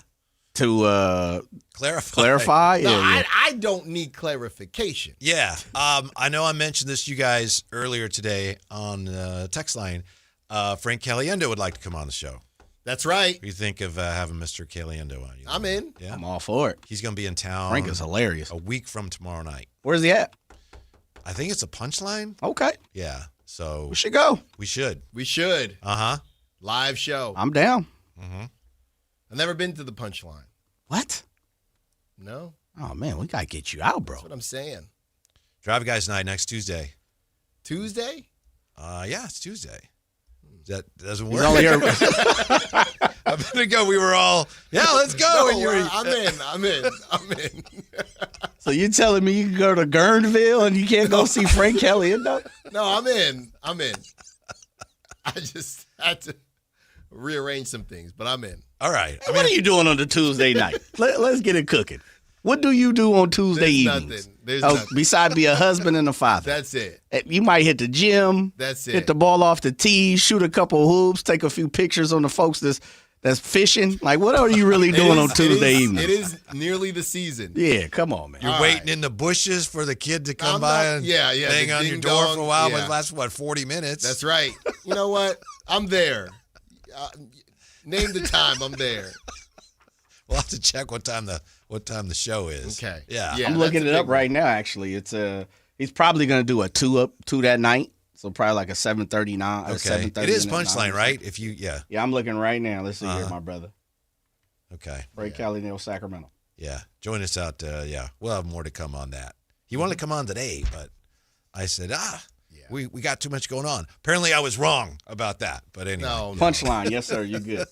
To clarify. Yeah, I don't need clarification. Yeah. I know I mentioned this to you guys earlier today on text line. Frank Caliendo would like to come on the show. That's right. What do you think of having Mr. Caliendo on? I'm in. Yeah. I'm all for it. He's going to be in town. Frank is hilarious. A week from tomorrow night. Where's he at? I think it's a Punchline. Okay. Yeah. So we should go. We should. Uh-huh. Live show. I'm down. Mm-hmm. I've never been to the Punchline. What? No. Oh, man, we got to get you out, bro. That's what I'm saying. Drive Guys Night next Tuesday. Tuesday? Yeah, it's Tuesday. That doesn't work. He's only here. A minute ago, we were all, let's go. No, I'm in. So you're telling me you can go to Guerneville and you can't go see Frank Caliendo? No, I'm in. I just had to rearrange some things, but I'm in. All right. What are you doing on the Tuesday night? Let's get it cooking. What do you do on Tuesday evenings? There's nothing. Besides be a husband and a father. That's it. You might hit the gym. That's it. Hit the ball off the tee, shoot a couple hoops, take a few pictures on the folks that's fishing. Like, what are you really doing on Tuesday evenings? It is nearly the season. Yeah, come on, man. You're waiting in the bushes for the kid to come by and bang on your door for a while. But it lasts, 40 minutes? That's right. You know what? I'm there. Name the time. I'm there. We'll have to check what time the show is. Okay. Yeah. I'm looking it up right now, actually. It's he's probably going to do a two that night. So probably like a 7:39. Okay. It is Punchline, right? Yeah, I'm looking right now. Let's see here, my brother. Okay. Frank Caliendo, Sacramento. Yeah. Join us out. We'll have more to come on that. He wanted to come on today, but I said, we got too much going on. Apparently I was wrong about that. But anyway. No. Punchline. Yes, sir. You're good.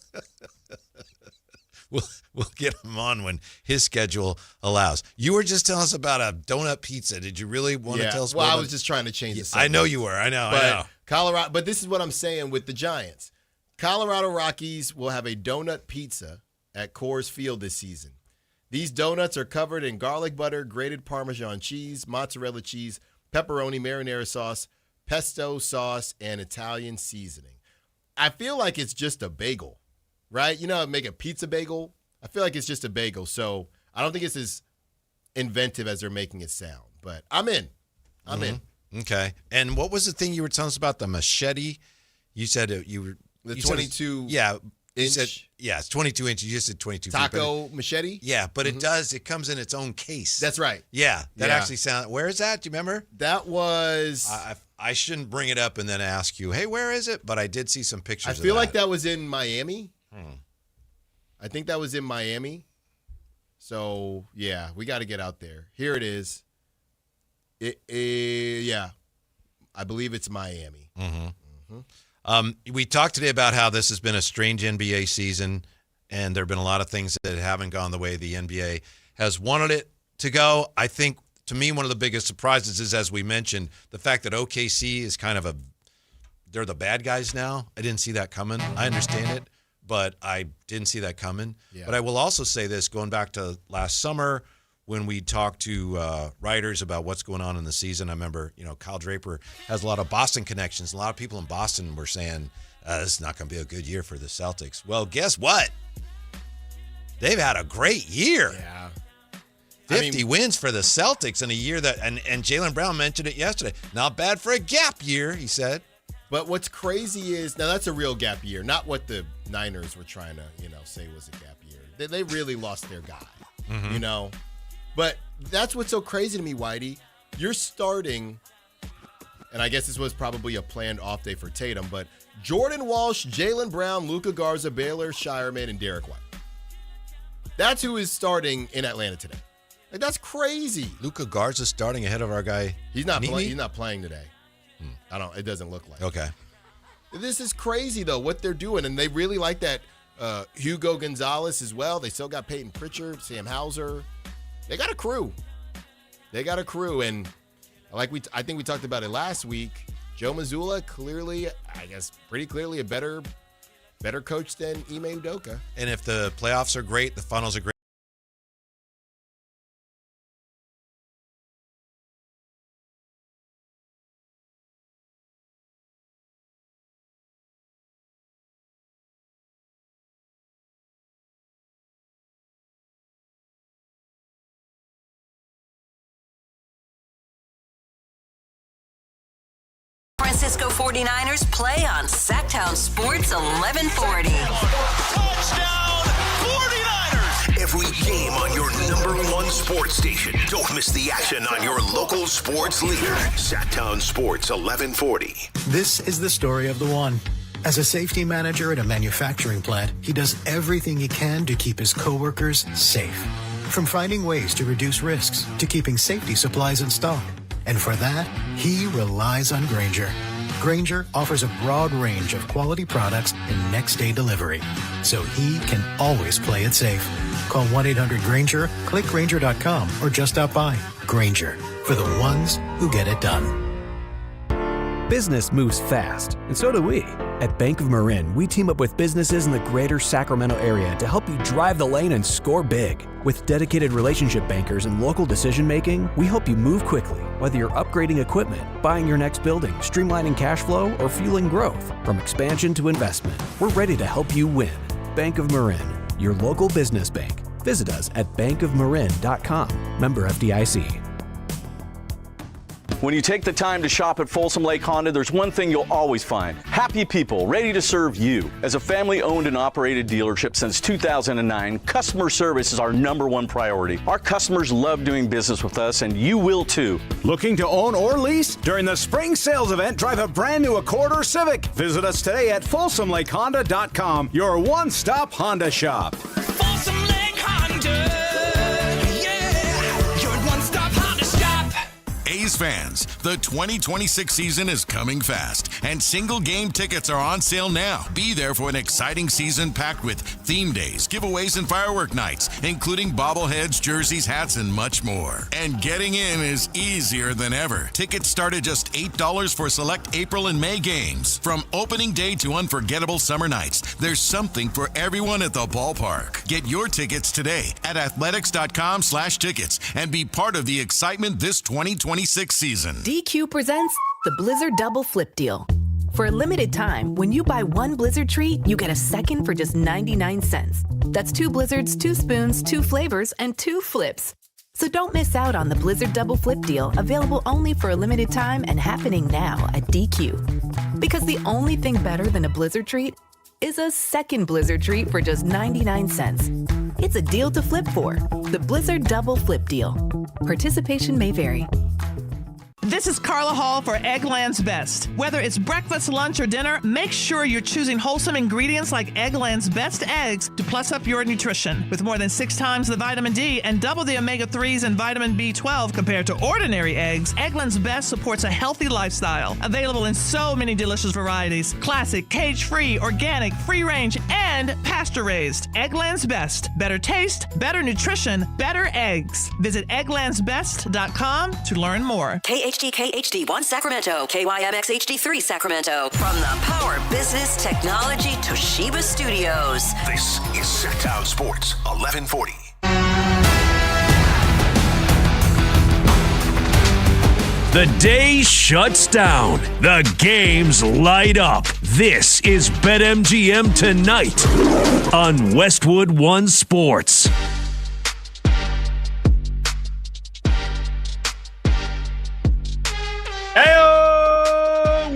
We'll get him on when his schedule allows. You were just telling us about a donut pizza. Did you really want to tell us? Well, I was just trying to change the subject. I know you were. I know. Colorado, but this is what I'm saying with the Giants. Colorado Rockies will have a donut pizza at Coors Field this season. These donuts are covered in garlic butter, grated Parmesan cheese, mozzarella cheese, pepperoni, marinara sauce, pesto sauce, and Italian seasoning. I feel like it's just a bagel. Right? You know how to make a pizza bagel? I feel like it's just a bagel. So I don't think it's as inventive as they're making it sound. But I'm in. I'm in. Okay. And what was the thing you were telling us about the machete? You said you were... The 22 inch? It's 22 inches. You just said 22 Taco machete? Yeah, but it comes in its own case. That's right. Yeah, that actually sounds... Where is that? Do you remember? That was... I shouldn't bring it up and then ask you, hey, where is it? But I did see some pictures of that. I feel like that was in Miami. I think that was in Miami. So, yeah, we got to get out there. Here it is. I believe it's Miami. We talked today about how this has been a strange NBA season, and there have been a lot of things that haven't gone the way the NBA has wanted it to go. I think, to me, one of the biggest surprises is, as we mentioned, the fact that OKC is kind of they're the bad guys now. I didn't see that coming. I understand it, but I didn't see that coming. Yeah. But I will also say this, going back to last summer when we talked to writers about what's going on in the season, I remember, Kyle Draper has a lot of Boston connections. A lot of people in Boston were saying, this is not going to be a good year for the Celtics. Well, guess what? They've had a great year. Yeah. 50 wins for the Celtics in a year that, and Jaylen Brown mentioned it yesterday, not bad for a gap year, he said. But what's crazy is, now that's a real gap year, not what the Niners were trying to, say was a gap year. They really lost their guy, But that's what's so crazy to me, Whitey. You're starting, and I guess this was probably a planned off day for Tatum, but Jordan Walsh, Jaylen Brown, Luka Garza, Baylor Shireman, and Derek White. That's who is starting in Atlanta today. Like, that's crazy. Luka Garza's starting ahead of our guy. He's not playing today. It doesn't look like. Okay. This is crazy though what they're doing, and they really like that Hugo Gonzalez as well. They still got Peyton Pritchard, Sam Hauser. They got a crew. And I think we talked about it last week. Joe Mazzulla pretty clearly a better coach than Ime Udoka. And if the playoffs are great, the funnels are great. Francisco 49ers play on Sactown Sports 1140. Touchdown 49ers! Every game on your #1 sports station. Don't miss the action on your local sports leader. Sactown Sports 1140. This is the story of the one. As a safety manager at a manufacturing plant, he does everything he can to keep his coworkers safe. From finding ways to reduce risks to keeping safety supplies in stock. And for that, he relies on Grainger. Grainger offers a broad range of quality products and next-day delivery, so he can always play it safe. Call 1-800-GRAINGER, click Grainger.com, or just stop by. Grainger, for the ones who get it done. Business moves fast, and so do we. At Bank of Marin, we team up with businesses in the greater Sacramento area to help you drive the lane and score big. With dedicated relationship bankers and local decision-making, we help you move quickly, whether you're upgrading equipment, buying your next building, streamlining cash flow, or fueling growth. From expansion to investment, we're ready to help you win. Bank of Marin, your local business bank. Visit us at bankofmarin.com. Member FDIC. When you take the time to shop at Folsom Lake Honda, there's one thing you'll always find. Happy people ready to serve you. As a family-owned and operated dealership since 2009, customer service is our #1 priority. Our customers love doing business with us, and you will too. Looking to own or lease? During the spring sales event, drive a brand new Accord or Civic. Visit us today at FolsomLakeHonda.com, your one-stop Honda shop. Folsom Lake Honda. Yeah, your one-stop Honda shop. A's fans, the 2026 season is coming fast, and single game tickets are on sale now. Be there for an exciting season packed with theme days, giveaways, and firework nights, including bobbleheads, jerseys, hats, and much more. And getting in is easier than ever. Tickets start at just $8 for select April and May games. From opening day to unforgettable summer nights, there's something for everyone at the ballpark. Get your tickets today at athletics.com/tickets and be part of the excitement this 2026 season. DQ presents the Blizzard Double Flip Deal. For a limited time, when you buy one Blizzard treat, you get a second for just 99 cents. That's 2 Blizzards, 2 spoons, 2 flavors, and 2 flips. So don't miss out on the Blizzard Double Flip Deal, available only for a limited time and happening now at DQ. Because the only thing better than a Blizzard treat is a second Blizzard treat for just 99 cents. It's a deal to flip for. The Blizzard Double Flip Deal. Participation may vary. This is Carla Hall for Eggland's Best. Whether it's breakfast, lunch, or dinner, make sure you're choosing wholesome ingredients like Eggland's Best eggs to plus up your nutrition. With more than 6 times the vitamin D and double the omega-3s and vitamin B12 compared to ordinary eggs, Eggland's Best supports a healthy lifestyle. Available in so many delicious varieties. Classic, cage-free, organic, free-range, and pasture-raised. Eggland's Best. Better taste, better nutrition, better eggs. Visit egglandsbest.com to learn more. KHD1 Sacramento, KYMX HD3 Sacramento. From the Power Business Technology Toshiba Studios. This is Sactown Sports 1140. The day shuts down. The games light up. This is BetMGM Tonight on Westwood One Sports. Hey,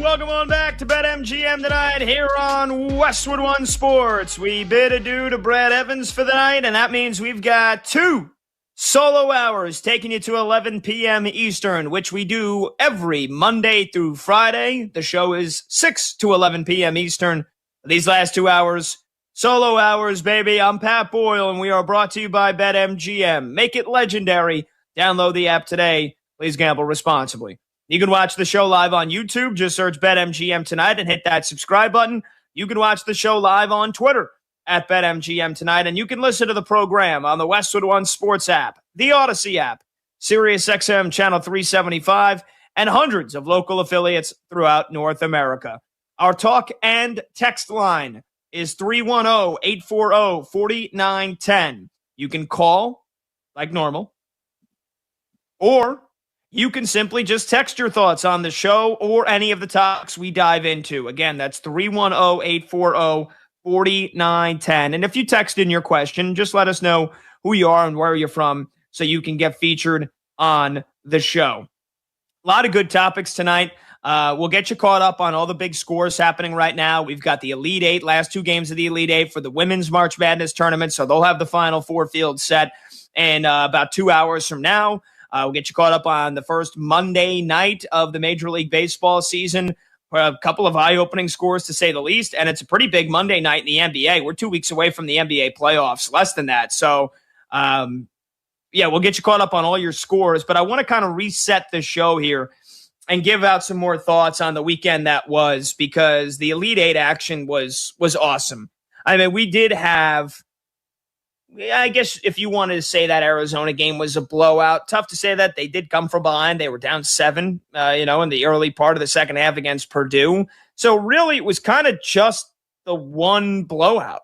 welcome on back to BetMGM Tonight here on Westwood One Sports. We bid adieu to Brad Evans for the night, and that means we've got 2 solo hours taking you to 11 p.m. Eastern, which we do every Monday through Friday. The show is 6 to 11 p.m. Eastern. These last 2 hours, Solo Hours, baby. I'm Pat Boyle, and we are brought to you by BetMGM. Make it legendary. Download the app today. Please gamble responsibly. You can watch the show live on YouTube. Just search BetMGM Tonight and hit that subscribe button. You can watch the show live on Twitter at BetMGM Tonight, and you can listen to the program on the Westwood One Sports app, the Odyssey app, SiriusXM Channel 375, and hundreds of local affiliates throughout North America. Our talk and text line is 310-840-4910. You can call like normal, or you can simply just text your thoughts on the show or any of the topics we dive into. Again, that's 310-840-4910. And if you text in your question, just let us know who you are and where you're from so you can get featured on the show. A lot of good topics tonight. We'll get you caught up on all the big scores happening right now. We've got the Elite Eight, last two games of the Elite Eight for the Women's March Madness tournament, so they'll have the Final Four field set in about 2 hours from now. We'll get you caught up on the first Monday night of the Major League Baseball season. A couple of eye-opening scores, to say the least, and it's a pretty big Monday night in the NBA. We're 2 weeks away from the NBA playoffs, less than that. So, we'll get you caught up on all your scores, but I want to kind of reset the show here and give out some more thoughts on the weekend that was, because the Elite Eight action was awesome. I mean, we did have, I guess if you wanted to say that Arizona game was a blowout, tough to say that. They did come from behind. They were down 7, in the early part of the second half against Purdue. So really it was kind of just the one blowout,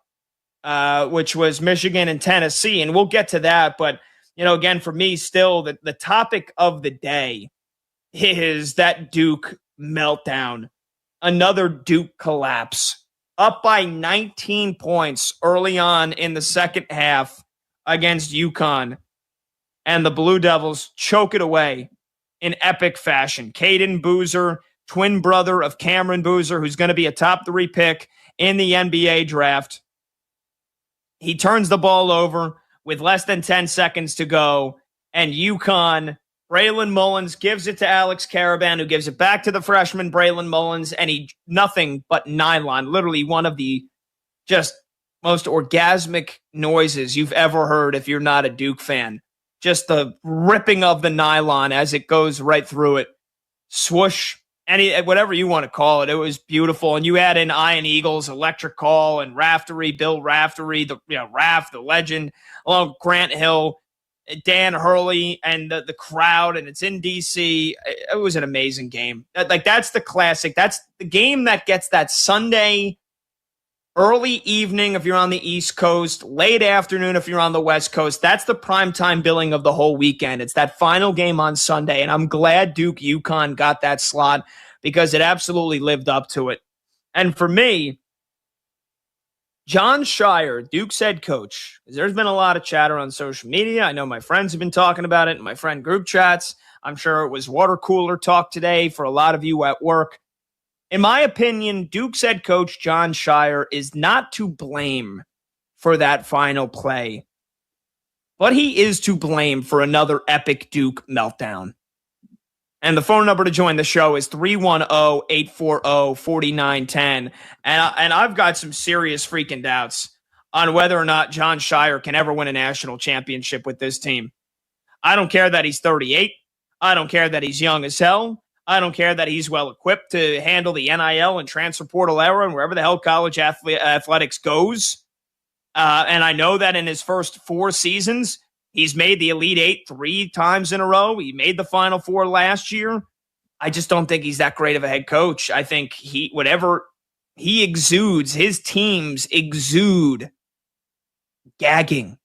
which was Michigan and Tennessee. And we'll get to that. But, again, for me, still the topic of the day is that Duke meltdown. Another Duke collapse. Up by 19 points early on in the second half against UConn. And the Blue Devils choke it away in epic fashion. Caden Boozer, twin brother of Cameron Boozer, who's going to be a top 3 pick in the NBA draft. He turns the ball over with less than 10 seconds to go. And UConn, Braylon Mullins gives it to Alex Caravan, who gives it back to the freshman Braylon Mullins, and he nothing but nylon, literally one of the just most orgasmic noises you've ever heard if you're not a Duke fan. Just the ripping of the nylon as it goes right through it. Swoosh, whatever you want to call it. It was beautiful. And you add in Iron Eagles, Electric Call, and Raftery, Bill Raftery, Raft, the legend, along with Grant Hill, Dan Hurley, and the crowd, and it's in D.C. It was an amazing game. That's the classic. That's the game that gets that Sunday early evening if you're on the East Coast, late afternoon if you're on the West Coast. That's the primetime billing of the whole weekend. It's that final game on Sunday, and I'm glad Duke UConn got that slot because it absolutely lived up to it. And for me, Jon Scheyer, Duke's head coach, there's been a lot of chatter on social media. I know my friends have been talking about it in my friend group chats. I'm sure it was water cooler talk today for a lot of you at work. In my opinion, Duke's head coach, Jon Scheyer, is not to blame for that final play, but he is to blame for another epic Duke meltdown. And the phone number to join the show is 310-840-4910. And I've got some serious freaking doubts on whether or not Jon Scheyer can ever win a national championship with this team. I don't care that he's 38. I don't care that he's young as hell. I don't care that he's well equipped to handle the NIL and transfer portal era and wherever the hell college athletics goes. And I know that in his first 4 seasons, he's made the Elite Eight 3 times in a row. He made the Final Four last year. I just don't think he's that great of a head coach. I think whatever he exudes, his teams exude gagging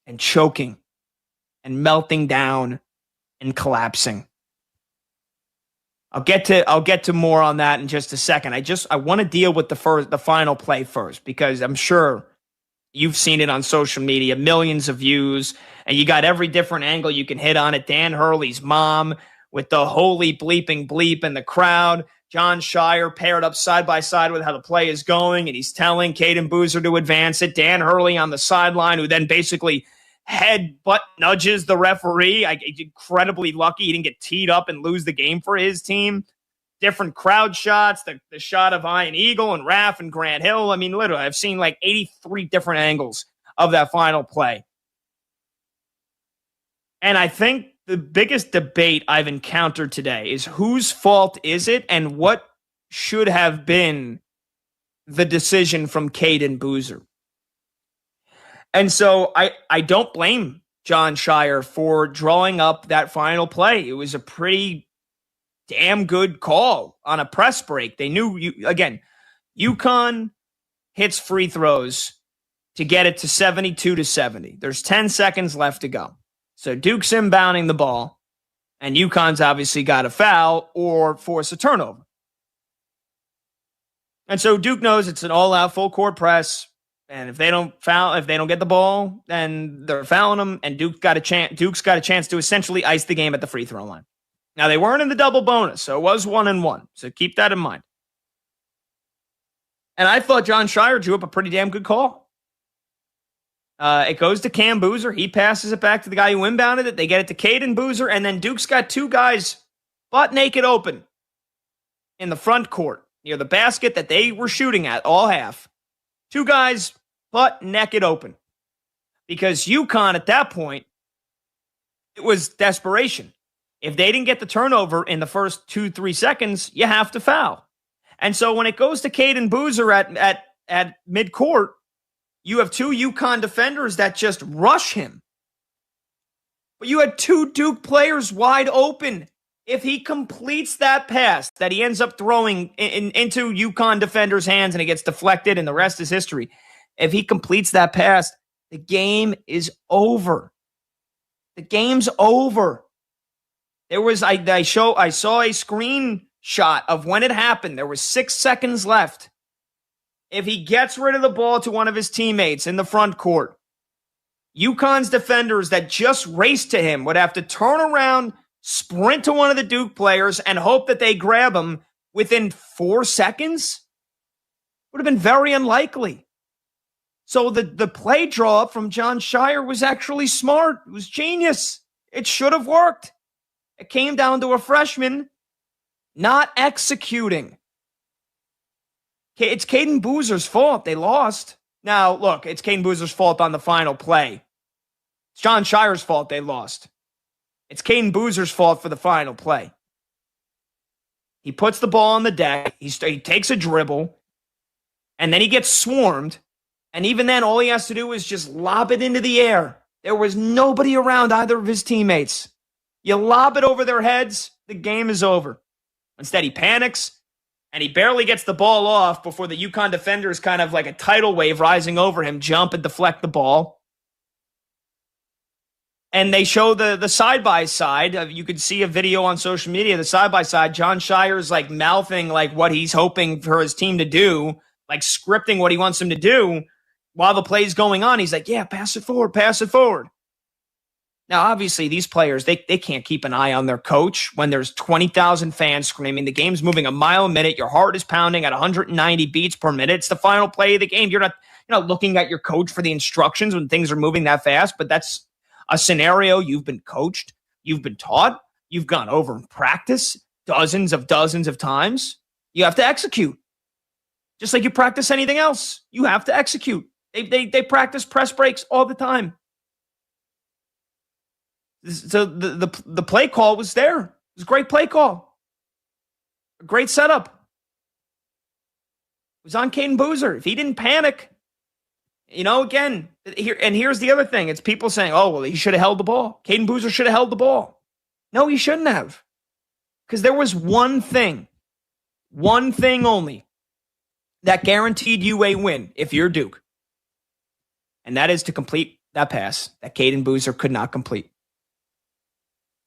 and choking and melting down and collapsing. I'll get to more on that in just a second. I want to deal with the final play first, because I'm sure you've seen it on social media, millions of views, and you got every different angle you can hit on it. Dan Hurley's mom with the holy bleeping bleep in the crowd. Jon Scheyer paired up side by side with how the play is going, and he's telling Caden Boozer to advance it. Dan Hurley on the sideline, who then basically headbutt nudges the referee. Incredibly lucky he didn't get teed up and lose the game for his team. different crowd shots, the shot of Ian Eagle and Raff and Grant Hill. I mean, literally, I've seen like 83 different angles of that final play. And I think the biggest debate I've encountered today is whose fault is it and what should have been the decision from Caden Boozer. And so I don't blame John Shire for drawing up that final play. It was a pretty damn good call on a press break. They knew, UConn hits free throws to get it to 72-70. There's 10 seconds left to go. So Duke's inbounding the ball, and UConn's obviously got a foul or force a turnover. And so Duke knows it's an all-out full court press, and if they don't get the ball, then they're fouling them, and Duke's got a chance to essentially ice the game at the free throw line. Now, they weren't in the double bonus, so it was 1-1. So keep that in mind. And I thought John Shire drew up a pretty damn good call. It goes to Cam Boozer. He passes it back to the guy who inbounded it. They get it to Caden Boozer, and then Duke's got two guys butt naked open in the front court near the basket that they were shooting at all half. Two guys butt naked open. Because UConn at that point, it was desperation. If they didn't get the turnover in the first 2-3 seconds, you have to foul. And so when it goes to Caden Boozer at midcourt, you have two UConn defenders that just rush him. But you had two Duke players wide open. If he completes that pass that he ends up throwing into UConn defenders' hands and it gets deflected and the rest is history, if he completes that pass, the game is over. The game's over. There was I saw a screenshot of when it happened. There was 6 seconds left. If he gets rid of the ball to one of his teammates in the front court, UConn's defenders that just raced to him would have to turn around, sprint to one of the Duke players, and hope that they grab him within 4 seconds. Would have been very unlikely. So the play draw up from John Shire was actually smart. It was genius. It should have worked. It came down to a freshman not executing. It's Caden Boozer's fault. They lost. Now, look, it's Caden Boozer's fault on the final play. It's John Shire's fault they lost. It's Caden Boozer's fault for the final play. He puts the ball on the deck. He takes a dribble, and then he gets swarmed. And even then, all he has to do is just lob it into the air. There was nobody around either of his teammates. You lob it over their heads, the game is over. Instead, he panics, and he barely gets the ball off before the UConn defenders, kind of like a tidal wave rising over him, jump and deflect the ball. And they show the side-by-side. You could see a video on social media, the side-by-side. John Shire's like mouthing like what he's hoping for his team to do, like scripting what he wants them to do. While the play's going on, he's like, yeah, pass it forward, pass it forward. Now, obviously, these players, they can't keep an eye on their coach when there's 20,000 fans screaming. The game's moving a mile a minute. Your heart is pounding at 190 beats per minute. It's the final play of the game. You're not looking at your coach for the instructions when things are moving that fast, but that's a scenario you've been coached, you've been taught, you've gone over in practice dozens of times. You have to execute. Just like you practice anything else, you have to execute. They practice press breaks all the time. So the play call was there. It was a great play call. A great setup. It was on Caden Boozer. If he didn't panic, again, here's the other thing. It's people saying, oh, well, he should have held the ball. Caden Boozer should have held the ball. No, he shouldn't have. Because there was one thing only, that guaranteed you a win if you're Duke. And that is to complete that pass that Caden Boozer could not complete.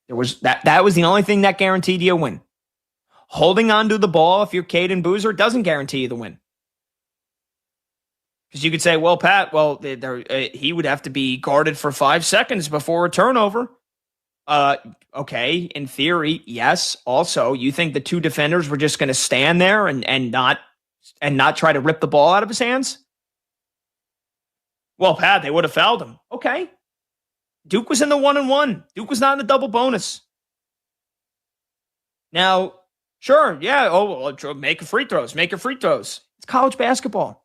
There was that was the only thing that guaranteed you a win. Holding on to the ball if you're Caden Boozer doesn't guarantee you the win. Because you could say, well, Pat, he would have to be guarded for 5 seconds before a turnover. Okay, in theory, yes. Also, you think the two defenders were just going to stand there and not try to rip the ball out of his hands? Well, Pat, they would have fouled him. Okay. Duke was in the 1-1. Duke was not in the double bonus. Now, Sure, yeah. Oh, well, make free throws. Make your free throws. It's college basketball.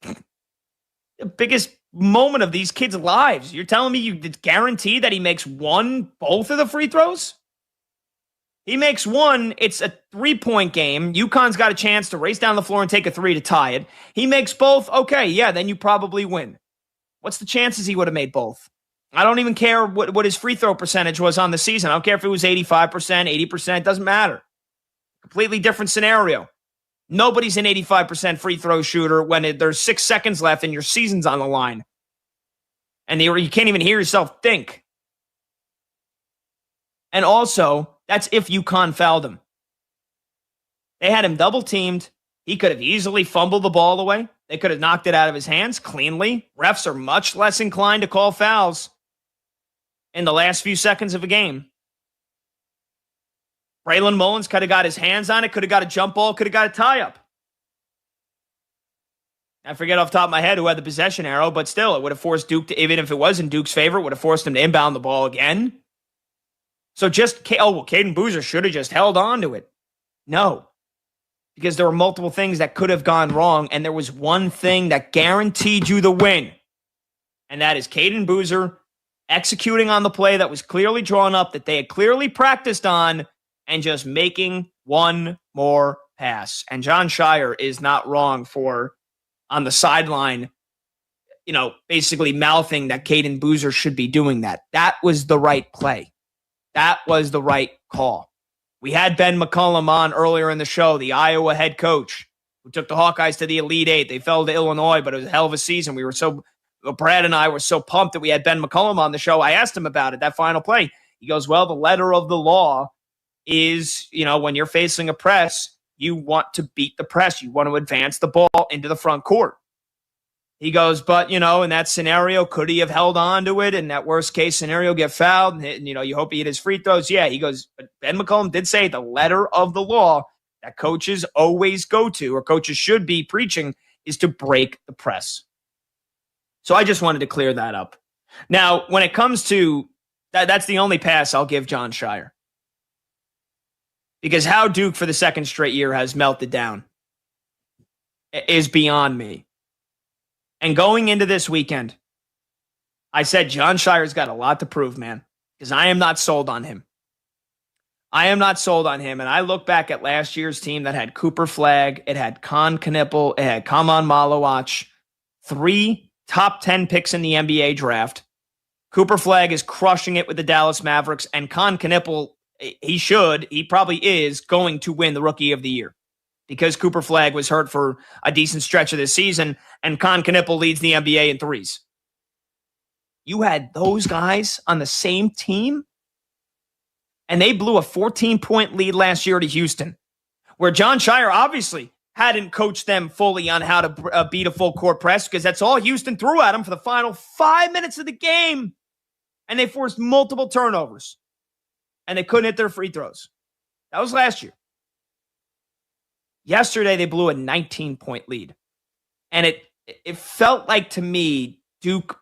The biggest moment of these kids' lives. You're telling me you guarantee that he makes both of the free throws? He makes one. It's a 3-point game. UConn's got a chance to race down the floor and take a three to tie it. He makes both. Okay, yeah, then you probably win. What's the chances he would have made both? I don't even care what his free throw percentage was on the season. I don't care if it was 85%, 80%. It doesn't matter. Completely different scenario. Nobody's an 85% free throw shooter when there's 6 seconds left and your season's on the line. And you can't even hear yourself think. And also, that's if UConn fouled him. They had him double teamed. He could have easily fumbled the ball away. They could have knocked it out of his hands cleanly. Refs are much less inclined to call fouls in the last few seconds of a game. Braylon Mullins could have got his hands on it, could have got a jump ball, could have got a tie-up. I forget off the top of my head who had the possession arrow, but still, it would have forced Duke to, even if it was in Duke's favor, it would have forced him to inbound the ball again. So Caden Boozer should have just held on to it. No. Because there were multiple things that could have gone wrong, and there was one thing that guaranteed you the win. And that is Caden Boozer executing on the play that was clearly drawn up, that they had clearly practiced on, and just making one more pass. And John Shire is not wrong for, on the sideline, basically mouthing that Caden Boozer should be doing that. That was the right play. That was the right call. We had Ben McCollum on earlier in the show, the Iowa head coach, who took the Hawkeyes to the Elite Eight. They fell to Illinois, but it was a hell of a season. Brad and I were so pumped that we had Ben McCollum on the show. I asked him about it, that final play. He goes, well, the letter of the law is, when you're facing a press, you want to beat the press. You want to advance the ball into the front court. He goes, but, in that scenario, could he have held on to it? In that worst case scenario, get fouled? And, you hope he hit his free throws. Yeah, he goes, but Ben McCollum did say the letter of the law that coaches always go to, or coaches should be preaching, is to break the press. So I just wanted to clear that up. Now, when it comes to that's the only pass I'll give John Shire. Because how Duke for the second straight year has melted down is beyond me. And going into this weekend, I said John Shire's got a lot to prove, man, because I am not sold on him. And I look back at last year's team that had Cooper Flagg, it had Con Knipple, it had Kaman Malawach, 3 top 10 picks in the NBA draft. Cooper Flagg is crushing it with the Dallas Mavericks, and Con Knipple, he probably is going to win the Rookie of the Year because Cooper Flagg was hurt for a decent stretch of this season, and Con Knipple leads the NBA in threes. You had those guys on the same team, and they blew a 14-point lead last year to Houston, where John Shire obviously hadn't coached them fully on how to beat a full court press because that's all Houston threw at them for the final 5 minutes of the game, and they forced multiple turnovers, and they couldn't hit their free throws. That was last year. Yesterday, they blew a 19-point lead, and it felt like to me Duke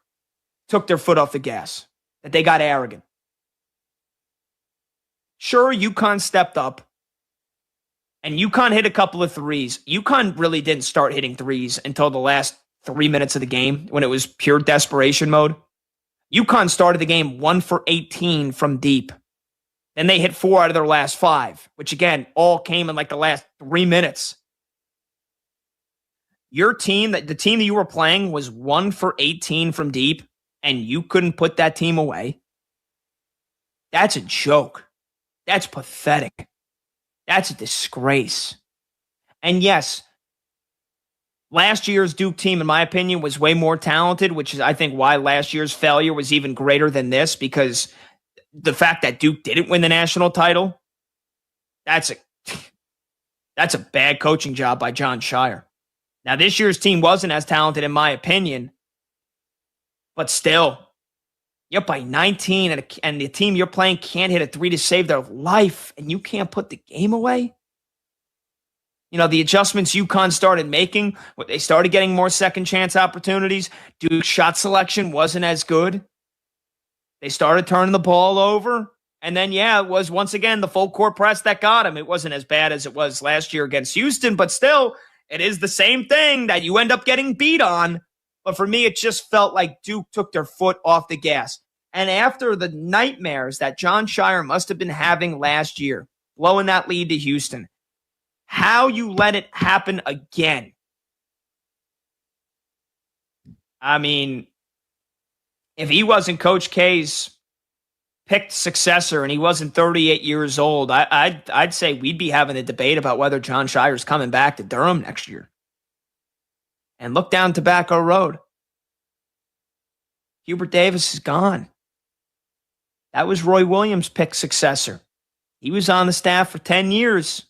took their foot off the gas, that they got arrogant. Sure, UConn stepped up, and UConn hit a couple of threes. UConn really didn't start hitting threes until the last 3 minutes of the game when it was pure desperation mode. UConn started the game 1 for 18 from deep. Then they hit 4 out of their last 5, which again, all came in like the last 3 minutes. Your team, the team that you were playing was 1 for 18 from deep, and you couldn't put that team away. That's a joke. That's pathetic. That's a disgrace. And yes, last year's Duke team, in my opinion, was way more talented, which is, I think, why last year's failure was even greater than this, because the fact that Duke didn't win the national title, that's a bad coaching job by John Shire. Now, this year's team wasn't as talented, in my opinion, but still, you're up by 19, and the team you're playing can't hit a 3 to save their life, and you can't put the game away? The adjustments UConn started making, they started getting more second chance opportunities. Duke's shot selection wasn't as good. They started turning the ball over. And then, it was once again the full court press that got him. It wasn't as bad as it was last year against Houston, but still, it is the same thing that you end up getting beat on. But for me, it just felt like Duke took their foot off the gas. And after the nightmares that Jon Scheyer must have been having last year, blowing that lead to Houston, how you let it happen again? I mean, if he wasn't Coach K's picked successor and he wasn't 38 years old, I'd say we'd be having a debate about whether Jon Scheyer's coming back to Durham next year. And look down Tobacco Road. Hubert Davis is gone. That was Roy Williams' picked successor. He was on the staff for 10 years.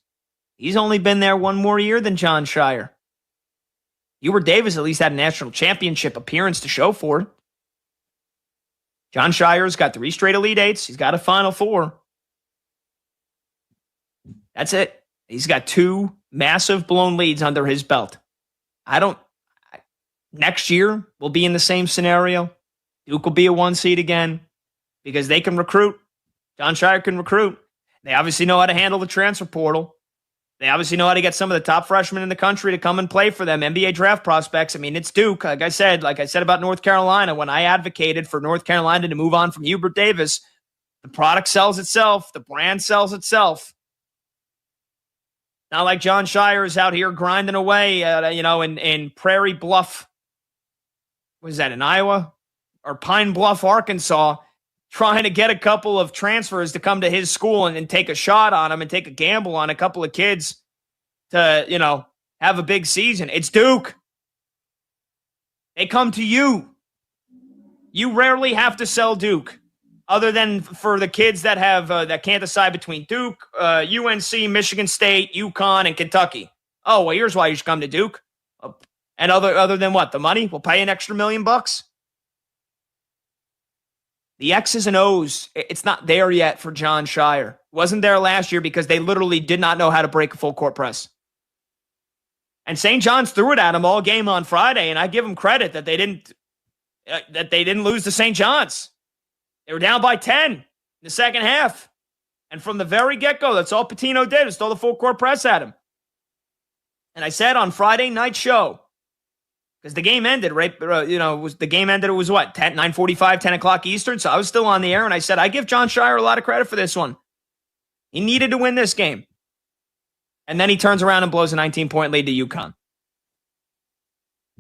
He's only been there one more year than Jon Scheyer. Hubert Davis at least had a national championship appearance to show for it. Jon Scheyer's got 3 straight Elite Eights. He's got a Final Four. That's it. He's got 2 massive blown leads under his belt. Next year, we'll be in the same scenario. Duke will be a 1 seed again because they can recruit. Jon Scheyer can recruit. They obviously know how to handle the transfer portal. They obviously know how to get some of the top freshmen in the country to come and play for them, NBA draft prospects. I mean, it's Duke. Like I said about North Carolina, when I advocated for North Carolina to move on from Hubert Davis, the product sells itself. The brand sells itself. Not like Jon Scheyer is out here grinding away, in Prairie Bluff. Was that in Iowa? Or Pine Bluff, Arkansas, trying to get a couple of transfers to come to his school and take a shot on him and take a gamble on a couple of kids to, have a big season. It's Duke. They come to you. You rarely have to sell Duke, other than for the kids that have that can't decide between Duke, UNC, Michigan State, UConn, and Kentucky. Oh, well, here's why you should come to Duke. And other than what? The money? We'll pay an extra $1 million. The X's and O's, it's not there yet for Jon Scheyer. It wasn't there last year because they literally did not know how to break a full court press. And St. John's threw it at him all game on Friday, and I give them credit that they didn't lose to St. John's. They were down by 10 in the second half. And from the very get-go, that's all Pitino did, was throw the full court press at him. And I said on Friday night show, because the game ended, right? It was what, 9:45, 10 o'clock Eastern? So I was still on the air, and I said, I give Jon Scheyer a lot of credit for this one. He needed to win this game. And then he turns around and blows a 19-point lead to UConn.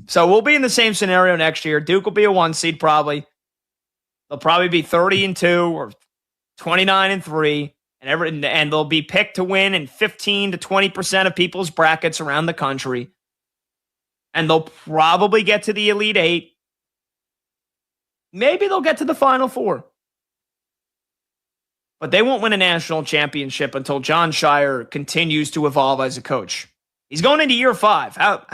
So we'll be in the same scenario next year. Duke will be a 1 seed probably. They'll probably be 30-2 or 29-3. And they'll be picked to win in 15 to 20% of people's brackets around the country. And they'll probably get to the Elite Eight. Maybe they'll get to the Final Four. But they won't win a national championship until Jon Scheyer continues to evolve as a coach. He's going into year 5. How